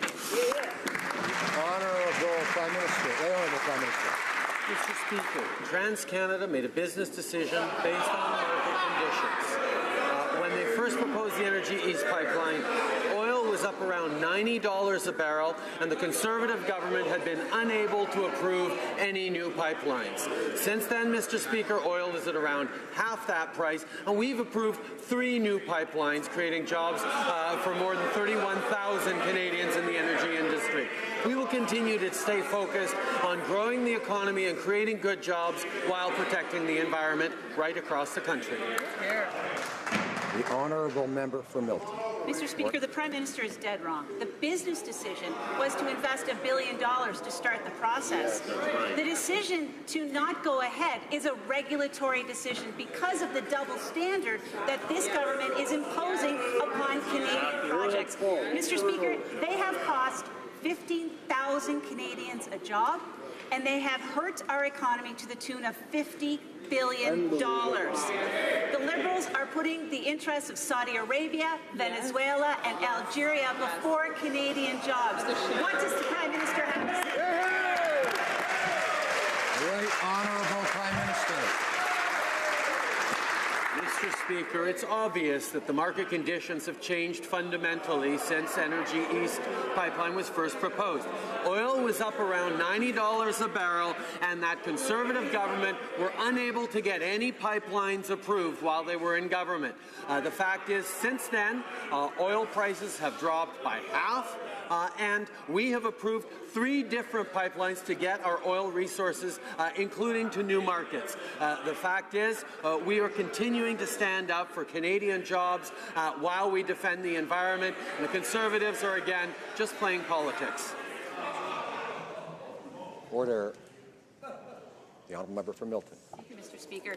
Honourable Prime Minister. Honourable Prime Minister. Mr. Speaker, TransCanada made a business decision based on market conditions. When they first proposed the Energy East pipeline, oil was up around $90 a barrel, and the Conservative government had been unable to approve any new pipelines. Since then, Mr. Speaker, oil is at around half that price, and we've approved 3 new pipelines, creating jobs for more than 31,000 Canadians in the energy industry. We will continue to stay focused on growing the economy and creating good jobs while protecting the environment right across the country. The honourable member for Milton. Mr. Speaker, the Prime Minister is dead wrong. The business decision was to invest $1 billion to start the process. The decision to not go ahead is a regulatory decision because of the double standard that this government is imposing upon Canadian projects. Mr. Speaker, they have cost 15,000 Canadians a job, and they have hurt our economy to the tune of $50 billion. The Liberals are putting the interests of Saudi Arabia, Venezuela, and Algeria before Canadian jobs. What does the Prime Minister have to say? Right Honourable Prime Minister. Mr. Speaker, it's obvious that the market conditions have changed fundamentally since Energy East pipeline was first proposed. Oil was up around $90 a barrel, and that Conservative government were unable to get any pipelines approved while they were in government. The fact is, since then, oil prices have dropped by half, and we have approved 3 different pipelines to get our oil resources, including to new markets. The fact is, we are continuing to stand up for Canadian jobs while we defend the environment, and the Conservatives are again just playing politics. Order. The honourable member for Milton. Thank you, Mr. Speaker.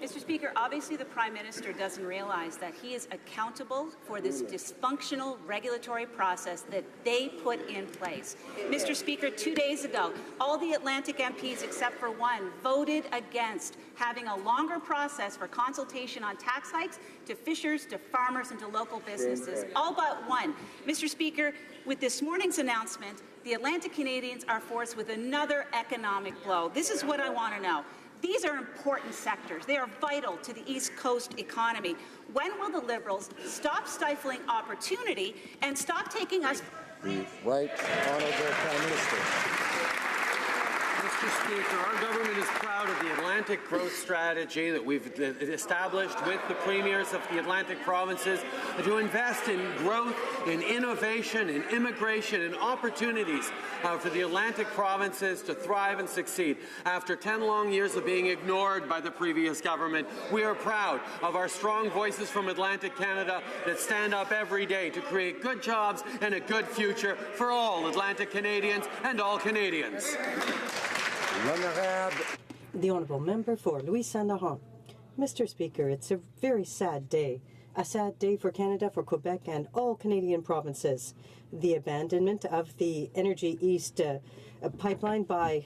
Mr. Speaker, obviously the Prime Minister doesn't realize that he is accountable for this dysfunctional regulatory process that they put in place. Mr. Speaker, 2 days ago, all the Atlantic MPs except for one voted against having a longer process for consultation on tax hikes to fishers, to farmers, and to local businesses. All but one. Mr. Speaker, with this morning's announcement, the Atlantic Canadians are forced with another economic blow. This is what I want to know. These are important sectors. They are vital to the East Coast economy. When will the Liberals stop stifling opportunity and stop taking us... The right honourable Prime Minister. Mr. Speaker, our government is proud of the Atlantic growth strategy that we've established with the premiers of the Atlantic provinces to invest in growth, in innovation, in immigration, in opportunities for the Atlantic provinces to thrive and succeed. After 10 long years of being ignored by the previous government, we are proud of our strong voices from Atlantic Canada that stand up every day to create good jobs and a good future for all Atlantic Canadians and all Canadians. The honourable member for Louis-Saint-Laurent. Mr. Speaker, it's a very sad day. A sad day for Canada, for Quebec, and all Canadian provinces. The abandonment of the Energy East pipeline by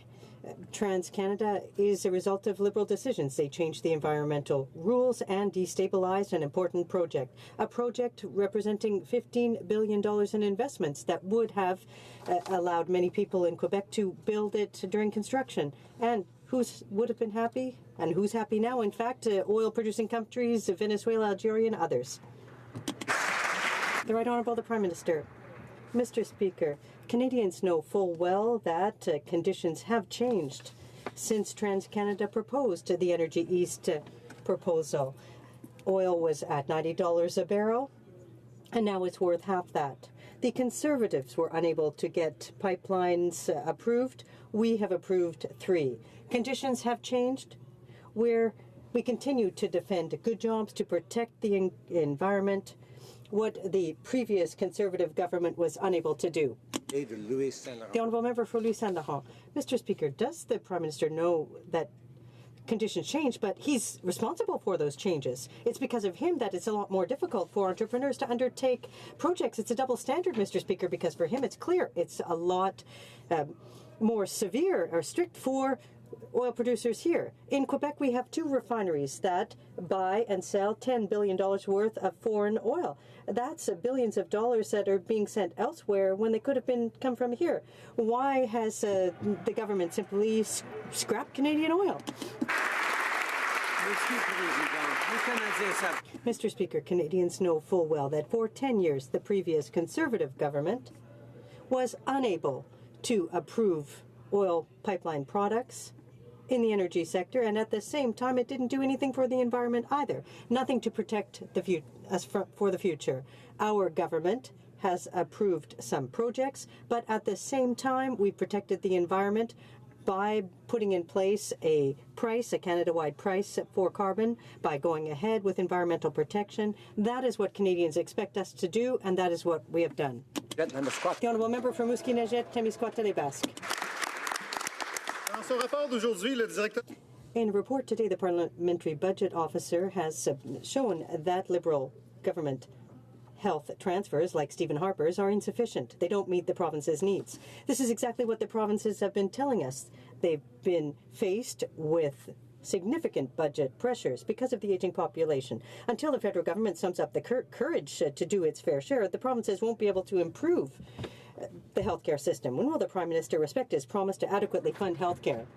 TransCanada is a result of Liberal decisions. They changed the environmental rules and destabilized an important project, a project representing $15 billion in investments that would have allowed many people in Quebec to build it during construction. And who would have been happy? And who's happy now? In fact, oil-producing countries, Venezuela, Algeria, and others. The Right Honourable the Prime Minister. Mr. Speaker, Canadians know full well that conditions have changed since TransCanada proposed the Energy East proposal. Oil was at $90 a barrel, and now it's worth half that. The Conservatives were unable to get pipelines approved. We have approved 3. Conditions have changed. where we continue to defend good jobs, to protect the environment, what the previous Conservative government was unable to do. The Honourable Member for Louis Saint-Laurent. Mr. Speaker, does the Prime Minister know that conditions change, but he's responsible for those changes? It's because of him that it's a lot more difficult for entrepreneurs to undertake projects. It's a double standard, Mr. Speaker, because for him it's clear it's a lot more severe or strict for oil producers here. In Quebec, we have 2 refineries that buy and sell $10 billion worth of foreign oil. That's billions of dollars that are being sent elsewhere when they could have come from here. Why has the government simply scrapped Canadian oil? Mr. Speaker, Canadians know full well that for 10 years, the previous Conservative government was unable to approve oil pipeline products in the energy sector, and at the same time it didn't do anything for the environment either. Nothing to protect us for the future. Our government has approved some projects, but at the same time we protected the environment by putting in place a price, a Canada-wide price for carbon, by going ahead with environmental protection. That is what Canadians expect us to do, and that is what we have done. The Honourable Member for Rimouski-Nejet-Témiscouata-les-Basques. In a report today, the Parliamentary Budget Officer has shown that Liberal government health transfers, like Stephen Harper's, are insufficient. They don't meet the province's needs. This is exactly what the provinces have been telling us. They've been faced with significant budget pressures because of the aging population. Until the federal government sums up the courage to do its fair share, the provinces won't be able to improve the healthcare system. When will the Prime Minister respect his promise to adequately fund healthcare?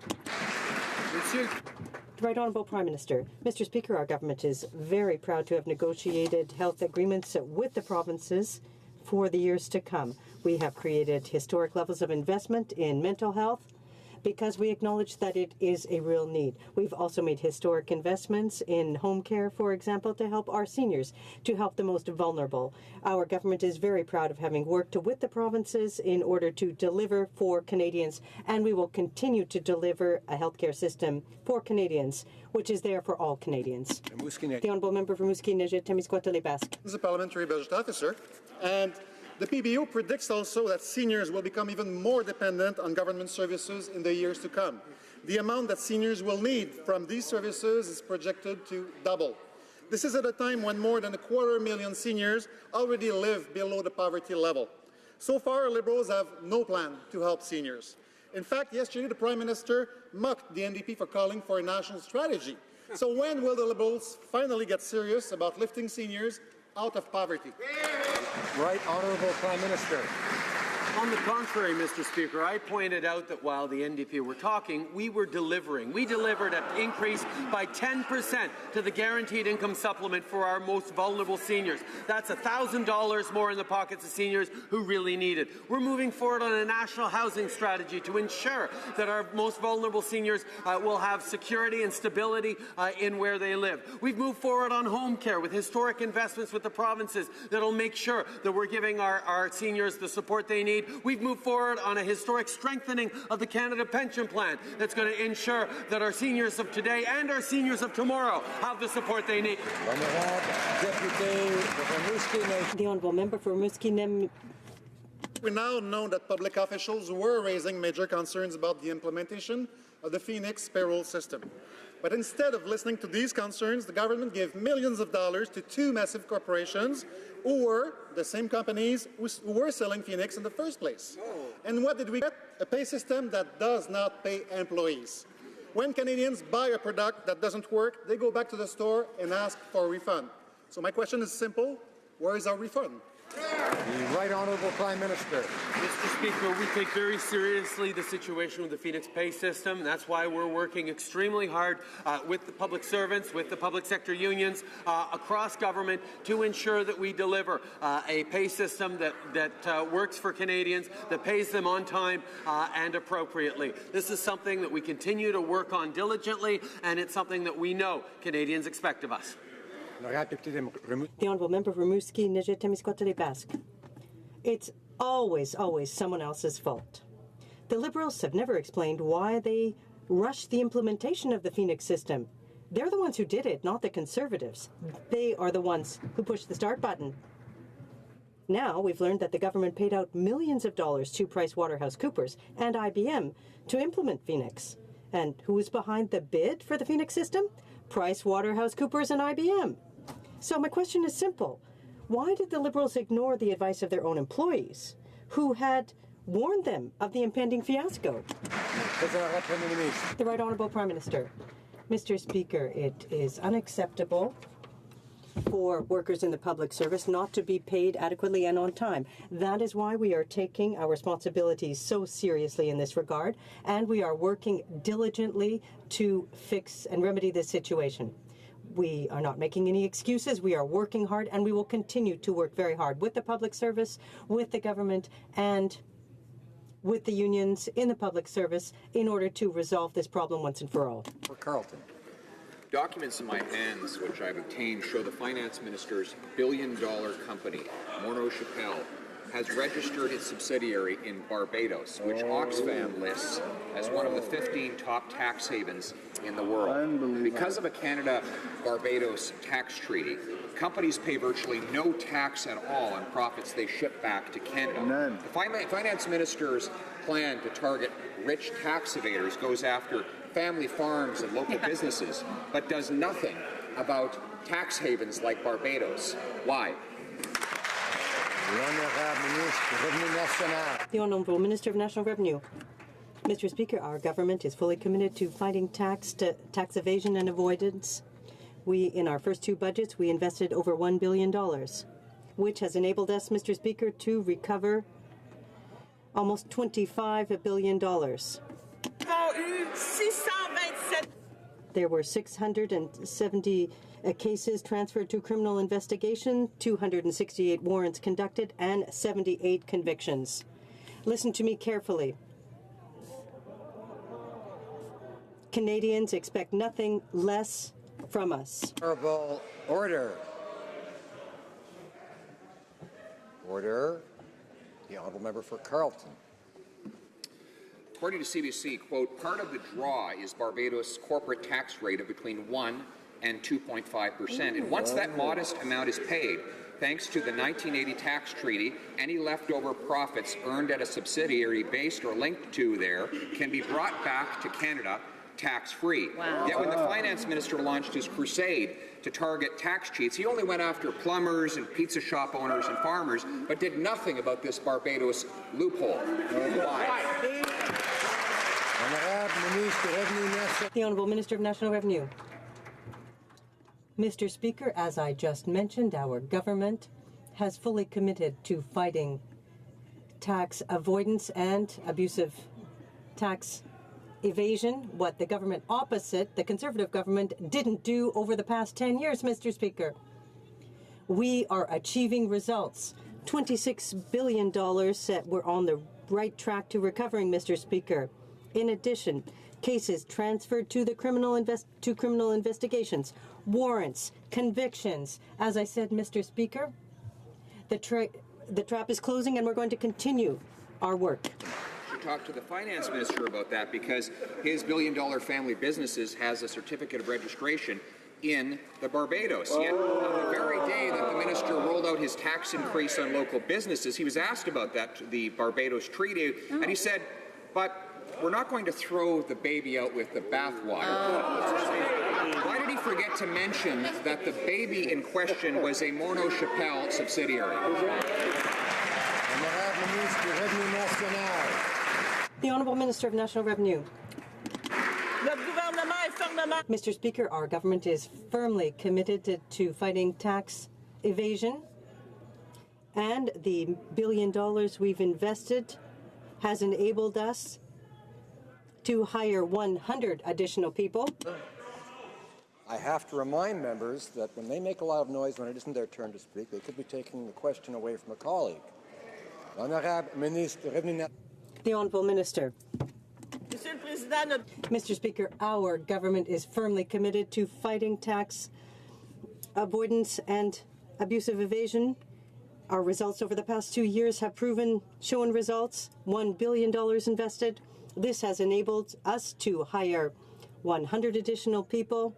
Right Honourable Prime Minister. Mr. Speaker, our government is very proud to have negotiated health agreements with the provinces for the years to come. We have created historic levels of investment in mental health because we acknowledge that it is a real need. We've also made historic investments in home care, for example, to help our seniors, to help the most vulnerable. Our government is very proud of having worked with the provinces in order to deliver for Canadians, and we will continue to deliver a healthcare system for Canadians, which is there for all Canadians. The Honourable Member for Rimouski-Nejet-Témiscouata-les-Basques. This is a Parliamentary Budget Officer, and the PBO predicts also that seniors will become even more dependent on government services in the years to come. The amount that seniors will need from these services is projected to double. This is at a time when more than 250,000 seniors already live below the poverty level. So far, Liberals have no plan to help seniors. In fact, yesterday the Prime Minister mocked the NDP for calling for a national strategy. So when will the Liberals finally get serious about lifting seniors out of poverty? Right Honourable Prime Minister. On the contrary, Mr. Speaker, I pointed out that while the NDP were talking, we were delivering. We delivered an increase by 10% to the guaranteed income supplement for our most vulnerable seniors. That's $1,000 more in the pockets of seniors who really need it. We're moving forward on a national housing strategy to ensure that our most vulnerable seniors will have security and stability in where they live. We've moved forward on home care with historic investments with the provinces that will make sure that we're giving our seniors the support they need. We've moved forward on a historic strengthening of the Canada Pension Plan that's going to ensure that our seniors of today and our seniors of tomorrow have the support they need. The Honourable Member for Rimouski-Nejet. We now know that public officials were raising major concerns about the implementation of the Phoenix payroll system. But instead of listening to these concerns, the government gave millions of dollars to 2 massive corporations who were the same companies who were selling Phoenix in the first place. And what did we get? A pay system that does not pay employees. When Canadians buy a product that doesn't work, they go back to the store and ask for a refund. So my question is simple: where is our refund? The Right Honourable Prime Minister. Mr. Speaker, we take very seriously the situation with the Phoenix pay system. That's why we're working extremely hard with the public servants, with the public sector unions, across government to ensure that we deliver a pay system that works for Canadians, that pays them on time and appropriately. This is something that we continue to work on diligently, and it's something that we know Canadians expect of us. The Honourable Member for Rimouski-Nejet-Témiscouata-les-Basques. It's always someone else's fault. The Liberals have never explained why they rushed the implementation of the Phoenix system. They're the ones who did it, not the Conservatives. They are the ones who pushed the start button. Now we've learned that the government paid out millions of dollars to PricewaterhouseCoopers and IBM to implement Phoenix. And who was behind the bid for the Phoenix system? PricewaterhouseCoopers and IBM. So my question is simple. Why did the Liberals ignore the advice of their own employees, who had warned them of the impending fiasco? The Right Honourable Prime Minister. Mr. Speaker, it is unacceptable for workers in the public service not to be paid adequately and on time. That is why we are taking our responsibilities so seriously in this regard, and we are working diligently to fix and remedy this situation. We are not making any excuses. We are working hard, and we will continue to work very hard with the public service, with the government, and with the unions in the public service in order to resolve this problem once and for all. For Carleton. Documents in my hands, which I've obtained, show the finance minister's billion-dollar company, Morneau Chappelle, has registered its subsidiary in Barbados, which Oxfam lists as one of the 15 top tax havens in the world. Because of a Canada-Barbados tax treaty, companies pay virtually no tax at all on profits they ship back to Canada. The finance minister's plan to target rich tax evaders goes after family farms and local businesses, but does nothing about tax havens like Barbados. Why? The Honourable Minister of National Revenue. Mr. Speaker, our government is fully committed to fighting tax evasion and avoidance. In our first two budgets, we invested over $1 billion, which has enabled us, Mr. Speaker, to recover almost $25 billion. There were 670 cases transferred to criminal investigation, 268 warrants conducted, and 78 convictions. Listen to me carefully. Canadians expect nothing less from us. Honourable order. Order. The honourable member for Carleton. According to CBC, quote, part of the draw is Barbados' corporate tax rate of between 1 and 2.5%. And once that modest amount is paid, thanks to the 1980 tax treaty, any leftover profits earned at a subsidiary based or linked to there can be brought back to Canada tax-free. Wow. Yet when the finance minister launched his crusade to target tax cheats, he only went after plumbers and pizza shop owners and farmers, but did nothing about this Barbados loophole. Why? The Honourable Minister of National Revenue. Mr. Speaker, as I just mentioned, our government has fully committed to fighting tax avoidance and abusive tax evasion, what the government opposite, the Conservative government, didn't do over the past 10 years, Mr. Speaker. We are achieving results. $26 billion we're on the right track to recovering, Mr. Speaker. In addition, cases transferred to the criminal investigations, warrants, convictions. As I said, Mr. Speaker, the trap is closing, and we're going to continue our work. You should talk to the finance minister about that, because his billion-dollar family businesses has a certificate of registration in the Barbados. Yet, on the very day that the minister rolled out his tax increase on local businesses, he was asked about that, the Barbados treaty, and he said, but we're not going to throw the baby out with the bathwater. Why did he forget to mention that the baby in question was a Morneau Chappelle subsidiary? The Honourable Minister of National Revenue. Mr. Speaker, our government is firmly committed to fighting tax evasion, and the $1 billion we've invested has enabled us to hire 100 additional people. I have to remind members that when they make a lot of noise when it isn't their turn to speak, they could be taking the question away from a colleague. The Honourable Minister. Mr. Speaker, our government is firmly committed to fighting tax avoidance and abusive evasion. Our results over the past 2 years have shown results. $1 billion invested. This has enabled us to hire 100 additional people.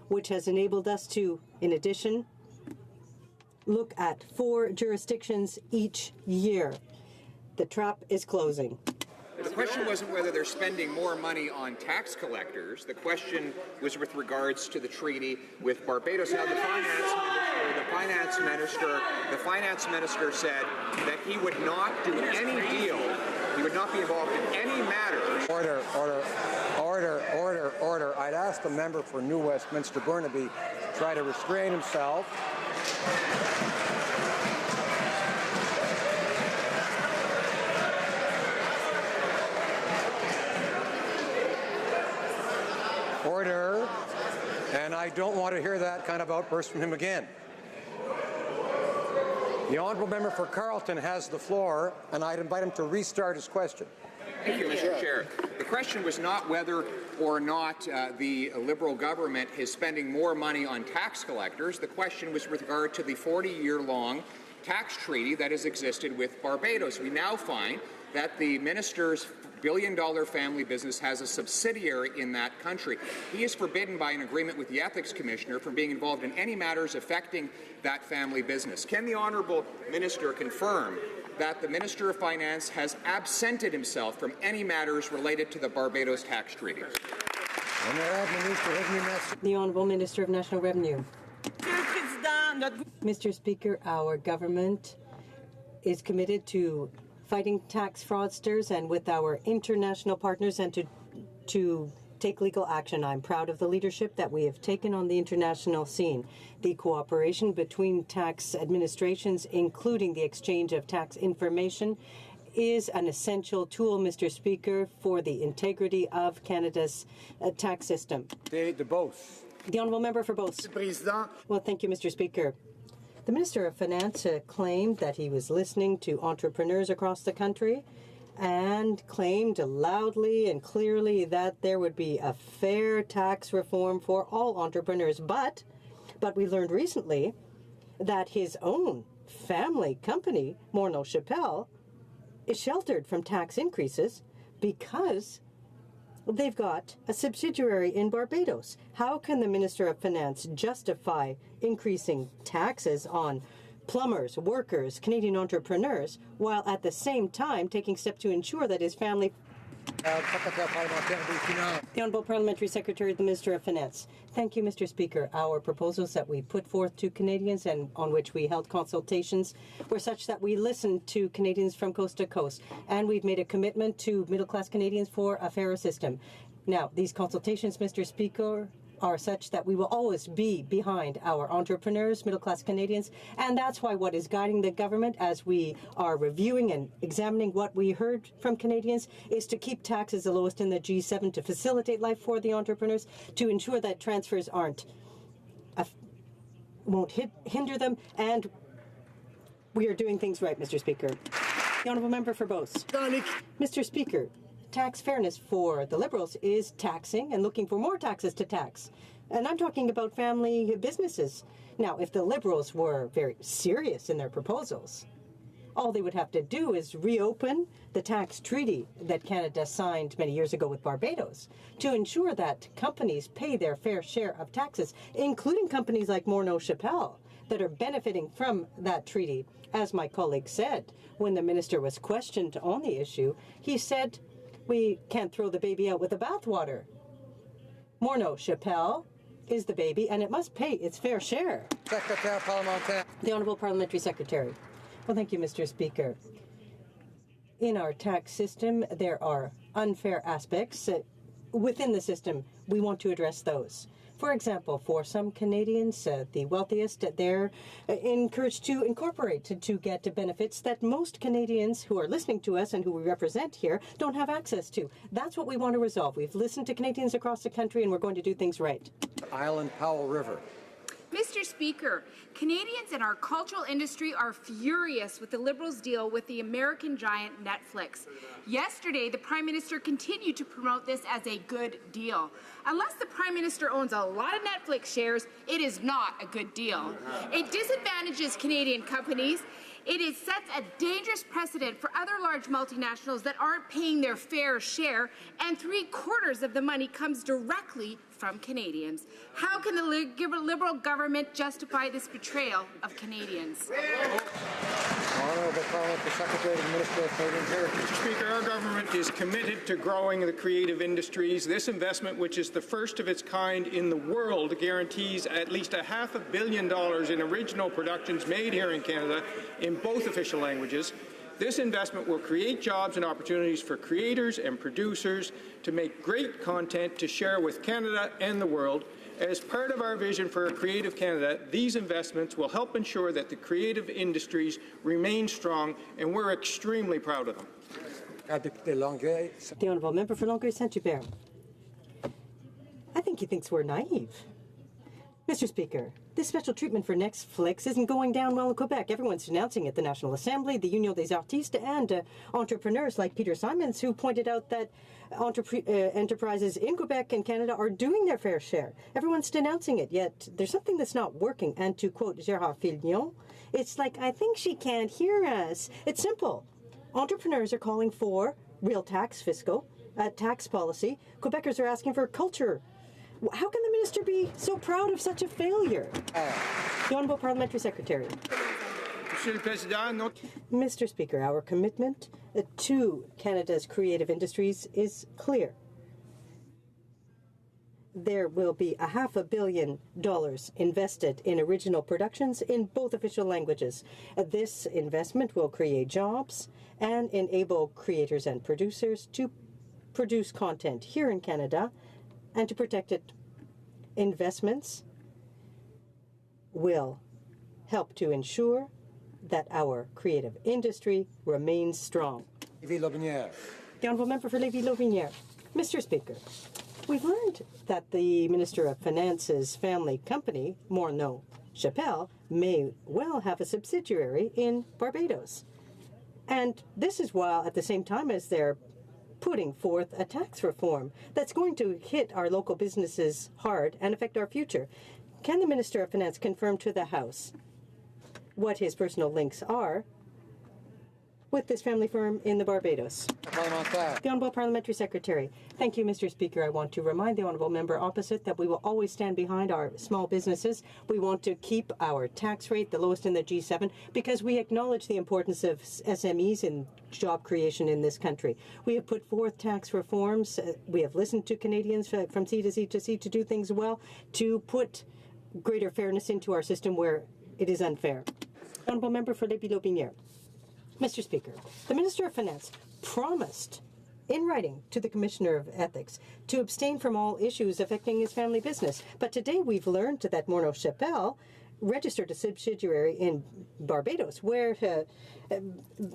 which has enabled us to, in addition, look at 4 jurisdictions each year. The trap is closing. The question wasn't whether they're spending more money on tax collectors. The question was with regards to the treaty with Barbados. Now, the finance minister said that he would not do any deal. He would not be involved in any matters. Order. I'd ask the member for New Westminster Burnaby to try to restrain himself. Order. And I don't want to hear that kind of outburst from him again. The honourable member for Carleton has the floor, and I'd invite him to restart his question. Thank you, Mr. Chair. The question was not whether or not the Liberal government is spending more money on tax collectors. The question was with regard to the 40-year-long tax treaty that has existed with Barbados. We now find that the minister's billion-dollar family business has a subsidiary in that country. He is forbidden by an agreement with the Ethics Commissioner from being involved in any matters affecting that family business. Can the Honourable Minister confirm that the Minister of Finance has absented himself from any matters related to the Barbados tax treaty? The Honourable Minister of National Revenue. Mr. Speaker, our government is committed to fighting tax fraudsters and with our international partners and to take legal action. I'm proud of the leadership that we have taken on the international scene. The cooperation between tax administrations, including the exchange of tax information, is an essential tool, Mr. Speaker, for the integrity of Canada's tax system. The both. The honourable member for both. Well, thank you, Mr. Speaker. The Minister of Finance claimed that he was listening to entrepreneurs across the country and claimed loudly and clearly that there would be a fair tax reform for all entrepreneurs. But we learned recently that his own family company, Morneau Chappelle, is sheltered from tax increases because they've got a subsidiary in Barbados. How can the Minister of Finance justify increasing taxes on plumbers, workers, Canadian entrepreneurs, while at the same time taking steps to ensure that his family... The Honourable Parliamentary Secretary of the Minister of Finance. Thank you, Mr. Speaker. Our proposals that we put forth to Canadians and on which we held consultations were such that we listened to Canadians from coast to coast, and we've made a commitment to middle-class Canadians for a fairer system. Now, these consultations, Mr. Speaker, are such that we will always be behind our entrepreneurs, middle-class Canadians, and that's why what is guiding the government as we are reviewing and examining what we heard from Canadians is to keep taxes the lowest in the G7, to facilitate life for the entrepreneurs, to ensure that transfers won't hinder them, and we are doing things right, Mr. Speaker. The honourable member for Beauce. Mr. Speaker, tax fairness for the Liberals is taxing and looking for more taxes to tax. And I'm talking about family businesses. Now, if the Liberals were very serious in their proposals, all they would have to do is reopen the tax treaty that Canada signed many years ago with Barbados to ensure that companies pay their fair share of taxes, including companies like Morneau Chappelle that are benefiting from that treaty. As my colleague said, when the minister was questioned on the issue, he said, we can't throw the baby out with the bathwater. Morneau Chappelle is the baby, and it must pay its fair share. The Honourable Parliamentary Secretary. Well, thank you, Mr. Speaker. In our tax system, there are unfair aspects. Within the system, we want to address those. For example, for some Canadians, the wealthiest, they're encouraged to incorporate to get benefits that most Canadians who are listening to us and who we represent here don't have access to. That's what we want to resolve. We've listened to Canadians across the country, and we're going to do things right. Island Powell River. Mr. Speaker, Canadians in our cultural industry are furious with the Liberals' deal with the American giant Netflix. Yesterday, the Prime Minister continued to promote this as a good deal. Unless the Prime Minister owns a lot of Netflix shares, it is not a good deal. It disadvantages Canadian companies. It sets a dangerous precedent for other large multinationals that aren't paying their fair share, and 3/4 of the money comes directly from Canadians. How can the Liberal government justify this betrayal of Canadians? Honourable Parliamentary Secretary to the Minister of Canadian Heritage. Mr. Speaker, our government is committed to growing the creative industries. This investment, which is the first of its kind in the world, guarantees at least $500 million in original productions made here in Canada in both official languages. This investment will create jobs and opportunities for creators and producers to make great content to share with Canada and the world. As part of our vision for a creative Canada, these investments will help ensure that the creative industries remain strong, and we're extremely proud of them. The Honourable Member for Longueuil Saint-Hubert. I think he thinks we're naive. Mr. Speaker, this special treatment for Netflix isn't going down well in Quebec. Everyone's denouncing it. The National Assembly, the Union des Artistes, and entrepreneurs like Peter Simons, who pointed out that enterprises in Quebec and Canada are doing their fair share. Everyone's denouncing it, yet there's something that's not working. And to quote Gérard Filion, it's like, I think she can't hear us. It's simple. Entrepreneurs are calling for real tax tax policy. Quebecers are asking for culture. How can the minister be so proud of such a failure? The Honourable Parliamentary Secretary. Mr. Speaker, our commitment to Canada's creative industries is clear. There will be $500 million invested in original productions in both official languages. This investment will create jobs and enable creators and producers to produce content here in Canada and to protect it. Investments will help to ensure that our creative industry remains strong. The Honourable Member for Lévis-Lauvinière. Mr. Speaker, we've learned that the Minister of Finance's family company, Morneau Chappelle, may well have a subsidiary in Barbados. And this is while at the same time as they're putting forth a tax reform that's going to hit our local businesses hard and affect our future. Can the Minister of Finance confirm to the House what his personal links are with this family firm in the Barbados? The Honourable Parliamentary Secretary. Thank you, Mr. Speaker. I want to remind the Honourable Member opposite that we will always stand behind our small businesses. We want to keep our tax rate the lowest in the G7 because we acknowledge the importance of SMEs in job creation in this country. We have put forth tax reforms. We have listened to Canadians from C to Z to C to do things well, to put greater fairness into our system where it is unfair. Honourable Member for Lévis-Lauvinière. Mr. Speaker, the Minister of Finance promised in writing to the Commissioner of Ethics to abstain from all issues affecting his family business. But today we've learned that Morneau Chappelle registered a subsidiary in Barbados where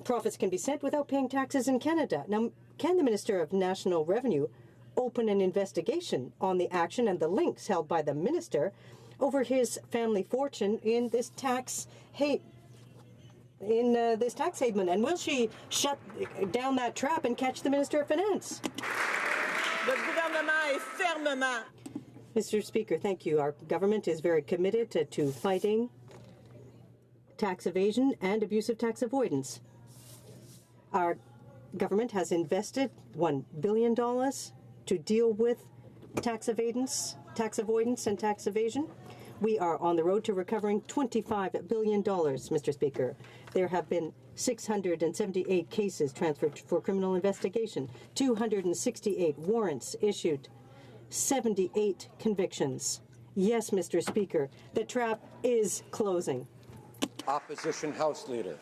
profits can be sent without paying taxes in Canada. Now, can the Minister of National Revenue open an investigation on the action and the links held by the Minister over his family fortune in this tax haven? And will she shut down that trap and catch the Minister of Finance? Le gouvernement est fermement. Mr. Speaker, thank you. Our government is very committed to fighting tax evasion and abusive tax avoidance. Our government has invested $1 billion to deal with tax avoidance, and tax evasion. We are on the road to recovering $25 billion, Mr. Speaker. There have been 678 cases transferred for criminal investigation, 268 warrants issued, 78 convictions. Yes, Mr. Speaker, the trap is closing. Opposition House Leader.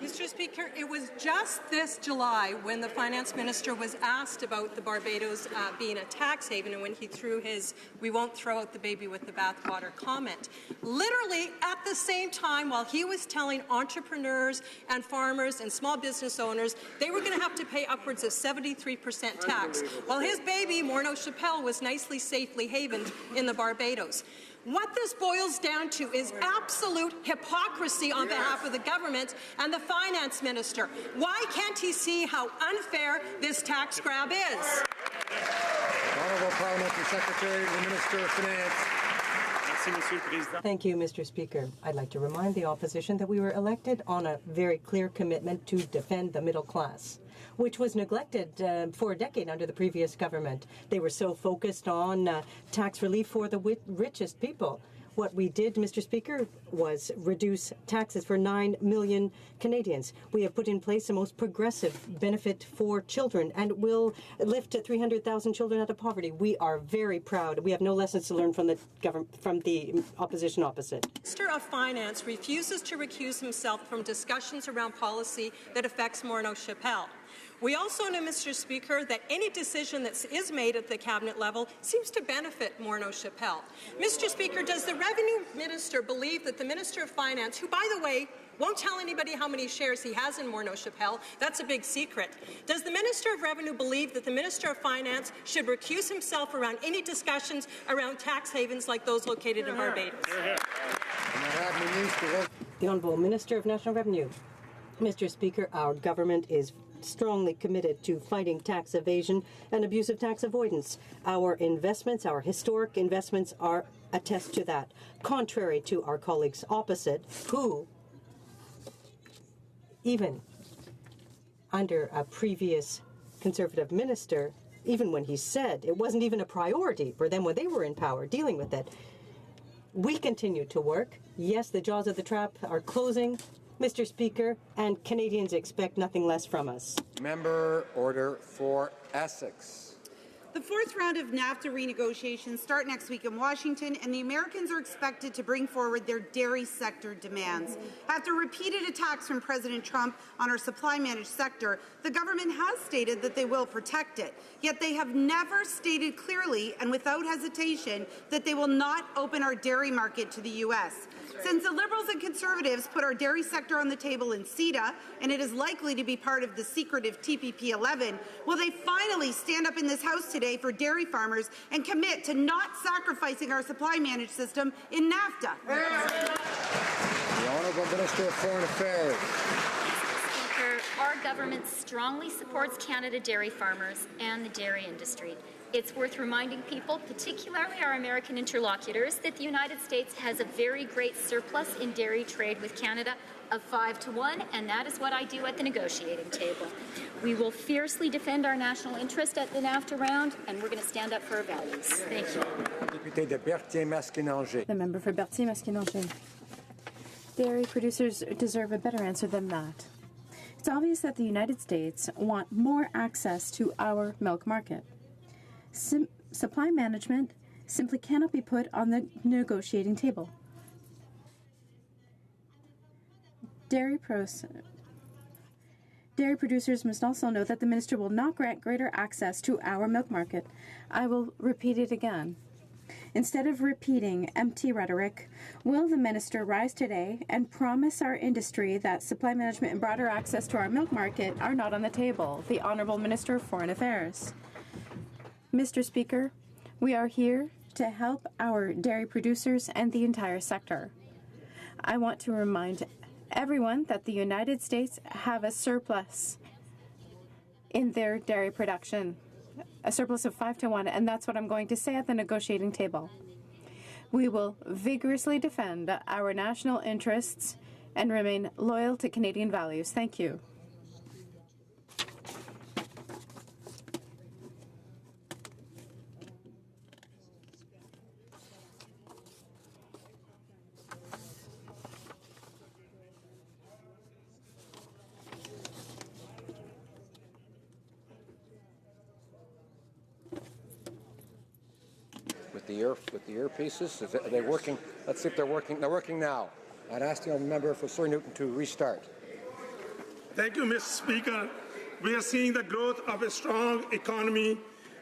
Mr. Speaker, it was just this July when the Finance Minister was asked about the Barbados being a tax haven and when he threw his "we won't throw out the baby with the bathwater" comment. Literally at the same time, while he was telling entrepreneurs and farmers and small business owners they were going to have to pay upwards of 73% tax, while his baby, Morneau Chappelle, was nicely, safely havened in the Barbados. What this boils down to is absolute hypocrisy on behalf of the government and the finance minister. Why can't he see how unfair this tax grab is? Honourable Parliamentary Secretary to the Minister of Finance. Thank you, Mr. Speaker. I'd like to remind the opposition that we were elected on a very clear commitment to defend the middle class, which was neglected for a decade under the previous government. They were so focused on tax relief for the richest people. What we did, Mr. Speaker, was reduce taxes for 9 million Canadians. We have put in place the most progressive benefit for children and will lift 300,000 children out of poverty. We are very proud. We have no lessons to learn from the opposition opposite. The Minister of Finance refuses to recuse himself from discussions around policy that affects Morneau-Chapelle. We also know, Mr. Speaker, that any decision that is made at the cabinet level seems to benefit Morneau-Chapelle. Mr. Speaker, does the Revenue Minister believe that the Minister of Finance, who, by the way, won't tell anybody how many shares he has in Morneau-Chapelle, that's a big secret, does the Minister of Revenue believe that the Minister of Finance should recuse himself around any discussions around tax havens like those located in Barbados? The Honourable Minister of National Revenue. Mr. Speaker, our government is strongly committed to fighting tax evasion and abusive tax avoidance. Our investments, our historic investments, are attest to that, contrary to our colleagues opposite, who, even under a previous Conservative minister, even when he said it wasn't even a priority for them when they were in power dealing with it, we continue to work. Yes, the jaws of the trap are closing, Mr. Speaker, and Canadians expect nothing less from us. Member order for Essex. The fourth round of NAFTA renegotiations start next week in Washington, and the Americans are expected to bring forward their dairy sector demands. After repeated attacks from President Trump on our supply-managed sector, the government has stated that they will protect it. Yet they have never stated clearly and without hesitation that they will not open our dairy market to the U.S. Since the Liberals and Conservatives put our dairy sector on the table in CETA, and it is likely to be part of the secretive TPP 11, will they finally stand up in this House today for dairy farmers and commit to not sacrificing our supply managed system in NAFTA? The Honourable Minister of Foreign Affairs. Speaker, our government strongly supports Canada dairy farmers and the dairy industry. It's worth reminding people, particularly our American interlocutors, that the United States has a very great surplus in dairy trade with Canada of 5-1, and that is what I do at the negotiating table. We will fiercely defend our national interest at the NAFTA round, and we're going to stand up for our values. Thank you. The member for Berthier-Maskinongé. Dairy producers deserve a better answer than that. It's obvious that the United States want more access to our milk market. Supply management simply cannot be put on the negotiating table. Dairy producers must also know that the minister will not grant greater access to our milk market. I will repeat it again. Instead of repeating empty rhetoric, will the minister rise today and promise our industry that supply management and broader access to our milk market are not on the table? The Honourable Minister of Foreign Affairs. Mr. Speaker, we are here to help our dairy producers and the entire sector. I want to remind everyone that the United States have a surplus in their dairy production, a surplus of 5-1, and that's what I'm going to say at the negotiating table. We will vigorously defend our national interests and remain loyal to Canadian values. Thank you. With the earpieces, are they working? Let's see if they're working. They're working now. I'd ask the member for Surrey Newton to restart. Thank you, Mr. Speaker. We are seeing the growth of a strong economy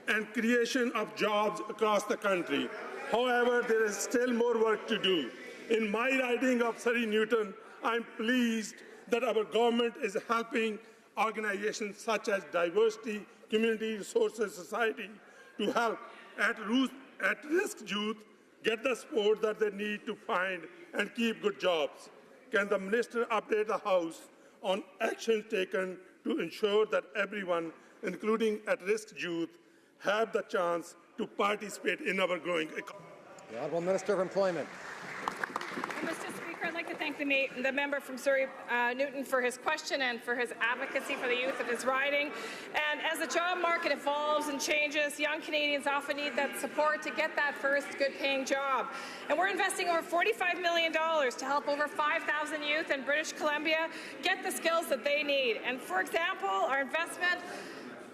and creation of jobs across the country. However, there is still more work to do. In my riding of Surrey Newton, I'm pleased that our government is helping organizations such as Diversity, Community Resources Society to help at-risk youth get the support that they need to find and keep good jobs. Can the minister update the House on actions taken to ensure that everyone, including at-risk youth, have the chance to participate in our growing economy? The Honourable Minister of Employment. Mr. Speaker, I'd like to thank the member from Surrey Newton for his question and for his advocacy for the youth of his riding. And as the job market evolves and changes, young Canadians often need that support to get that first good-paying job. And we're investing over $45 million to help over 5,000 youth in British Columbia get the skills that they need. And for example, our investment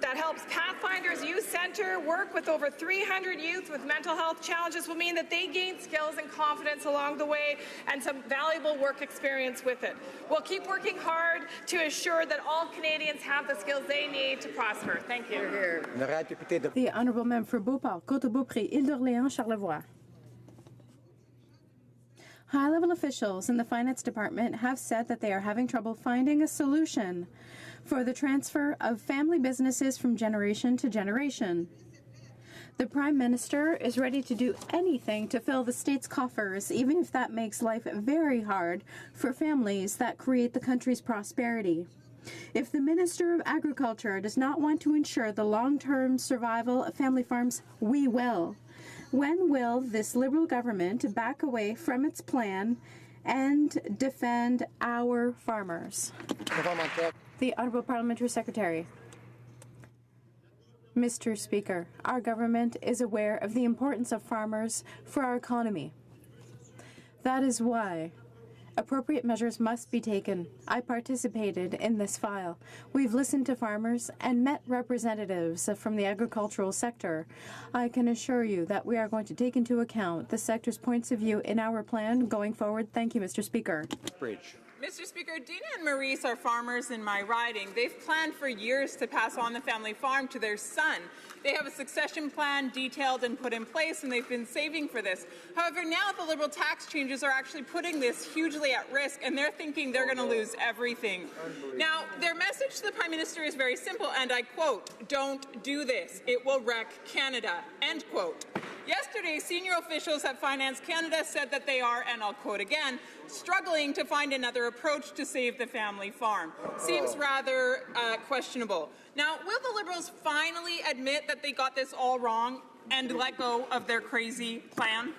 that helps Pathfinders Youth Centre work with over 300 youth with mental health challenges will mean that they gain skills and confidence along the way and some valuable work experience with it. We'll keep working hard to ensure that all Canadians have the skills they need to prosper. Thank you. The Honourable Member for Beauport, Côte-Beaupré, Île-d'Orléans, Charlevoix. High-level officials in the Finance Department have said that they are having trouble finding a solution for the transfer of family businesses from generation to generation. The Prime Minister is ready to do anything to fill the state's coffers, even if that makes life very hard for families that create the country's prosperity. If the Minister of Agriculture does not want to ensure the long-term survival of family farms, we will. When will this Liberal government back away from its plan and defend our farmers? The Honourable Parliamentary Secretary. Mr. Speaker, our government is aware of the importance of farmers for our economy. That is why appropriate measures must be taken. I participated in this file. We've listened to farmers and met representatives from the agricultural sector. I can assure you that we are going to take into account the sector's points of view in our plan going forward. Thank you, Mr. Speaker. Bridge. Mr. Speaker, Dina and Maurice are farmers in my riding. They've planned for years to pass on the family farm to their son. They have a succession plan detailed and put in place, and they've been saving for this. However, now the Liberal tax changes are actually putting this hugely at risk, and they're thinking they're going to lose everything. Now, their message to the Prime Minister is very simple, and I quote, "Don't do this. It will wreck Canada," end quote. Yesterday, senior officials at Finance Canada said that they are, and I'll quote again, struggling to find another approach to save the family farm. Seems rather questionable. Now, will the Liberals finally admit that they got this all wrong and let go of their crazy plan?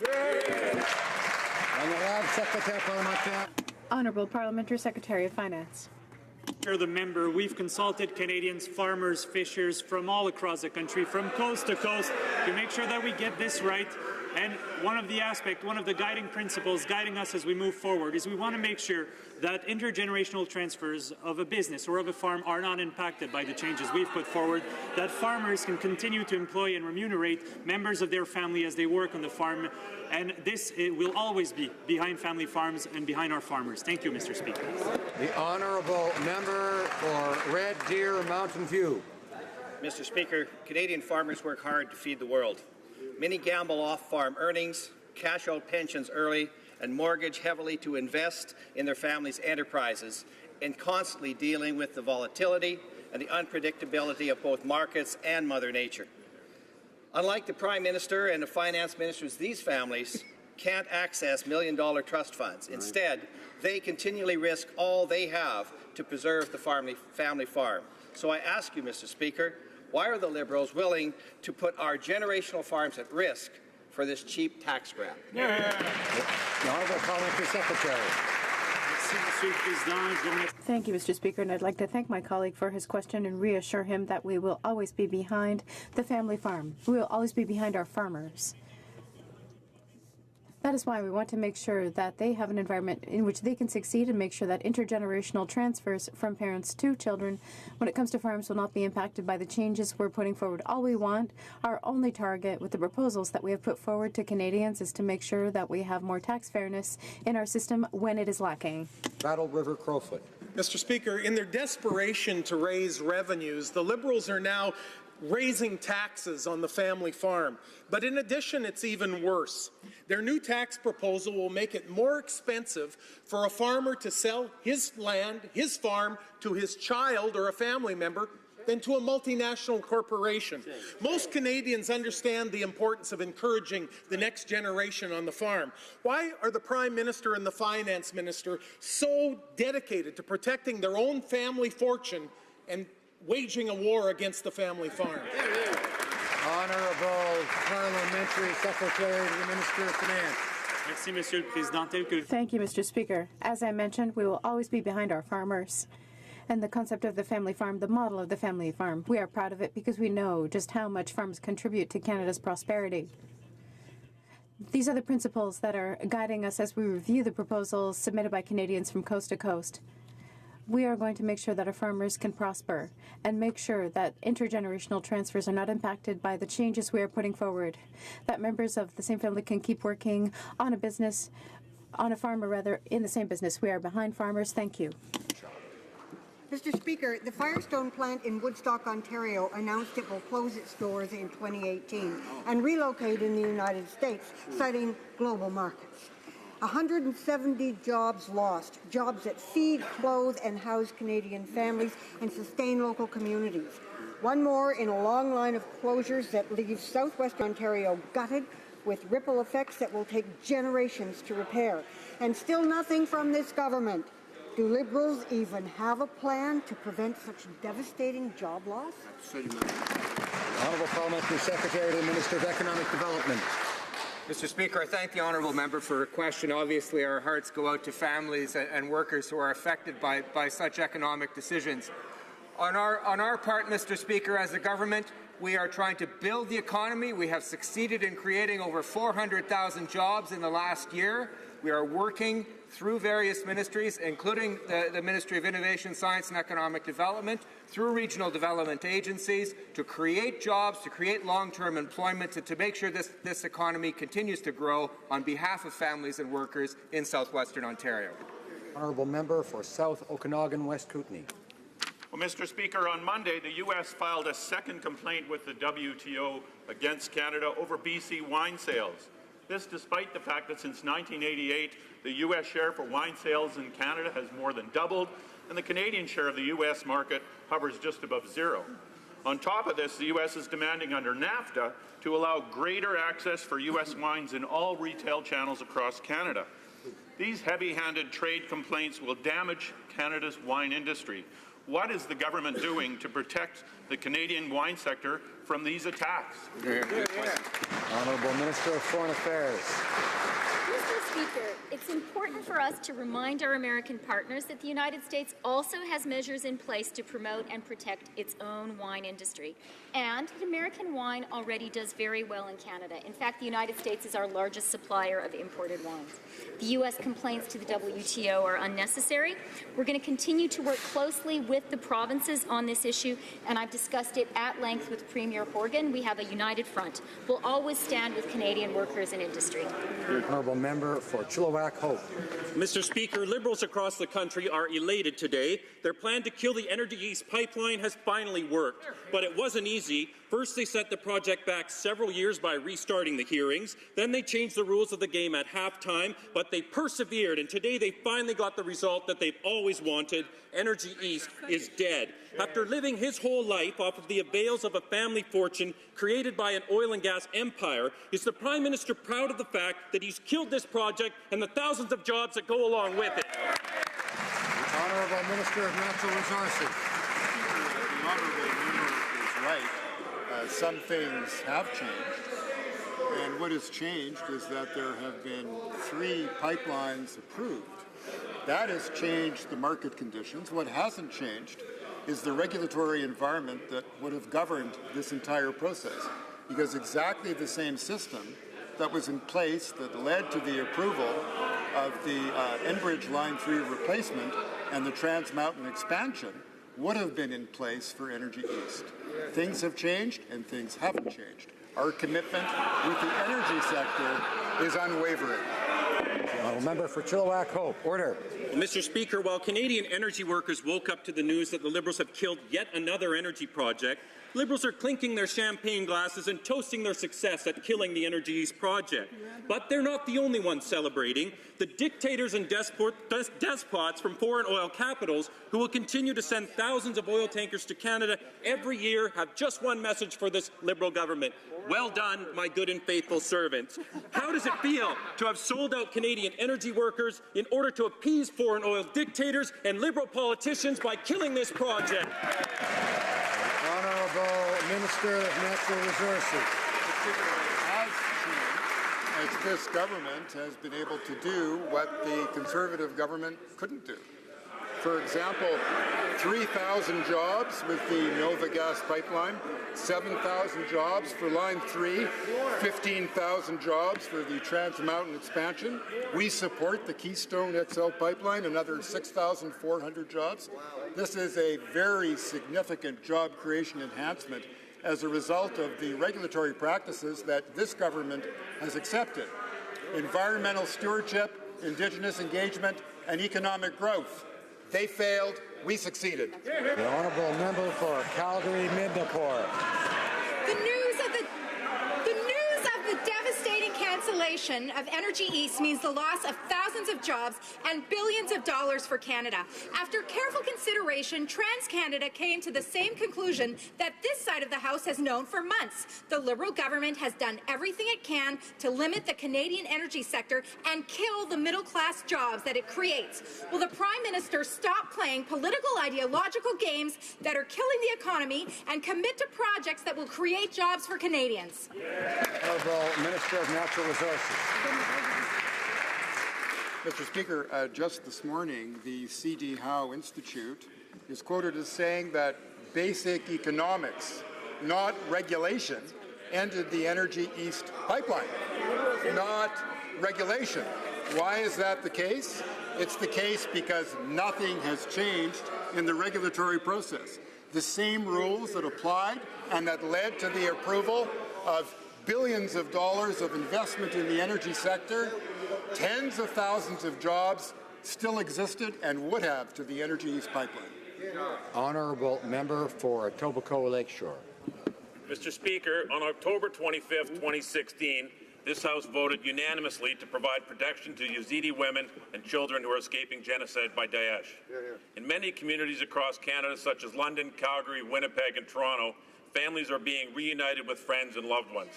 Honourable Parliamentary Secretary of Finance. The member, we've consulted Canadians, farmers, fishers from all across the country, from coast to coast, to make sure that we get this right. And one of the guiding principles guiding us as we move forward is we want to make sure that intergenerational transfers of a business or of a farm are not impacted by the changes we've put forward, that farmers can continue to employ and remunerate members of their family as they work on the farm, and this will always be behind family farms and behind our farmers. Thank you, Mr. Speaker. The Honourable Member for Red Deer Mountain View. Mr. Speaker, Canadian farmers work hard to feed the world. Many gamble off farm earnings, cash out pensions early, and mortgage heavily to invest in their families' enterprises, and constantly dealing with the volatility and the unpredictability of both markets and Mother Nature. Unlike the Prime Minister and the Finance Ministers, these families can't access million-dollar trust funds. Instead, they continually risk all they have to preserve the family farm. So I ask you, Mr. Speaker, why are the Liberals willing to put our generational farms at risk for this cheap tax grab? The Honourable Parliamentary Secretary. Thank you, Mr. Speaker, and I'd like to thank my colleague for his question and reassure him that we will always be behind the family farm. We will always be behind our farmers. That is why we want to make sure that they have an environment in which they can succeed and make sure that intergenerational transfers from parents to children when it comes to farms will not be impacted by the changes we're putting forward. All we want, our only target with the proposals that we have put forward to Canadians is to make sure that we have more tax fairness in our system when it is lacking. Battle River Crowfoot. Mr. Speaker, in their desperation to raise revenues, the Liberals are now raising taxes on the family farm. But in addition, it's even worse. Their new tax proposal will make it more expensive for a farmer to sell his land, his farm, to his child or a family member than to a multinational corporation. Most Canadians understand the importance of encouraging the next generation on the farm. Why are the Prime Minister and the Finance Minister so dedicated to protecting their own family fortune and waging a war against the family farm? Honourable Parliamentary Secretary to the Minister of Finance. Merci, Monsieur le Président. Thank you, Mr. Speaker. As I mentioned, we will always be behind our farmers. And the concept of the family farm, the model of the family farm, we are proud of it because we know just how much farms contribute to Canada's prosperity. These are the principles that are guiding us as we review the proposals submitted by Canadians from coast to coast. We are going to make sure that our farmers can prosper and make sure that intergenerational transfers are not impacted by the changes we are putting forward, that members of the same family can keep working on a business, on a farm, or rather in the same business. We are behind farmers. Thank you. Mr. Speaker, the Firestone plant in Woodstock, Ontario announced it will close its doors in 2018 and relocate in the United States, citing global markets. 170 jobs lost, jobs that feed, clothe, and house Canadian families and sustain local communities. One more in a long line of closures that leaves southwestern Ontario gutted with ripple effects that will take generations to repair. And still nothing from this government. Do Liberals even have a plan to prevent such devastating job loss? Honourable Parliamentary Secretary to the Minister of Economic Development. Mr. Speaker, I thank the honourable member for her question. Obviously, our hearts go out to families and workers who are affected by such economic decisions. On our part, Mr. Speaker, as a government, we are trying to build the economy. We have succeeded in creating over 400,000 jobs in the last year. We are working through various ministries, including the Ministry of Innovation, Science and Economic Development, through regional development agencies, to create jobs, to create long-term employment, and to make sure this economy continues to grow on behalf of families and workers in southwestern Ontario. Honourable Member for South Okanagan, West Kootenay. Well, Mr. Speaker, on Monday, the U.S. filed a second complaint with the WTO against Canada over BC wine sales. This despite the fact that since 1988, the U.S. share for wine sales in Canada has more than doubled, and the Canadian share of the U.S. market hovers just above zero. On top of this, the U.S. is demanding under NAFTA to allow greater access for U.S. wines in all retail channels across Canada. These heavy-handed trade complaints will damage Canada's wine industry. What is the government doing to protect the Canadian wine sector from these attacks? Honourable Minister of Foreign Affairs. Mr. Speaker, it's important for us to remind our American partners that the United States also has measures in place to promote and protect its own wine industry. And American wine already does very well in Canada. In fact, the United States is our largest supplier of imported wines. The U.S. complaints to the WTO are unnecessary. We're going to continue to work closely with the provinces on this issue, and I've discussed it at length with Premier Horgan. We have a united front. We'll always stand with Canadian workers and industry. Honourable Member for Chilliwack Hope. Mr. Speaker, Liberals across the country are elated today. Their plan to kill the Energy East pipeline has finally worked, but it wasn't easy. First, they set the project back several years by restarting the hearings. Then they changed the rules of the game at halftime, but they persevered, and today they finally got the result that they've always wanted. Energy East is dead. After living his whole life off of the avails of a family fortune created by an oil and gas empire, is the Prime Minister proud of the fact that he's killed this project and the thousands of jobs that go along with it? The Honourable Minister of Natural Resources. The Honourable Member is right. Some things have changed, and what has changed is that there have been 3 pipelines approved. That has changed the market conditions. What hasn't changed is the regulatory environment that would have governed this entire process, because exactly the same system that was in place that led to the approval of the Enbridge Line 3 replacement and the Trans Mountain expansion would have been in place for Energy East. Things have changed and things haven't changed. Our commitment with the energy sector is unwavering. Honourable Member for Chilliwack Hope. Order. Mr. Speaker, while Canadian energy workers woke up to the news that the Liberals have killed yet another energy project, Liberals are clinking their champagne glasses and toasting their success at killing the Energy East project. But they're not the only ones celebrating. The dictators and despots from foreign oil capitals who will continue to send thousands of oil tankers to Canada every year have just one message for this Liberal government. Well done, my good and faithful servants. How does it feel to have sold out Canadian energy workers in order to appease foreign oil dictators and Liberal politicians by killing this project? Honourable Honourable Minister of Natural Resources. As this government has been able to do what the Conservative government couldn't do. For example, 3,000 jobs with the Nova Gas pipeline, 7,000 jobs for Line 3, 15,000 jobs for the Trans Mountain expansion. We support the Keystone XL pipeline, another 6,400 jobs. This is a very significant job creation enhancement as a result of the regulatory practices that this government has accepted. Environmental stewardship, Indigenous engagement, and economic growth. They failed, we succeeded. The Honourable Member for Calgary Midnapore. The news of the devastating cancellation of Energy East means the loss of thousands of jobs and billions of dollars for Canada. After careful consideration, TransCanada came to the same conclusion that this side of the House has known for months. The Liberal government has done everything it can to limit the Canadian energy sector and kill the middle-class jobs that it creates. Will the Prime Minister stop playing political ideological games that are killing the economy and commit to projects that will create jobs for Canadians? Honourable Minister of Natural Resources. Mr. Speaker, just this morning, the C.D. Howe Institute is quoted as saying that basic economics, not regulation, ended the Energy East pipeline, not regulation. Why is that the case? It's the case because nothing has changed in the regulatory process. The same rules that applied and that led to the approval of billions of dollars of investment in the energy sector, tens of thousands of jobs still existed and would have to the Energy East pipeline. Honourable Member for Etobicoke Lakeshore. Mr. Speaker, on October 25, 2016, this House voted unanimously to provide protection to Yazidi women and children who are escaping genocide by Daesh. In many communities across Canada, such as London, Calgary, Winnipeg, and Toronto, families are being reunited with friends and loved ones.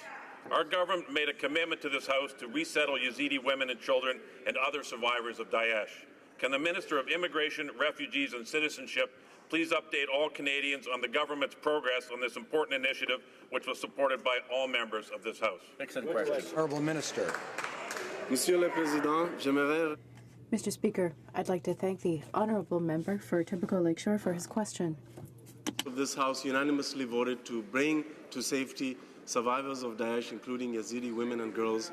Our government made a commitment to this House to resettle Yazidi women and children and other survivors of Daesh. Can the Minister of Immigration, Refugees and Citizenship please update all Canadians on the government's progress on this important initiative, which was supported by all members of this House? Excellent question. Honourable Minister. Monsieur le Président, j'aimerais... Mr. Speaker, I'd like to thank the Honourable Member for Etobicoke Lakeshore for his question. This House unanimously voted to bring to safety survivors of Daesh, including Yazidi women and girls,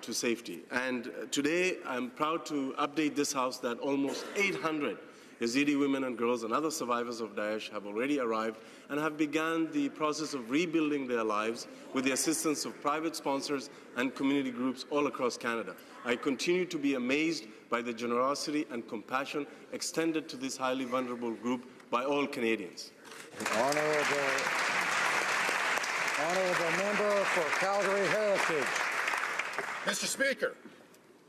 to safety. And today I'm proud to update this House that almost 800 Yazidi women and girls and other survivors of Daesh have already arrived and have begun the process of rebuilding their lives with the assistance of private sponsors and community groups all across Canada. I continue to be amazed by the generosity and compassion extended to this highly vulnerable group by all Canadians. Honourable Member for Calgary Heritage. Mr. Speaker,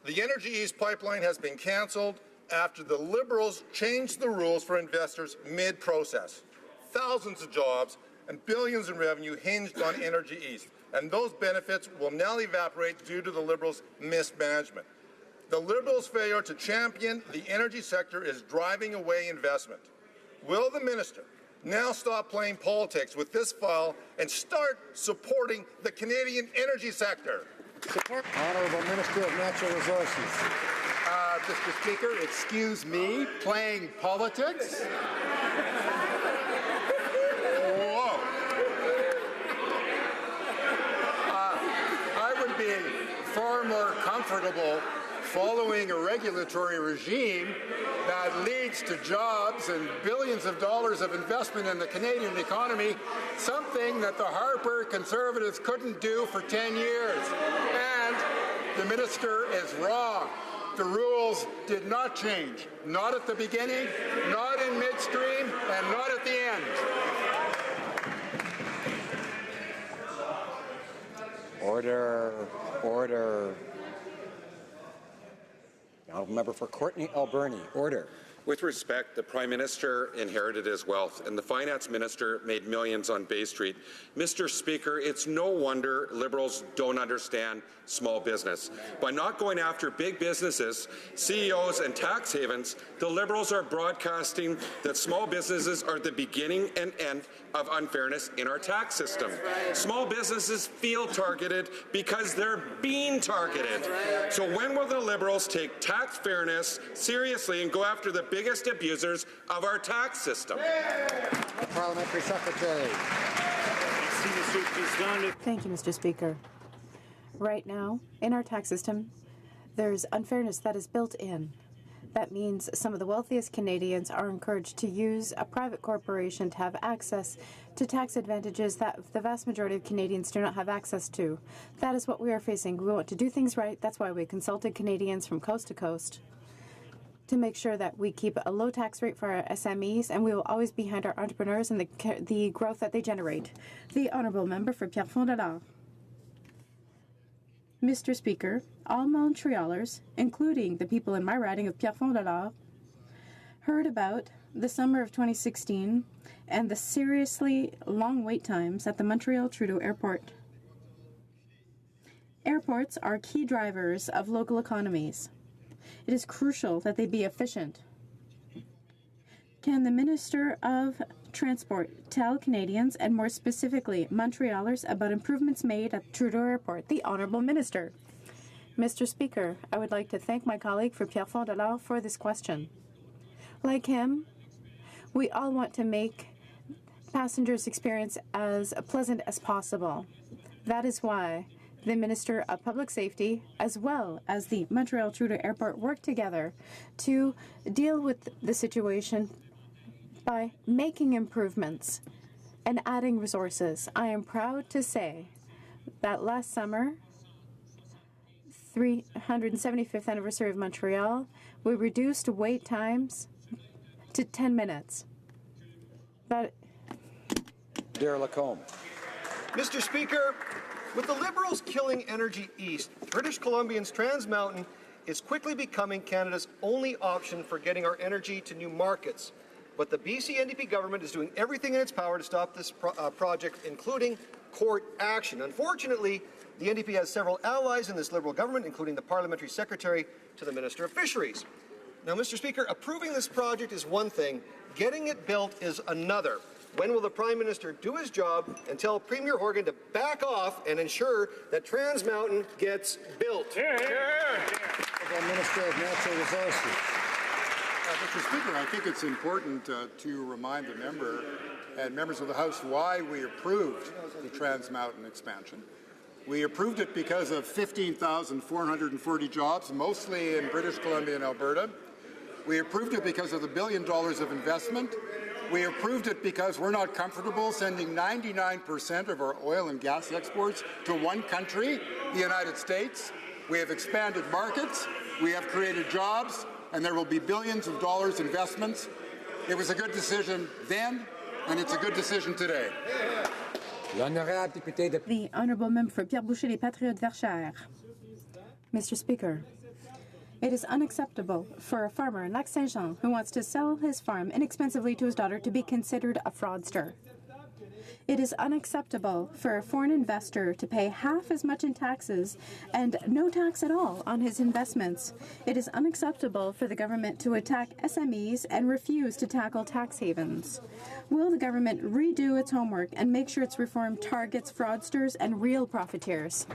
the Energy East pipeline has been cancelled after the Liberals changed the rules for investors mid-process. Thousands of jobs and billions in revenue hinged on Energy East, and those benefits will now evaporate due to the Liberals' mismanagement. The Liberals' failure to champion the energy sector is driving away investment. Will the Minister now stop playing politics with this file and start supporting the Canadian energy sector? Honourable Minister of Natural Resources. Mr. Speaker, excuse me, playing politics? Whoa. I would be far more comfortable following a regulatory regime that leads to jobs and billions of dollars of investment in the Canadian economy, something that the Harper Conservatives couldn't do for 10 years. And the Minister is wrong. The rules did not change, not at the beginning, not in midstream, and not at the end. Order. The Honourable Member for Courtenay Alberni. Order. With respect, the Prime Minister inherited his wealth, and the Finance Minister made millions on Bay Street. Mr. Speaker, it's no wonder Liberals don't understand small business. By not going after big businesses, CEOs and tax havens, the Liberals are broadcasting that small businesses are the beginning and end of unfairness in our tax system. Small businesses feel targeted because they're being targeted. So when will the Liberals take tax fairness seriously and go after the biggest abusers of our tax system? Parliamentary Secretary. Thank you, Mr. Speaker. Right now, in our tax system, there's unfairness that is built in. That means some of the wealthiest Canadians are encouraged to use a private corporation to have access to tax advantages that the vast majority of Canadians do not have access to. That is what we are facing. We want to do things right. That's why we consulted Canadians from coast to coast to make sure that we keep a low tax rate for our SMEs, and we will always be behind our entrepreneurs and the growth that they generate. The Honourable Member for Pierrefonds-Dollard. Mr. Speaker, all Montrealers, including the people in my riding of Pierrefonds-Dollard, heard about the summer of 2016 and the seriously long wait times at the Montreal-Trudeau Airport. Airports are key drivers of local economies. It is crucial that they be efficient. Can the Minister of Transport tell Canadians, and more specifically Montrealers, about improvements made at Trudeau Airport? The Honourable Minister. Mr. Speaker, I would like to thank my colleague for Pierrefonds-Dollard for this question. Like him, we all want to make passengers' experience as pleasant as possible. That is why the Minister of Public Safety, as well as the Montreal-Trudeau Airport, work together to deal with the situation by making improvements and adding resources. I am proud to say that last summer, 375th anniversary of Montreal, we reduced wait times to 10 minutes. Dare Lacombe. Mr. Speaker, with the Liberals killing Energy East, British Columbia's Trans Mountain is quickly becoming Canada's only option for getting our energy to new markets. But the BC NDP government is doing everything in its power to stop this project, including court action. Unfortunately, the NDP has several allies in this Liberal government, including the Parliamentary Secretary to the Minister of Fisheries. Now, Mr. Speaker, approving this project is one thing, getting it built is another. When will the Prime Minister do his job and tell Premier Horgan to back off and ensure that Trans Mountain gets built? The Minister of Natural Resources. Mr. Speaker, I think it's important to remind the member and members of the House why we approved the Trans Mountain expansion. We approved it because of 15,440 jobs, mostly in British Columbia and Alberta. We approved it because of the $1 billion of investment. We approved it because we're not comfortable sending 99% of our oil and gas exports to one country, the United States. We have expanded markets, we have created jobs, and there will be billions of dollars investments. It was a good decision then, and it's a good decision today. The Honourable Member for Pierre Boucher, les Patriotes Verchères. Mr. Speaker, it is unacceptable for a farmer in Lac-Saint-Jean who wants to sell his farm inexpensively to his daughter to be considered a fraudster. It is unacceptable for a foreign investor to pay half as much in taxes and no tax at all on his investments. It is unacceptable for the government to attack SMEs and refuse to tackle tax havens. Will the government redo its homework and make sure its reform targets fraudsters and real profiteers?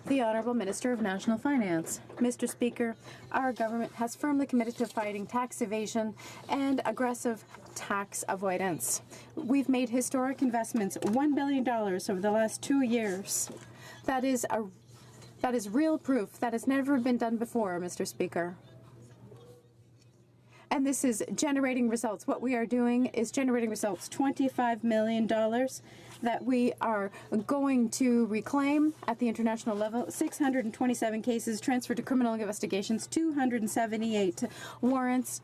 The Honourable Minister of National Finance. Mr. Speaker, our government has firmly committed to fighting tax evasion and aggressive tax avoidance. We've made historic investments, $1 billion over the last 2 years. That is real proof. That has never been done before, Mr. Speaker. And this is generating results. What we are doing is generating results, $25 million that we are going to reclaim at the international level, 627 cases transferred to criminal investigations, 278 warrants,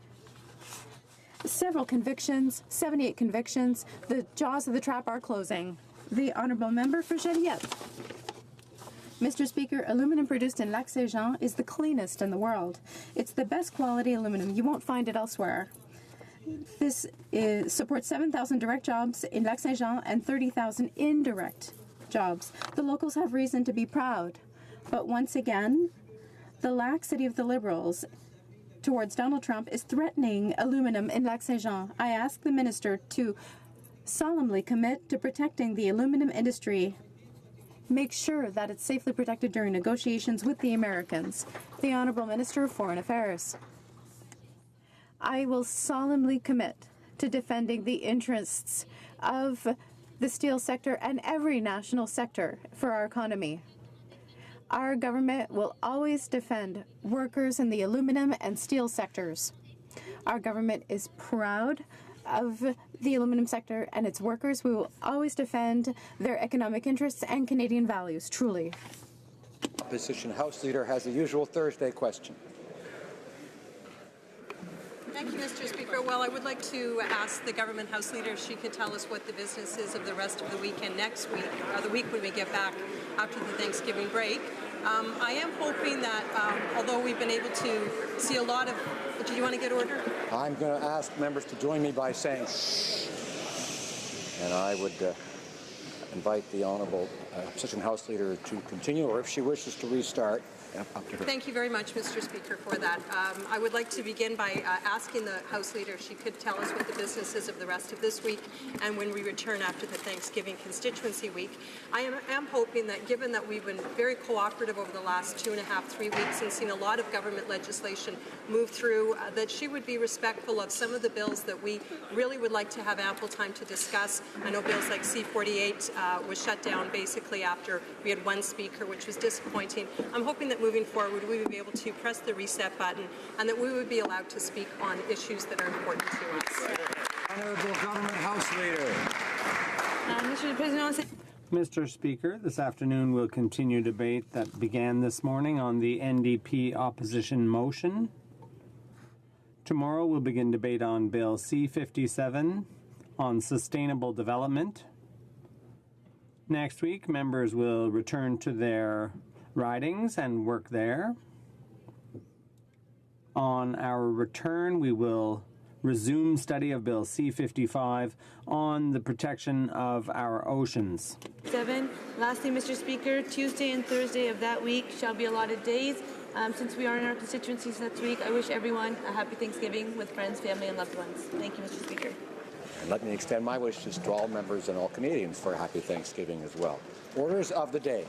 several convictions, 78 convictions. The jaws of the trap are closing. The Honourable Member for Joliette. Mr. Speaker, aluminum produced in Lac-Saint-Jean is the cleanest in the world. It's the best quality aluminum. You won't find it elsewhere. This supports 7,000 direct jobs in Lac-Saint-Jean and 30,000 indirect jobs. The locals have reason to be proud. But once again, the laxity of the Liberals towards Donald Trump is threatening aluminum in Lac-Saint-Jean. I ask the minister to solemnly commit to protecting the aluminum industry. Make sure that it's safely protected during negotiations with the Americans. The Honourable Minister of Foreign Affairs. I will solemnly commit to defending the interests of the steel sector and every national sector for our economy. Our government will always defend workers in the aluminum and steel sectors. Our government is proud of the aluminum sector and its workers. We will always defend their economic interests and Canadian values, truly. Opposition House Leader has the usual Thursday question. Thank you, Mr. Speaker. Well, I would like to ask the Government House Leader if she could tell us what the business is of the rest of the week and next week, or the week when we get back after the Thanksgiving break. I am hoping that, although we've been able to see a lot of... Did you want to get order? I'm going to ask members to join me by saying shh. And I would invite the Honourable Opposition House Leader to continue, or if she wishes to restart, up to her. Thank you very much, Mr. Speaker, for that. I would like to begin by asking the House Leader if she could tell us what the business is of the rest of this week and when we return after the Thanksgiving constituency week. I am hoping that, given that we've been very cooperative over the last 2.5, 3 weeks and seen a lot of government legislation move through, that she would be respectful of some of the bills that we really would like to have ample time to discuss. I know bills like C-48 was shut down basically after we had one speaker, which was disappointing. I'm hoping that moving forward, we would be able to press the reset button and that we would be allowed to speak on issues that are important to us. Honourable Government House Leader. Mr. President, Mr. Speaker, this afternoon we'll continue debate that began this morning on the NDP opposition motion. Tomorrow we'll begin debate on Bill C-57 on sustainable development. Next week, members will return to their ridings and work there. On our return, we will resume study of Bill C-55 on the protection of our oceans. 7. Lastly, Mr. Speaker, Tuesday and Thursday of that week shall be allotted days. Since we are in our constituencies next week, I wish everyone a happy Thanksgiving with friends, family, and loved ones. Thank you, Mr. Speaker. And let me extend my wishes to all members and all Canadians for a happy Thanksgiving as well. Orders of the day.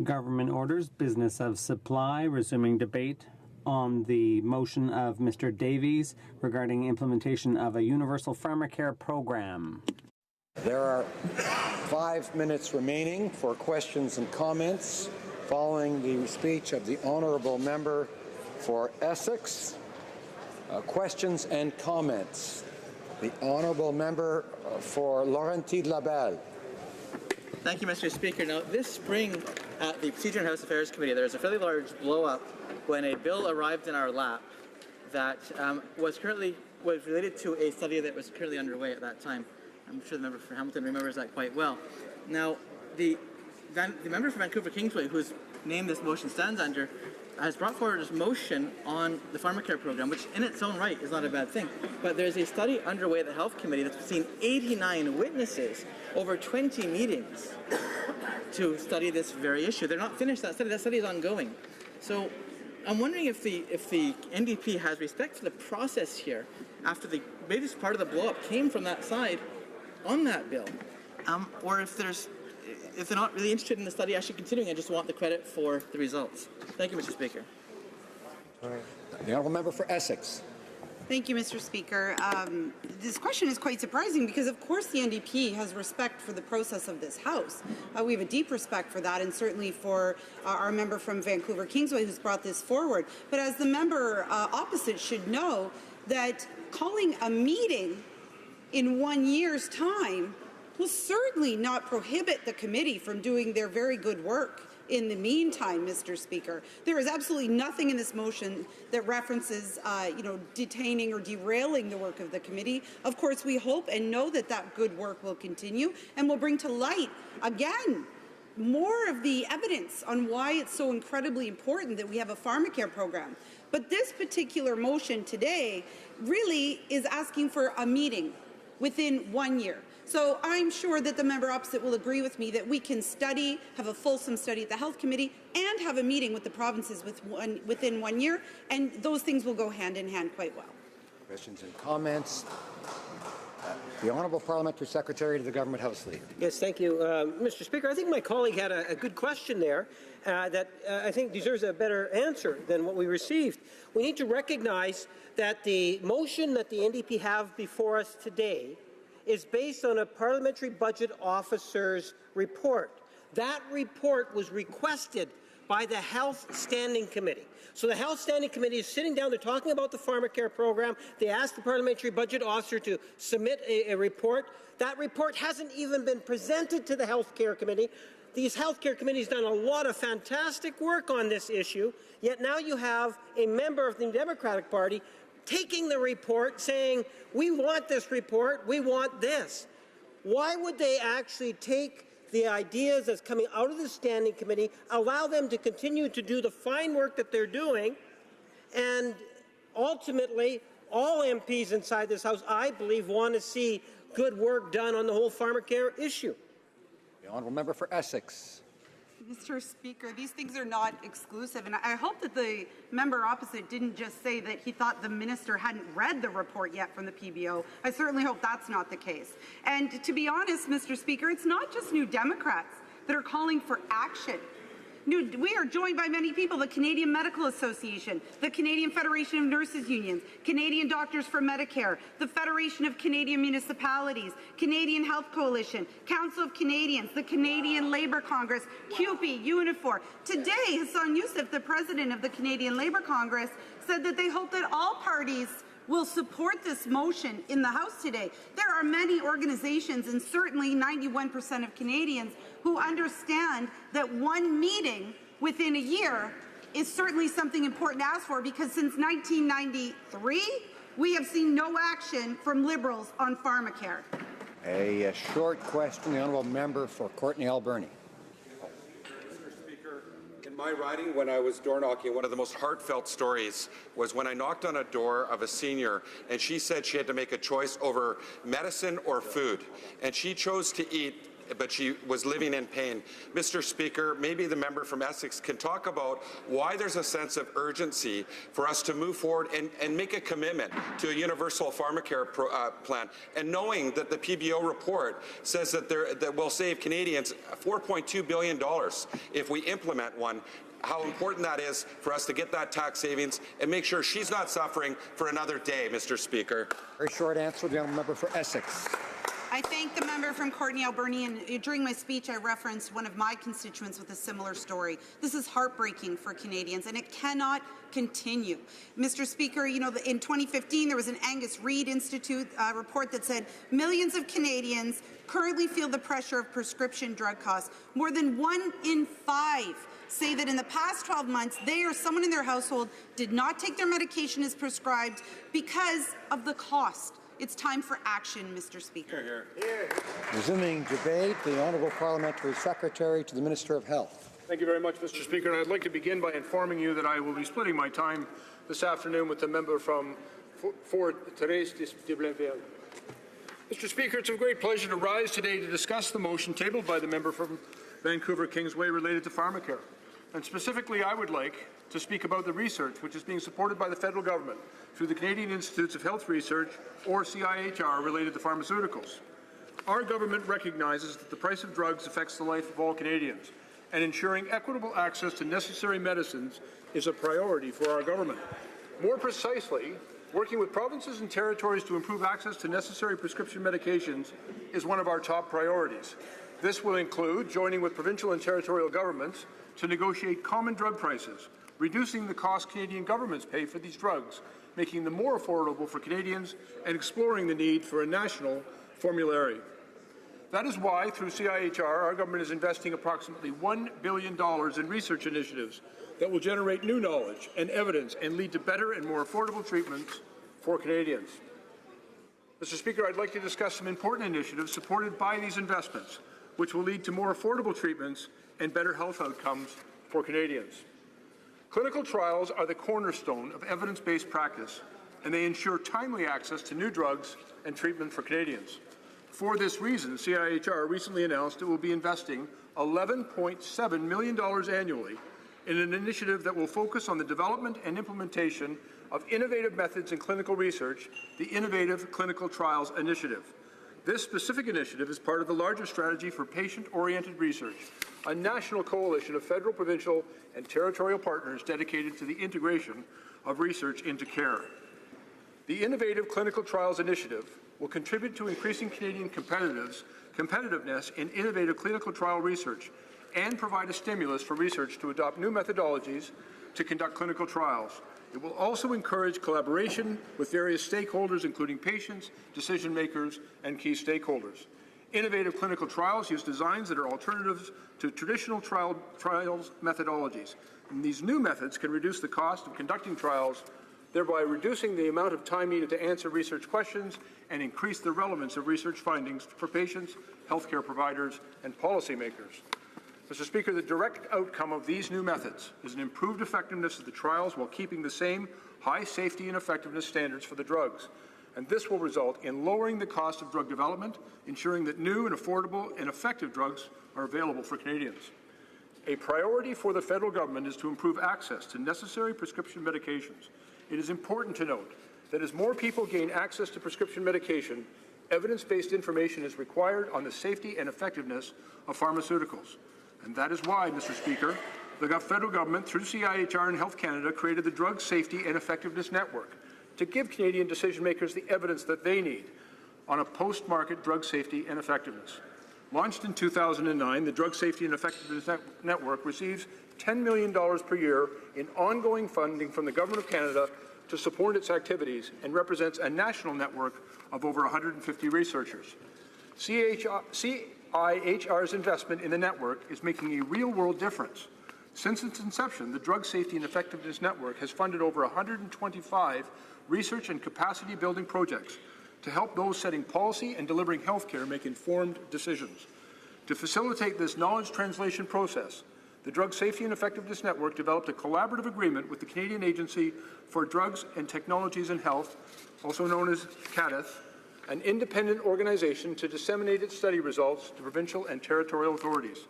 Government orders, business of supply, resuming debate on the motion of Mr. Davies regarding implementation of a universal pharmacare program. There are 5 minutes remaining for questions and comments following the speech of the Honourable Member for Essex. Questions and comments. The Honourable Member for Laurentides-Labelle. Thank you, Mr. Speaker. Now, this spring at the Procedure and House Affairs Committee, there was a fairly large blow-up when a bill arrived in our lap that was related to a study that was currently underway at that time. I'm sure the member for Hamilton remembers that quite well. Now, the member for Vancouver Kingsway, whose name this motion stands under, has brought forward this motion on the pharmacare program, which in its own right is not a bad thing. But there's a study underway at the Health Committee that's seen 89 witnesses over 20 meetings to study this very issue. They're not finished that study. That study is ongoing. So I'm wondering if the NDP has respect for the process here after the biggest part of the blow-up came from that side on that bill, or if they're not really interested in the study actually continuing and just want the credit for the results. Thank you, Mr. Speaker. The Honourable Member for Essex. Thank you, Mr. Speaker. This question is quite surprising because, of course, the NDP has respect for the process of this House. We have a deep respect for that, and certainly for our member from Vancouver Kingsway who's brought this forward. But as the member opposite should know, that calling a meeting in 1 year's time will certainly not prohibit the committee from doing their very good work in the meantime, Mr. Speaker. There is absolutely nothing in this motion that references, detaining or derailing the work of the committee. Of course, we hope and know that that good work will continue and will bring to light, again, more of the evidence on why it's so incredibly important that we have a pharmacare program. But this particular motion today really is asking for a meeting within 1 year. So I'm sure that the member opposite will agree with me that we can study, have a fulsome study at the Health Committee, and have a meeting with the provinces within 1 year, and those things will go hand in hand quite well. Questions and comments? The Honourable Parliamentary Secretary to the Government House Leader. Yes, thank you. Mr. Speaker, I think my colleague had a good question there that I think deserves a better answer than what we received. We need to recognize that the motion that the NDP have before us today is based on a Parliamentary Budget Officer's report. That report was requested by the Health Standing Committee. So the Health Standing Committee is sitting down, they're talking about the pharmacare program. They asked the Parliamentary Budget Officer to submit a report. That report hasn't even been presented to the Healthcare Committee. These healthcare committees done a lot of fantastic work on this issue, yet now you have a member of the Democratic Party taking the report saying, we want this report, we want this. Why would they actually take the ideas that's coming out of the Standing Committee, allow them to continue to do the fine work that they're doing, and ultimately all MPs inside this House, I believe, want to see good work done on the whole pharmacare issue? The Honourable Member for Essex. Mr. Speaker, these things are not exclusive, and I hope that the member opposite didn't just say that he thought the minister hadn't read the report yet from the PBO. I certainly hope that's not the case. And to be honest, Mr. Speaker, it's not just New Democrats that are calling for action. We are joined by many people, the Canadian Medical Association, the Canadian Federation of Nurses Unions, Canadian Doctors for Medicare, the Federation of Canadian Municipalities, Canadian Health Coalition, Council of Canadians, the Canadian Labour Congress, CUPE, Unifor. Today, Hassan Yousaf, the president of the Canadian Labour Congress, said that they hope that all parties will support this motion in the House today. There are many organizations, and certainly 91% of Canadians, who understand that one meeting within a year is certainly something important to ask for, because since 1993, we have seen no action from Liberals on pharmacare. A short question, the Honourable Member for Courtenay Alberni. In my riding, when I was door knocking, one of the most heartfelt stories was when I knocked on a door of a senior and she said she had to make a choice over medicine or food, and she chose to eat, but she was living in pain. Mr. Speaker, maybe the member from Essex can talk about why there's a sense of urgency for us to move forward and make a commitment to a universal pharmacare plan, and knowing that the PBO report says that we'll save Canadians $4.2 billion if we implement one. How important that is for us to get that tax savings and make sure she's not suffering for another day, Mr. Speaker. Very short answer, the Honourable Member for Essex. I thank the member from Courtenay Alberni, and during my speech I referenced one of my constituents with a similar story. This is heartbreaking for Canadians, and it cannot continue. Mr. Speaker, you know, in 2015 there was an Angus Reid Institute report that said millions of Canadians currently feel the pressure of prescription drug costs. More than 1 in 5 say that in the past 12 months they or someone in their household did not take their medication as prescribed because of the cost. It's time for action, Mr. Speaker. Resuming debate, the Honourable Parliamentary Secretary to the Minister of Health. Thank you very much, Mr. Speaker. And I'd like to begin by informing you that I will be splitting my time this afternoon with the member from Fort Therese de Blainville. Mr. Speaker, it's a great pleasure to rise today to discuss the motion tabled by the member from Vancouver Kingsway related to pharmacare. And specifically, I would like to speak about the research which is being supported by the federal government through the Canadian Institutes of Health Research, or CIHR, related to pharmaceuticals. Our government recognizes that the price of drugs affects the life of all Canadians, and ensuring equitable access to necessary medicines is a priority for our government. More precisely, working with provinces and territories to improve access to necessary prescription medications is one of our top priorities. This will include joining with provincial and territorial governments to negotiate common drug prices, reducing the cost Canadian governments pay for these drugs, making them more affordable for Canadians, and exploring the need for a national formulary. That is why, through CIHR, our government is investing approximately $1 billion in research initiatives that will generate new knowledge and evidence and lead to better and more affordable treatments for Canadians. Mr. Speaker, I'd like to discuss some important initiatives supported by these investments, which will lead to more affordable treatments and better health outcomes for Canadians. Clinical trials are the cornerstone of evidence-based practice, and they ensure timely access to new drugs and treatment for Canadians. For this reason, CIHR recently announced it will be investing $11.7 million annually in an initiative that will focus on the development and implementation of innovative methods in clinical research, the Innovative Clinical Trials Initiative. This specific initiative is part of the larger strategy for patient-oriented research, a national coalition of federal, provincial, and territorial partners dedicated to the integration of research into care. The Innovative Clinical Trials Initiative will contribute to increasing Canadian competitiveness in innovative clinical trial research and provide a stimulus for research to adopt new methodologies to conduct clinical trials. It will also encourage collaboration with various stakeholders, including patients, decision makers, and key stakeholders. Innovative clinical trials use designs that are alternatives to traditional trials methodologies. And these new methods can reduce the cost of conducting trials, thereby reducing the amount of time needed to answer research questions and increase the relevance of research findings for patients, healthcare providers, and policymakers. Mr. Speaker, the direct outcome of these new methods is an improved effectiveness of the trials while keeping the same high safety and effectiveness standards for the drugs. And this will result in lowering the cost of drug development, ensuring that new and affordable and effective drugs are available for Canadians. A priority for the federal government is to improve access to necessary prescription medications. It is important to note that as more people gain access to prescription medication, evidence-based information is required on the safety and effectiveness of pharmaceuticals. And that is why, Mr. Speaker, the federal government, through CIHR and Health Canada, created the Drug Safety and Effectiveness Network to give Canadian decision-makers the evidence that they need on a post-market drug safety and effectiveness. Launched in 2009, the Drug Safety and Effectiveness Network receives $10 million per year in ongoing funding from the Government of Canada to support its activities and represents a national network of over 150 researchers. CIHR's investment in the network is making a real-world difference. Since its inception, the Drug Safety and Effectiveness Network has funded over 125 research and capacity-building projects to help those setting policy and delivering health care make informed decisions. To facilitate this knowledge translation process, the Drug Safety and Effectiveness Network developed a collaborative agreement with the Canadian Agency for Drugs and Technologies in Health, also known as CADTH, an independent organization to disseminate its study results to provincial and territorial authorities.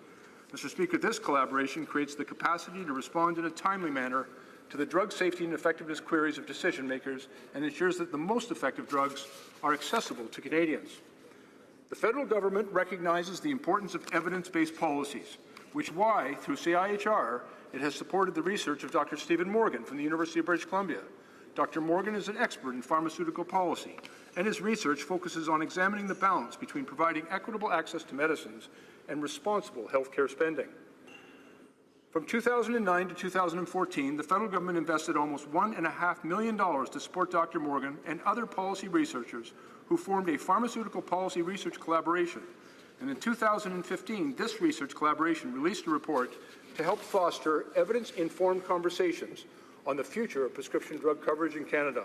Mr. Speaker, this collaboration creates the capacity to respond in a timely manner to the drug safety and effectiveness queries of decision makers and ensures that the most effective drugs are accessible to Canadians. The federal government recognizes the importance of evidence-based policies, which is why, through CIHR, it has supported the research of Dr. Stephen Morgan from the University of British Columbia. Dr. Morgan is an expert in pharmaceutical policy, and his research focuses on examining the balance between providing equitable access to medicines and responsible healthcare spending. From 2009 to 2014, the federal government invested almost $1.5 million to support Dr. Morgan and other policy researchers who formed a pharmaceutical policy research collaboration. And in 2015, this research collaboration released a report to help foster evidence-informed conversations on the future of prescription drug coverage in Canada.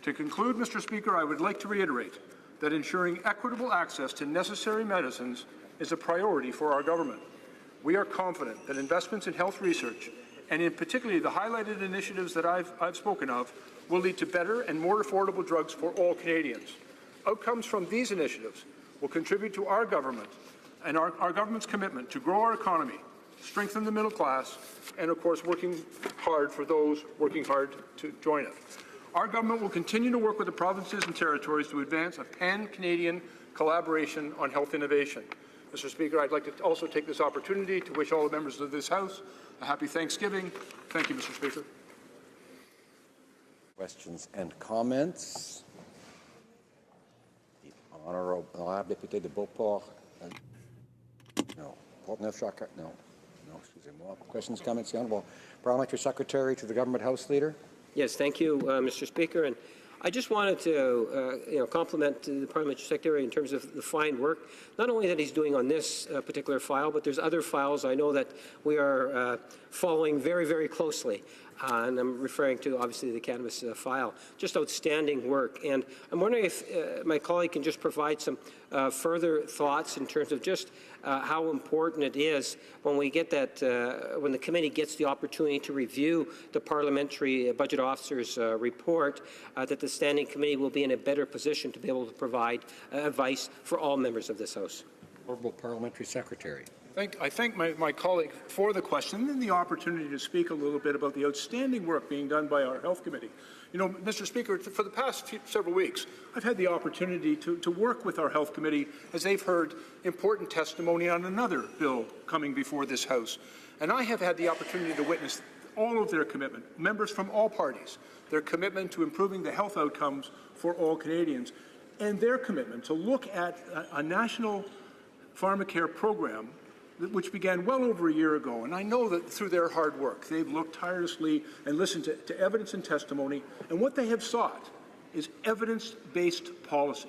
To conclude, Mr. Speaker, I would like to reiterate that ensuring equitable access to necessary medicines is a priority for our government. We are confident that investments in health research, and in particularly the highlighted initiatives that I've spoken of, will lead to better and more affordable drugs for all Canadians. Outcomes from these initiatives will contribute to our government and our government's commitment to grow our economy, strengthen the middle class, and of course working hard for those working hard to join it. Our government will continue to work with the provinces and territories to advance a pan-Canadian collaboration on health innovation. Mr. Speaker, I'd like to also take this opportunity to wish all the members of this House a happy Thanksgiving. Thank you, Mr. Speaker. Questions and comments? The Honourable Député de Beauport. No. Portneuf-Jacques. No. No, excusez-moi. Questions, comments? The Honourable Parliamentary Secretary to the Government House Leader. Yes, thank you, Mr. Speaker. And I just wanted to compliment the Parliamentary Secretary in terms of the fine work, not only that he's doing on this particular file, but there's other files I know that we are following very, very closely. and I'm referring to, obviously, the cannabis file. Just outstanding work. And I'm wondering if my colleague can just provide some further thoughts in terms of just how important it is when we get that, when the committee gets the opportunity to review the Parliamentary Budget Officer's report, that the Standing Committee will be in a better position to be able to provide advice for all members of this House. Honourable Parliamentary Secretary. I thank my colleague for the question and the opportunity to speak a little bit about the outstanding work being done by our Health Committee. You know, Mr. Speaker, for the past several weeks, I've had the opportunity to work with our Health Committee as they've heard important testimony on another bill coming before this House. And I have had the opportunity to witness all of their commitment, members from all parties, their commitment to improving the health outcomes for all Canadians, and their commitment to look at a national pharmacare program which began well over a year ago. And I know that through their hard work, they've looked tirelessly and listened to evidence and testimony. And what they have sought is evidence-based policy.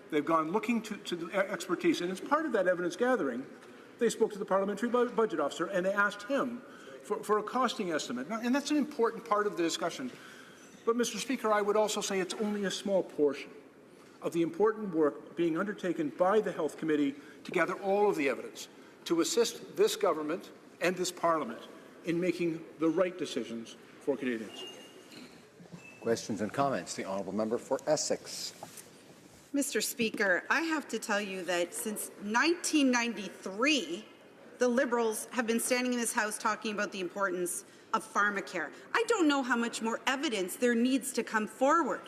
They've gone looking to the expertise. And as part of that evidence gathering, they spoke to the Parliamentary Budget Officer and they asked him for a costing estimate. Now, and that's an important part of the discussion. But, Mr. Speaker, I would also say it's only a small portion of the important work being undertaken by the Health Committee to gather all of the evidence, to assist this government and this Parliament in making the right decisions for Canadians. Questions and comments. The Honourable Member for Essex. Mr. Speaker, I have to tell you that since 1993, the Liberals have been standing in this House talking about the importance of pharmacare. I don't know how much more evidence there needs to come forward.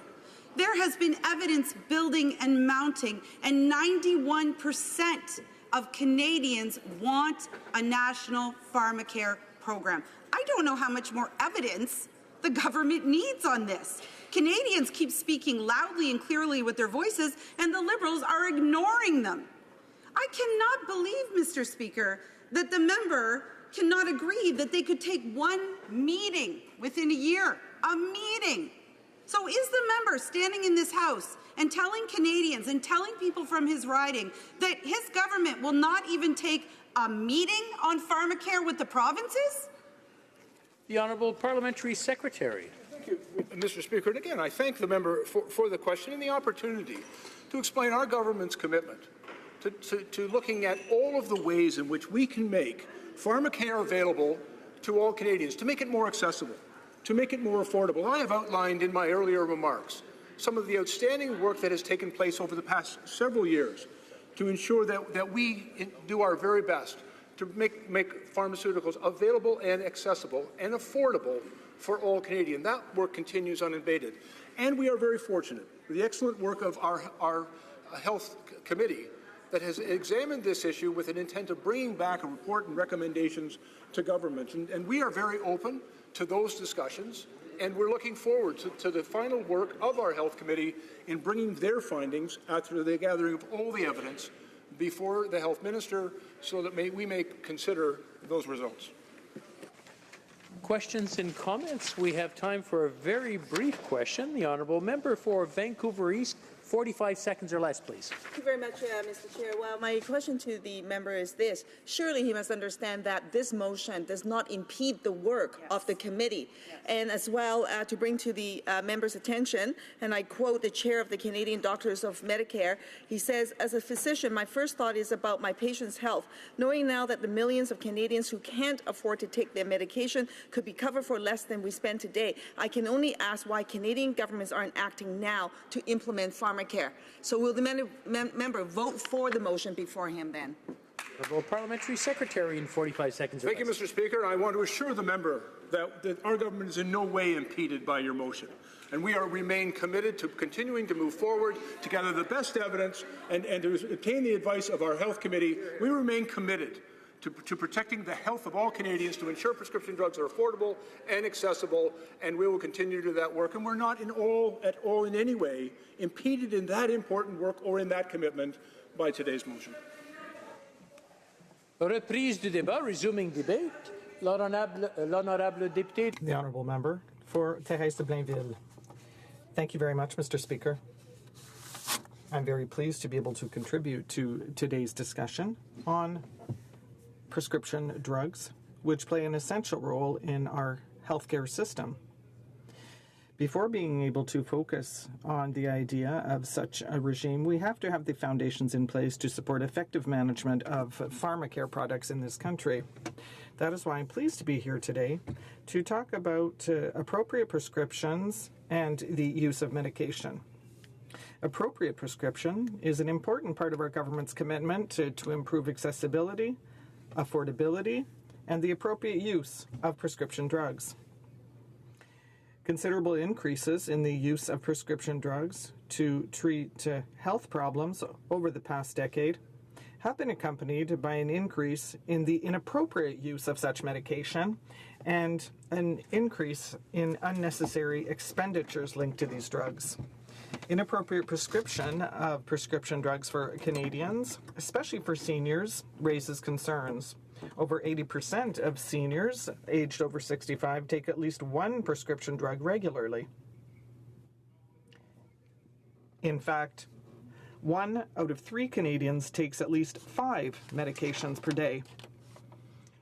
There has been evidence building and mounting, and 91% of Canadians want a national pharmacare program. I don't know how much more evidence the government needs on this. Canadians keep speaking loudly and clearly with their voices, and the Liberals are ignoring them. I cannot believe, Mr. Speaker, that the member cannot agree that they could take one meeting within a year. A meeting. So is the member standing in this House and telling Canadians and telling people from his riding that his government will not even take a meeting on pharmacare with the provinces? The Honourable Parliamentary Secretary. Thank you, Mr. Speaker. And again, I thank the member for the question and the opportunity to explain our government's commitment to looking at all of the ways in which we can make pharmacare available to all Canadians, to make it more accessible, to make it more affordable. I have outlined in my earlier remarks some of the outstanding work that has taken place over the past several years to ensure that we do our very best to make pharmaceuticals available and accessible and affordable for all Canadians. That work continues unabated. And we are very fortunate with the excellent work of our Health Committee that has examined this issue with an intent of bringing back a report and recommendations to government. And we are very open to those discussions, and we're looking forward to the final work of our Health Committee in bringing their findings after the gathering of all the evidence before the Health Minister so that we may consider those results. Questions and comments? We have time for a very brief question. The Honourable Member for Vancouver East, 45 seconds or less, please. Thank you very much, Mr. Chair. Well, my question to the member is this. Surely he must understand that this motion does not impede the work of the committee. And as well, to bring to the member's attention, and I quote the chair of the Canadian Doctors of Medicare, he says, as a physician, my first thought is about my patient's health. Knowing now that the millions of Canadians who can't afford to take their medication could be covered for less than we spend today, I can only ask why Canadian governments aren't acting now to implement pharmacare. So will the member vote for the motion before him then? Honourable Parliamentary Secretary in 45 seconds. Thank you, Mr. Speaker. I want to assure the member that our government is in no way impeded by your motion. And we remain committed to continuing to move forward to gather the best evidence and to obtain the advice of our Health Committee. We remain committed to protecting the health of all Canadians, to ensure prescription drugs are affordable and accessible, and we will continue to do that work. And we're not at all in any way impeded in that important work or in that commitment by today's motion. Reprise du débat, resuming debate. L'honorable député. The Honourable Member for Thérèse de Blainville. Thank you very much, Mr. Speaker. I'm very pleased to be able to contribute to today's discussion on prescription drugs, which play an essential role in our healthcare system. Before being able to focus on the idea of such a regime, we have to have the foundations in place to support effective management of pharmacare products in this country. That is why I'm pleased to be here today to talk about appropriate prescriptions and the use of medication. Appropriate prescription is an important part of our government's commitment to improve accessibility, affordability, and the appropriate use of prescription drugs. Considerable increases in the use of prescription drugs to treat health problems over the past decade have been accompanied by an increase in the inappropriate use of such medication and an increase in unnecessary expenditures linked to these drugs. Inappropriate prescription of prescription drugs for Canadians, especially for seniors, raises concerns. Over 80% of seniors aged over 65 take at least one prescription drug regularly. In fact, 1 out of 3 Canadians takes at least 5 medications per day.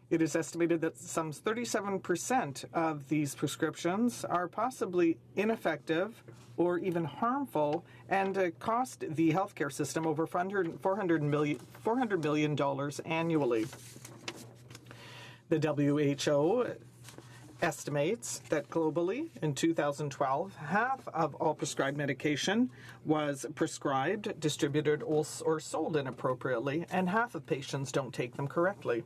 It is estimated that some 37% of these prescriptions are possibly ineffective or even harmful and cost the healthcare system over $400 million annually. The WHO estimates that globally, in 2012, half of all prescribed medication was prescribed, distributed, or sold inappropriately, and half of patients don't take them correctly.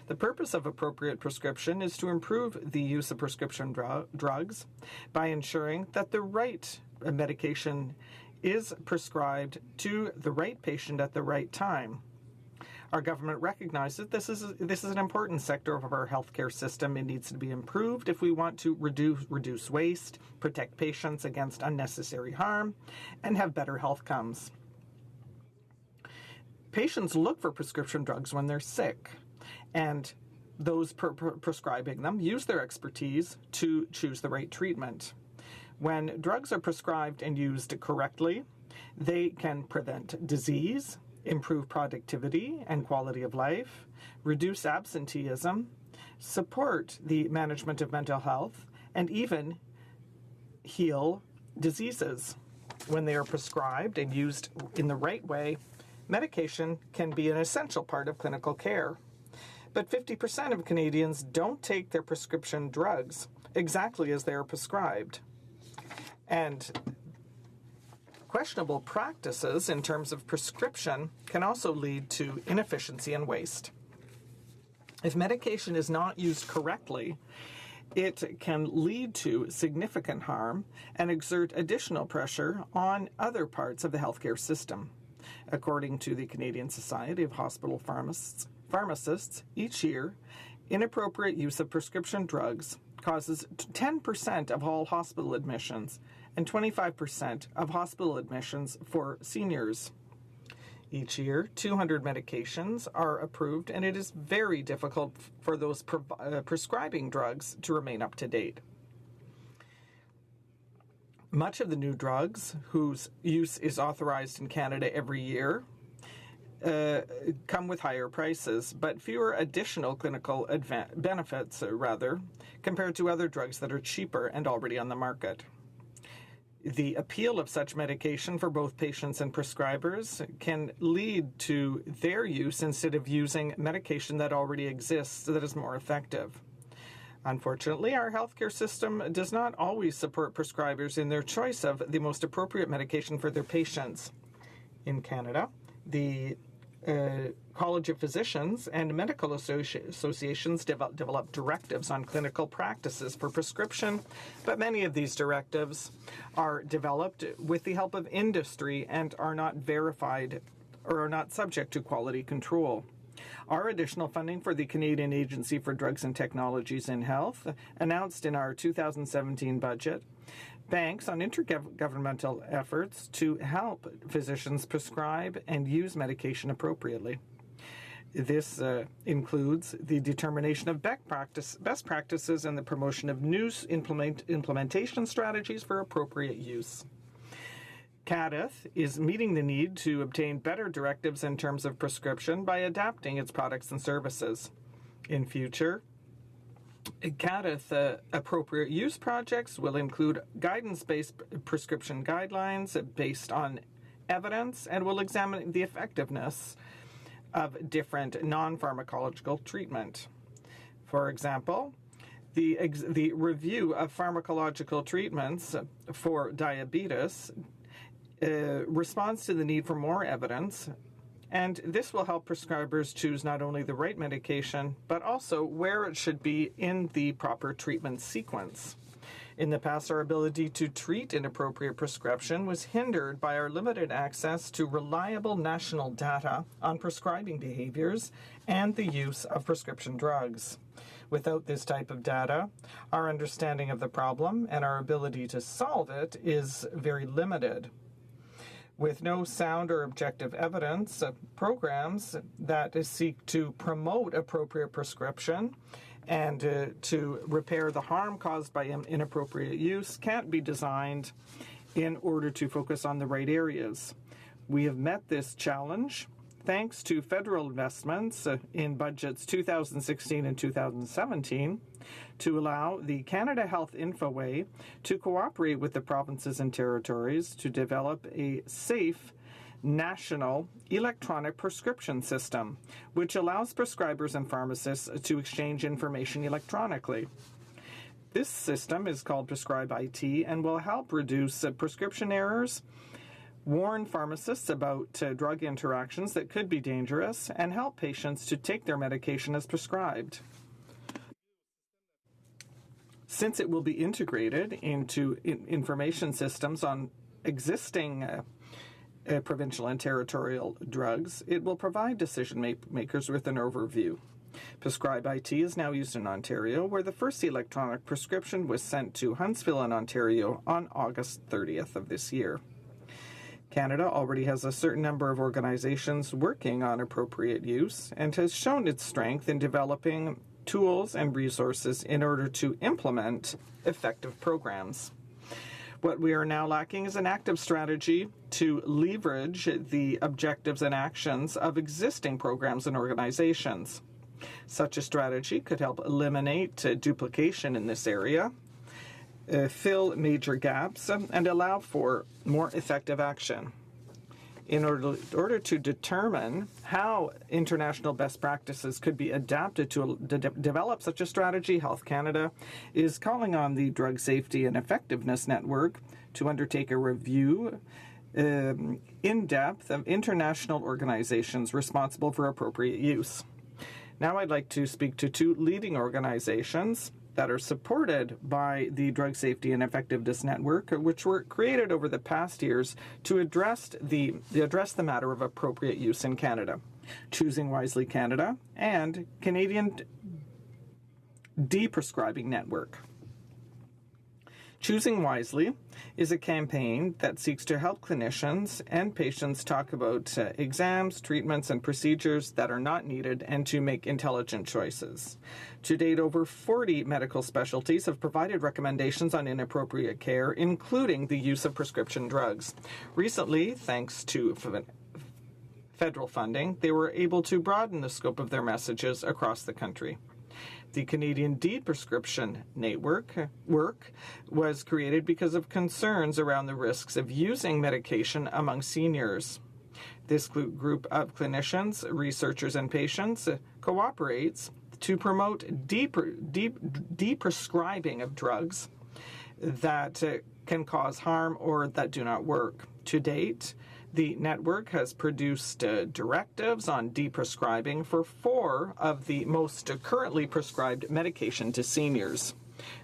The purpose of appropriate prescription is to improve the use of prescription drugs by ensuring that the right medication is prescribed to the right patient at the right time. Our government recognizes this is an important sector of our healthcare system. It needs to be improved if we want to reduce waste, protect patients against unnecessary harm, and have better health outcomes. Patients look for prescription drugs when they're sick, and those prescribing them use their expertise to choose the right treatment. When drugs are prescribed and used correctly, they can prevent disease, improve productivity and quality of life, reduce absenteeism, support the management of mental health, and even heal diseases. When they are prescribed and used in the right way, medication can be an essential part of clinical care. But 50% of Canadians don't take their prescription drugs exactly as they are prescribed. And questionable practices in terms of prescription can also lead to inefficiency and waste. If medication is not used correctly, it can lead to significant harm and exert additional pressure on other parts of the healthcare system. According to the Canadian Society of Hospital Pharmacists, each year, inappropriate use of prescription drugs causes 10% of all hospital admissions and 25% of hospital admissions for seniors. Each year, 200 medications are approved, and it is very difficult for those prescribing drugs to remain up to date. Much of the new drugs whose use is authorized in Canada every year come with higher prices, but fewer additional clinical benefits, compared to other drugs that are cheaper and already on the market. The appeal of such medication for both patients and prescribers can lead to their use instead of using medication that already exists that is more effective. Unfortunately, our healthcare system does not always support prescribers in their choice of the most appropriate medication for their patients. In Canada, the College of Physicians and medical associations develop directives on clinical practices for prescription, but many of these directives are developed with the help of industry and are not verified or are not subject to quality control. Our additional funding for the Canadian Agency for Drugs and Technologies in Health, announced in our 2017 budget, banks on intergovernmental efforts to help physicians prescribe and use medication appropriately. This includes the determination of best practices and the promotion of new implementation strategies for appropriate use. CADTH is meeting the need to obtain better directives in terms of prescription by adapting its products and services. In future, CADTH appropriate use projects will include guidance-based prescription guidelines based on evidence and will examine the effectiveness of different non-pharmacological treatment. For example, the review of pharmacological treatments for diabetes responds to the need for more evidence, and this will help prescribers choose not only the right medication, but also where it should be in the proper treatment sequence. In the past, our ability to treat inappropriate prescription was hindered by our limited access to reliable national data on prescribing behaviors and the use of prescription drugs. Without this type of data, our understanding of the problem and our ability to solve it is very limited. With no sound or objective evidence, programs that seek to promote appropriate prescription and to repair the harm caused by inappropriate use can't be designed in order to focus on the right areas. We have met this challenge thanks to federal investments in budgets 2016 and 2017 to allow the Canada Health Infoway to cooperate with the provinces and territories to develop a safe national electronic prescription system, which allows prescribers and pharmacists to exchange information electronically. This system is called Prescribe IT and will help reduce prescription errors, warn pharmacists about drug interactions that could be dangerous, and help patients to take their medication as prescribed. Since it will be integrated into information systems on existing provincial and territorial drugs, it will provide decision makers with an overview. Prescribe IT is now used in Ontario, where the first electronic prescription was sent to Huntsville in Ontario on August 30th of this year. Canada already has a certain number of organizations working on appropriate use and has shown its strength in developing tools and resources in order to implement effective programs. What we are now lacking is an active strategy to leverage the objectives and actions of existing programs and organizations. Such a strategy could help eliminate duplication in this area, fill major gaps, and allow for more effective action. In order to determine how international best practices could be adapted to develop such a strategy, Health Canada is calling on the Drug Safety and Effectiveness Network to undertake a review in depth of international organizations responsible for appropriate use. Now I'd like to speak to two leading organizations that are supported by the Drug Safety and Effectiveness Network, which were created over the past years to address the matter of appropriate use in Canada. Choosing Wisely Canada and Canadian De-Prescribing Network. Choosing Wisely is a campaign that seeks to help clinicians and patients talk about exams, treatments, and procedures that are not needed and to make intelligent choices. To date, over 40 medical specialties have provided recommendations on inappropriate care, including the use of prescription drugs. Recently, thanks to federal funding, they were able to broaden the scope of their messages across the country. The Canadian De-Prescription Network was created because of concerns around the risks of using medication among seniors. This group of clinicians, researchers, and patients cooperates to promote de-prescribing of drugs that can cause harm or that do not work. To date, the network has produced directives on de-prescribing for 4 of the most currently prescribed medication to seniors.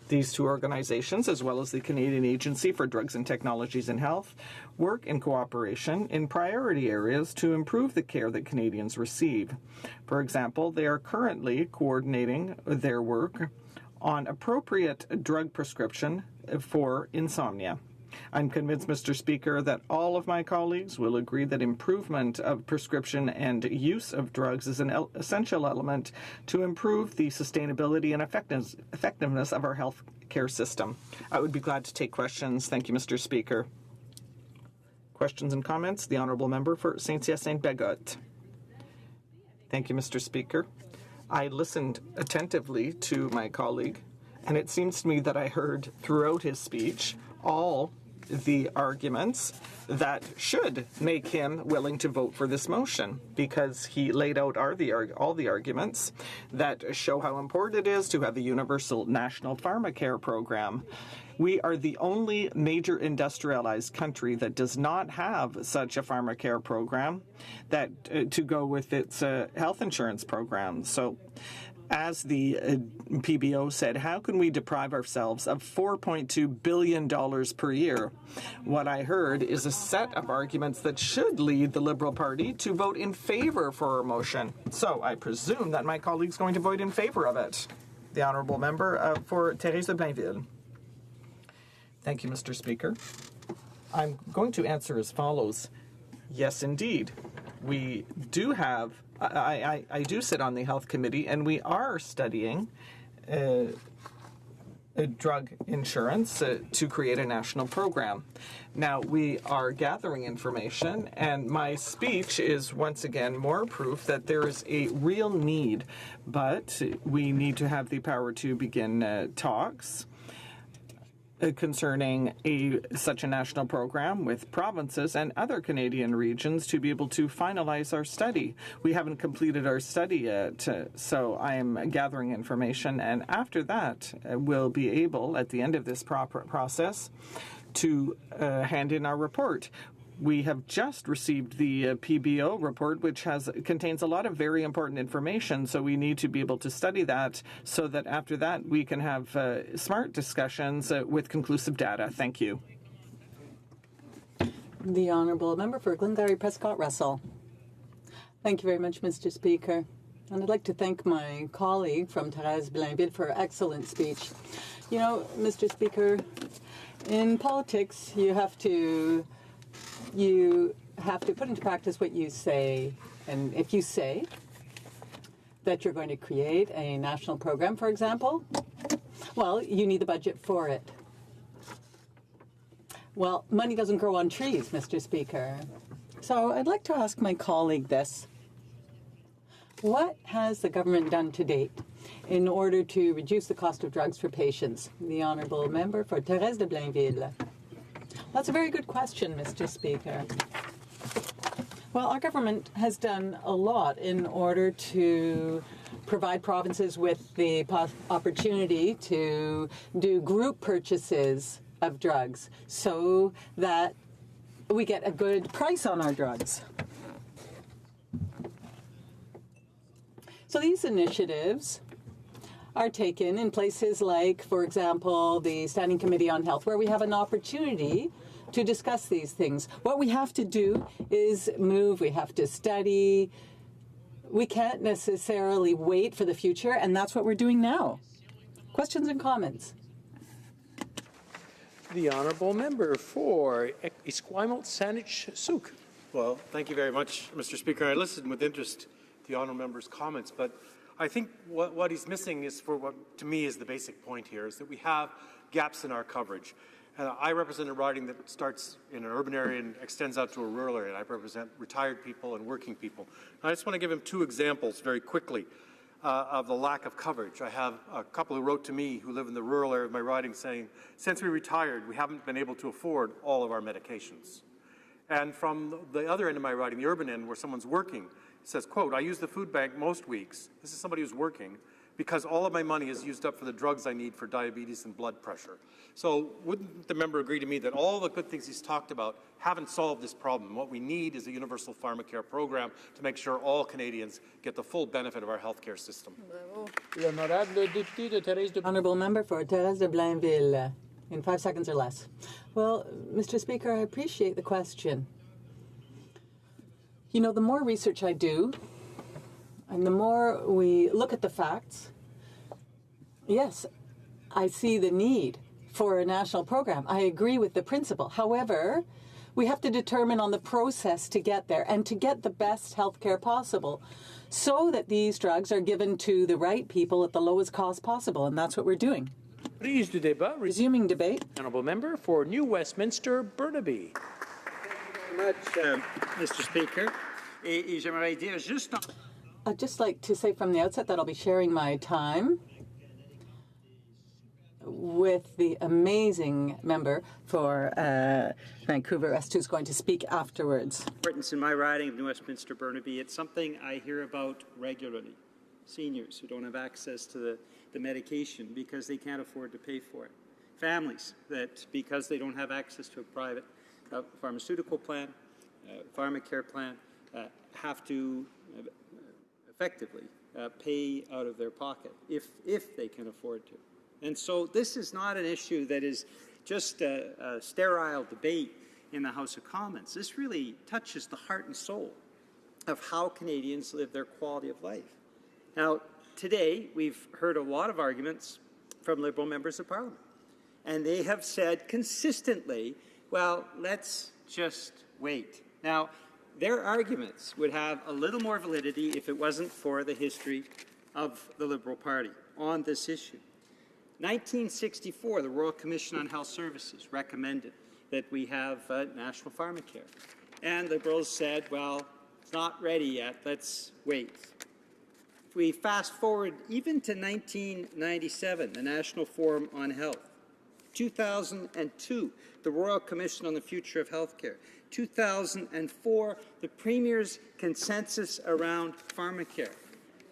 These two organizations, as well as the Canadian Agency for Drugs and Technologies in Health, work in cooperation in priority areas to improve the care that Canadians receive. For example, they are currently coordinating their work on appropriate drug prescription for insomnia. I'm convinced, Mr. Speaker, that all of my colleagues will agree that improvement of prescription and use of drugs is an essential element to improve the sustainability and effectiveness of our health care system. I would be glad to take questions. Thank you, Mr. Speaker. Questions and comments? The Honourable Member for Saint-Hyacinthe-Bagotte. Thank you, Mr. Speaker. I listened attentively to my colleague, and it seems to me that I heard throughout his speech all the arguments that should make him willing to vote for this motion, because he laid out all the arguments that show how important it is to have a universal national pharmacare program. We are the only major industrialized country that does not have such a pharmacare program that to go with its health insurance program. So, as the PBO said, how can we deprive ourselves of $4.2 billion per year? What I heard is a set of arguments that should lead the Liberal Party to vote in favor for our motion. So I presume that my colleague's going to vote in favor of it. The Honourable Member for Thérèse de Blainville. Thank you, Mr. Speaker. I'm going to answer as follows. Yes, indeed. We do have I do sit on the Health Committee, and we are studying drug insurance to create a national program. Now, we are gathering information, and my speech is once again more proof that there is a real need, but we need to have the power to begin talks concerning such a national program with provinces and other Canadian regions to be able to finalize our study. We haven't completed our study yet, so I am gathering information, and after that we'll be able, at the end of this process, to hand in our report. We have just received the PBO report, which contains a lot of very important information, so we need to be able to study that so that after that we can have smart discussions with conclusive data. Thank you. The Honourable Member for Glengarry Prescott Russell. Thank you very much, Mr. Speaker. And I'd like to thank my colleague from Thérèse Blainville for her excellent speech. You know, Mr. Speaker, in politics you have to put into practice what you say. And if you say that you're going to create a national program, for example, well, you need the budget for it. Well, money doesn't grow on trees, Mr. Speaker. So I'd like to ask my colleague this. What has the government done to date in order to reduce the cost of drugs for patients? The Honourable Member for Thérèse de Blainville. That's a very good question, Mr. Speaker. Well, our government has done a lot in order to provide provinces with the opportunity to do group purchases of drugs so that we get a good price on our drugs. So these initiatives are taken in places like, for example, the Standing Committee on Health, where we have an opportunity to discuss these things. What we have to do is move, we have to study. We can't necessarily wait for the future, and that's what we're doing now. Questions and comments? The Honourable Member for Esquimalt Saanich Sooke. Well, thank you very much, Mr. Speaker. I listened with interest to the Honourable Member's comments, but I think what he's missing is, for what to me is the basic point here, is that we have gaps in our coverage. I represent a riding that starts in an urban area and extends out to a rural area. I represent retired people and working people. And I just want to give him two examples very quickly of the lack of coverage. I have a couple who wrote to me who live in the rural area of my riding saying, since we retired, we haven't been able to afford all of our medications. And from the other end of my riding, the urban end, where someone's working, it says, quote, I use the food bank most weeks. This is somebody who's working, because all of my money is used up for the drugs I need for diabetes and blood pressure. So wouldn't the member agree to me that all the good things he's talked about haven't solved this problem? What we need is a universal pharmacare program to make sure all Canadians get the full benefit of our healthcare system. Honourable Member for Thérèse de Blainville, in 5 seconds or less. Well, Mr. Speaker, I appreciate the question. You know, the more research I do, and the more we look at the facts, yes, I see the need for a national program. I agree with the principle. However, we have to determine on the process to get there and to get the best health care possible so that these drugs are given to the right people at the lowest cost possible, and that's what we're doing. Resuming debate. Honourable Member for New Westminster, Burnaby. Thank you very much, Mr. Speaker. Et j'aimerais dire juste I'd just like to say from the outset that I'll be sharing my time with the amazing member for Vancouver West who's going to speak afterwards. Importance in my riding of New Westminster Burnaby, it's something I hear about regularly. Seniors who don't have access to the medication because they can't afford to pay for it. Families that, because they don't have access to a private pharmaceutical plan, pharmacare plan, have to effectively pay out of their pocket if they can afford to. And so this is not an issue that is just a sterile debate in the House of Commons. This really touches the heart and soul of how Canadians live their quality of life. Now, today we've heard a lot of arguments from Liberal members of Parliament, and they have said consistently, well, let's just wait. Now, their arguments would have a little more validity if it wasn't for the history of the Liberal Party on this issue. 1964, the Royal Commission on Health Services recommended that we have national pharmacare. And Liberals said, well, it's not ready yet, let's wait. If we fast forward even to 1997, the National Forum on Health. 2002, the Royal Commission on the Future of Healthcare. 2004, the Premier's consensus around pharmacare.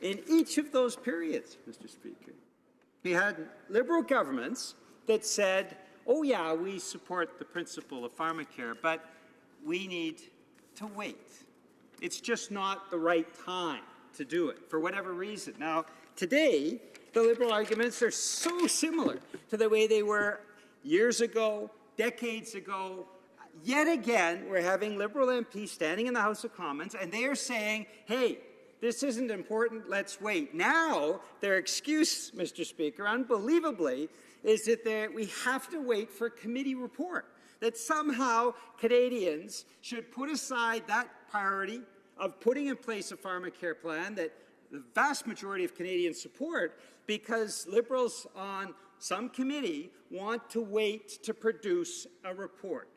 In each of those periods, Mr. Speaker, we had Liberal governments that said, oh yeah, we support the principle of pharmacare, but we need to wait. It's just not the right time to do it, for whatever reason. Now, today, the Liberal arguments are so similar to the way they were years ago, decades ago. Yet again, we're having Liberal MPs standing in the House of Commons, and they are saying, hey, this isn't important, let's wait. Now, their excuse, Mr. Speaker, unbelievably, is that we have to wait for a committee report, that somehow Canadians should put aside that priority of putting in place a pharmacare plan that the vast majority of Canadians support because Liberals on some committee want to wait to produce a report.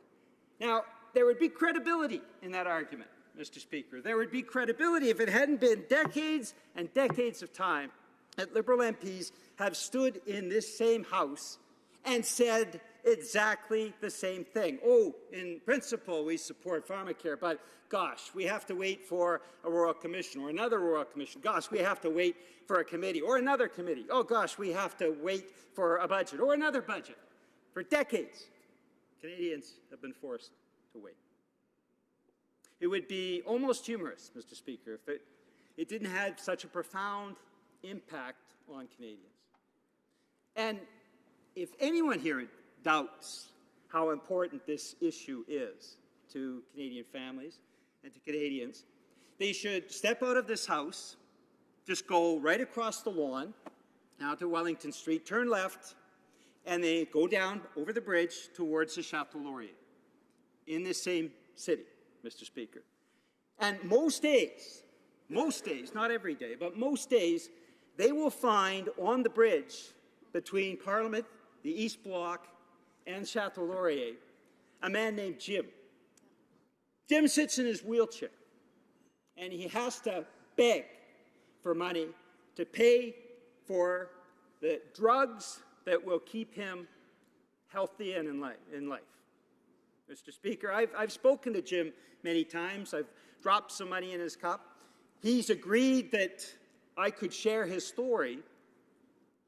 Now, there would be credibility in that argument, Mr. Speaker. There would be credibility if it hadn't been decades and decades of time that Liberal MPs have stood in this same House and said exactly the same thing. Oh, in principle, we support pharmacare, but gosh, we have to wait for a Royal Commission or another Royal Commission. Gosh, we have to wait for a committee or another committee. Oh gosh, we have to wait for a budget or another budget. For decades, Canadians have been forced to wait. It would be almost humorous, Mr. Speaker, if it didn't have such a profound impact on Canadians. And if anyone here doubts how important this issue is to Canadian families and to Canadians, they should step out of this House, just go right across the lawn, now to Wellington Street, turn left, and they go down over the bridge towards the Chateau Laurier in this same city, Mr. Speaker. And most days, not every day, but most days, they will find on the bridge between Parliament, the East Block, and Chateau Laurier, a man named Jim. Jim sits in his wheelchair, and he has to beg for money to pay for the drugs that will keep him healthy and in life. Mr. Speaker, I've spoken to Jim many times. I've dropped some money in his cup. He's agreed that I could share his story,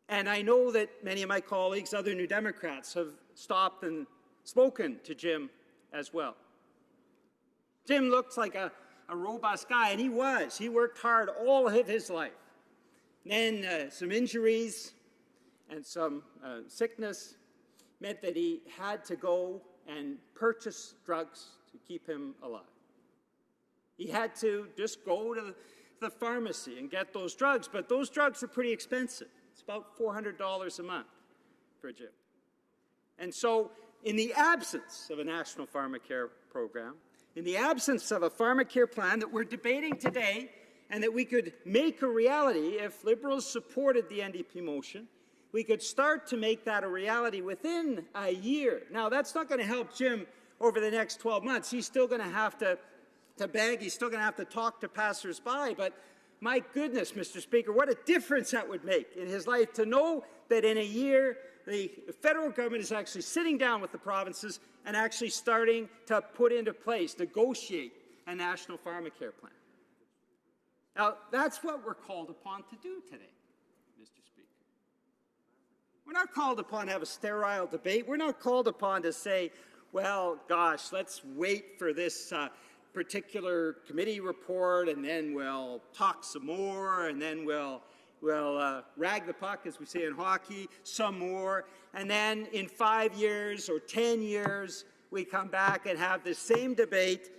and I know that many of my colleagues, other New Democrats, have stopped and spoken to Jim as well. Jim looks like a robust guy, and he was. He worked hard all of his life. And then some injuries and some sickness meant that he had to go and purchase drugs to keep him alive. He had to just go to the pharmacy and get those drugs, but those drugs are pretty expensive. It's about $400 a month for Jim. And so, in the absence of a national pharmacare program, in the absence of a pharmacare plan that we're debating today and that we could make a reality if Liberals supported the NDP motion, we could start to make that a reality within a year. Now, that's not going to help Jim over the next 12 months. He's still going to have to beg. He's still going to have to talk to passers-by. But My goodness, Mr. Speaker, what a difference that would make in his life to know that in a year the federal government is actually sitting down with the provinces and actually starting to put into place, negotiate a national pharmacare plan. Now, that's what we're called upon to do today, Mr. Speaker. We're not called upon to have a sterile debate. We're not called upon to say, well, gosh, let's wait for this particular committee report, and then we'll talk some more, and then we'll rag the puck, as we say in hockey, some more, and then in 5 years or 10 years, we come back and have the same debate,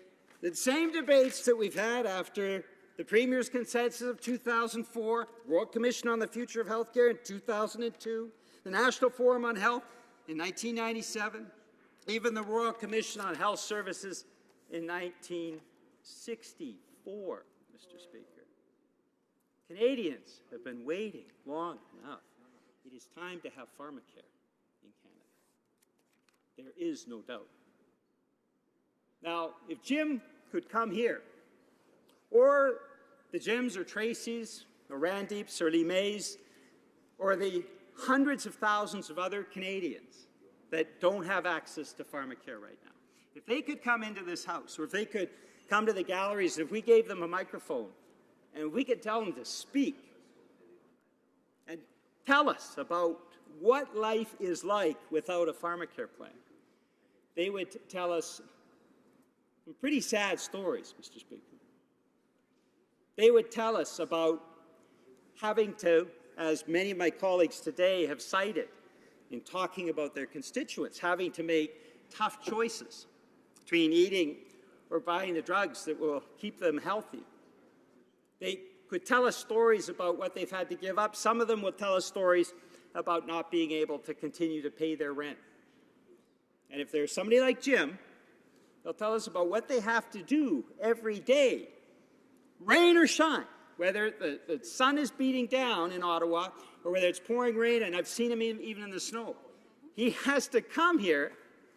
the same debates that we've had after the Premier's consensus of 2004, Royal Commission on the Future of Healthcare in 2002, the National Forum on Health in 1997, even the Royal Commission on Health Services in 1964, Mr. Speaker. Canadians have been waiting long enough. It is time to have pharmacare in Canada. There is no doubt. Now, if Jim could come here, or the Jims or Tracys or Randeeps or Lee Mays, or the hundreds of thousands of other Canadians that don't have access to pharmacare right now, if they could come into this House, or if they could come to the galleries, if we gave them a microphone, and we could tell them to speak and tell us about what life is like without a pharmacare plan, they would tell us some pretty sad stories, Mr. Speaker. They would tell us about having to, as many of my colleagues today have cited in talking about their constituents, having to make tough choices between eating or buying the drugs that will keep them healthy. They could tell us stories about what they've had to give up. Some of them will tell us stories about not being able to continue to pay their rent. And if there's somebody like Jim, they'll tell us about what they have to do every day, rain or shine, whether the sun is beating down in Ottawa or whether it's pouring rain, and I've seen him even in the snow. He has to come here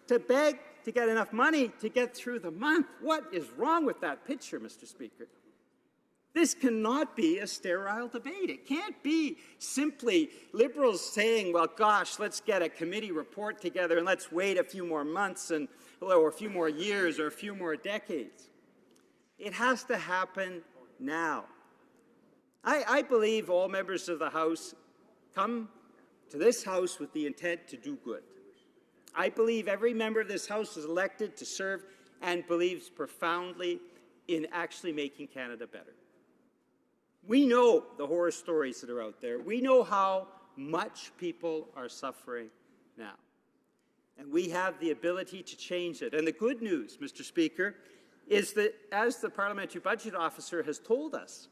to beg to get enough money to get through the month. What is wrong with that picture, Mr. Speaker? This cannot be a sterile debate. It can't be simply Liberals saying, well, gosh, let's get a committee report together and let's wait a few more months or a few more years or a few more decades. It has to happen now. I believe all members of the House come to this House with the intent to do good. I believe every member of this House is elected to serve and believes profoundly in actually making Canada better. We know the horror stories that are out there. We know how much people are suffering now. And we have the ability to change it. And the good news, Mr. Speaker, is that as the Parliamentary Budget Officer has told us,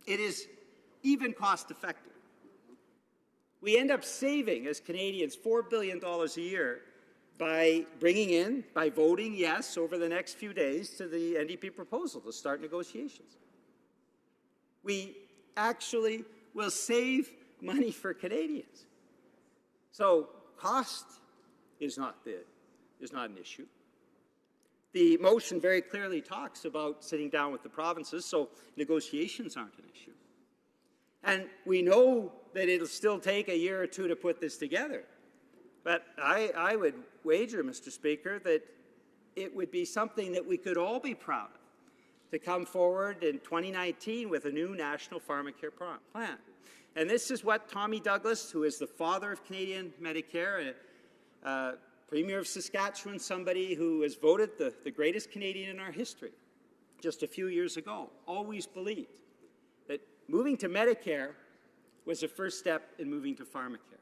it is even cost-effective. We end up saving, as Canadians, $4 billion a year by by voting yes over the next few days to the NDP proposal to start negotiations. We actually will save money for Canadians. So cost is not an issue. The motion very clearly talks about sitting down with the provinces, so negotiations aren't an issue. And we know that it'll still take a year or two to put this together. But I would wager, Mr. Speaker, that it would be something that we could all be proud of, to come forward in 2019 with a new national pharmacare plan. And this is what Tommy Douglas, who is the father of Canadian Medicare, Premier of Saskatchewan, somebody who was voted the greatest Canadian in our history just a few years ago, always believed that moving to Medicare was the first step in moving to pharmacare,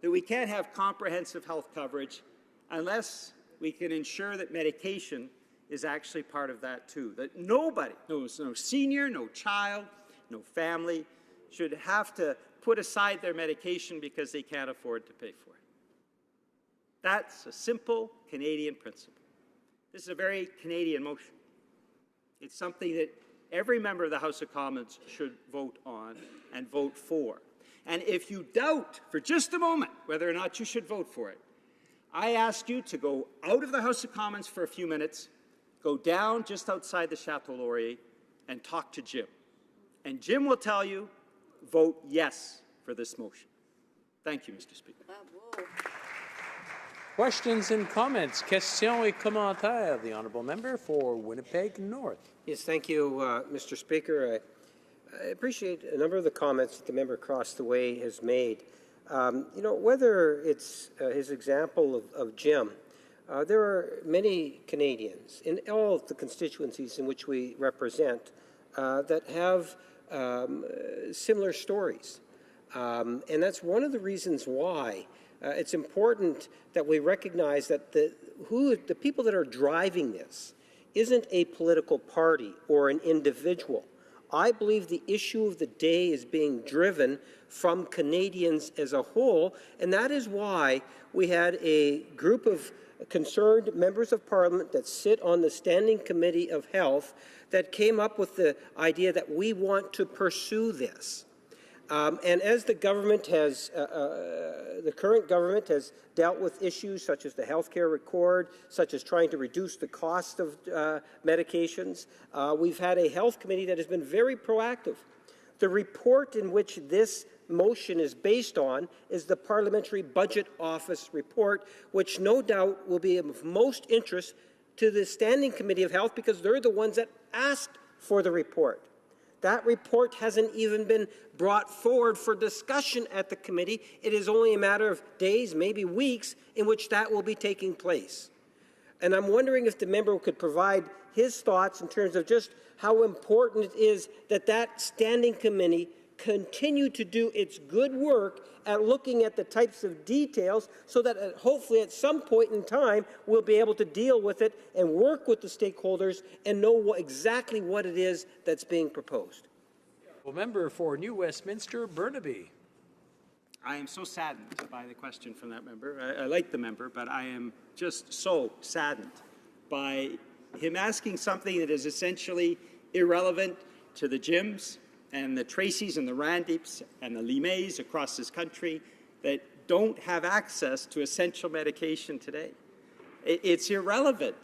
that we can't have comprehensive health coverage unless we can ensure that medication is actually part of that too, that nobody, no senior, no child, no family, should have to put aside their medication because they can't afford to pay for it. That's a simple Canadian principle. This is a very Canadian motion. It's something that every member of the House of Commons should vote on and vote for. And if you doubt for just a moment whether or not you should vote for it, I ask you to go out of the House of Commons for a few minutes, go down just outside the Chateau Laurier, and talk to Jim. And Jim will tell you, vote yes for this motion. Thank you, Mr. Speaker. Questions and comments. Questions et commentaires. The honourable member for Winnipeg North. Yes, thank you, Mr. Speaker. I appreciate a number of the comments that the member across the way has made. Whether it's his example of Jim, there are many Canadians in all of the constituencies in which we represent that have similar stories. And that's one of the reasons why it's important that we recognize that the people that are driving this isn't a political party or an individual. I believe the issue of the day is being driven from Canadians as a whole, and that is why we had a group of concerned members of Parliament that sit on the Standing Committee of Health that came up with the idea that we want to pursue this. And as the government has, the current government has dealt with issues such as the healthcare record, such as trying to reduce the cost of medications, we've had a health committee that has been very proactive. The report in which this motion is based on is the Parliamentary Budget Office report, which no doubt will be of most interest to the Standing Committee of Health because they're the ones that asked for the report. That report hasn't even been brought forward for discussion at the committee. It is only a matter of days, maybe weeks, in which that will be taking place. And I'm wondering if the member could provide his thoughts in terms of just how important it is that that standing committee continue to do its good work at looking at the types of details so that hopefully at some point in time we'll be able to deal with it and work with the stakeholders and know exactly what it is that's being proposed. Well, member for New Westminster, Burnaby. I am so saddened by the question from that member. I like the member, but I am just so saddened by him asking something that is essentially irrelevant to the Jims and the Tracys and the Randipes and the Limays across this country that don't have access to essential medication today. It's irrelevant.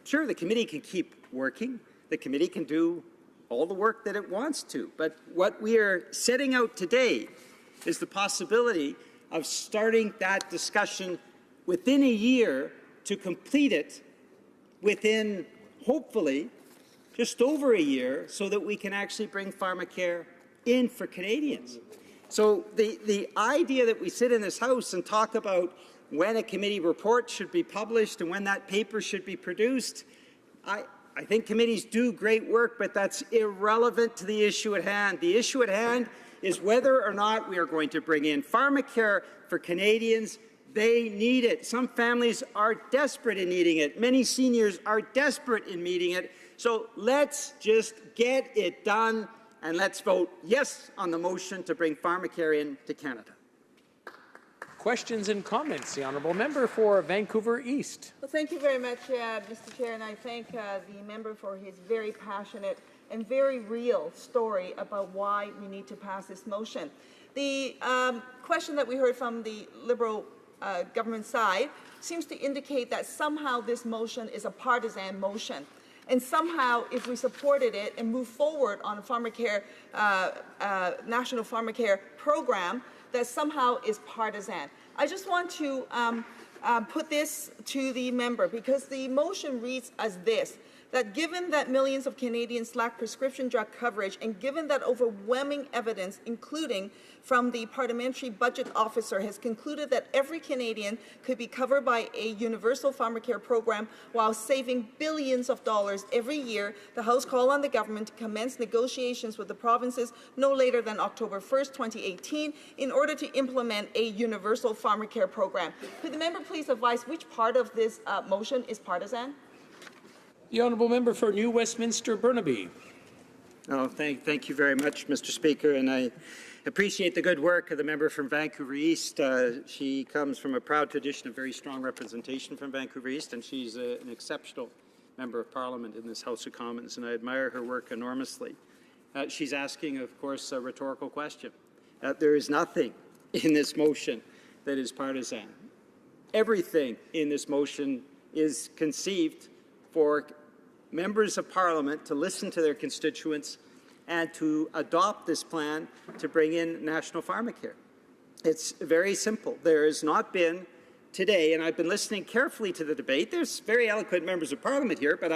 Sure, the committee can keep working. The committee can do all the work that it wants to. But what we are setting out today is the possibility of starting that discussion within a year to complete it within, hopefully, just over a year so that we can actually bring pharmacare in for Canadians. So the idea that we sit in this House and talk about when a committee report should be published and when that paper should be produced, I think committees do great work, but that's irrelevant to the issue at hand. The issue at hand is whether or not we are going to bring in pharmacare for Canadians. They need it. Some families are desperate in needing it. Many seniors are desperate in needing it. So let's just get it done, and let's vote yes on the motion to bring pharmacare into Canada. Questions and comments. The honourable member for Vancouver East. Well, thank you very much, Mr. Chair, and I thank the member for his very passionate and very real story about why we need to pass this motion. The question that we heard from the Liberal government side seems to indicate that somehow this motion is a partisan motion. And somehow, if we supported it and move forward on a pharmacare, national pharmacare program, that somehow is partisan. I just want to put this to the member because the motion reads as this, that given that millions of Canadians lack prescription drug coverage and given that overwhelming evidence, including from the Parliamentary Budget Officer, has concluded that every Canadian could be covered by a universal pharmacare program while saving billions of dollars every year, the House called on the government to commence negotiations with the provinces no later than October 1st, 2018, in order to implement a universal pharmacare program. Could the member please advise which part of this motion is partisan? The honourable member for New Westminster, Burnaby. Oh, thank you very much, Mr. Speaker, and I appreciate the good work of the member from Vancouver East. She comes from a proud tradition of very strong representation from Vancouver East, and she's an exceptional member of Parliament in this House of Commons, and I admire her work enormously. She's asking, of course, a rhetorical question. There is nothing in this motion that is partisan. Everything in this motion is conceived for members of Parliament to listen to their constituents and to adopt this plan to bring in national pharmacare. It's very simple. There has not been today, and I've been listening carefully to the debate. There's very eloquent members of parliament here, but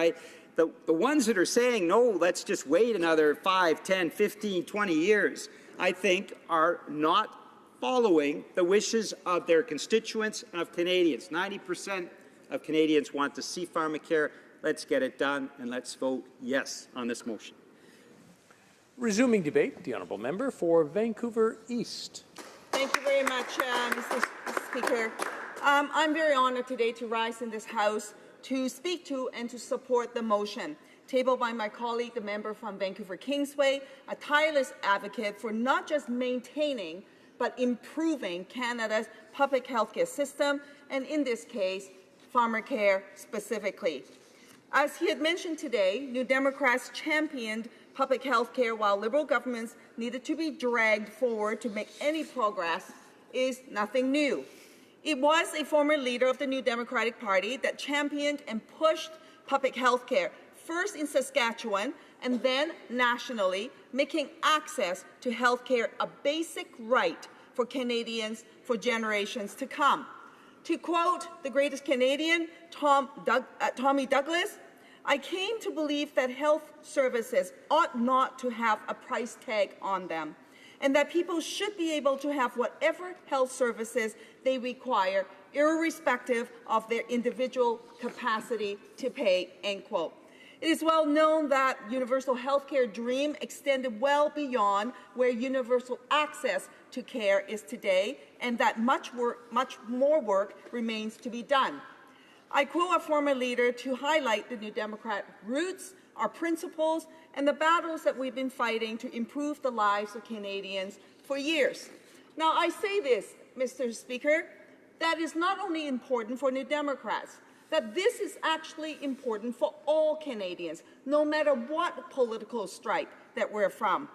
the ones that are saying, no, let's just wait another 5, 10, 15, 20 years, I think are not following the wishes of their constituents and of Canadians. 90% of Canadians want to see pharmacare. Let's get it done, and let's vote yes on this motion. Resuming debate, the honourable member for Vancouver East. Thank you very much, Mr. Speaker. I'm very honored today to rise in this House to speak to and to support the motion tabled by my colleague, the member from Vancouver Kingsway, a tireless advocate for not just maintaining but improving Canada's public health care system, and in this case, pharmacare specifically. As he had mentioned today, New Democrats championed public health care while Liberal governments needed to be dragged forward to make any progress is nothing new. It was a former leader of the New Democratic Party that championed and pushed public health care, first in Saskatchewan and then nationally, making access to health care a basic right for Canadians for generations to come. To quote the greatest Canadian, Tommy Douglas, I came to believe that health services ought not to have a price tag on them, and that people should be able to have whatever health services they require, irrespective of their individual capacity to pay, end quote. It is well known that universal health care dream extended well beyond where universal access to care is today, and that much more work remains to be done. I quote a former leader to highlight the New Democrat roots, our principles, and the battles that we've been fighting to improve the lives of Canadians for years. Now, I say this, Mr. Speaker, that is not only important for New Democrats, that this is actually important for all Canadians, no matter what political stripe that we're from.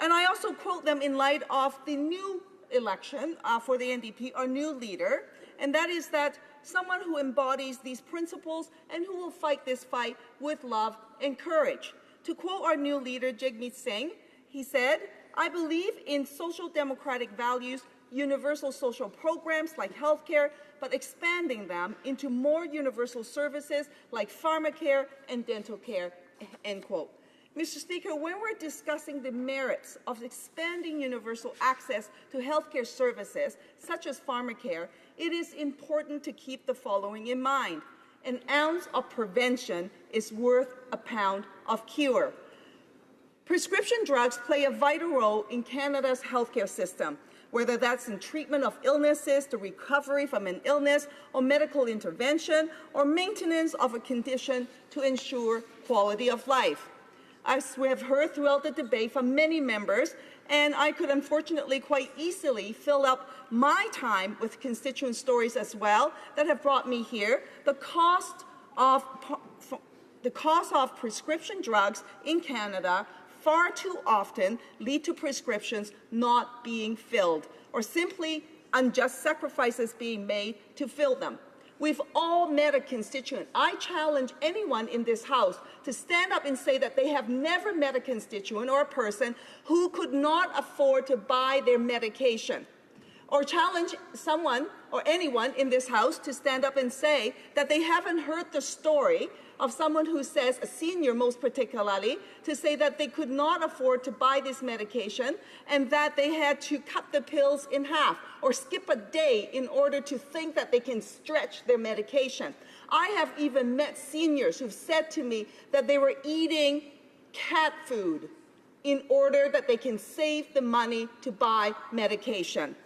And I also quote them in light of the new election for the NDP, our new leader, and that is that someone who embodies these principles and who will fight this fight with love and courage. To quote our new leader, Jagmeet Singh, he said, I believe in social democratic values, universal social programs like healthcare, but expanding them into more universal services like pharmacare and dental care, end quote. Mr. Speaker, when we're discussing the merits of expanding universal access to healthcare services, such as pharmacare, it is important to keep the following in mind. An ounce of prevention is worth a pound of cure. Prescription drugs play a vital role in Canada's healthcare system, whether that's in treatment of illnesses, the recovery from an illness, or medical intervention, or maintenance of a condition to ensure quality of life. As we have heard throughout the debate from many members, and I could unfortunately quite easily fill up my time with constituent stories as well that have brought me here, the cost of prescription drugs in Canada far too often lead to prescriptions not being filled, or simply unjust sacrifices being made to fill them. We've all met a constituent. I challenge anyone in this House to stand up and say that they have never met a constituent or a person who could not afford to buy their medication. Or challenge someone or anyone in this House to stand up and say that they haven't heard the story of someone who says, a senior most particularly, to say that they could not afford to buy this medication and that they had to cut the pills in half or skip a day in order to think that they can stretch their medication. I have even met seniors who've said to me that they were eating cat food in order that they can save the money to buy medication.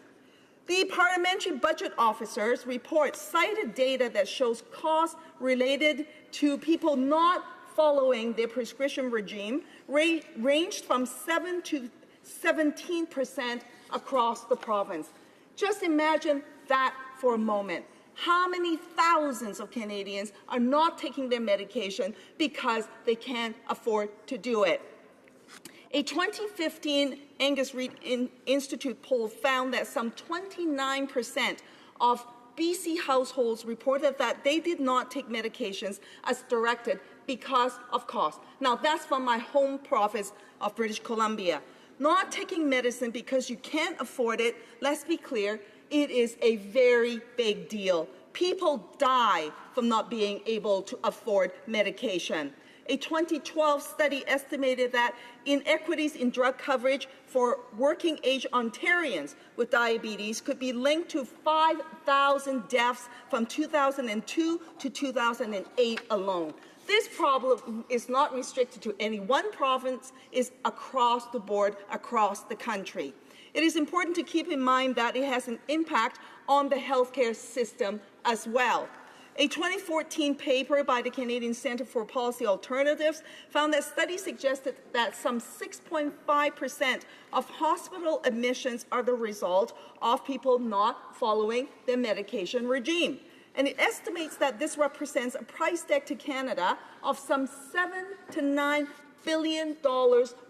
The Parliamentary Budget Officer's report cited data that shows costs related to people not following their prescription regime ranged from 7 to 17% across the province. Just imagine that for a moment. How many thousands of Canadians are not taking their medication because they can't afford to do it? A 2015 Angus Reid Institute poll found that some 29% of BC households reported that they did not take medications as directed because of cost. Now, that's from my home province of British Columbia. Not taking medicine because you can't afford it, let's be clear, it is a very big deal. People die from not being able to afford medication. A 2012 study estimated that inequities in drug coverage for working-age Ontarians with diabetes could be linked to 5,000 deaths from 2002 to 2008 alone. This problem is not restricted to any one province, it's across the board, across the country. It is important to keep in mind that it has an impact on the healthcare system as well. A 2014 paper by the Canadian Centre for Policy Alternatives found that studies suggested that some 6.5% of hospital admissions are the result of people not following their medication regime. And it estimates that this represents a price tag to Canada of some $7 to $9 billion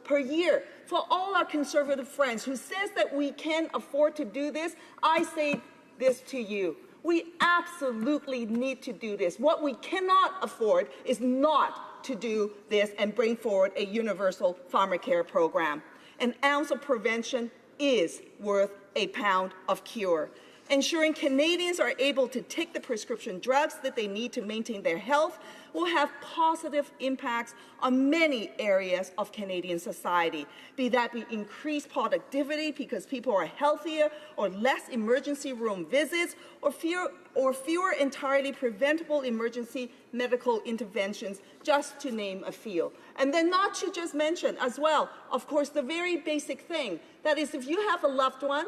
per year. For all our Conservative friends who says that we can afford to do this, I say this to you. We absolutely need to do this. What we cannot afford is not to do this and bring forward a universal pharmacare program. An ounce of prevention is worth a pound of cure. Ensuring Canadians are able to take the prescription drugs that they need to maintain their health will have positive impacts on many areas of Canadian society, be that increased productivity because people are healthier, or less emergency room visits, or fewer entirely preventable emergency medical interventions, just to name a few. And then not to just mention as well, of course, the very basic thing, that is, if you have a loved one,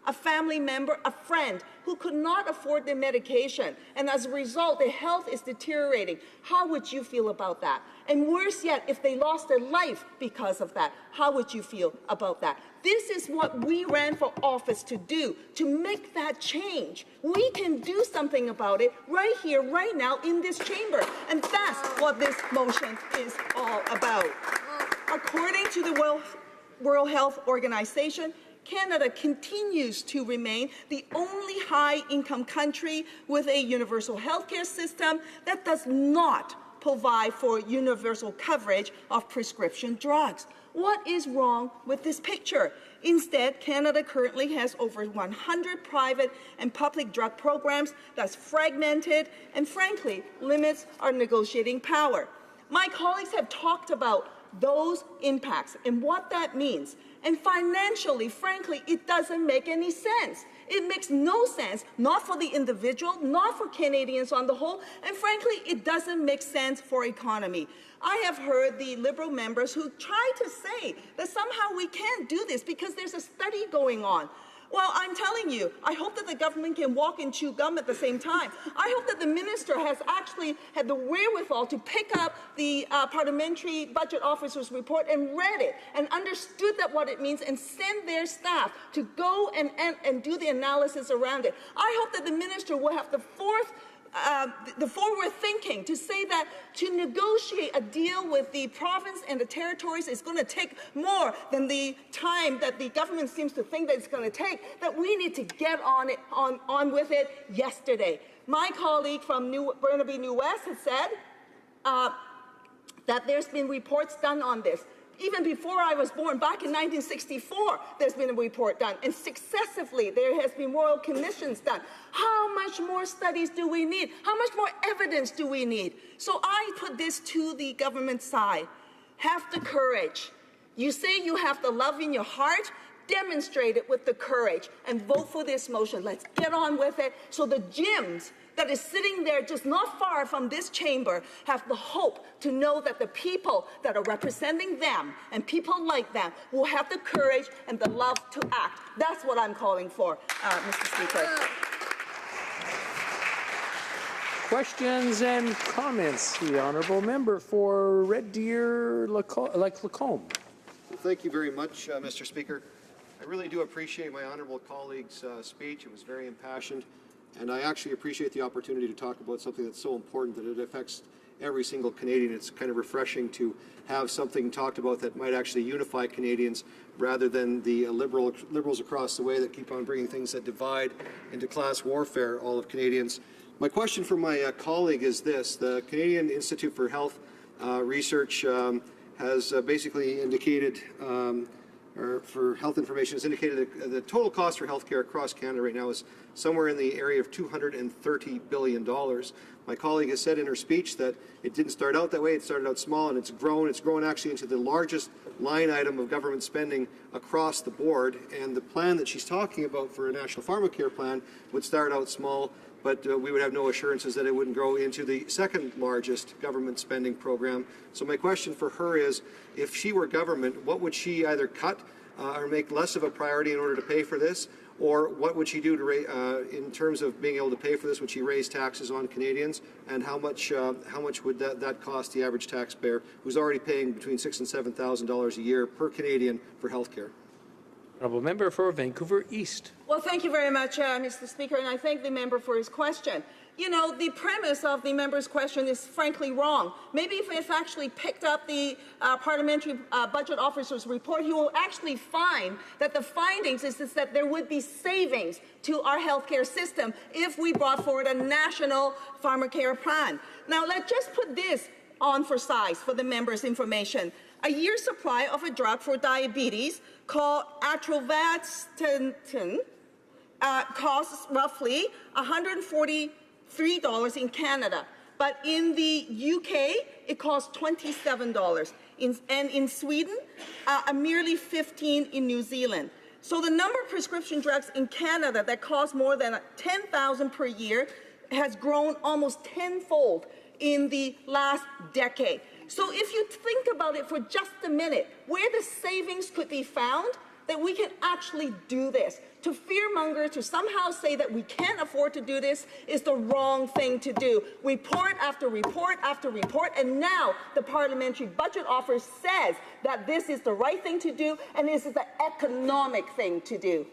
a family member, a friend who could not afford their medication, and as a result, their health is deteriorating, how would you feel about that? And worse yet, if they lost their life because of that, how would you feel about that? This is what we ran for office to do, to make that change. We can do something about it right here, right now, in this chamber, and that's what this motion is all about. According to the World Health Organization, Canada continues to remain the only high-income country with a universal healthcare system that does not provide for universal coverage of prescription drugs. What is wrong with this picture? Instead, Canada currently has over 100 private and public drug programs that's fragmented and, frankly, limits our negotiating power. My colleagues have talked about those impacts and what that means. And financially, frankly, it doesn't make any sense. It makes no sense, not for the individual, not for Canadians on the whole, and frankly, it doesn't make sense for economy. I have heard the Liberal members who try to say that somehow we can't do this because there's a study going on. Well, I'm telling you, I hope that the government can walk and chew gum at the same time. I hope that the minister has actually had the wherewithal to pick up the Parliamentary Budget Officer's report and read it and understood that what it means and send their staff to go and do the analysis around it. I hope that the minister will have the forward thinking to say that to negotiate a deal with the province and the territories is going to take more than the time that the government seems to think that it's going to take, that we need to get on with it yesterday. My colleague from Burnaby New West has said that there's been reports done on this. Even before I was born, back in 1964, there's been a report done, and successively there has been royal commissions done. How much more studies do we need? How much more evidence do we need? So I put this to the government side. Have the courage. You say you have the love in your heart, demonstrate it with the courage, and vote for this motion. Let's get on with it so the gyms that is sitting there just not far from this chamber have the hope to know that the people that are representing them and people like them will have the courage and the love to act. That's what I'm calling for, Mr. Speaker. Questions and comments. The honourable member for Red Deer Lacombe. Thank you very much, Mr. Speaker. I really do appreciate my honourable colleague's speech. It was very impassioned. And I actually appreciate the opportunity to talk about something that's so important that it affects every single Canadian. It's kind of refreshing to have something talked about that might actually unify Canadians rather than the liberals across the way that keep on bringing things that divide into class warfare all of Canadians. My question for my colleague is this. The Canadian Institute for Health research has basically indicated, or for health information, has indicated that the total cost for healthcare across Canada right now is somewhere in the area of $230 billion. My colleague has said in her speech that it didn't start out that way. It started out small, and it's grown. It's grown actually into the largest line item of government spending across the board. And the plan that she's talking about for a national pharmacare plan would start out small, but we would have no assurances that it wouldn't grow into the second largest government spending program. So my question for her is, if she were government, what would she either cut or make less of a priority in order to pay for this? Or what would she do to in terms of being able to pay for this? Would she raise taxes on Canadians? And how much would that cost the average taxpayer who's already paying between $6,000 and $7,000 a year per Canadian for health care? Honourable Member for Vancouver East. Well, thank you very much, Mr. Speaker, and I thank the member for his question. You know, the premise of the member's question is frankly wrong. Maybe if he's actually picked up the Parliamentary Budget Officer's report, he will actually find that the findings is that there would be savings to our healthcare system if we brought forward a national pharmacare plan. Now, let's just put this on for size for the member's information. A year's supply of a drug for diabetes called atorvastatin costs roughly $143 in Canada, but in the UK it costs $27, and in Sweden merely 15 in New Zealand. So the number of prescription drugs in Canada that cost more than 10,000 per year has grown almost tenfold in the last decade. So if you think about it for just a minute, where the savings could be found, that we can actually do this. To fearmonger, to somehow say that we can't afford to do this is the wrong thing to do. Report after report after report, and now the Parliamentary Budget Office says that this is the right thing to do, and this is the economic thing to do.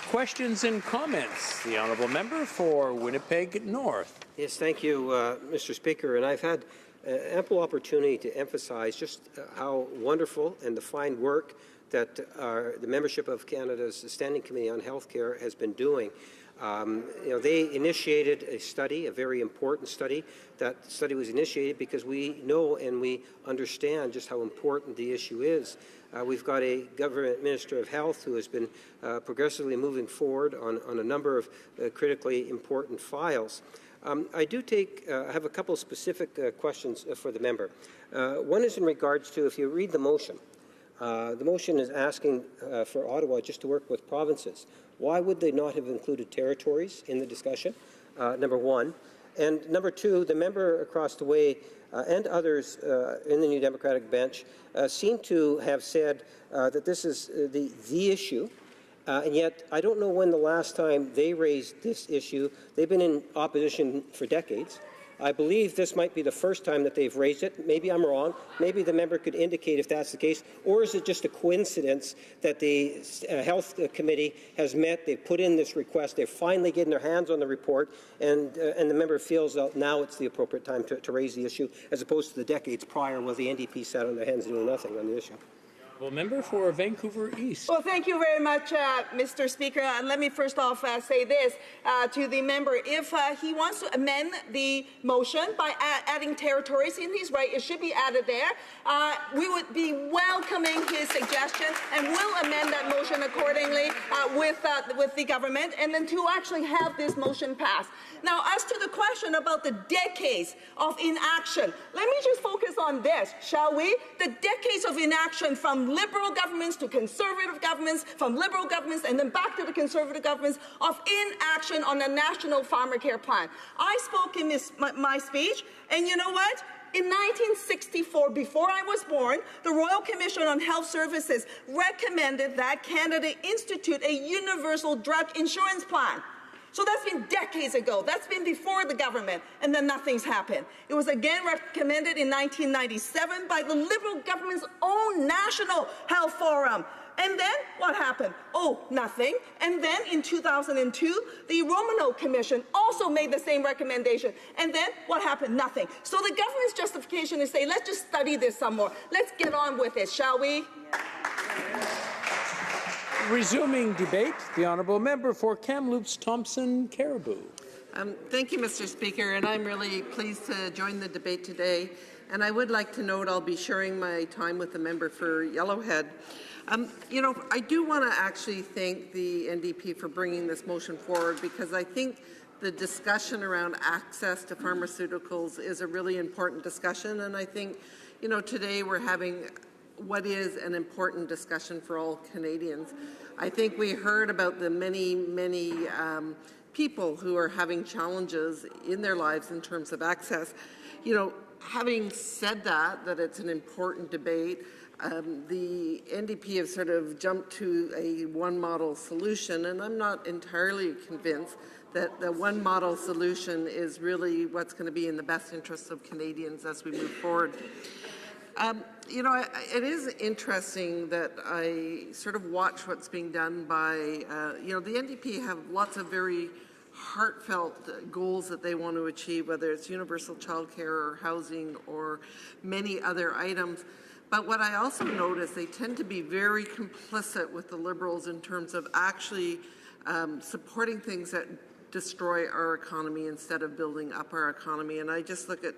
Questions and comments. The Honourable Member for Winnipeg North. Yes, thank you, Mr. Speaker. And I've had ample opportunity to emphasize just how wonderful and the fine work that the membership of Canada's Standing Committee on Healthcare has been doing. They initiated a study, a very important study. That study was initiated because we know and we understand just how important the issue is. We've got a government minister of health who has been progressively moving forward on a number of critically important files. I have a couple of specific questions for the member. One is in regards to, if you read the motion is asking for Ottawa just to work with provinces. Why would they not have included territories in the discussion, number one? And number two, the member across the way and others in the New Democratic bench seem to have said that this is the issue. And yet, I don't know when the last time they raised this issue. They've been in opposition for decades. I believe this might be the first time that they've raised it. Maybe I'm wrong. Maybe the member could indicate if that's the case. Or is it just a coincidence that the Health Committee has met, they've put in this request, they're finally getting their hands on the report, and the member feels that now it's the appropriate time to raise the issue, as opposed to the decades prior where the NDP sat on their hands and doing nothing on the issue. Well, member for Vancouver East. Well, thank you very much, Mr. Speaker. And let me first off say this to the member. If he wants to amend the motion by adding territories, and he's right, it should be added there, we would be welcoming his suggestion and will amend that motion accordingly with the government, and then to actually have this motion passed. Now, as to the question about the decades of inaction, let me just focus on this, shall we? The decades of inaction from Liberal governments to Conservative governments, from Liberal governments and then back to the Conservative governments, of inaction on the National Pharmacare Plan. I spoke in my speech, and you know what? In 1964, before I was born, the Royal Commission on Health Services recommended that Canada institute a universal drug insurance plan. So that's been decades ago. That's been before the government, and then nothing's happened. It was again recommended in 1997 by the Liberal government's own National Health Forum. And then what happened? Oh, nothing. And then in 2002, the Romano Commission also made the same recommendation. And then what happened? Nothing. So the government's justification is saying, let's just study this some more. Let's get on with it, shall we? Resuming debate, the Honourable Member for Kamloops Thompson Caribou. Thank you, Mr. Speaker, and I'm really pleased to join the debate today. And I would like to note I'll be sharing my time with the member for Yellowhead. I do want to actually thank the NDP for bringing this motion forward, because I think the discussion around access to pharmaceuticals is a really important discussion. And I think, today we're having what is an important discussion for all Canadians. I think we heard about the many people who are having challenges in their lives in terms of access. Having said that it's an important debate, the NDP have sort of jumped to a one model solution, and I'm not entirely convinced that the one model solution is really what's going to be in the best interests of Canadians as we move forward. It is interesting that I sort of watch what's being done by, the NDP have lots of very heartfelt goals that they want to achieve, whether it's universal childcare or housing or many other items. But what I also notice, they tend to be very complicit with the Liberals in terms of actually supporting things that destroy our economy instead of building up our economy. And I just look at,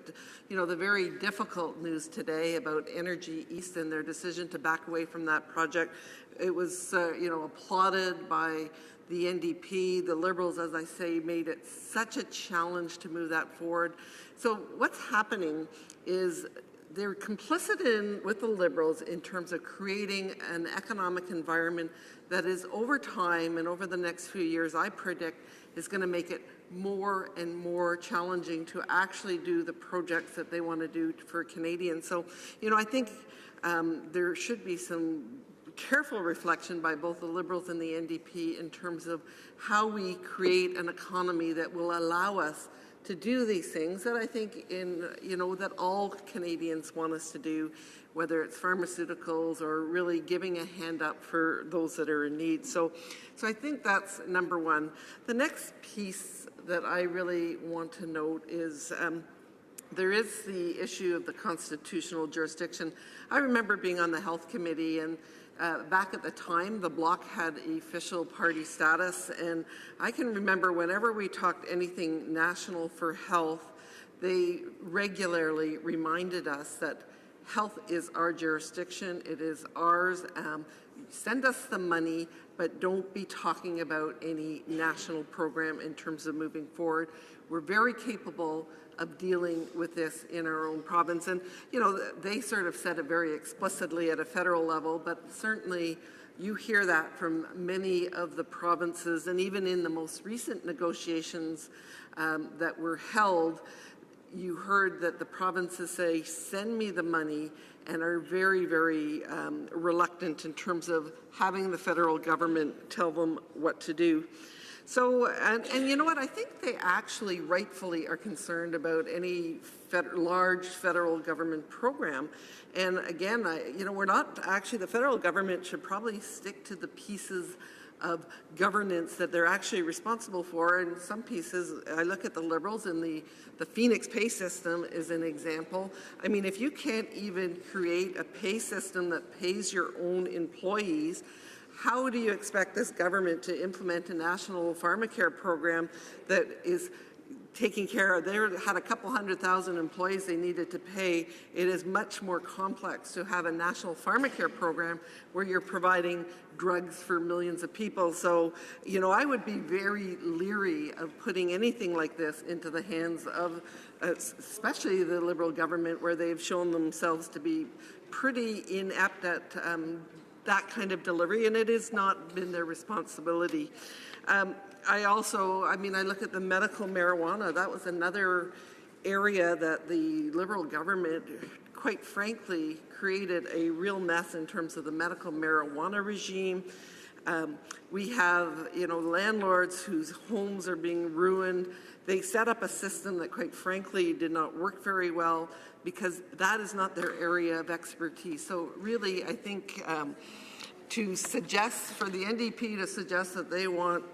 the very difficult news today about Energy East and their decision to back away from that project. It was, applauded by the NDP. The Liberals, as I say, made it such a challenge to move that forward. So what's happening is they're complicit with the Liberals in terms of creating an economic environment that is, over time and over the next few years, I predict, is going to make it more and more challenging to actually do the projects that they want to do for Canadians. So, I think there should be some careful reflection by both the Liberals and the NDP in terms of how we create an economy that will allow us to do these things that I think that all Canadians want us to do, whether it's pharmaceuticals or really giving a hand up for those that are in need. So I think that's number one. The next piece that I really want to note is there is the issue of the constitutional jurisdiction. I remember being on the Health Committee, and back at the time, the Bloc had official party status, and I can remember whenever we talked anything national for health, they regularly reminded us that health is our jurisdiction, it is ours. Send us the money, but don't be talking about any national program in terms of moving forward. We're very capable of dealing with this in our own province. And, they sort of said it very explicitly at a federal level, but certainly you hear that from many of the provinces, and even in the most recent negotiations that were held, you heard that the provinces say, send me the money, and are very, very reluctant in terms of having the federal government tell them what to do. So, and you know what, I think they actually rightfully are concerned about any large federal government program. And again, we're not actually, the federal government should probably stick to the pieces of governance that they're actually responsible for. And some pieces, I look at the Liberals, and the Phoenix pay system is an example. I mean, if you can't even create a pay system that pays your own employees, how do you expect this government to implement a national pharmacare program that is taking care of? They had a couple 100,000 employees they needed to pay. It is much more complex to have a national pharmacare program where you're providing drugs for millions of people. So, I would be very leery of putting anything like this into the hands of, especially the Liberal government, where they've shown themselves to be pretty inept at that kind of delivery, and it has not been their responsibility. I look at the medical marijuana. That was another area that the Liberal government, quite frankly, created a real mess in terms of the medical marijuana regime. We have, landlords whose homes are being ruined. They set up a system that, quite frankly, did not work very well because that is not their area of expertise. So really, I think to suggest, for the NDP to suggest that they want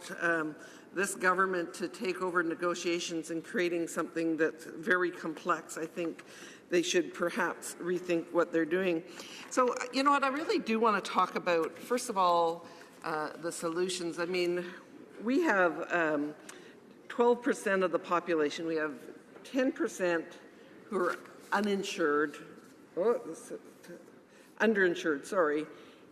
this government to take over negotiations and creating something that's very complex, I think they should perhaps rethink what they're doing. So, what I really do want to talk about, first of all, the solutions. I mean, we have 12% of the population. We have 10% who are uninsured, underinsured, sorry,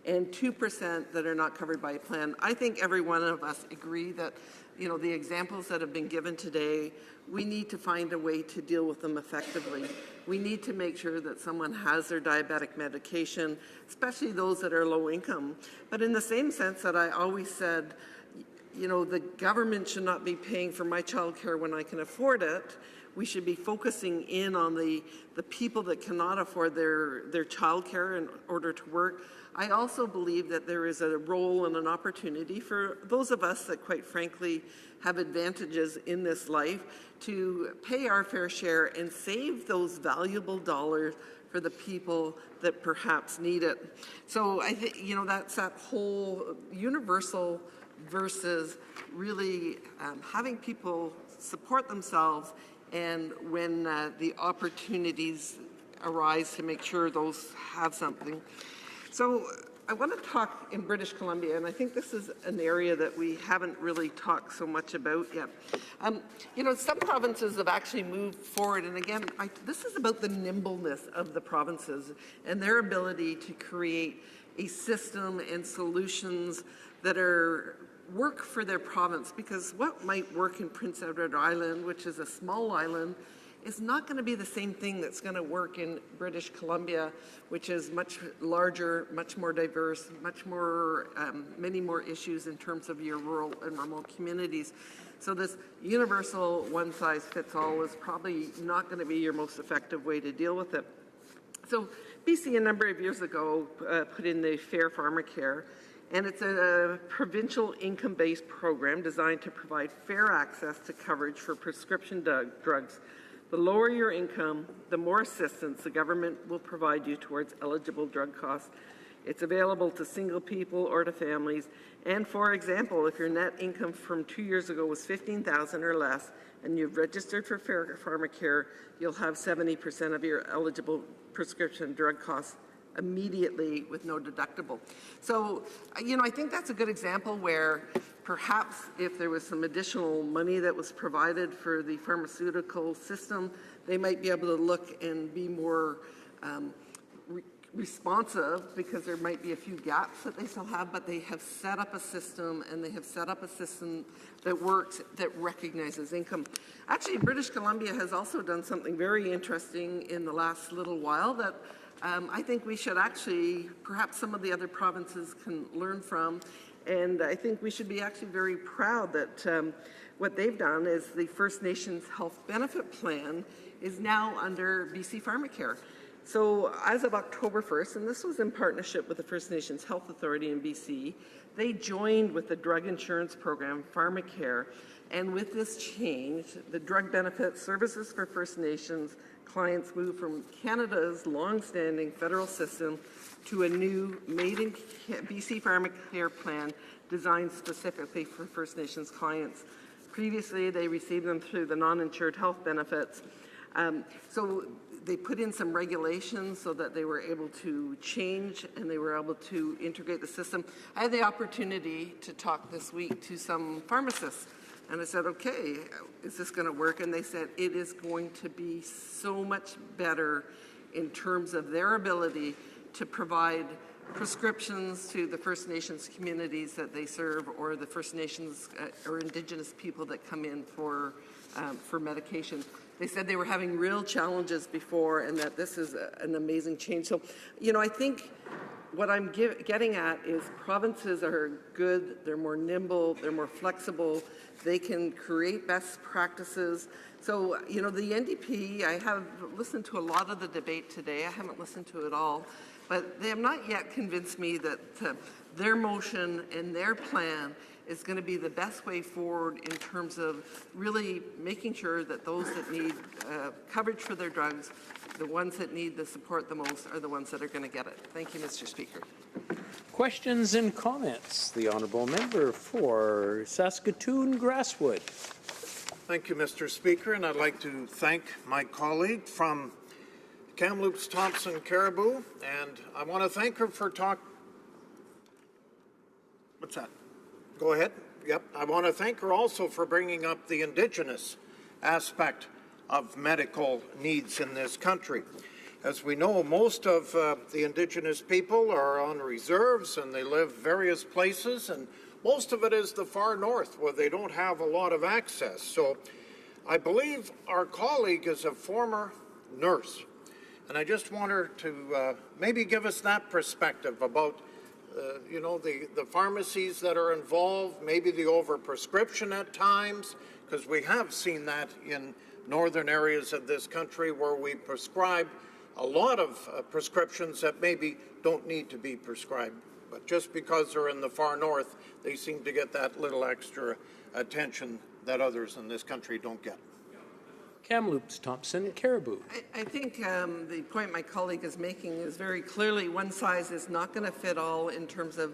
and 2% that are not covered by a plan. I think every one of us agree that, you know, the examples that have been given today, we need to find a way to deal with them effectively. We need to make sure that someone has their diabetic medication, especially those that are low income. But in the same sense that I always said, you know, the government should not be paying for my child care when I can afford it. We should be focusing in on the people that cannot afford their child care in order to work. I also believe that there is a role and an opportunity for those of us that, quite frankly, have advantages in this life to pay our fair share and save those valuable dollars for the people that perhaps need it. So I think, you know, that's that whole universal versus really having people support themselves, and when the opportunities arise to make sure those have something. So I want to talk in British Columbia, and I think this is an area that we haven't really talked so much about yet. You know, some provinces have actually moved forward, and again, this is about the nimbleness of the provinces and their ability to create a system and solutions that work for their province, because what might work in Prince Edward Island, which is a small island, is not going to be the same thing that's going to work in British Columbia, which is much larger, much more diverse, much more, many more issues in terms of your rural and remote communities. So this universal one-size-fits-all is probably not going to be your most effective way to deal with it. So BC, a number of years ago, put in the Fair Farmer Care, and it's a provincial income-based program designed to provide fair access to coverage for prescription drugs. The lower your income, the more assistance the government will provide you towards eligible drug costs. It's available to single people or to families. And for example, if your net income from 2 years ago was $15,000 or less, and you've registered for Fair Farmer Care, you'll have 70% of your eligible prescription drug costs immediately with no deductible. So, you know, I think that's a good example where perhaps if there was some additional money that was provided for the pharmaceutical system, they might be able to look and be more responsive, because there might be a few gaps that they still have, but they have set up a system, and they have set up a system that works, that recognizes income. Actually, British Columbia has also done something very interesting in the last little while that I think we should actually, perhaps some of the other provinces can learn from, and I think we should be actually very proud that what they've done is the First Nations Health Benefit Plan is now under BC Pharmacare. So as of October 1st, and this was in partnership with the First Nations Health Authority in BC, they joined with the drug insurance program, Pharmacare, and with this change, the drug benefit services for First Nations clients move from Canada's long-standing federal system to a new made-in BC Pharmacare plan designed specifically for First Nations clients. Previously, they received them through the non-insured health benefits. So they put in some regulations so that they were able to change and they were able to integrate the system. I had the opportunity to talk this week to some pharmacists, and I said, okay, is this going to work? And they said it is going to be so much better in terms of their ability to provide prescriptions to the First Nations communities that they serve, or the First Nations or Indigenous people that come in for medication. They said they were having real challenges before, and that this is an amazing change. So, you know, I think what I'm getting at is provinces are good, they're more nimble, they're more flexible, they can create best practices. So, you know, the NDP, I have listened to a lot of the debate today. I haven't listened to it all, but they have not yet convinced me that their motion and their plan is going to be the best way forward in terms of really making sure that those that need coverage for their drugs, the ones that need the support the most, are the ones that are going to get it. Thank you, Mr. Speaker. Questions and comments? The honourable member for Saskatoon Grasswood. Thank you, Mr. Speaker, and I'd like to thank my colleague from Kamloops, Thompson, Caribou, and I want to thank her for What's that? Go ahead. Yep, I want to thank her also for bringing up the Indigenous aspect of medical needs in this country. As we know, most of the Indigenous people are on reserves and they live various places, and most of it is the far north where they don't have a lot of access. So I believe our colleague is a former nurse, and I just want her to maybe give us that perspective about the pharmacies that are involved, maybe the overprescription at times, because we have seen that in northern areas of this country where we prescribe a lot of prescriptions that maybe don't need to be prescribed. But just because they're in the far north, they seem to get that little extra attention that others in this country don't get. Kamloops, Thompson, Caribou. I think the point my colleague is making is very clearly one size is not going to fit all in terms of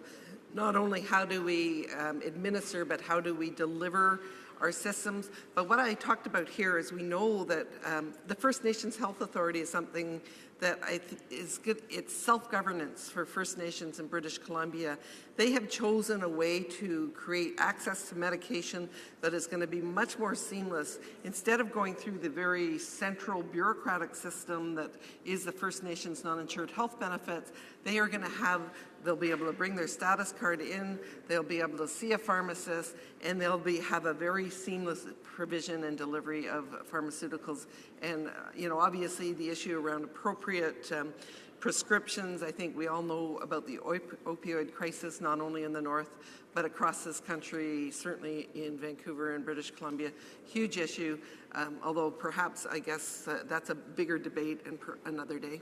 not only how do we administer, but how do we deliver our systems. But what I talked about here is we know that the First Nations Health Authority is something that is good. It's self-governance for First Nations in British Columbia. They have chosen a way to create access to medication that is going to be much more seamless. Instead of going through the very central bureaucratic system that is the First Nations non-insured health benefits, they are going to have, they'll be able to bring their status card in, they'll be able to see a pharmacist, and they'll have a very seamless provision and delivery of pharmaceuticals. And, obviously the issue around appropriate prescriptions, I think we all know about the opioid crisis, not only in the north, but across this country, certainly in Vancouver and British Columbia. Huge issue, although perhaps, I guess, that's a bigger debate and another day.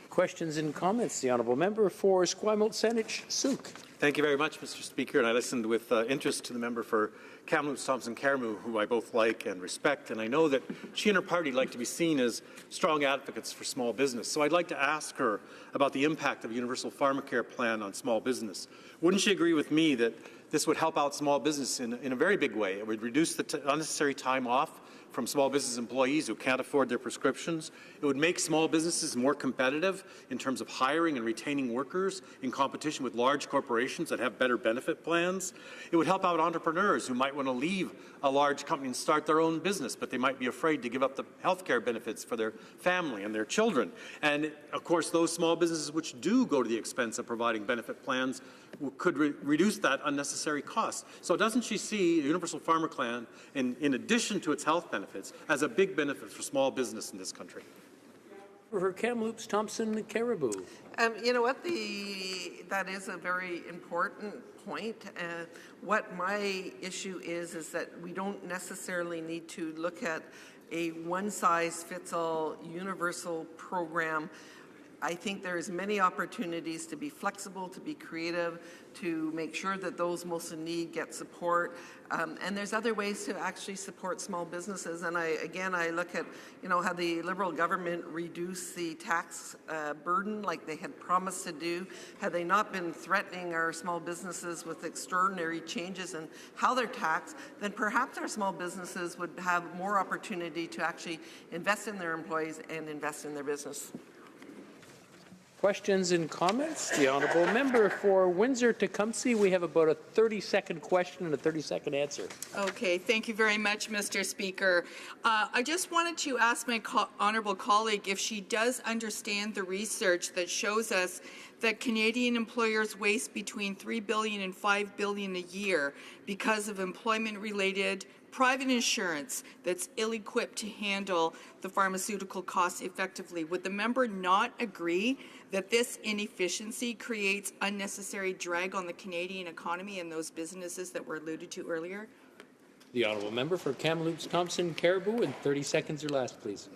Questions and comments? The Honourable Member for Esquimalt Saanich Sooke. Thank you very much, Mr. Speaker, and I listened with interest to the member for Kamloops Thompson Caribou, who I both like and respect, and I know that she and her party like to be seen as strong advocates for small business. So I'd like to ask her about the impact of a universal pharmacare plan on small business. Wouldn't she agree with me that this would help out small business in a very big way? It would reduce the unnecessary time off from small business employees who can't afford their prescriptions. It would make small businesses more competitive in terms of hiring and retaining workers in competition with large corporations that have better benefit plans. It would help out entrepreneurs who might want to leave a large company and start their own business, but they might be afraid to give up the health care benefits for their family and their children. And of course, those small businesses which do go to the expense of providing benefit plans could reduce that unnecessary cost. So doesn't she see a universal pharma plan, in addition to its health benefits, as a big benefit for small business in this country? For Kamloops, Thompson, Caribou. You know what? That is a very important point. What my issue is that we don't necessarily need to look at a one-size-fits-all universal program. I think there's many opportunities to be flexible, to be creative, to make sure that those most in need get support. And there's other ways to actually support small businesses. And I look at, how the Liberal government reduced the tax burden like they had promised to do. Had they not been threatening our small businesses with extraordinary changes in how they're taxed, then perhaps our small businesses would have more opportunity to actually invest in their employees and invest in their business. Questions and comments? The Honourable Member for Windsor-Tecumseh. We have about a 30-second question and a 30-second answer. Okay, thank you very much, Mr. Speaker. I just wanted to ask my honourable colleague if she does understand the research that shows us that Canadian employers waste between $3 billion and $5 billion a year because of employment-related private insurance that's ill-equipped to handle the pharmaceutical costs effectively. Would the member not agree that this inefficiency creates unnecessary drag on the Canadian economy and those businesses that were alluded to earlier? The Honourable Member for Kamloops Thompson Caribou, in 30 seconds or less, please.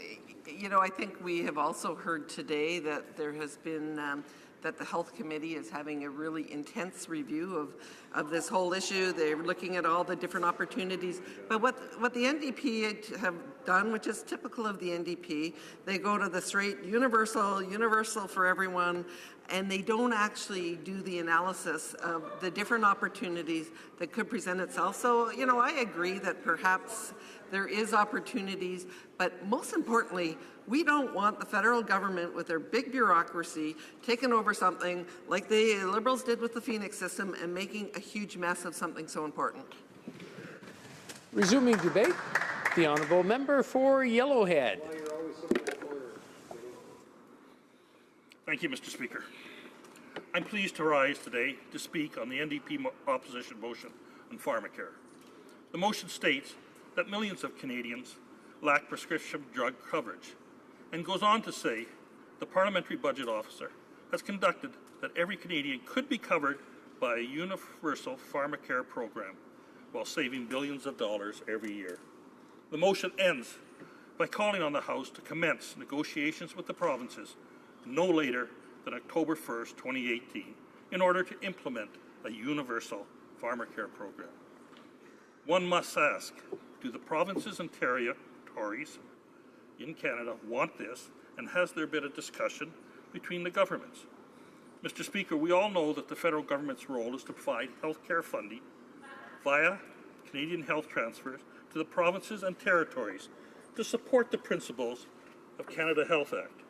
I think we have also heard today that there has been that the Health Committee is having a really intense review of this whole issue. They're looking at all the different opportunities. But what the NDP have done, which is typical of the NDP, they go to the straight universal for everyone, and they don't actually do the analysis of the different opportunities that could present itself. So, I agree that perhaps there is opportunities, but But most importantly, we don't want the federal government with their big bureaucracy taking over something like the Liberals did with the Phoenix system and making a huge mess of something so important. Resuming debate, the honourable member for Yellowhead. Thank you, Mr. Speaker. I'm pleased to rise today to speak on the NDP opposition motion on pharmacare. The motion states that millions of Canadians lack prescription drug coverage, and goes on to say the Parliamentary Budget Officer has conducted that every Canadian could be covered by a universal pharmacare program while saving billions of dollars every year. The motion ends by calling on the House to commence negotiations with the provinces no later than October 1st, 2018, in order to implement a universal pharmacare program. One must ask, do the provinces and territories in Canada want this, and has there been a discussion between the governments? Mr. Speaker, we all know that the federal government's role is to provide health care funding via Canadian health transfers to the provinces and territories to support the principles of Canada Health Act.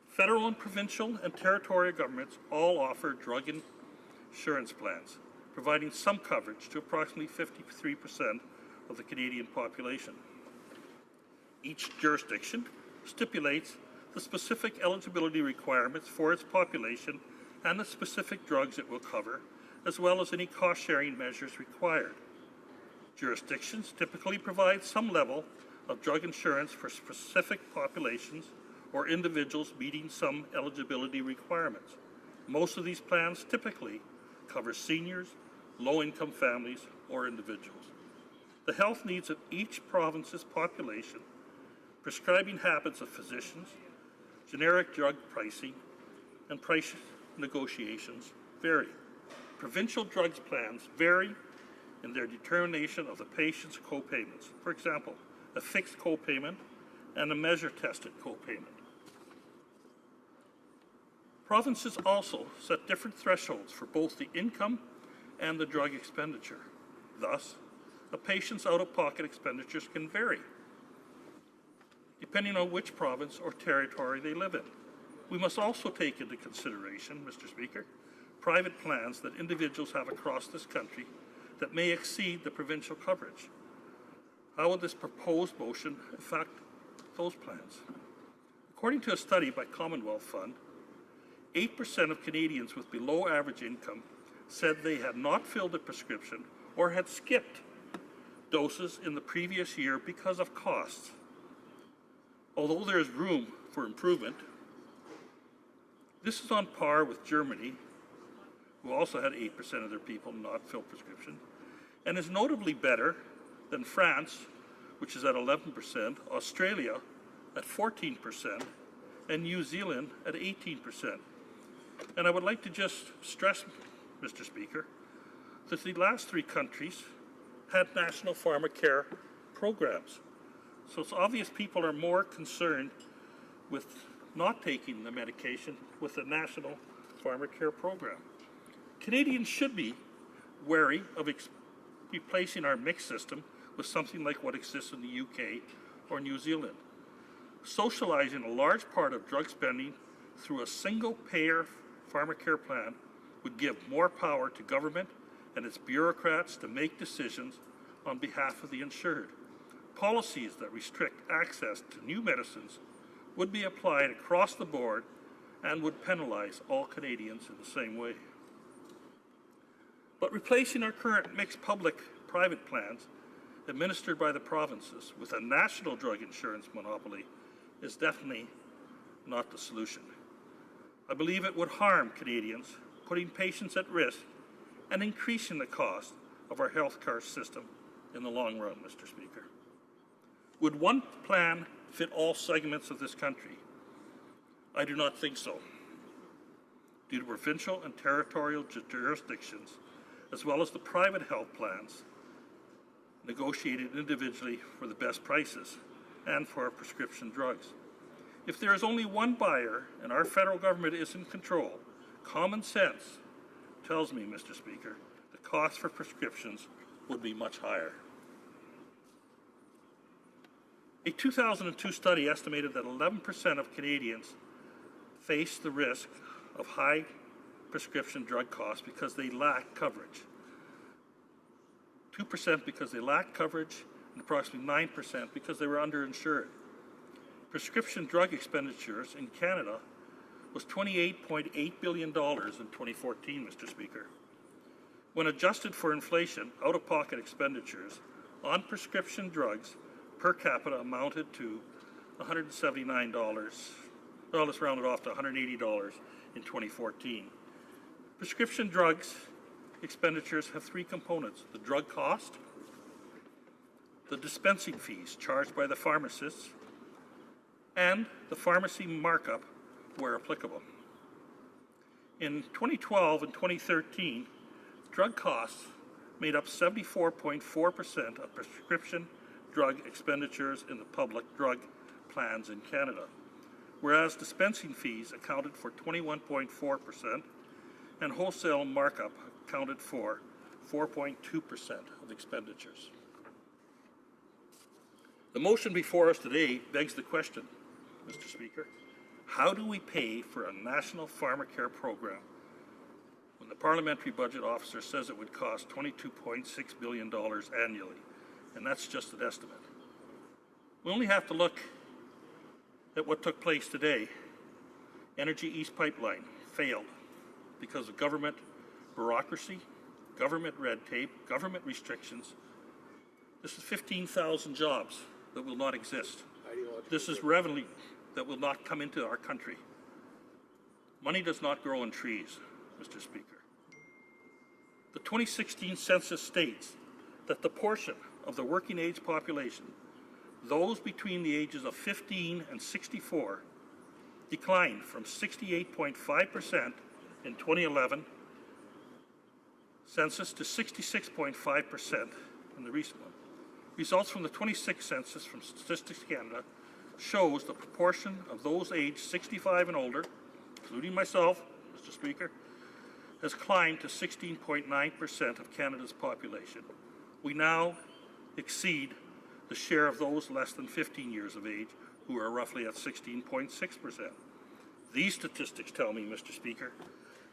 Federal and provincial and territorial governments all offer drug insurance plans, providing some coverage to approximately 53% of the Canadian population. Each jurisdiction stipulates the specific eligibility requirements for its population and the specific drugs it will cover, as well as any cost-sharing measures required. Jurisdictions typically provide some level of drug insurance for specific populations or individuals meeting some eligibility requirements. Most of these plans typically cover seniors, low-income families, or individuals. The health needs of each province's population, prescribing habits of physicians, generic drug pricing, and price negotiations vary. Provincial drugs plans vary in their determination of the patient's co-payments. For example, a fixed co-payment and a measure-tested co-payment. Provinces also set different thresholds for both the income and the drug expenditure. Thus, a patient's out-of-pocket expenditures can vary, depending on which province or territory they live in. We must also take into consideration, Mr. Speaker, private plans that individuals have across this country that may exceed the provincial coverage. How will this proposed motion affect those plans? According to a study by Commonwealth Fund, 8% of Canadians with below average income said they had not filled a prescription or had skipped doses in the previous year because of costs. Although there is room for improvement, this is on par with Germany, who also had 8% of their people not fill prescription, and is notably better than France, which is at 11%, Australia at 14%, and New Zealand at 18%. And I would like to just stress, Mr. Speaker, that the last three countries had national pharmacare programs. So it's obvious people are more concerned with not taking the medication with the national pharmacare program. Canadians should be wary of replacing our mixed system with something like what exists in the UK or New Zealand. Socializing a large part of drug spending through a single-payer pharmacare plan would give more power to government and its bureaucrats to make decisions on behalf of the insured. Policies that restrict access to new medicines would be applied across the board and would penalize all Canadians in the same way. But replacing our current mixed public-private plans administered by the provinces with a national drug insurance monopoly is definitely not the solution. I believe it would harm Canadians, putting patients at risk and increasing the cost of our health care system in the long run, Mr. Speaker. Would one plan fit all segments of this country? I do not think so. Due to provincial and territorial jurisdictions, as well as the private health plans negotiated individually for the best prices and for our prescription drugs. If there is only one buyer and our federal government is in control, common sense tells me, Mr. Speaker, the cost for prescriptions would be much higher. A 2002 study estimated that 11% of Canadians face the risk of high prescription drug costs because they lack coverage. 2% because they lack coverage, and approximately 9% because they were underinsured. Prescription drug expenditures in Canada was $28.8 billion in 2014, Mr. Speaker. When adjusted for inflation, out-of-pocket expenditures on prescription drugs per capita amounted to $179. Well, let's round it off to $180 in 2014. Prescription drugs expenditures have three components: the drug cost, the dispensing fees charged by the pharmacists, and the pharmacy markup where applicable. In 2012 and 2013, drug costs made up 74.4% of prescription drug expenditures in the public drug plans in Canada, whereas dispensing fees accounted for 21.4% and wholesale markup accounted for 4.2% of expenditures. The motion before us today begs the question, Mr. Speaker, how do we pay for a national pharmacare program when the Parliamentary Budget Officer says it would cost $22.6 billion annually? And that's just an estimate. We only have to look at what took place today. Energy East Pipeline failed because of government bureaucracy, government red tape, government restrictions. This is 15,000 jobs that will not exist. This is revenue that will not come into our country. Money does not grow on trees, Mr. Speaker. The 2016 census states that the portion of the working age population, those between the ages of 15 and 64, declined from 68.5% in 2011 census to 66.5% in the recent one. Results from the 26th census from Statistics Canada shows the proportion of those aged 65 and older, including myself, Mr. Speaker, has climbed to 16.9% of Canada's population. We now exceed the share of those less than 15 years of age, who are roughly at 16.6%. These statistics tell me, Mr. Speaker,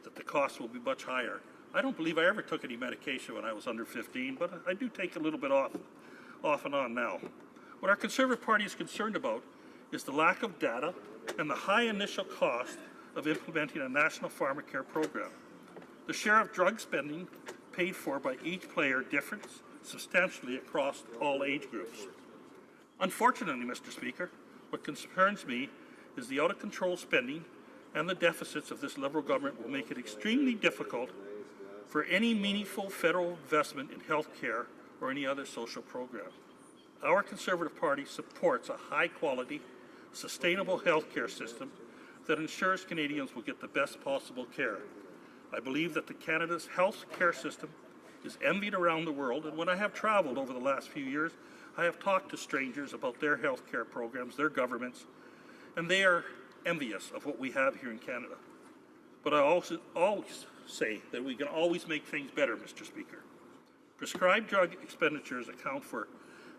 that the cost will be much higher. I don't believe I ever took any medication when I was under 15, but I do take a little bit off and on now. What our Conservative Party is concerned about is the lack of data and the high initial cost of implementing a national pharmacare program. The share of drug spending paid for by each player differs substantially across all age groups. Unfortunately, Mr. Speaker, what concerns me is the out-of-control spending and the deficits of this Liberal government will make it extremely difficult for any meaningful federal investment in health care or any other social program. Our Conservative Party supports a high-quality, sustainable health care system that ensures Canadians will get the best possible care. I believe that Canada's health care system is envied around the world, and when I have traveled over the last few years, I have talked to strangers about their health care programs, their governments, and they are envious of what we have here in Canada. But I also always say that we can always make things better, Mr. Speaker. Prescribed drug expenditures account for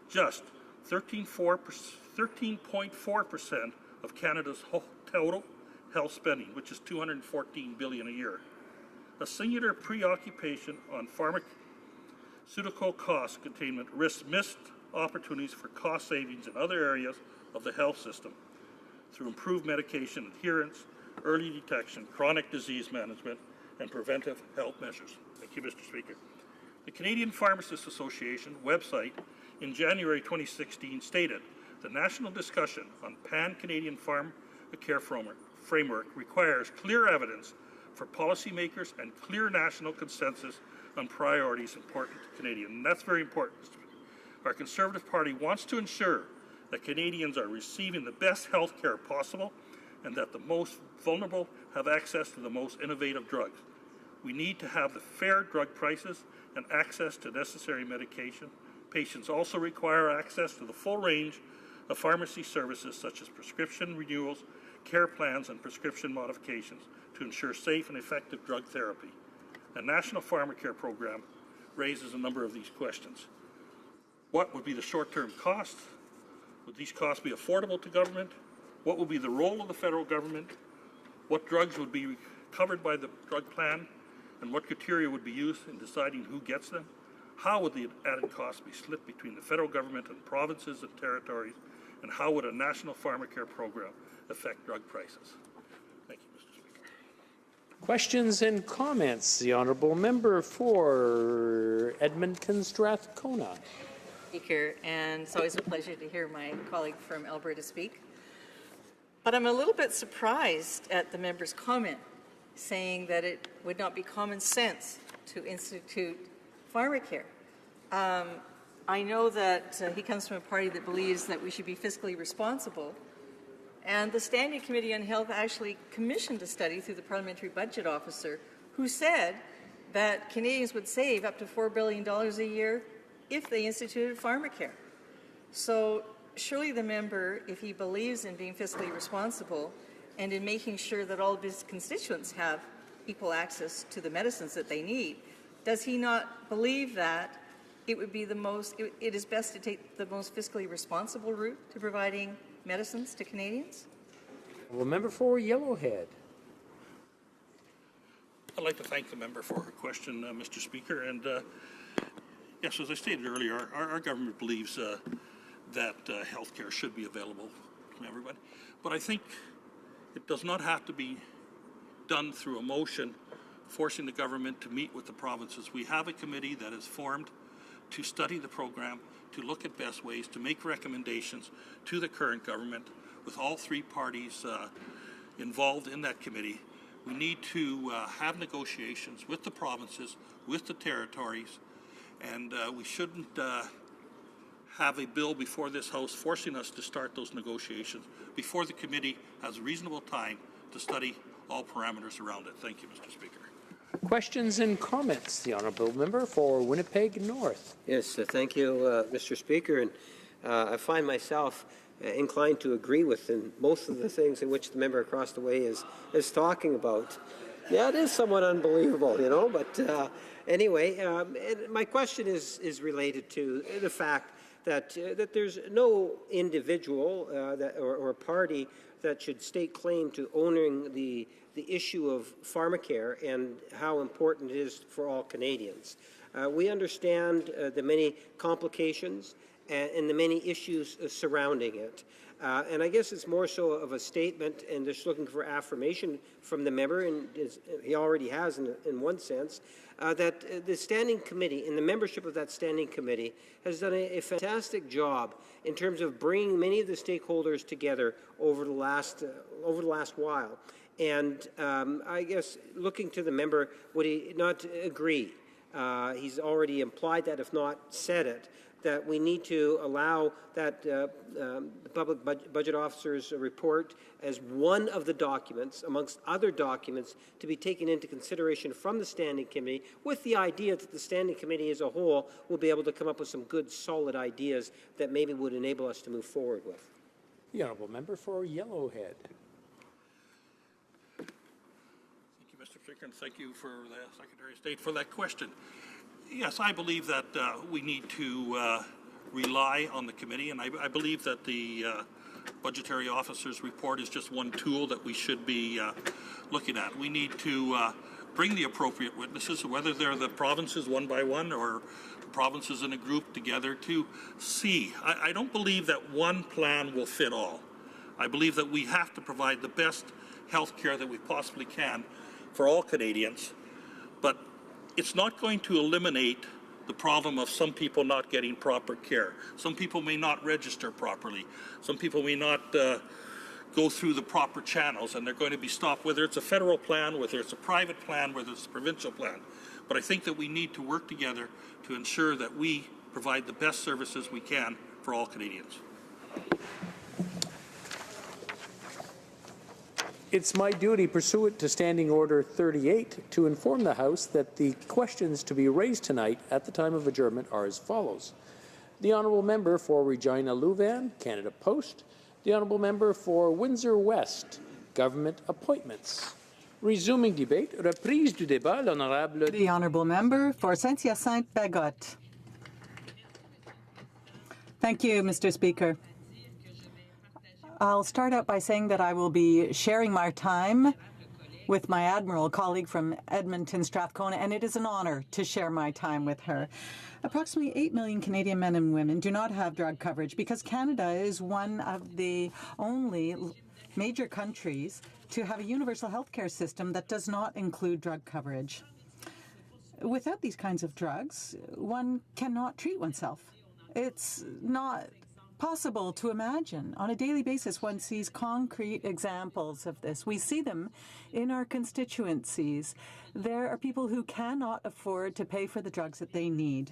just 13.4% of Canada's total health spending, which is $214 billion a year. A singular preoccupation on pharmaceutical cost containment risks missed opportunities for cost savings in other areas of the health system through improved medication adherence, early detection, chronic disease management, and preventive health measures. Thank you, Mr. Speaker. The Canadian Pharmacists Association website in January 2016 stated the national discussion on pan-Canadian pharmacare framework requires clear evidence for policymakers and clear national consensus on priorities important to Canadians. And that's very important. Our Conservative Party wants to ensure that Canadians are receiving the best health care possible and that the most vulnerable have access to the most innovative drugs. We need to have the fair drug prices and access to necessary medication. Patients also require access to the full range of pharmacy services such as prescription renewals, care plans, and prescription modifications to ensure safe and effective drug therapy. A national pharmacare program raises a number of these questions. What would be the short-term cost Would these costs be affordable to government? What will be the role of the federal government? What drugs would be covered by the drug plan? And what criteria would be used in deciding who gets them? How would the added costs be split between the federal government and provinces and territories? And how would a national pharmacare program affect drug prices? Thank you, Mr. Speaker. Questions and comments. The Honourable Member for Edmonton Strathcona. Speaker, and it's always a pleasure to hear my colleague from Alberta speak. But I'm a little bit surprised at the member's comment saying that it would not be common sense to institute pharmacare. I know that he comes from a party that believes that we should be fiscally responsible, and the Standing Committee on Health actually commissioned a study through the Parliamentary Budget Officer who said that Canadians would save up to $4 billion a year if they instituted pharmacare. So surely the member, if he believes in being fiscally responsible and in making sure that all of his constituents have equal access to the medicines that they need, does he not believe that it is best to take the most fiscally responsible route to providing medicines to Canadians? Well, member for Yellowhead. I'd like to thank the member for her question, Mr. Speaker. And yes, as I stated earlier, our government believes that health care should be available to everybody. But I think it does not have to be done through a motion forcing the government to meet with the provinces. We have a committee that is formed to study the program, to look at best ways, to make recommendations to the current government with all three parties involved in that committee. We need to have negotiations with the provinces, with the territories, and we shouldn't have a bill before this House forcing us to start those negotiations before the committee has reasonable time to study all parameters around it. Thank you, Mr. Speaker. Questions and comments. The Honourable Member for Winnipeg North. Yes, thank you, Mr. Speaker. And I find myself inclined to agree with most of the things in which the member across the way is talking about. Yeah, it is somewhat unbelievable, you know, but anyway, my question is related to the fact that there's no individual or party that should stake claim to owning the issue of pharmacare and how important it is for all Canadians. We understand the many complications and the many issues surrounding it. And I guess it's more so of a statement and just looking for affirmation from the member, and he already has in one sense, that the Standing Committee and the membership of that Standing Committee has done a fantastic job in terms of bringing many of the stakeholders together over the last while. And I guess looking to the member, would he not agree? He's already implied that, if not said it, that we need to allow that the Public Budget Officer's report as one of the documents, amongst other documents, to be taken into consideration from the Standing Committee, with the idea that the Standing Committee as a whole will be able to come up with some good, solid ideas that maybe would enable us to move forward with. The Honourable Member for Yellowhead. And thank you for the Secretary of State for that question. Yes, I believe that we need to rely on the committee, and I believe that the budgetary officer's report is just one tool that we should be looking at. We need to bring the appropriate witnesses, whether they're the provinces one by one or provinces in a group together, to see. I don't believe that one plan will fit all. I believe that we have to provide the best health care that we possibly can for all Canadians, but it's not going to eliminate the problem of some people not getting proper care. Some people may not register properly. Some people may not go through the proper channels, and they're going to be stopped, whether it's a federal plan, whether it's a private plan, whether it's a provincial plan. But I think that we need to work together to ensure that we provide the best services we can for all Canadians. It's my duty, pursuant to Standing Order 38, to inform the House that the questions to be raised tonight at the time of adjournment are as follows. The Honourable Member for Regina Louvain, Canada Post. The Honourable Member for Windsor West, Government Appointments. Resuming debate, reprise du débat, l'Honourable... The Honourable Member for Saint-Hyacinthe-Bagotte. Thank you, Mr. Speaker. I'll start out by saying that I will be sharing my time with my Admiral colleague from Edmonton, Strathcona, and it is an honour to share my time with her. Approximately 8 million Canadian men and women do not have drug coverage because Canada is one of the only major countries to have a universal healthcare system that does not include drug coverage. Without these kinds of drugs, one cannot treat oneself. It's not possible to imagine. On a daily basis, one sees concrete examples of this. We see them in our constituencies. There are people who cannot afford to pay for the drugs that they need.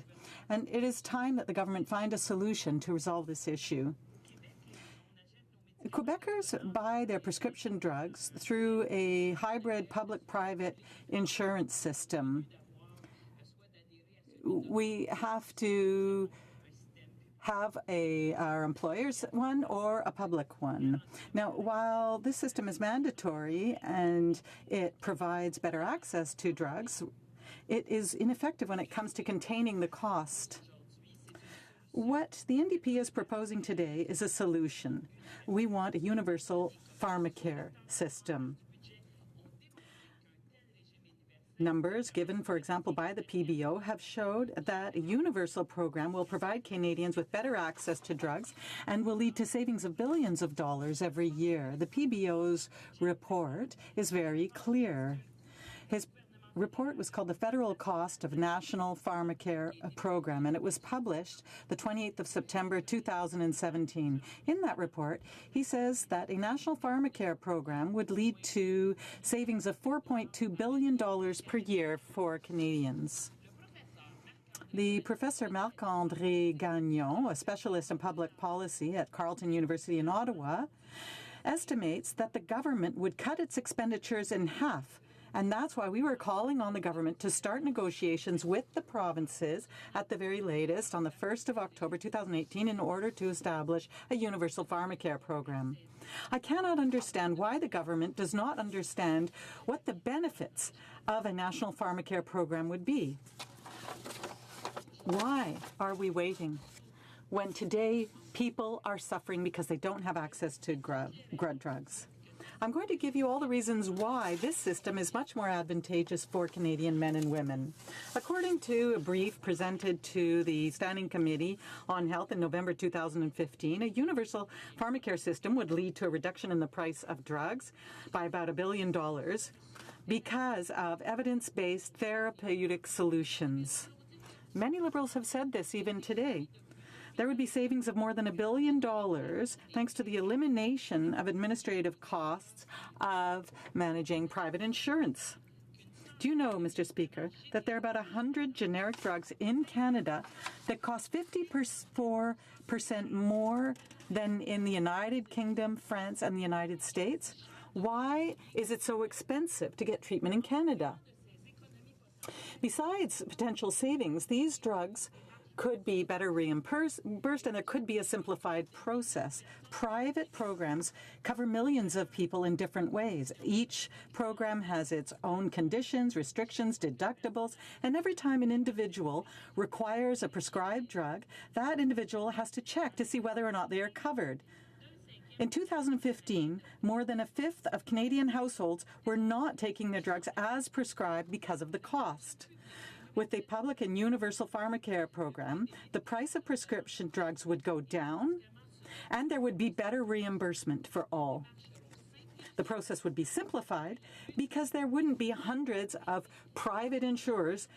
And it is time that the government find a solution to resolve this issue. Quebecers buy their prescription drugs through a hybrid public-private insurance system. We have to have our employer's one or a public one. Now, while this system is mandatory and it provides better access to drugs, it is ineffective when it comes to containing the cost. What the NDP is proposing today is a solution. We want a universal pharmacare system. Numbers given, for example, by the PBO have showed that a universal program will provide Canadians with better access to drugs and will lead to savings of billions of dollars every year. The PBO's report is very clear. His report was called the Federal Cost of National Pharmacare Program, and it was published the 28th of September 2017. In that report, he says that a national pharmacare program would lead to savings of $4.2 billion per year for Canadians. The Professor Marc-André Gagnon, a specialist in public policy at Carleton University in Ottawa, estimates that the government would cut its expenditures in half. And that's why we were calling on the government to start negotiations with the provinces at the very latest on the 1st of October 2018 in order to establish a universal pharmacare program. I cannot understand why the government does not understand what the benefits of a national pharmacare program would be. Why are we waiting when today people are suffering because they don't have access to drugs? I'm going to give you all the reasons why this system is much more advantageous for Canadian men and women. According to a brief presented to the Standing Committee on Health in November 2015, a universal pharmacare system would lead to a reduction in the price of drugs by about $1 billion because of evidence-based therapeutic solutions. Many Liberals have said this even today. There would be savings of more than $1 billion thanks to the elimination of administrative costs of managing private insurance. Do you know, Mr. Speaker, that there are about 100 generic drugs in Canada that cost 54% more than in the United Kingdom, France, and the United States? Why is it so expensive to get treatment in Canada? Besides potential savings, these drugs could be better reimbursed, and there could be a simplified process. Private programs cover millions of people in different ways. Each program has its own conditions, restrictions, deductibles, and every time an individual requires a prescribed drug, that individual has to check to see whether or not they are covered. In 2015, more than a fifth of Canadian households were not taking their drugs as prescribed because of the cost. With a public and universal pharmacare program, the price of prescription drugs would go down and there would be better reimbursement for all. The process would be simplified because there wouldn't be hundreds of private insurers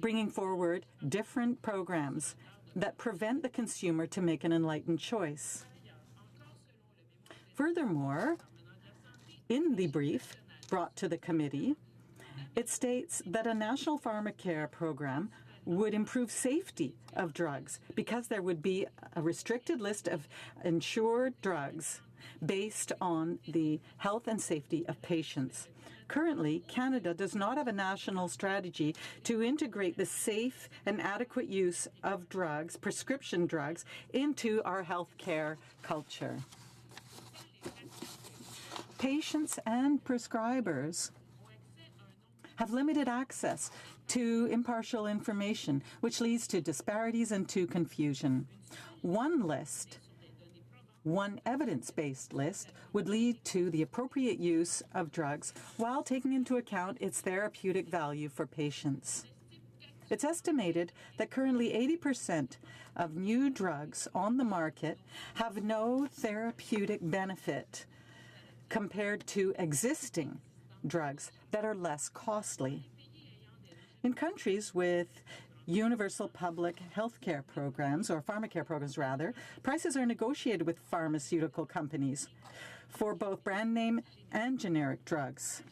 bringing forward different programs that prevent the consumer to make an enlightened choice. Furthermore, in the brief brought to the committee, it states that a national pharmacare program would improve safety of drugs because there would be a restricted list of insured drugs based on the health and safety of patients. Currently, Canada does not have a national strategy to integrate the safe and adequate use of drugs, prescription drugs, into our healthcare culture. Patients and prescribers have limited access to impartial information, which leads to disparities and to confusion. One list One evidence-based list would lead to the appropriate use of drugs while taking into account its therapeutic value for patients. It's estimated that currently 80% of new drugs on the market have no therapeutic benefit compared to existing drugs that are less costly. In countries with universal public health care programs, or pharmacare programs rather, prices are negotiated with pharmaceutical companies for both brand name and generic drugs.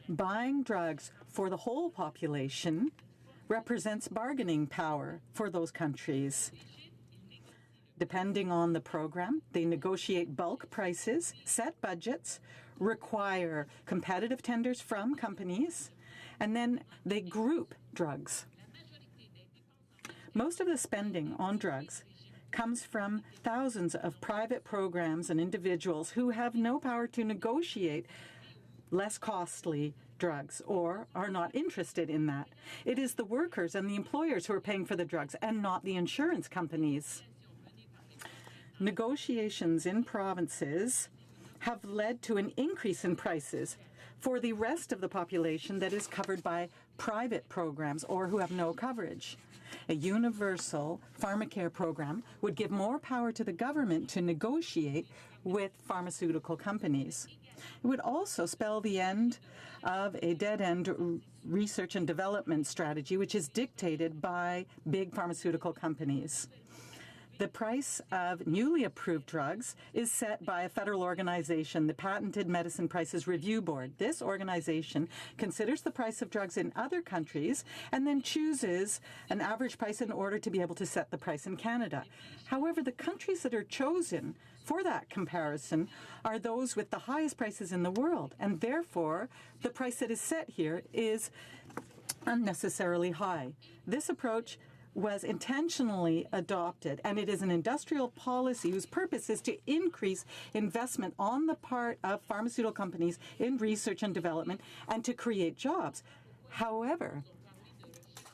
Buying drugs for the whole population represents bargaining power for those countries. Depending on the program, they negotiate bulk prices, set budgets, require competitive tenders from companies, and then they group drugs. Most of the spending on drugs comes from thousands of private programs and individuals who have no power to negotiate less costly drugs or are not interested in that. It is the workers and the employers who are paying for the drugs and not the insurance companies. Negotiations in provinces have led to an increase in prices for the rest of the population that is covered by private programs or who have no coverage. A universal pharmacare program would give more power to the government to negotiate with pharmaceutical companies. It would also spell the end of a dead-end research and development strategy which is dictated by big pharmaceutical companies. The price of newly approved drugs is set by a federal organization, the Patented Medicine Prices Review Board. This organization considers the price of drugs in other countries and then chooses an average price in order to be able to set the price in Canada. However, the countries that are chosen for that comparison are those with the highest prices in the world, and therefore the price that is set here is unnecessarily high. This approach was intentionally adopted, and it is an industrial policy whose purpose is to increase investment on the part of pharmaceutical companies in research and development and to create jobs. However,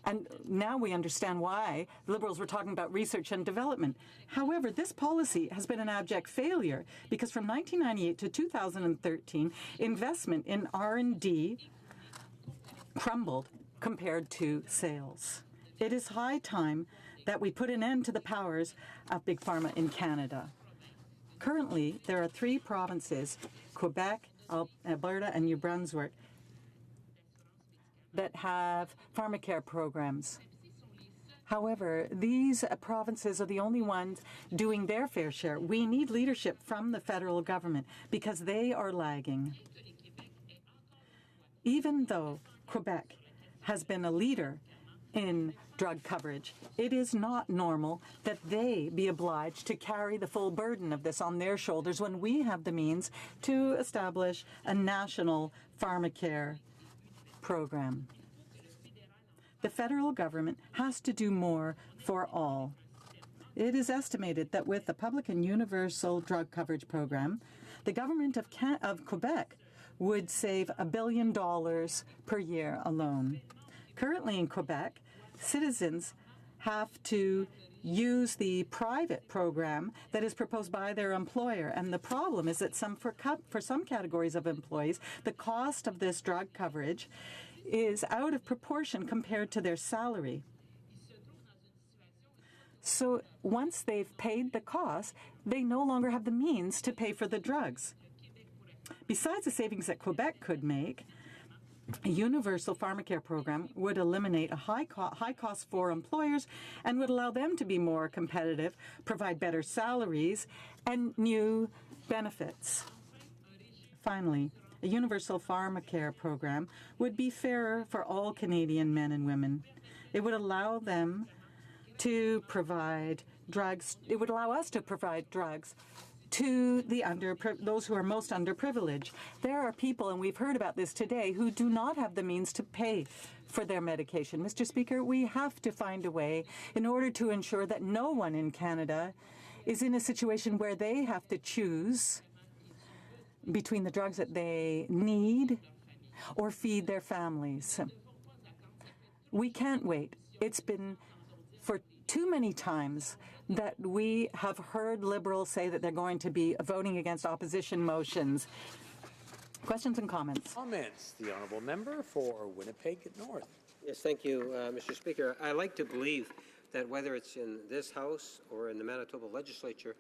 and now we understand why Liberals were talking about research and development. However, this policy has been an abject failure because from 1998 to 2013, investment in R&D crumbled compared to sales. It is high time that we put an end to the powers of Big Pharma in Canada. Currently, there are 3 provinces, Quebec, Alberta, and New Brunswick, that have pharmacare programs. However, these provinces are the only ones doing their fair share. We need leadership from the federal government because they are lagging. Even though Quebec has been a leader in drug coverage, it is not normal that they be obliged to carry the full burden of this on their shoulders when we have the means to establish a national pharmacare program. The federal government has to do more for all. It is estimated that with the public and universal drug coverage program, the government of Quebec would save $1 billion per year alone. Currently in Quebec, citizens have to use the private program that is proposed by their employer. And the problem is that for some categories of employees, the cost of this drug coverage is out of proportion compared to their salary. So once they've paid the cost, they no longer have the means to pay for the drugs. Besides the savings that Quebec could make, a universal pharmacare program would eliminate a high cost for employers and would allow them to be more competitive, provide better salaries, and new benefits. Finally, a universal pharmacare program would be fairer for all Canadian men and women. It would allow them to provide drugs. It would allow us to provide drugs to those who are most underprivileged. There are people, and we've heard about this today, who do not have the means to pay for their medication. Mr. Speaker, we have to find a way in order to ensure that no one in Canada is in a situation where they have to choose between the drugs that they need or feed their families. We can't wait. It's been for too many times that we have heard Liberals say that they're going to be voting against opposition motions. Questions and comments? Comments. The honourable member for Winnipeg North. Yes, thank you, Mr. Speaker. I like to believe that whether it's in this House or in the Manitoba Legislature,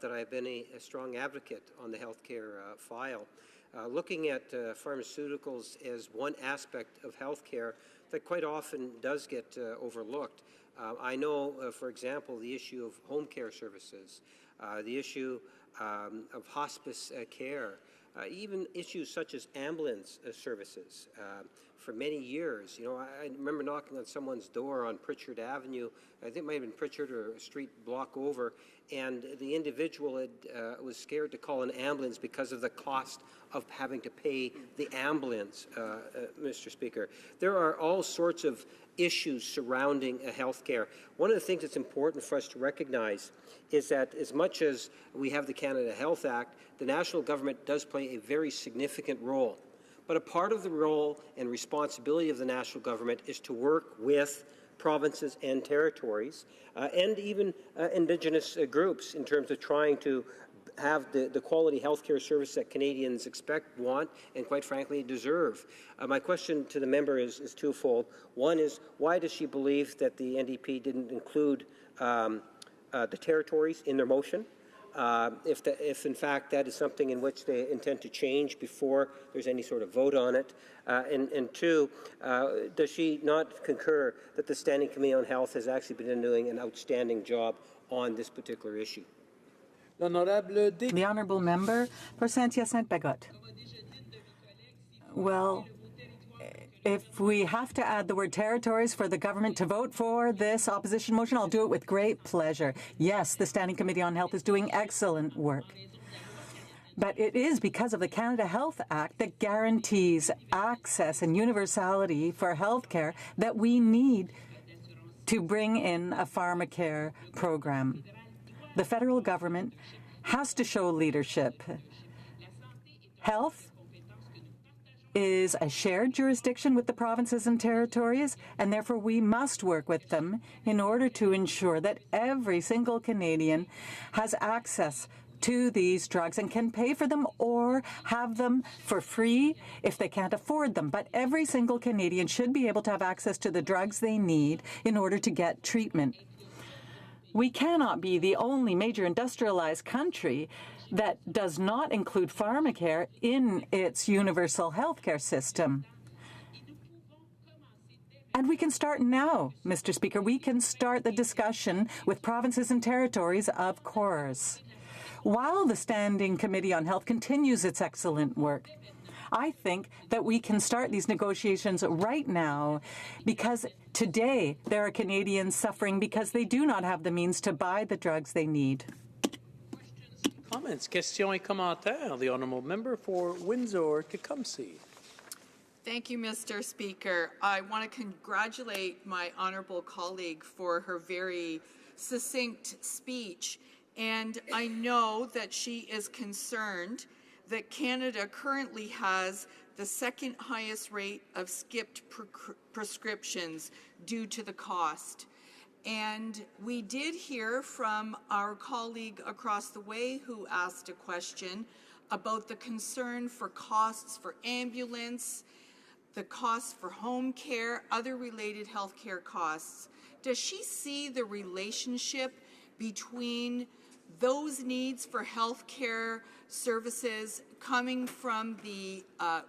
that I've been a strong advocate on the healthcare file. Looking at pharmaceuticals as one aspect of healthcare that quite often does get overlooked. I know, for example, the issue of home care services, the issue of hospice care, even issues such as ambulance services. For many years, you know, I remember knocking on someone's door on Pritchard Avenue. I think it might have been Pritchard or a street block over, and the individual was scared to call an ambulance because of the cost of having to pay the ambulance, Mr. Speaker. There are all sorts of issues surrounding health care. One of the things that's important for us to recognize is that as much as we have the Canada Health Act, the national government does play a very significant role. But a part of the role and responsibility of the national government is to work with provinces and territories and even Indigenous groups in terms of trying to have the quality healthcare service that Canadians expect, want, and quite frankly deserve. My question to the member is twofold. One is, why does she believe that the NDP didn't include the territories in their motion? If in fact that is something in which they intend to change before there's any sort of vote on it. And two, does she not concur that the Standing Committee on Health has actually been doing an outstanding job on this particular issue? The honourable member for Saint-Hyacinthe-Bagotte. Well, if we have to add the word territories for the government to vote for this opposition motion, I'll do it with great pleasure. Yes, the Standing Committee on Health is doing excellent work. But it is because of the Canada Health Act that guarantees access and universality for health care that we need to bring in a pharmacare program. The federal government has to show leadership. Health is a shared jurisdiction with the provinces and territories, and therefore we must work with them in order to ensure that every single Canadian has access to these drugs and can pay for them or have them for free if they can't afford them. But every single Canadian should be able to have access to the drugs they need in order to get treatment. We cannot be the only major industrialized country that does not include pharmacare in its universal healthcare system. And we can start now, Mr. Speaker. We can start the discussion with provinces and territories, of course. While the Standing Committee on Health continues its excellent work, I think that we can start these negotiations right now because today there are Canadians suffering because they do not have the means to buy the drugs they need. Comments, questions et commentaires. The honourable member for Windsor-Tecumseh. Thank you, Mr. Speaker. I want to congratulate my honourable colleague for her very succinct speech. And I know that she is concerned that Canada currently has the second highest rate of skipped prescriptions due to the cost. And we did hear from our colleague across the way who asked a question about the concern for costs for ambulance, the costs for home care, other related health care costs. Does she see the relationship between those needs for health care services coming from the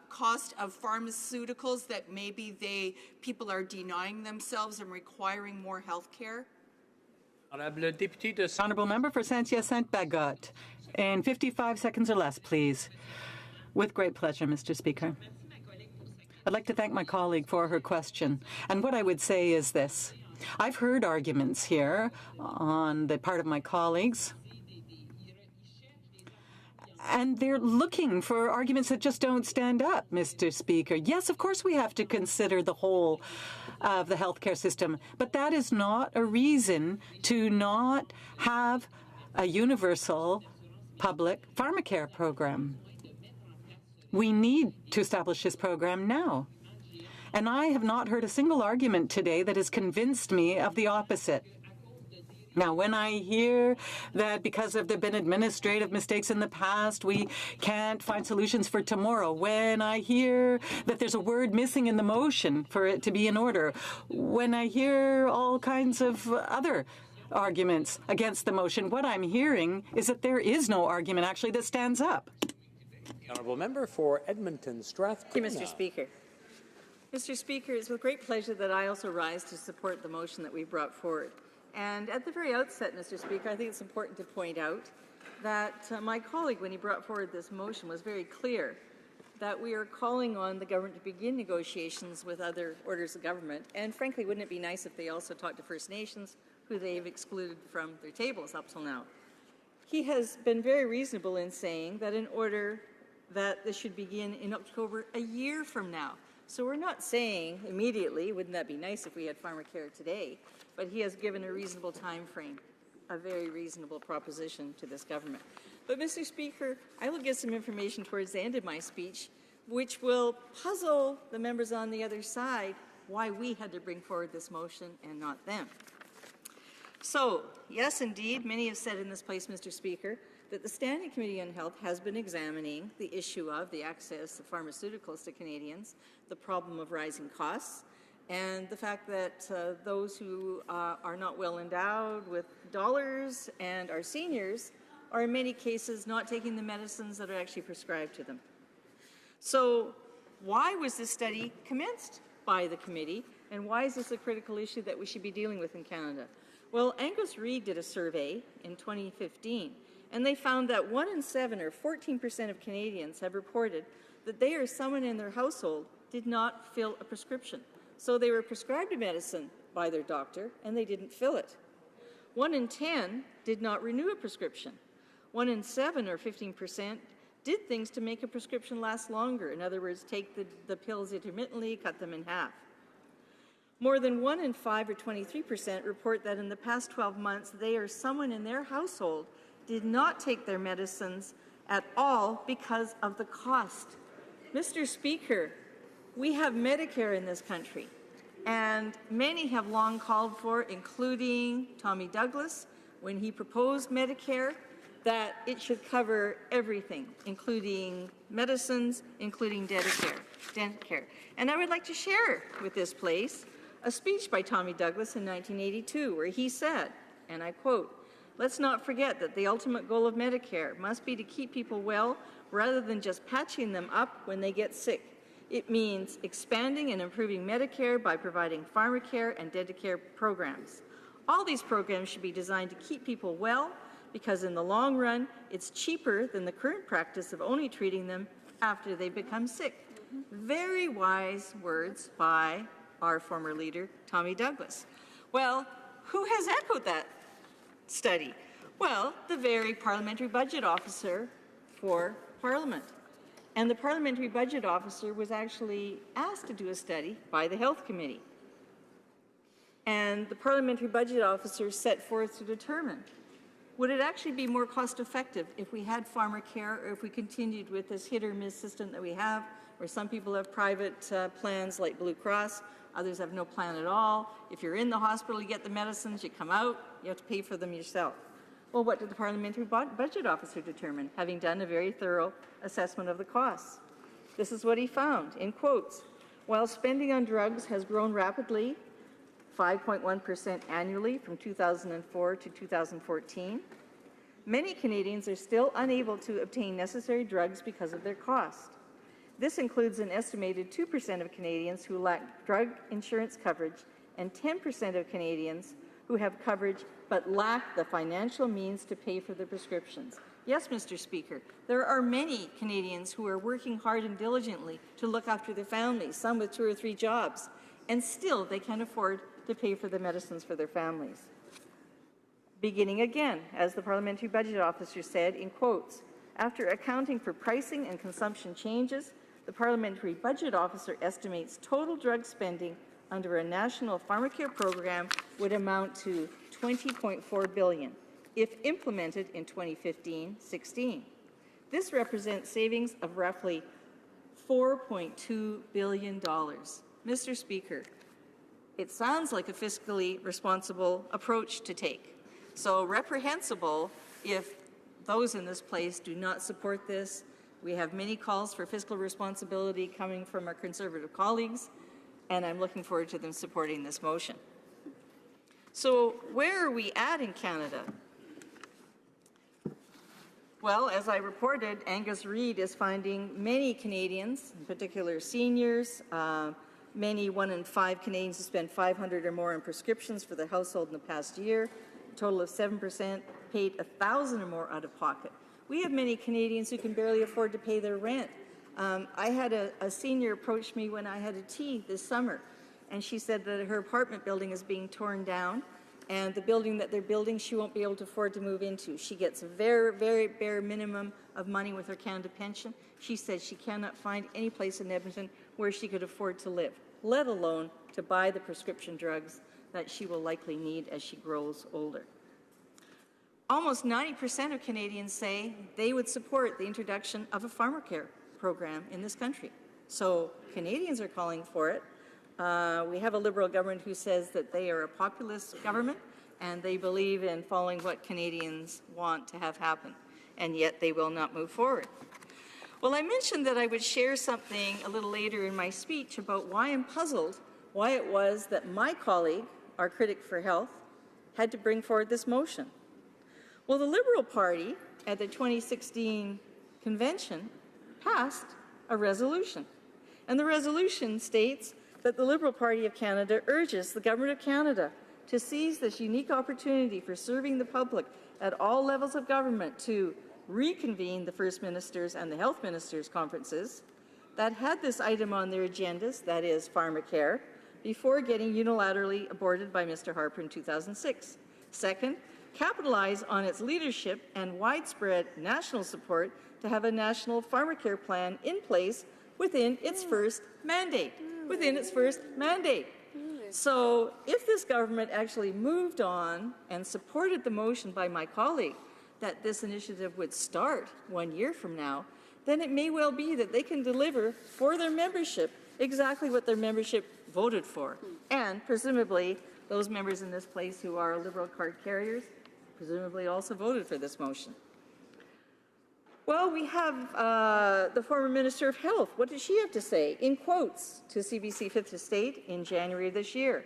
cost of pharmaceuticals that maybe people are denying themselves and requiring more health care? Honourable member for Saint-Hyacinthe-Bagotte. In 55 seconds or less, please. With great pleasure, Mr. Speaker. I'd like to thank my colleague for her question. And what I would say is this. I've heard arguments here on the part of my colleagues, and they're looking for arguments that just don't stand up, Mr. Speaker. Yes, of course we have to consider the whole of the healthcare system, but that is not a reason to not have a universal public pharmacare program. We need to establish this program now. And I have not heard a single argument today that has convinced me of the opposite. Now, when I hear that because there have been administrative mistakes in the past, we can't find solutions for tomorrow, when I hear that there's a word missing in the motion for it to be in order, when I hear all kinds of other arguments against the motion, what I'm hearing is that there is no argument actually that stands up. The honourable member for Edmonton Strathcona. Thank you, Mr. Speaker. Mr. Speaker, it's with great pleasure that I also rise to support the motion that we brought forward. And at the very outset, Mr. Speaker, I think it's important to point out that my colleague, when he brought forward this motion, was very clear that we are calling on the government to begin negotiations with other orders of government. And frankly, wouldn't it be nice if they also talked to First Nations, who they've excluded from their tables up till now? He has been very reasonable in saying that in order that this should begin in October a year from now. So we're not saying immediately, wouldn't that be nice if we had pharmacare today, but he has given a reasonable time frame, a very reasonable proposition to this government. But Mr. Speaker, I will give some information towards the end of my speech, which will puzzle the members on the other side why we had to bring forward this motion and not them. So, yes, indeed, many have said in this place, Mr. Speaker, that the Standing Committee on Health has been examining the issue of the access of pharmaceuticals to Canadians, the problem of rising costs, and the fact that those who are not well endowed with dollars and are seniors are in many cases not taking the medicines that are actually prescribed to them. So why was this study commenced by the committee, and why is this a critical issue that we should be dealing with in Canada? Well, Angus Reid did a survey in 2015, and they found that 1 in 7, or 14% of Canadians, have reported that they or someone in their household did not fill a prescription. So they were prescribed a medicine by their doctor, and they didn't fill it. 1 in 10 did not renew a prescription. 1 in 7, or 15%, did things to make a prescription last longer. In other words, take the pills intermittently, cut them in half. More than 1 in 5, or 23%, report that in the past 12 months, they or someone in their household did not take their medicines at all because of the cost. Mr. Speaker, we have Medicare in this country, and many have long called for, including Tommy Douglas, when he proposed Medicare, that it should cover everything, including medicines, including dental care. And I would like to share with this place a speech by Tommy Douglas in 1982, where he said, and I quote, "Let's not forget that the ultimate goal of Medicare must be to keep people well rather than just patching them up when they get sick. It means expanding and improving Medicare by providing pharmacare and Dedicare programs. All these programs should be designed to keep people well because in the long run, it's cheaper than the current practice of only treating them after they become sick." Very wise words by our former leader, Tommy Douglas. Well, who has echoed that study? Well, the very Parliamentary Budget Officer for Parliament. And the Parliamentary Budget Officer was actually asked to do a study by the Health Committee. And the Parliamentary Budget Officer set forth to determine, would it actually be more cost-effective if we had pharmacare or if we continued with this hit-or-miss system that we have, where some people have private plans like Blue Cross, others have no plan at all. If you're in the hospital, you get the medicines, you come out, you have to pay for them yourself. Well, what did the Parliamentary Budget Officer determine, having done a very thorough assessment of the costs? This is what he found, in quotes, "While spending on drugs has grown rapidly, 5.1% annually from 2004 to 2014, many Canadians are still unable to obtain necessary drugs because of their cost. This includes an estimated 2% of Canadians who lack drug insurance coverage and 10% of Canadians who have coverage but lack the financial means to pay for the prescriptions." Yes, Mr. Speaker, there are many Canadians who are working hard and diligently to look after their families, some with 2 or 3 jobs, and still they can't afford to pay for the medicines for their families. Beginning again, as the Parliamentary Budget Officer said, in quotes, "After accounting for pricing and consumption changes, the Parliamentary Budget Officer estimates total drug spending under a national pharmacare program would amount to $20.4 billion if implemented in 2015-16. This represents savings of roughly $4.2 billion. Mr. Speaker, it sounds like a fiscally responsible approach to take. So reprehensible if those in this place do not support this. We have many calls for fiscal responsibility coming from our Conservative colleagues, and I'm looking forward to them supporting this motion. So where are we at in Canada? Well, as I reported, Angus Reid is finding many Canadians, in particular seniors, many 1 in 5 Canadians who spend $500 or more on prescriptions for their household in the past year. A total of 7% paid $1,000 or more out of pocket. We have many Canadians who can barely afford to pay their rent. I had a senior approach me when I had a tea this summer, and she said that her apartment building is being torn down, and the building that they're building she won't be able to afford to move into. She gets a very, very bare minimum of money with her Canada pension. She said she cannot find any place in Edmonton where she could afford to live, let alone to buy the prescription drugs that she will likely need as she grows older. Almost 90% of Canadians say they would support the introduction of a pharmacare program in this country. So Canadians are calling for it. We have a Liberal government who says that they are a populist government and they believe in following what Canadians want to have happen, and yet they will not move forward. Well, I mentioned that I would share something a little later in my speech about why I'm puzzled, why it was that my colleague, our critic for health, had to bring forward this motion. Well, the Liberal Party at the 2016 convention passed a resolution, and the resolution states that the Liberal Party of Canada urges the Government of Canada to seize this unique opportunity for serving the public at all levels of government to reconvene the First Ministers and the Health Ministers conferences that had this item on their agendas, that is pharmacare, before getting unilaterally aborted by Mr. Harper in 2006. Second, capitalize on its leadership and widespread national support to have a national pharmacare plan in place within its first mandate. So if this government actually moved on and supported the motion by my colleague that this initiative would start 1 year from now, then it may well be that they can deliver for their membership exactly what their membership voted for. And presumably, those members in this place who are Liberal card carriers presumably also voted for this motion. Well, we have the former Minister of Health. What did she have to say? In quotes to CBC Fifth Estate in January this year.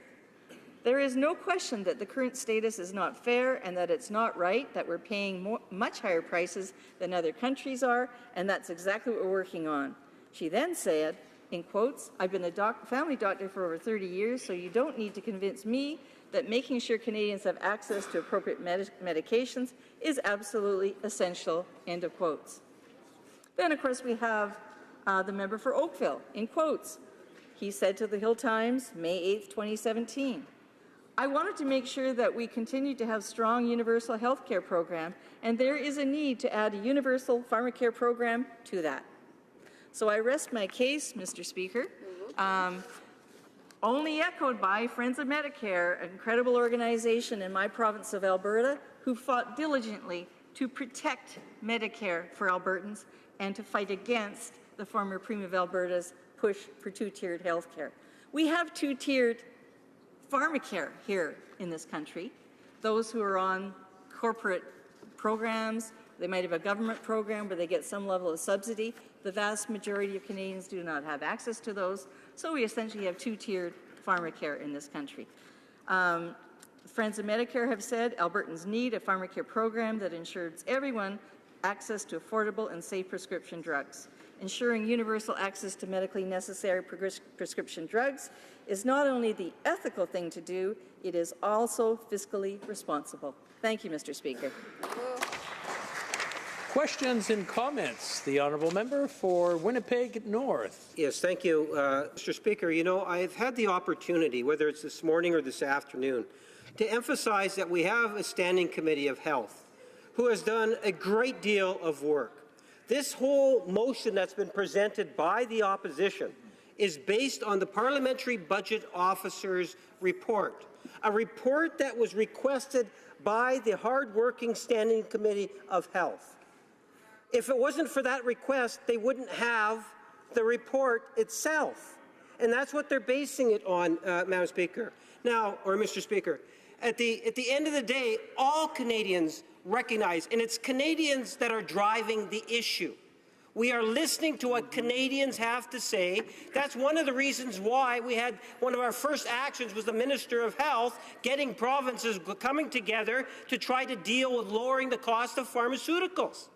There is no question that the current status is not fair and that it's not right, that we're paying much higher prices than other countries are, and that's exactly what we're working on. She then said, in quotes, I've been a family doctor for over 30 years, so you don't need to convince me that making sure Canadians have access to appropriate medications is absolutely essential, end of quotes. Then, of course, we have the member for Oakville, in quotes. He said to the Hill Times, May 8th, 2017, I wanted to make sure that we continue to have strong universal health care program, and there is a need to add a universal pharmacare program to that. So I rest my case, Mr. Speaker. Only echoed by Friends of Medicare, an incredible organization in my province of Alberta who fought diligently to protect Medicare for Albertans and to fight against the former Premier of Alberta's push for two-tiered health care. We have two-tiered pharmacare here in this country. Those who are on corporate programs, they might have a government program where they get some level of subsidy. The vast majority of Canadians do not have access to those, so we essentially have two-tiered pharmacare in this country. Friends of Medicare have said Albertans need a pharmacare program that ensures everyone access to affordable and safe prescription drugs. Ensuring universal access to medically necessary prescription drugs is not only the ethical thing to do, it is also fiscally responsible. Thank you, Mr. Speaker. Questions and comments? The Honourable Member for Winnipeg North. Yes, thank you, Mr. Speaker. You know, I've had the opportunity, whether it's this morning or this afternoon, to emphasize that we have a Standing Committee of Health who has done a great deal of work. This whole motion that's been presented by the opposition is based on the Parliamentary Budget Officer's report, a report that was requested by the hard-working Standing Committee of Health. If it wasn't for that request, they wouldn't have the report itself. And that's what they're basing it on, Madam Speaker. Now, or Mr. Speaker. at the end of the day, all Canadians recognize, and it's Canadians that are driving the issue. We are listening to what Canadians have to say. That's one of the reasons why we had one of our first actions was the Minister of Health getting provinces coming together to try to deal with lowering the cost of pharmaceuticals.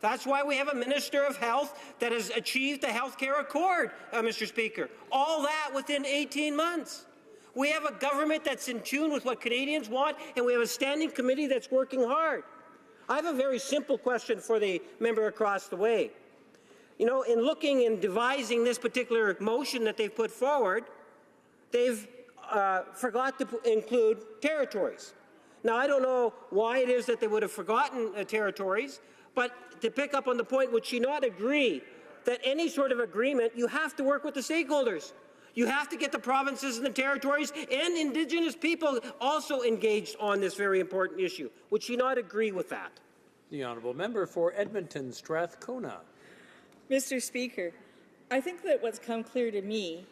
That's why we have a Minister of Health that has achieved the health care accord, Mr. Speaker. All that within 18 months. We have a government that's in tune with what Canadians want, and we have a standing committee that's working hard. I have a very simple question for the member across the way. You know, in looking and devising this particular motion that they've put forward, they've forgot to include territories. Now, I don't know why it is that they would have forgotten territories, but to pick up on the point, would she not agree that any sort of agreement, you have to work with the stakeholders? You have to get the provinces and the territories and Indigenous people also engaged on this very important issue. Would she not agree with that? The honourable member for Edmonton Strathcona. Mr. Speaker, I think that what's come clear to me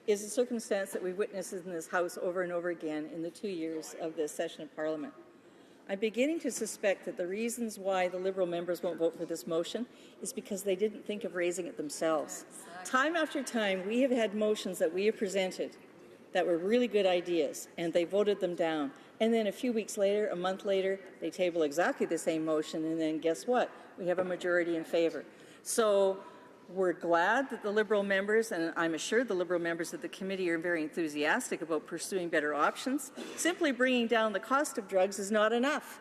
is the circumstance that we've witnessed in this House over and over again in the 2 years of this session of Parliament. I'm beginning to suspect that the reasons why the Liberal members won't vote for this motion is because they didn't think of raising it themselves. Time after time, we have had motions that we have presented that were really good ideas, and they voted them down. And then a few weeks later, a month later, they table exactly the same motion, and then guess what? We have a majority in favour. So we're glad that the Liberal members, and I'm assured the Liberal members of the committee are very enthusiastic about pursuing better options. Simply bringing down the cost of drugs is not enough.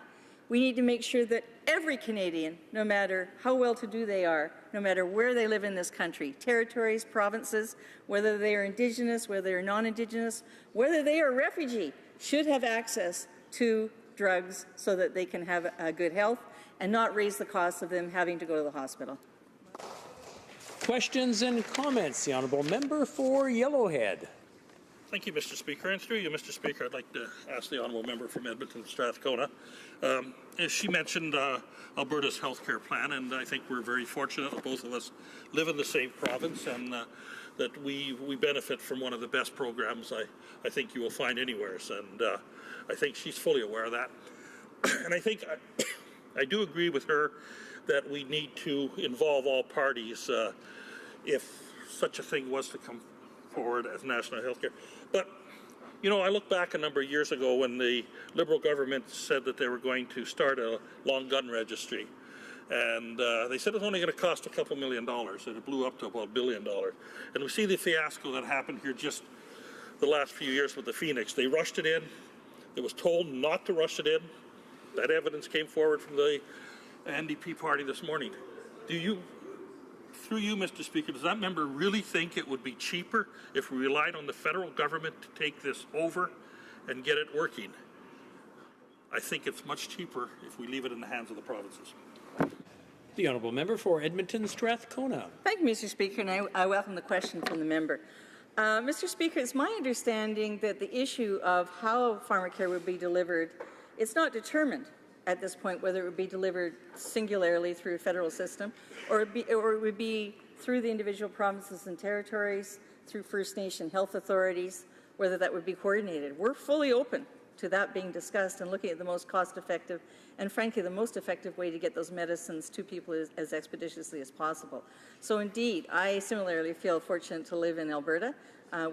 We need to make sure that every Canadian, no matter how well-to-do they are, no matter where they live in this country, territories, provinces, whether they are Indigenous, whether they are non-Indigenous, whether they are refugee, should have access to drugs so that they can have a good health and not raise the cost of them having to go to the hospital. Questions and comments. The honourable member for Yellowhead. Thank you, Mr. Speaker. And through you, Mr. Speaker, I'd like to ask the honourable member from Edmonton Strathcona. As she mentioned Alberta's healthcare plan, and I think we're very fortunate that both of us live in the same province and that we benefit from one of the best programs I think you will find anywhere. And I think she's fully aware of that. And I think I do agree with her that we need to involve all parties if such a thing was to come forward as national health care. But, you know, I look back a number of years ago when the Liberal government said that they were going to start a long gun registry. And they said it was only going to cost a couple $1 million, and it blew up to about $1 billion. And we see the fiasco that happened here just the last few years with the Phoenix. They rushed it in. It was told not to rush it in. That evidence came forward from the NDP party this morning. Through you, Mr. Speaker, does that member really think it would be cheaper if we relied on the federal government to take this over and get it working? I think it's much cheaper if we leave it in the hands of the provinces. The honourable member for Edmonton Strathcona. Thank you, Mr. Speaker, and I welcome the question from the member. Mr. Speaker, it's my understanding that the issue of how pharmacare would be delivered, it's not determined at this point whether it would be delivered singularly through a federal system or it would be through the individual provinces and territories, through First Nation health authorities, whether that would be coordinated. We're fully open to that being discussed and looking at the most cost-effective and, frankly, the most effective way to get those medicines to people as expeditiously as possible. So, indeed, I similarly feel fortunate to live in Alberta.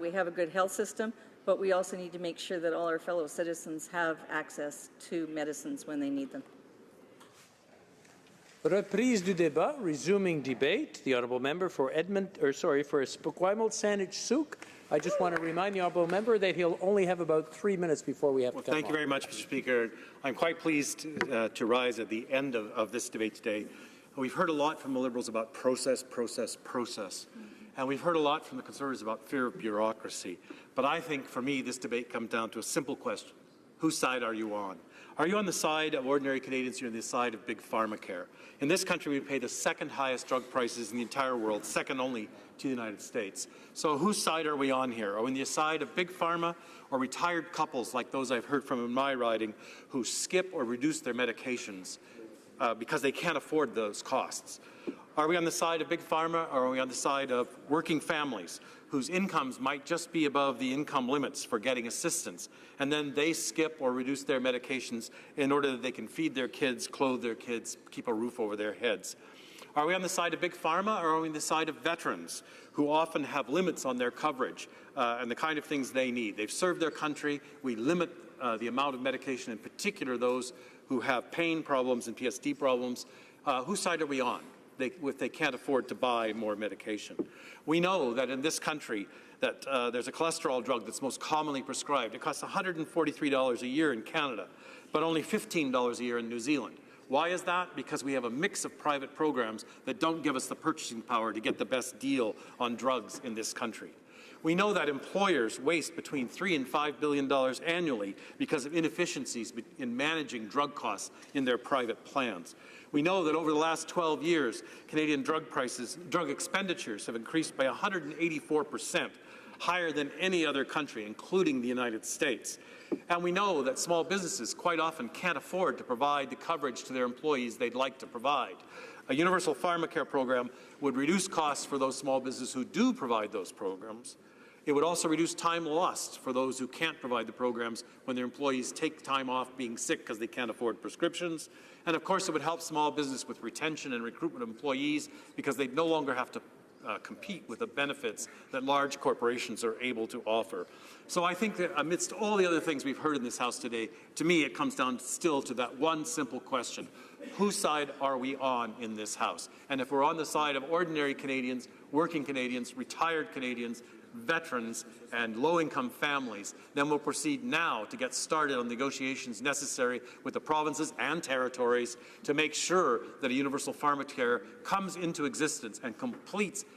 We have a good health system, but we also need to make sure that all our fellow citizens have access to medicines when they need them. Reprise du débat, resuming debate. The honourable member for Esquimalt Saanich-Sooke. I just want to remind the honourable member that he'll only have about 3 minutes before we have to come Thank you very much, Mr. Speaker. I'm quite pleased to rise at the end of this debate today. We've heard a lot from the Liberals about process. And we've heard a lot from the Conservatives about fear of bureaucracy. But I think, for me, this debate comes down to a simple question. Whose side are you on? Are you on the side of ordinary Canadians? You're on the side of big pharmacare. In this country, we pay the second highest drug prices in the entire world, second only to the United States. So whose side are we on here? Are we on the side of big pharma or retired couples like those I've heard from in my riding who skip or reduce their medications because they can't afford those costs? Are we on the side of Big Pharma, or are we on the side of working families whose incomes might just be above the income limits for getting assistance, and then they skip or reduce their medications in order that they can feed their kids, clothe their kids, keep a roof over their heads? Are we on the side of Big Pharma, or are we on the side of veterans who often have limits on their coverage and the kind of things they need? They've served their country. We limit the amount of medication, in particular those who have pain problems and PSD problems. Whose side are we on if they can't afford to buy more medication? We know that in this country that there's a cholesterol drug that's most commonly prescribed. It costs $143 a year in Canada, but only $15 a year in New Zealand. Why is that? Because we have a mix of private programs that don't give us the purchasing power to get the best deal on drugs in this country. We know that employers waste between $3 and $5 billion annually because of inefficiencies in managing drug costs in their private plans. We know that over the last 12 years, Canadian drug expenditures have increased by 184%, higher than any other country, including the United States. And we know that small businesses quite often can't afford to provide the coverage to their employees they'd like to provide. A universal pharmacare program would reduce costs for those small businesses who do provide those programs. It would also reduce time lost for those who can't provide the programs when their employees take time off being sick because they can't afford prescriptions. And of course, it would help small business with retention and recruitment of employees because they'd no longer have to compete with the benefits that large corporations are able to offer. So I think that amidst all the other things we've heard in this House today, to me it comes down still to that one simple question. Whose side are we on in this House? And if we're on the side of ordinary Canadians, working Canadians, retired Canadians, veterans, and low-income families, then we'll proceed now to get started on negotiations necessary with the provinces and territories to make sure that a universal pharmacare comes into existence and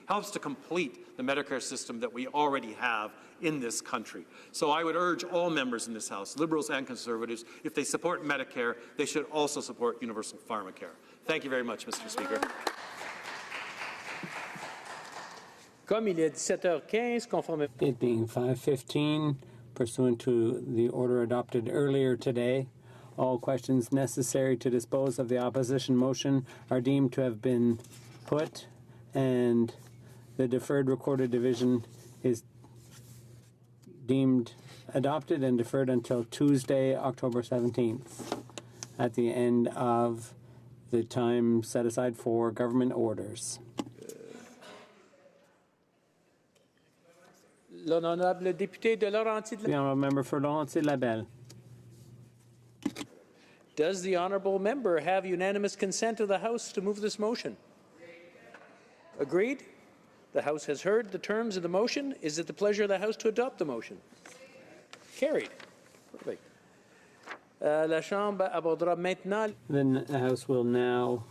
helps to complete the Medicare system that we already have in this country. So I would urge all members in this House, Liberals and Conservatives, if they support Medicare, they should also support universal pharmacare. Thank you very much, Mr. Speaker. Comme il est 17h15, conformément. It being 5:15, pursuant to the order adopted earlier today, all questions necessary to dispose of the opposition motion are deemed to have been put, and the deferred recorded division is deemed adopted and deferred until Tuesday, October 17th, at the end of the time set aside for government orders. L'honorable député de Laurentides. The honourable member for Laurentides-Labelle. Does the honourable member have unanimous consent of the House to move this motion? Agreed? The House has heard the terms of the motion. Is it the pleasure of the House to adopt the motion? Carried. Perfect. La Chambre abordera maintenant. Then the House will now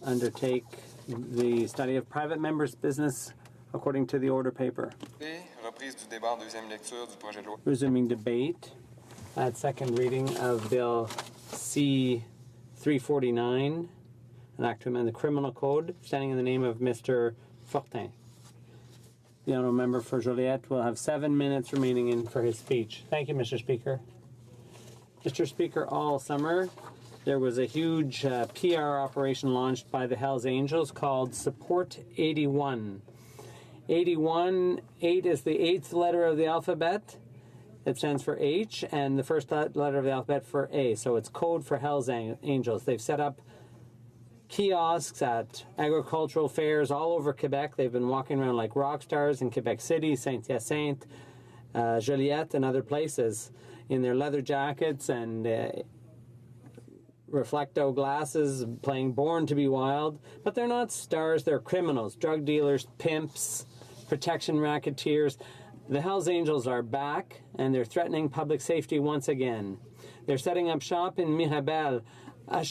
undertake the study of private members' business according to the order paper. Resuming debate at second reading of Bill C-349, an act to amend the criminal code, standing in the name of Mr. Fortin. The honourable member for Joliette will have 7 minutes remaining for his speech. Thank you, Mr. Speaker. Mr. Speaker, all summer there was a huge PR operation launched by the Hells Angels called Support 81. 81, 8 is the 8th letter of the alphabet. It stands for H, and the first letter of the alphabet for A. So it's code for Hells Angels. They've set up kiosks at agricultural fairs all over Quebec. They've been walking around like rock stars in Quebec City, Saint-Hyacinthe, Joliette, and other places in their leather jackets and reflecto glasses, playing Born to be Wild. But they're not stars, they're criminals, drug dealers, pimps, protection racketeers. The Hells Angels are back, and they're threatening public safety once again. They're setting up shop in Mirabel, a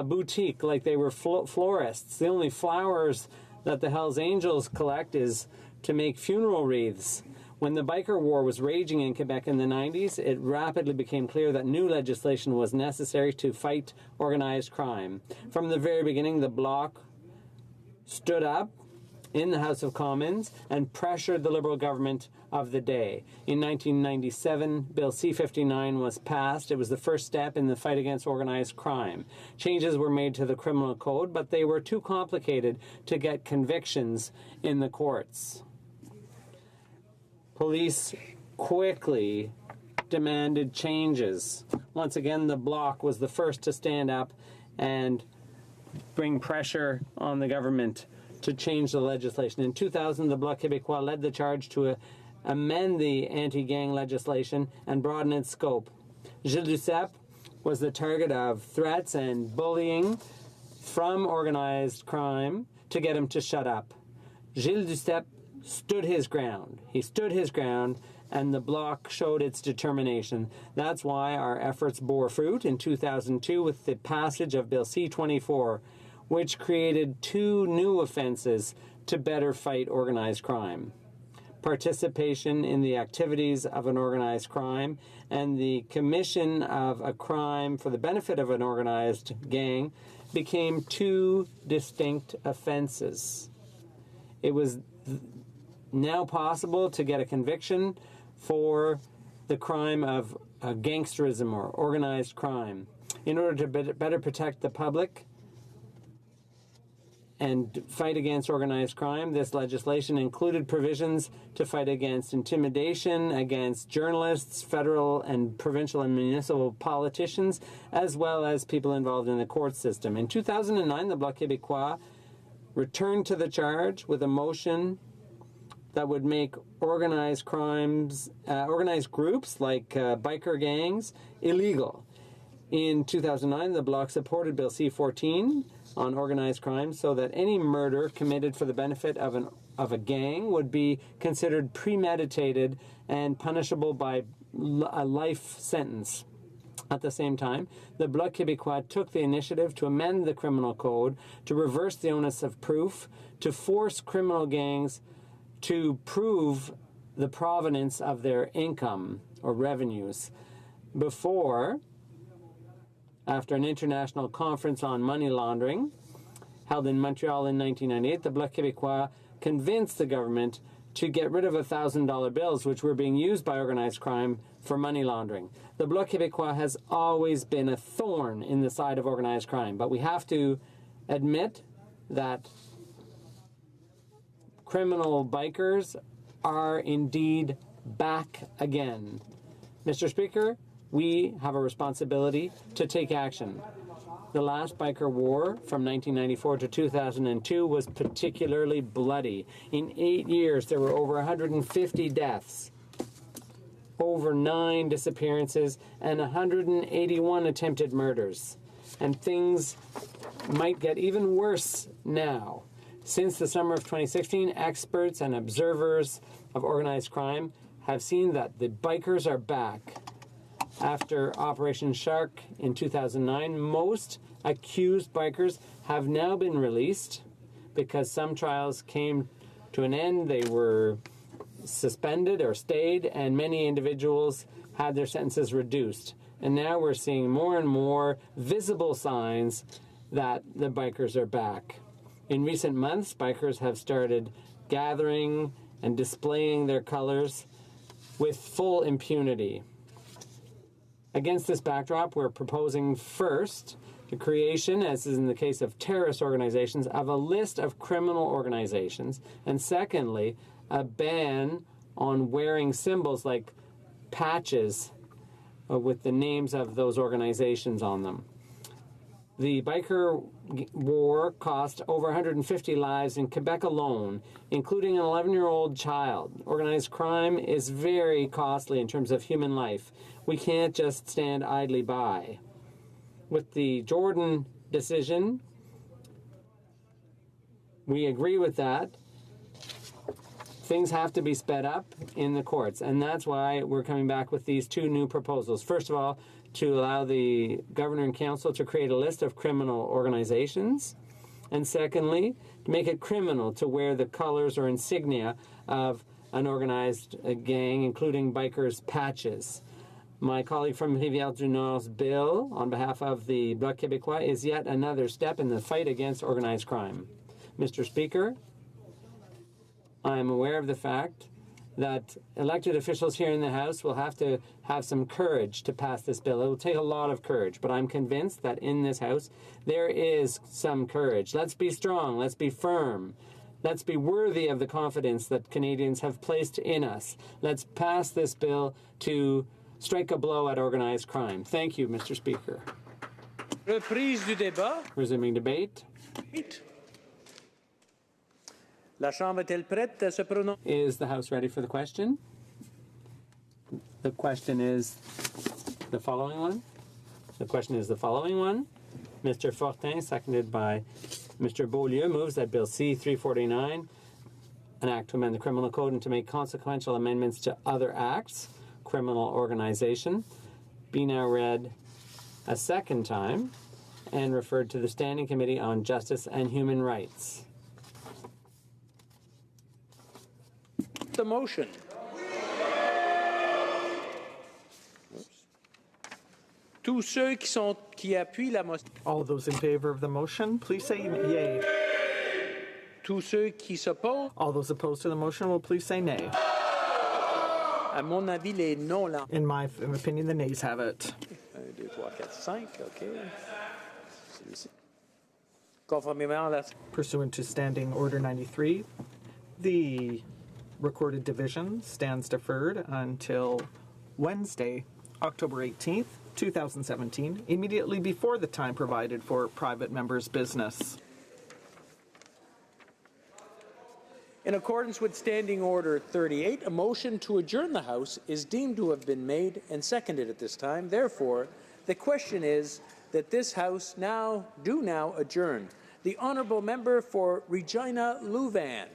boutique, like they were florists. The only flowers that the Hells Angels collect is to make funeral wreaths. When the biker war was raging in Quebec in the 90s, it rapidly became clear that new legislation was necessary to fight organized crime. From the very beginning, the Bloc stood up in the House of Commons and pressured the Liberal government of the day. In 1997, Bill C-59 was passed. It was the first step in the fight against organized crime. Changes were made to the criminal code, but they were too complicated to get convictions in the courts. Police quickly demanded changes. Once again, the Bloc was the first to stand up and bring pressure on the government to change the legislation. In 2000, the Bloc Québécois led the charge to amend the anti-gang legislation and broaden its scope. Gilles Duceppe was the target of threats and bullying from organized crime to get him to shut up. Gilles Duceppe stood his ground. He stood his ground, and the Bloc showed its determination. That's why our efforts bore fruit in 2002 with the passage of Bill C-24, which created 2 new offenses to better fight organized crime: participation in the activities of an organized crime and the commission of a crime for the benefit of an organized gang became 2 distinct offenses. It was now possible to get a conviction for the crime of gangsterism or organized crime. In order to better protect the public and fight against organized crime, this legislation included provisions to fight against intimidation against journalists, federal and provincial and municipal politicians, as well as people involved in the court system. In 2009, the Bloc Québécois returned to the charge with a motion that would make organized groups like biker gangs illegal. In 2009, the Bloc supported Bill C-14 on organized crime so that any murder committed for the benefit of a gang would be considered premeditated and punishable by a life sentence. At the same time, the Bloc Québécois took the initiative to amend the criminal code to reverse the onus of proof, to force criminal gangs to prove the provenance of their income or revenues. After an international conference on money laundering held in Montreal in 1998, the Bloc Québécois convinced the government to get rid of $1,000 bills, which were being used by organized crime for money laundering. The Bloc Québécois has always been a thorn in the side of organized crime, but we have to admit that criminal bikers are indeed back again. Mr. Speaker, we have a responsibility to take action. The last biker war from 1994 to 2002 was particularly bloody. In 8 years, there were over 150 deaths, over 9 disappearances, and 181 attempted murders. And things might get even worse now. Since the summer of 2016, experts and observers of organized crime have seen that the bikers are back. After Operation Shark in 2009, most accused bikers have now been released because some trials came to an end. They were suspended or stayed, and many individuals had their sentences reduced. And now we're seeing more and more visible signs that the bikers are back. In recent months, bikers have started gathering and displaying their colors with full impunity. Against this backdrop, we're proposing first the creation, as is in the case of terrorist organizations, of a list of criminal organizations, and secondly, a ban on wearing symbols like patches with the names of those organizations on them. The biker war cost over 150 lives in Quebec alone, including an 11-year-old child. Organized crime is very costly in terms of human life. We can't just stand idly by. With the Jordan decision, we agree with that. Things have to be sped up in the courts, and that's why we're coming back with these 2 new proposals. First of all, to allow the Governor and Council to create a list of criminal organizations, and secondly, to make it criminal to wear the colors or insignia of an organized gang, including bikers' patches. My colleague from Rivière-du-Nord's bill, on behalf of the Bloc Québécois, is yet another step in the fight against organized crime. Mr. Speaker, I am aware of the fact that elected officials here in the House will have to have some courage to pass this bill. It will take a lot of courage, but I'm convinced that in this House there is some courage. Let's be strong. Let's be firm. Let's be worthy of the confidence that Canadians have placed in us. Let's pass this bill to strike a blow at organized crime. Thank you, Mr. Speaker. Reprise du débat. Resuming debate. La Chambre est-elle prête à se prononcer? Is the House ready for the question? The question is the following one. The question is the following one. Mr. Fortin, seconded by Mr. Beaulieu, moves that Bill C-349, an act to amend the criminal code and to make consequential amendments to other acts, criminal organization, be now read a second time and referred to the Standing Committee on Justice and Human Rights. The motion. Tous ceux qui appuient la motion. All those in favor of the motion, please say yay. Tous ceux qui s'opposent. All those opposed to the motion will please say nay. À mon avis, les non là. In my opinion, the nays have it. 1, 2, 3, 4, 5, OK. Celui-ci. Conformément à la... Pursuant to Standing Order 93, the recorded division stands deferred until Wednesday, October 18th, 2017, immediately before the time provided for private members' business. In accordance with Standing Order 38, a motion to adjourn the House is deemed to have been made and seconded at this time. Therefore, the question is that this House now adjourn. The Honourable Member for Regina Louvain.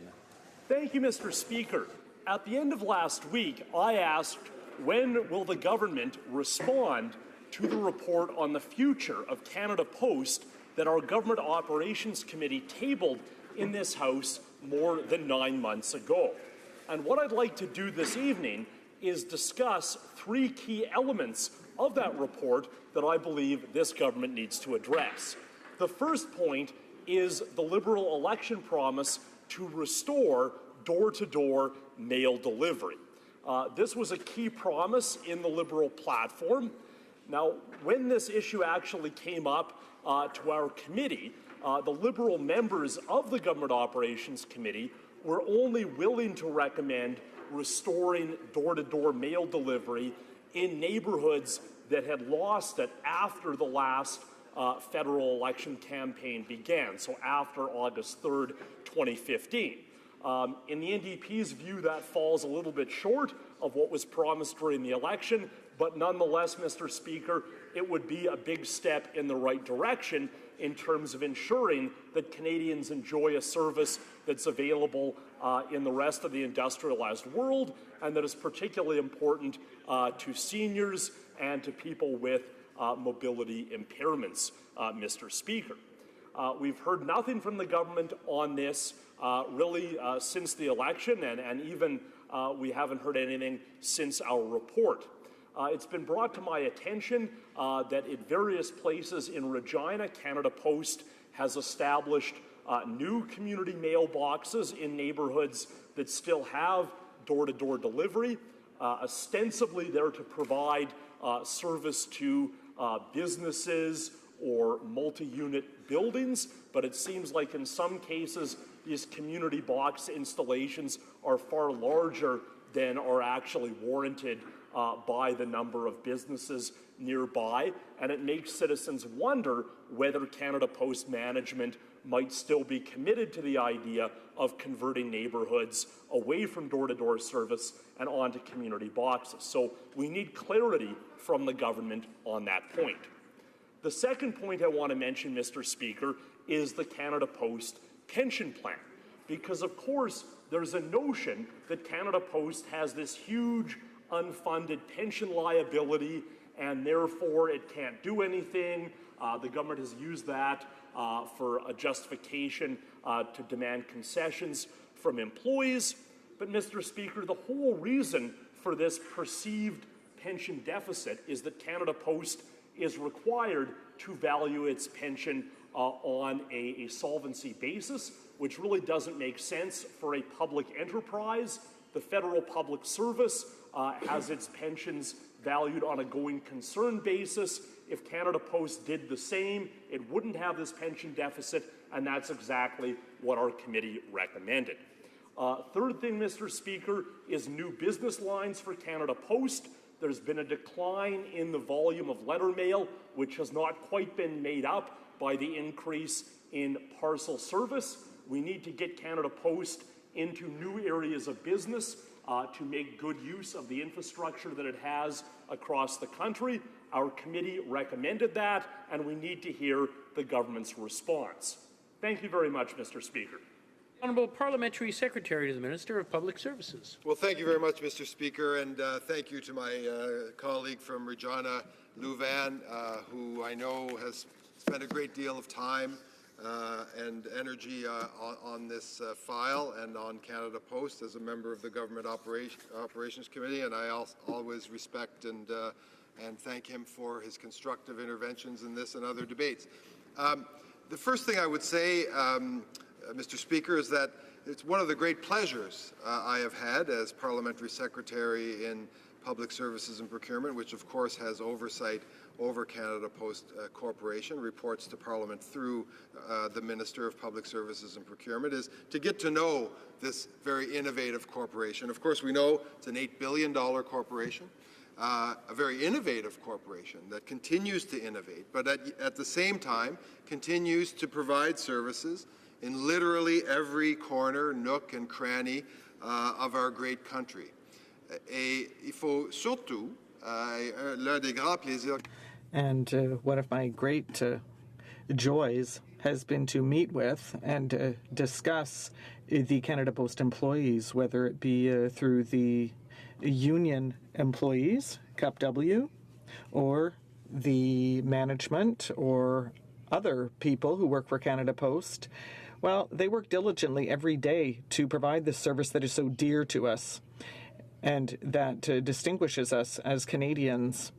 Thank you, Mr. Speaker. At the end of last week, I asked, when will the government respond to the report on the future of Canada Post that our Government Operations Committee tabled in this House more than 9 months ago? And what I'd like to do this evening is discuss 3 key elements of that report that I believe this government needs to address. The first point is the Liberal election promise to restore door-to-door mail delivery. This was a key promise in the Liberal platform. Now, when this issue actually came up to our committee, the Liberal members of the Government Operations Committee were only willing to recommend restoring door-to-door mail delivery in neighborhoods that had lost it after the last federal election campaign began, so after August 3rd, 2015. In the NDP's view, that falls a little bit short of what was promised during the election, but nonetheless, Mr. Speaker, it would be a big step in the right direction in terms of ensuring that Canadians enjoy a service that's available in the rest of the industrialized world, and that is particularly important to seniors and to people with mobility impairments, Mr. Speaker. We've heard nothing from the government on this really since the election, and even we haven't heard anything since our report. It's been brought to my attention that at various places in Regina, Canada Post has established new community mailboxes in neighborhoods that still have door-to-door delivery. Ostensibly, they're to provide service to businesses or multi-unit buildings, but it seems like in some cases these community box installations are far larger than are actually warranted by the number of businesses nearby, and it makes citizens wonder whether Canada Post management might still be committed to the idea of converting neighborhoods away from door-to-door service and onto community boxes. So we need clarity from the government on that point. The second point I want to mention, Mr. Speaker, is the Canada Post pension plan, because of course there's a notion that Canada Post has this huge unfunded pension liability and therefore it can't do anything. The government has used that for a justification to demand concessions from employees. But Mr. Speaker, the whole reason for this perceived pension deficit is that Canada Post is required to value its pension on a solvency basis, which really doesn't make sense for a public enterprise. The federal public service has its pensions valued on a going concern basis. If Canada Post did the same, it wouldn't have this pension deficit, and that's exactly what our committee recommended. Third thing, Mr. Speaker, is new business lines for Canada Post. There's been a decline in the volume of letter mail, which has not quite been made up by the increase in parcel service. We need to get Canada Post into new areas of business to make good use of the infrastructure that it has across the country. Our committee recommended that, and we need to hear the government's response. Thank you very much, Mr. Speaker. Honourable Parliamentary Secretary to the Minister of Public Services. Well, thank you very much, Mr. Speaker, and thank you to my colleague from Regina Louvain, who I know has spent a great deal of time and energy on this file and on Canada Post as a member of the Government Operations Committee, and I always respect and thank him for his constructive interventions in this and other debates. The first thing I would say, Mr. Speaker, is that it's one of the great pleasures I have had as Parliamentary Secretary in Public Services and Procurement, which of course has oversight over Canada Post Corporation, reports to Parliament through the Minister of Public Services and Procurement, is to get to know this very innovative corporation. Of course, we know it's an $8 billion corporation, a very innovative corporation that continues to innovate, but at the same time continues to provide services in literally every corner, nook and cranny of our great country. Et il faut surtout, l'un des grands plaisirs. And one of my great joys has been to meet with and discuss the Canada Post employees, whether it be through the union employees, CUPW, or the management or other people who work for Canada Post. Well, they work diligently every day to provide the service that is so dear to us and that distinguishes us as Canadians,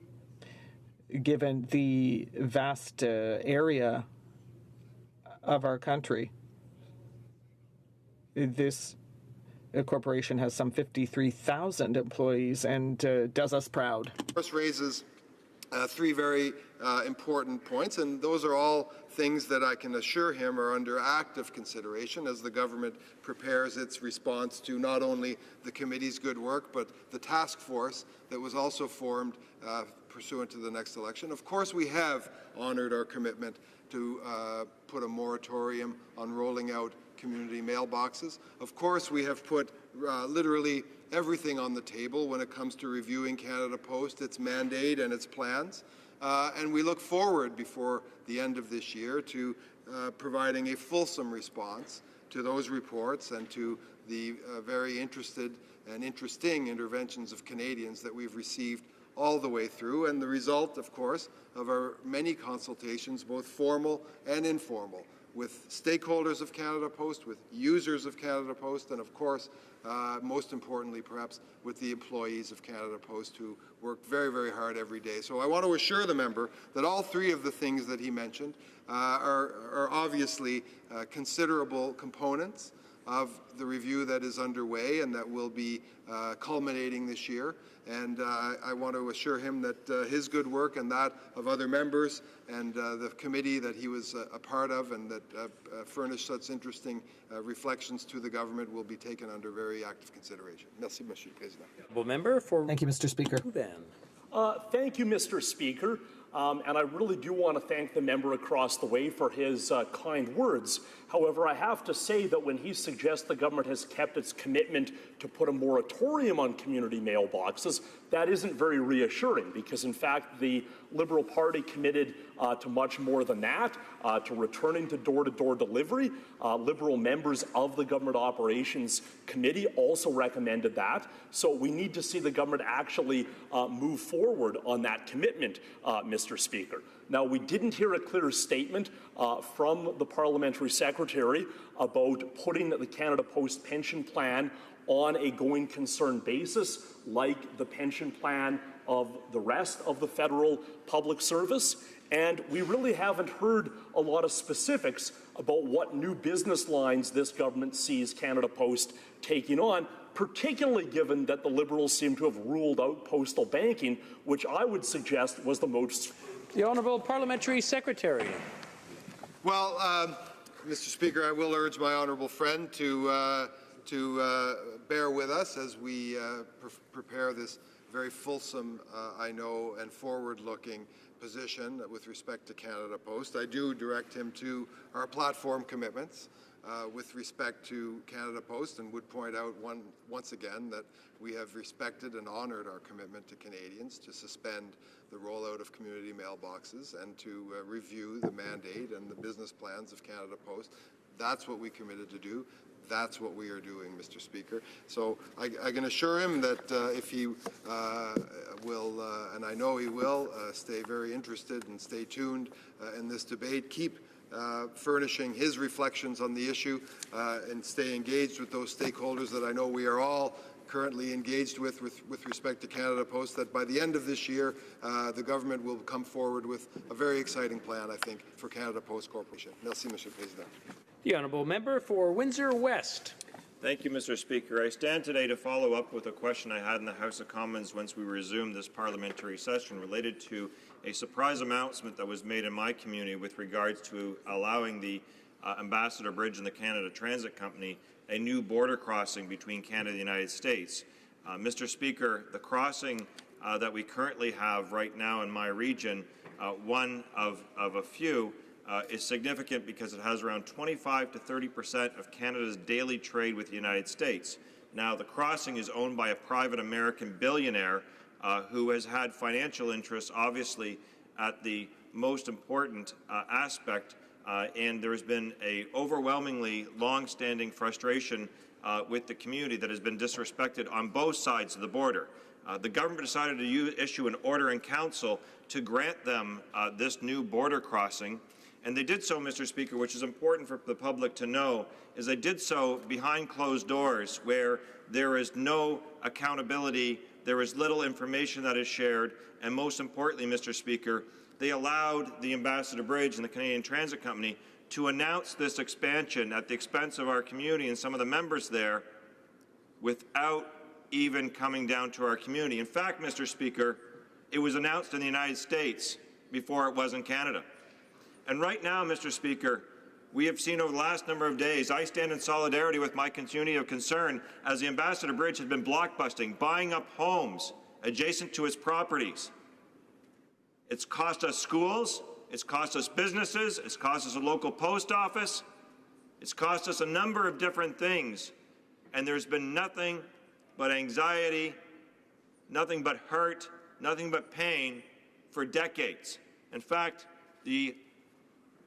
given the vast area of our country. This corporation has some 53,000 employees and does us proud. This raises three very important points, and those are all things that I can assure him are under active consideration as the government prepares its response to not only the committee's good work, but the task force that was also formed pursuant to the next election. Of course, we have honoured our commitment to put a moratorium on rolling out community mailboxes. Of course, we have put literally everything on the table when it comes to reviewing Canada Post, its mandate and its plans. And we look forward before the end of this year to providing a fulsome response to those reports and to the very interested and interesting interventions of Canadians that we've received all the way through, and the result, of course, of our many consultations, both formal and informal, with stakeholders of Canada Post, with users of Canada Post, and of course, most importantly, perhaps, with the employees of Canada Post who work very, very hard every day. So I want to assure the member that all three of the things that he mentioned are obviously considerable components of the review that is underway and that will be culminating this year. And I want to assure him that his good work and that of other members and the committee that he was a part of and that furnished such interesting reflections to the government will be taken under very active consideration. Merci, Monsieur le Président. Member for Thank you, Mr. Speaker. Thank you, Mr. Speaker. And I really do want to thank the member across the way for his kind words. However, I have to say that when he suggests the government has kept its commitment to put a moratorium on community mailboxes, that isn't very reassuring because, in fact, the Liberal Party committed to much more than that, to returning to door-to-door delivery. Liberal members of the Government Operations Committee also recommended that. So we need to see the government actually move forward on that commitment, Mr. Speaker. Now, we didn't hear a clear statement from the Parliamentary Secretary about putting the Canada Post pension plan on a going concern basis, like the pension plan of the rest of the federal public service. And we really haven't heard a lot of specifics about what new business lines this government sees Canada Post taking on, particularly given that the Liberals seem to have ruled out postal banking, which I would suggest was the most. The Honourable Parliamentary Secretary. Well, Mr. Speaker, I will urge my honourable friend to bear with us as we prepare this very fulsome, I know, and forward-looking position with respect to Canada Post. I do direct him to our platform commitments with respect to Canada Post, and would point out once again that we have respected and honoured our commitment to Canadians to suspend the rollout of community mailboxes and to review the mandate and the business plans of Canada Post. That's what we committed to do. That's what we are doing, Mr. Speaker. So I can assure him that if he will, and I know he will, stay very interested and stay tuned in this debate, keep furnishing his reflections on the issue and stay engaged with those stakeholders that I know we are all currently engaged with respect to Canada Post, that by the end of this year, the government will come forward with a very exciting plan, I think, for Canada Post Corporation. Merci, Monsieur le Président. The Honourable Member for Windsor West. Thank you, Mr. Speaker. I stand today to follow up with a question I had in the House of Commons once we resumed this parliamentary session related to a surprise announcement that was made in my community with regards to allowing the Ambassador Bridge and the Canada Transit Company a new border crossing between Canada and the United States. Mr. Speaker, the crossing that we currently have right now in my region, one of a few, is significant because it has around 25 to 30% of Canada's daily trade with the United States. Now, the crossing is owned by a private American billionaire who has had financial interests, obviously, at the most important aspect, and there has been a overwhelmingly long-standing frustration with the community that has been disrespected on both sides of the border. The government decided to issue an order in council to grant them this new border crossing. And they did so, Mr. Speaker, which is important for the public to know, is they did so behind closed doors where there is no accountability, there is little information that is shared, and most importantly, Mr. Speaker, they allowed the Ambassador Bridge and the Canadian Transit Company to announce this expansion at the expense of our community and some of the members there without even coming down to our community. In fact, Mr. Speaker, it was announced in the United States before it was in Canada. And right now, Mr. Speaker, we have seen over the last number of days, I stand in solidarity with my community of concern as the Ambassador Bridge has been blockbusting, buying up homes adjacent to its properties. It's cost us schools, it's cost us businesses, it's cost us a local post office, it's cost us a number of different things, and there's been nothing but anxiety, nothing but hurt, nothing but pain for decades. In fact,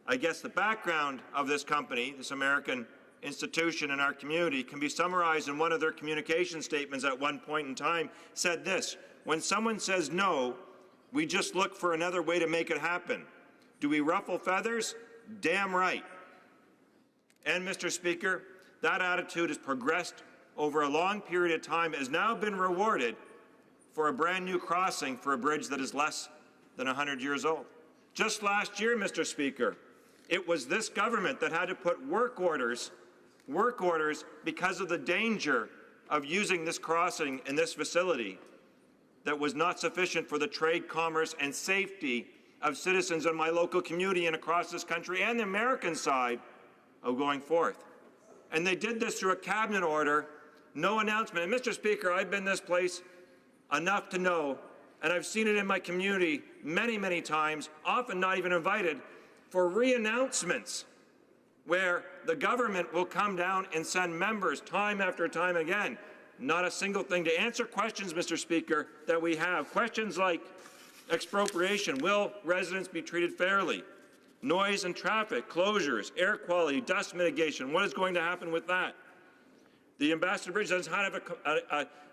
I guess the background of this company, this American institution in our community, can be summarized in one of their communication statements at one point in time, said this: when someone says no, we just look for another way to make it happen. Do we ruffle feathers? Damn right. And, Mr. Speaker, that attitude has progressed over a long period of time, has now been rewarded for a brand new crossing for a bridge that is less than 100 years old. Just last year, Mr. Speaker, it was this government that had to put work orders because of the danger of using this crossing in this facility that was not sufficient for the trade, commerce, and safety of citizens in my local community and across this country and the American side of going forth. And they did this through a cabinet order, no announcement. And Mr. Speaker, I've been this place enough to know, and I've seen it in my community many, many times, often not even invited, for re-announcements where the government will come down and send members time after time again. Not a single thing to answer questions, Mr. Speaker, that we have. Questions like expropriation, will residents be treated fairly? Noise and traffic, closures, air quality, dust mitigation, what is going to happen with that? The Ambassador Bridge doesn't have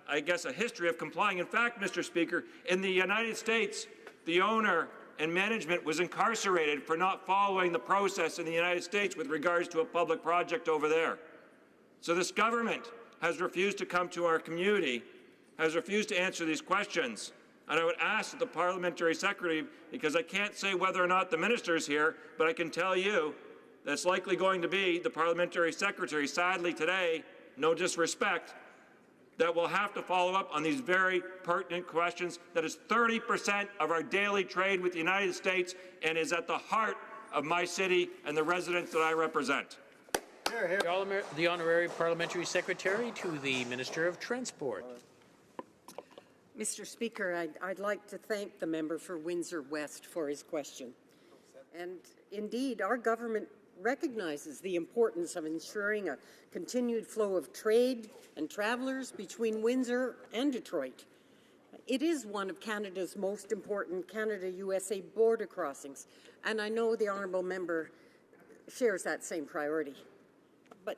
a history of complying. In fact, Mr. Speaker, in the United States, the owner and management was incarcerated for not following the process in the United States with regards to a public project over there. So this government has refused to come to our community, has refused to answer these questions, And I would ask the parliamentary secretary, because I can't say whether or not the minister is here, but I can tell you that it's likely going to be the parliamentary secretary, sadly today, no disrespect, that will have to follow up on these very pertinent questions. That is 30% of our daily trade with the United States and is at the heart of my city and the residents that I represent. The Honorary Parliamentary Secretary to the Minister of Transport. Mr. Speaker, I'd like to thank the member for Windsor West for his question. And indeed, our government recognizes the importance of ensuring a continued flow of trade and travellers between Windsor and Detroit. It is one of Canada's most important Canada-USA border crossings, and I know the honourable member shares that same priority. But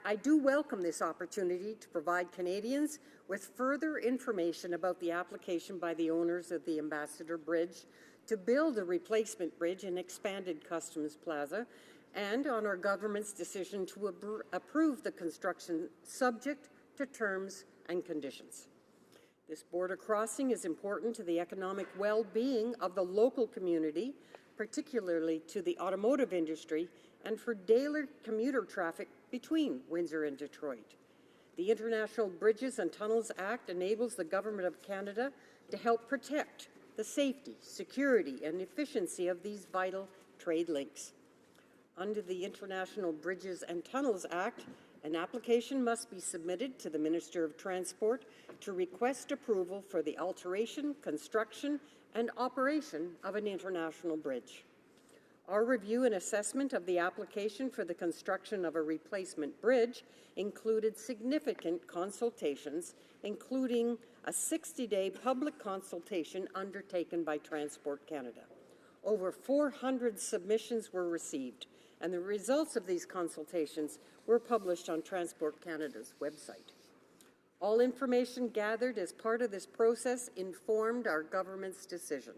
I do welcome this opportunity to provide Canadians with further information about the application by the owners of the Ambassador Bridge to build a replacement bridge and expanded Customs Plaza, and on our government's decision to approve the construction subject to terms and conditions. This border crossing is important to the economic well-being of the local community, particularly to the automotive industry, and for daily commuter traffic between Windsor and Detroit. The International Bridges and Tunnels Act enables the Government of Canada to help protect the safety, security, and efficiency of these vital trade links. Under the International Bridges and Tunnels Act, an application must be submitted to the Minister of Transport to request approval for the alteration, construction, and operation of an international bridge. Our review and assessment of the application for the construction of a replacement bridge included significant consultations, including a 60-day public consultation undertaken by Transport Canada. Over 400 submissions were received, and the results of these consultations were published on Transport Canada's website. All information gathered as part of this process informed our government's decision.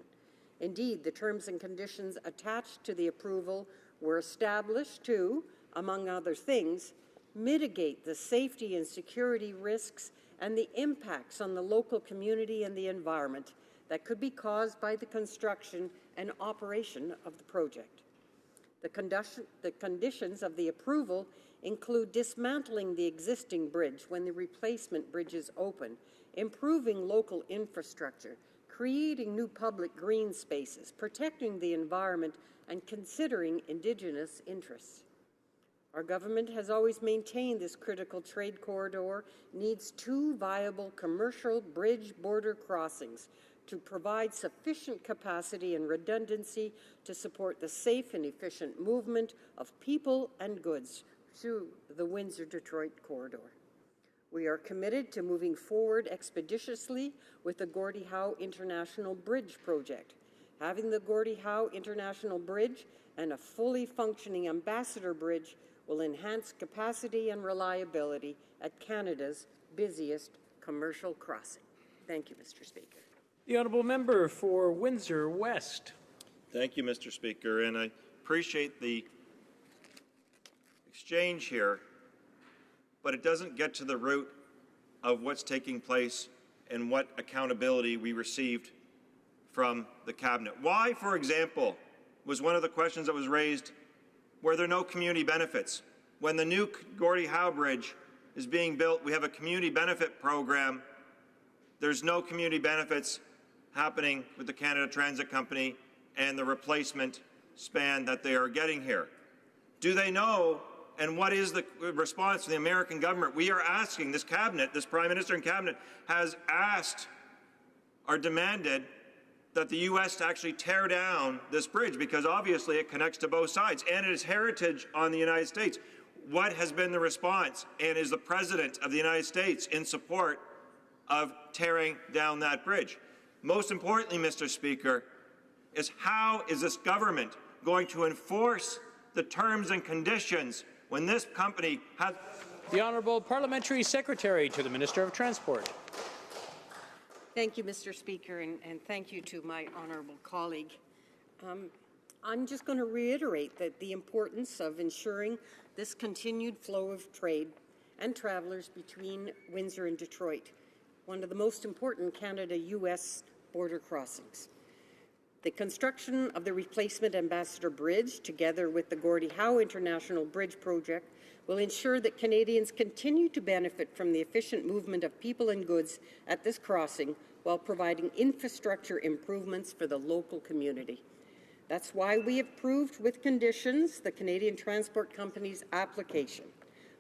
Indeed, the terms and conditions attached to the approval were established to, among other things, mitigate the safety and security risks and the impacts on the local community and the environment that could be caused by the construction and operation of the project. The conditions of the approval include dismantling the existing bridge when the replacement bridge is open, improving local infrastructure, creating new public green spaces, protecting the environment, and considering Indigenous interests. Our government has always maintained this critical trade corridor needs two viable commercial bridge border crossings to provide sufficient capacity and redundancy to support the safe and efficient movement of people and goods through the Windsor-Detroit corridor. We are committed to moving forward expeditiously with the Gordie Howe International Bridge project. Having the Gordie Howe International Bridge and a fully functioning Ambassador Bridge will enhance capacity and reliability at Canada's busiest commercial crossing. Thank you, Mr. Speaker. The honourable member for Windsor West. Thank you, Mr. Speaker, and I appreciate the exchange here, but it doesn't get to the root of what's taking place and what accountability we received from the Cabinet. Why, for example, was one of the questions that was raised, were there no community benefits? When the new Gordie Howe Bridge is being built, we have a community benefit program. There's no community benefits happening with the Canada Transit Company and the replacement span that they are getting here. Do they know, and what is the response from the American government? We are asking, this Cabinet, this Prime Minister and Cabinet has asked or demanded that the U.S. to actually tear down this bridge because obviously it connects to both sides and it is heritage on the United States. What has been the response, and is the President of the United States in support of tearing down that bridge? Most importantly, Mr. Speaker, is how is this government going to enforce the terms and conditions when this company has... The Honourable Parliamentary Secretary to the Minister of Transport. Thank you, Mr. Speaker, and thank you to my honourable colleague. I'm just going to reiterate that the importance of ensuring this continued flow of trade and travellers between Windsor and Detroit, one of the most important Canada-U.S. border crossings. The construction of the replacement Ambassador Bridge, together with the Gordie Howe International Bridge Project, will ensure that Canadians continue to benefit from the efficient movement of people and goods at this crossing while providing infrastructure improvements for the local community. That's why we approved with conditions the Canadian Transport Company's application.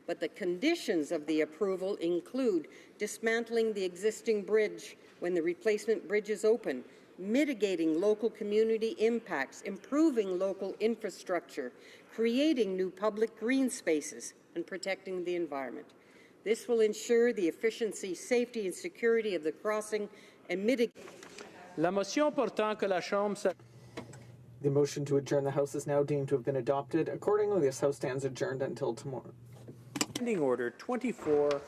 But the conditions of the approval include dismantling the existing bridge when the replacement bridge is open, mitigating local community impacts, improving local infrastructure, creating new public green spaces, and protecting the environment. This will ensure the efficiency, safety, and security of the crossing and mitigate. La motion portant que la Chambre... The motion to adjourn the House is now deemed to have been adopted. Accordingly, this House stands adjourned until tomorrow. Standing Order 24-1.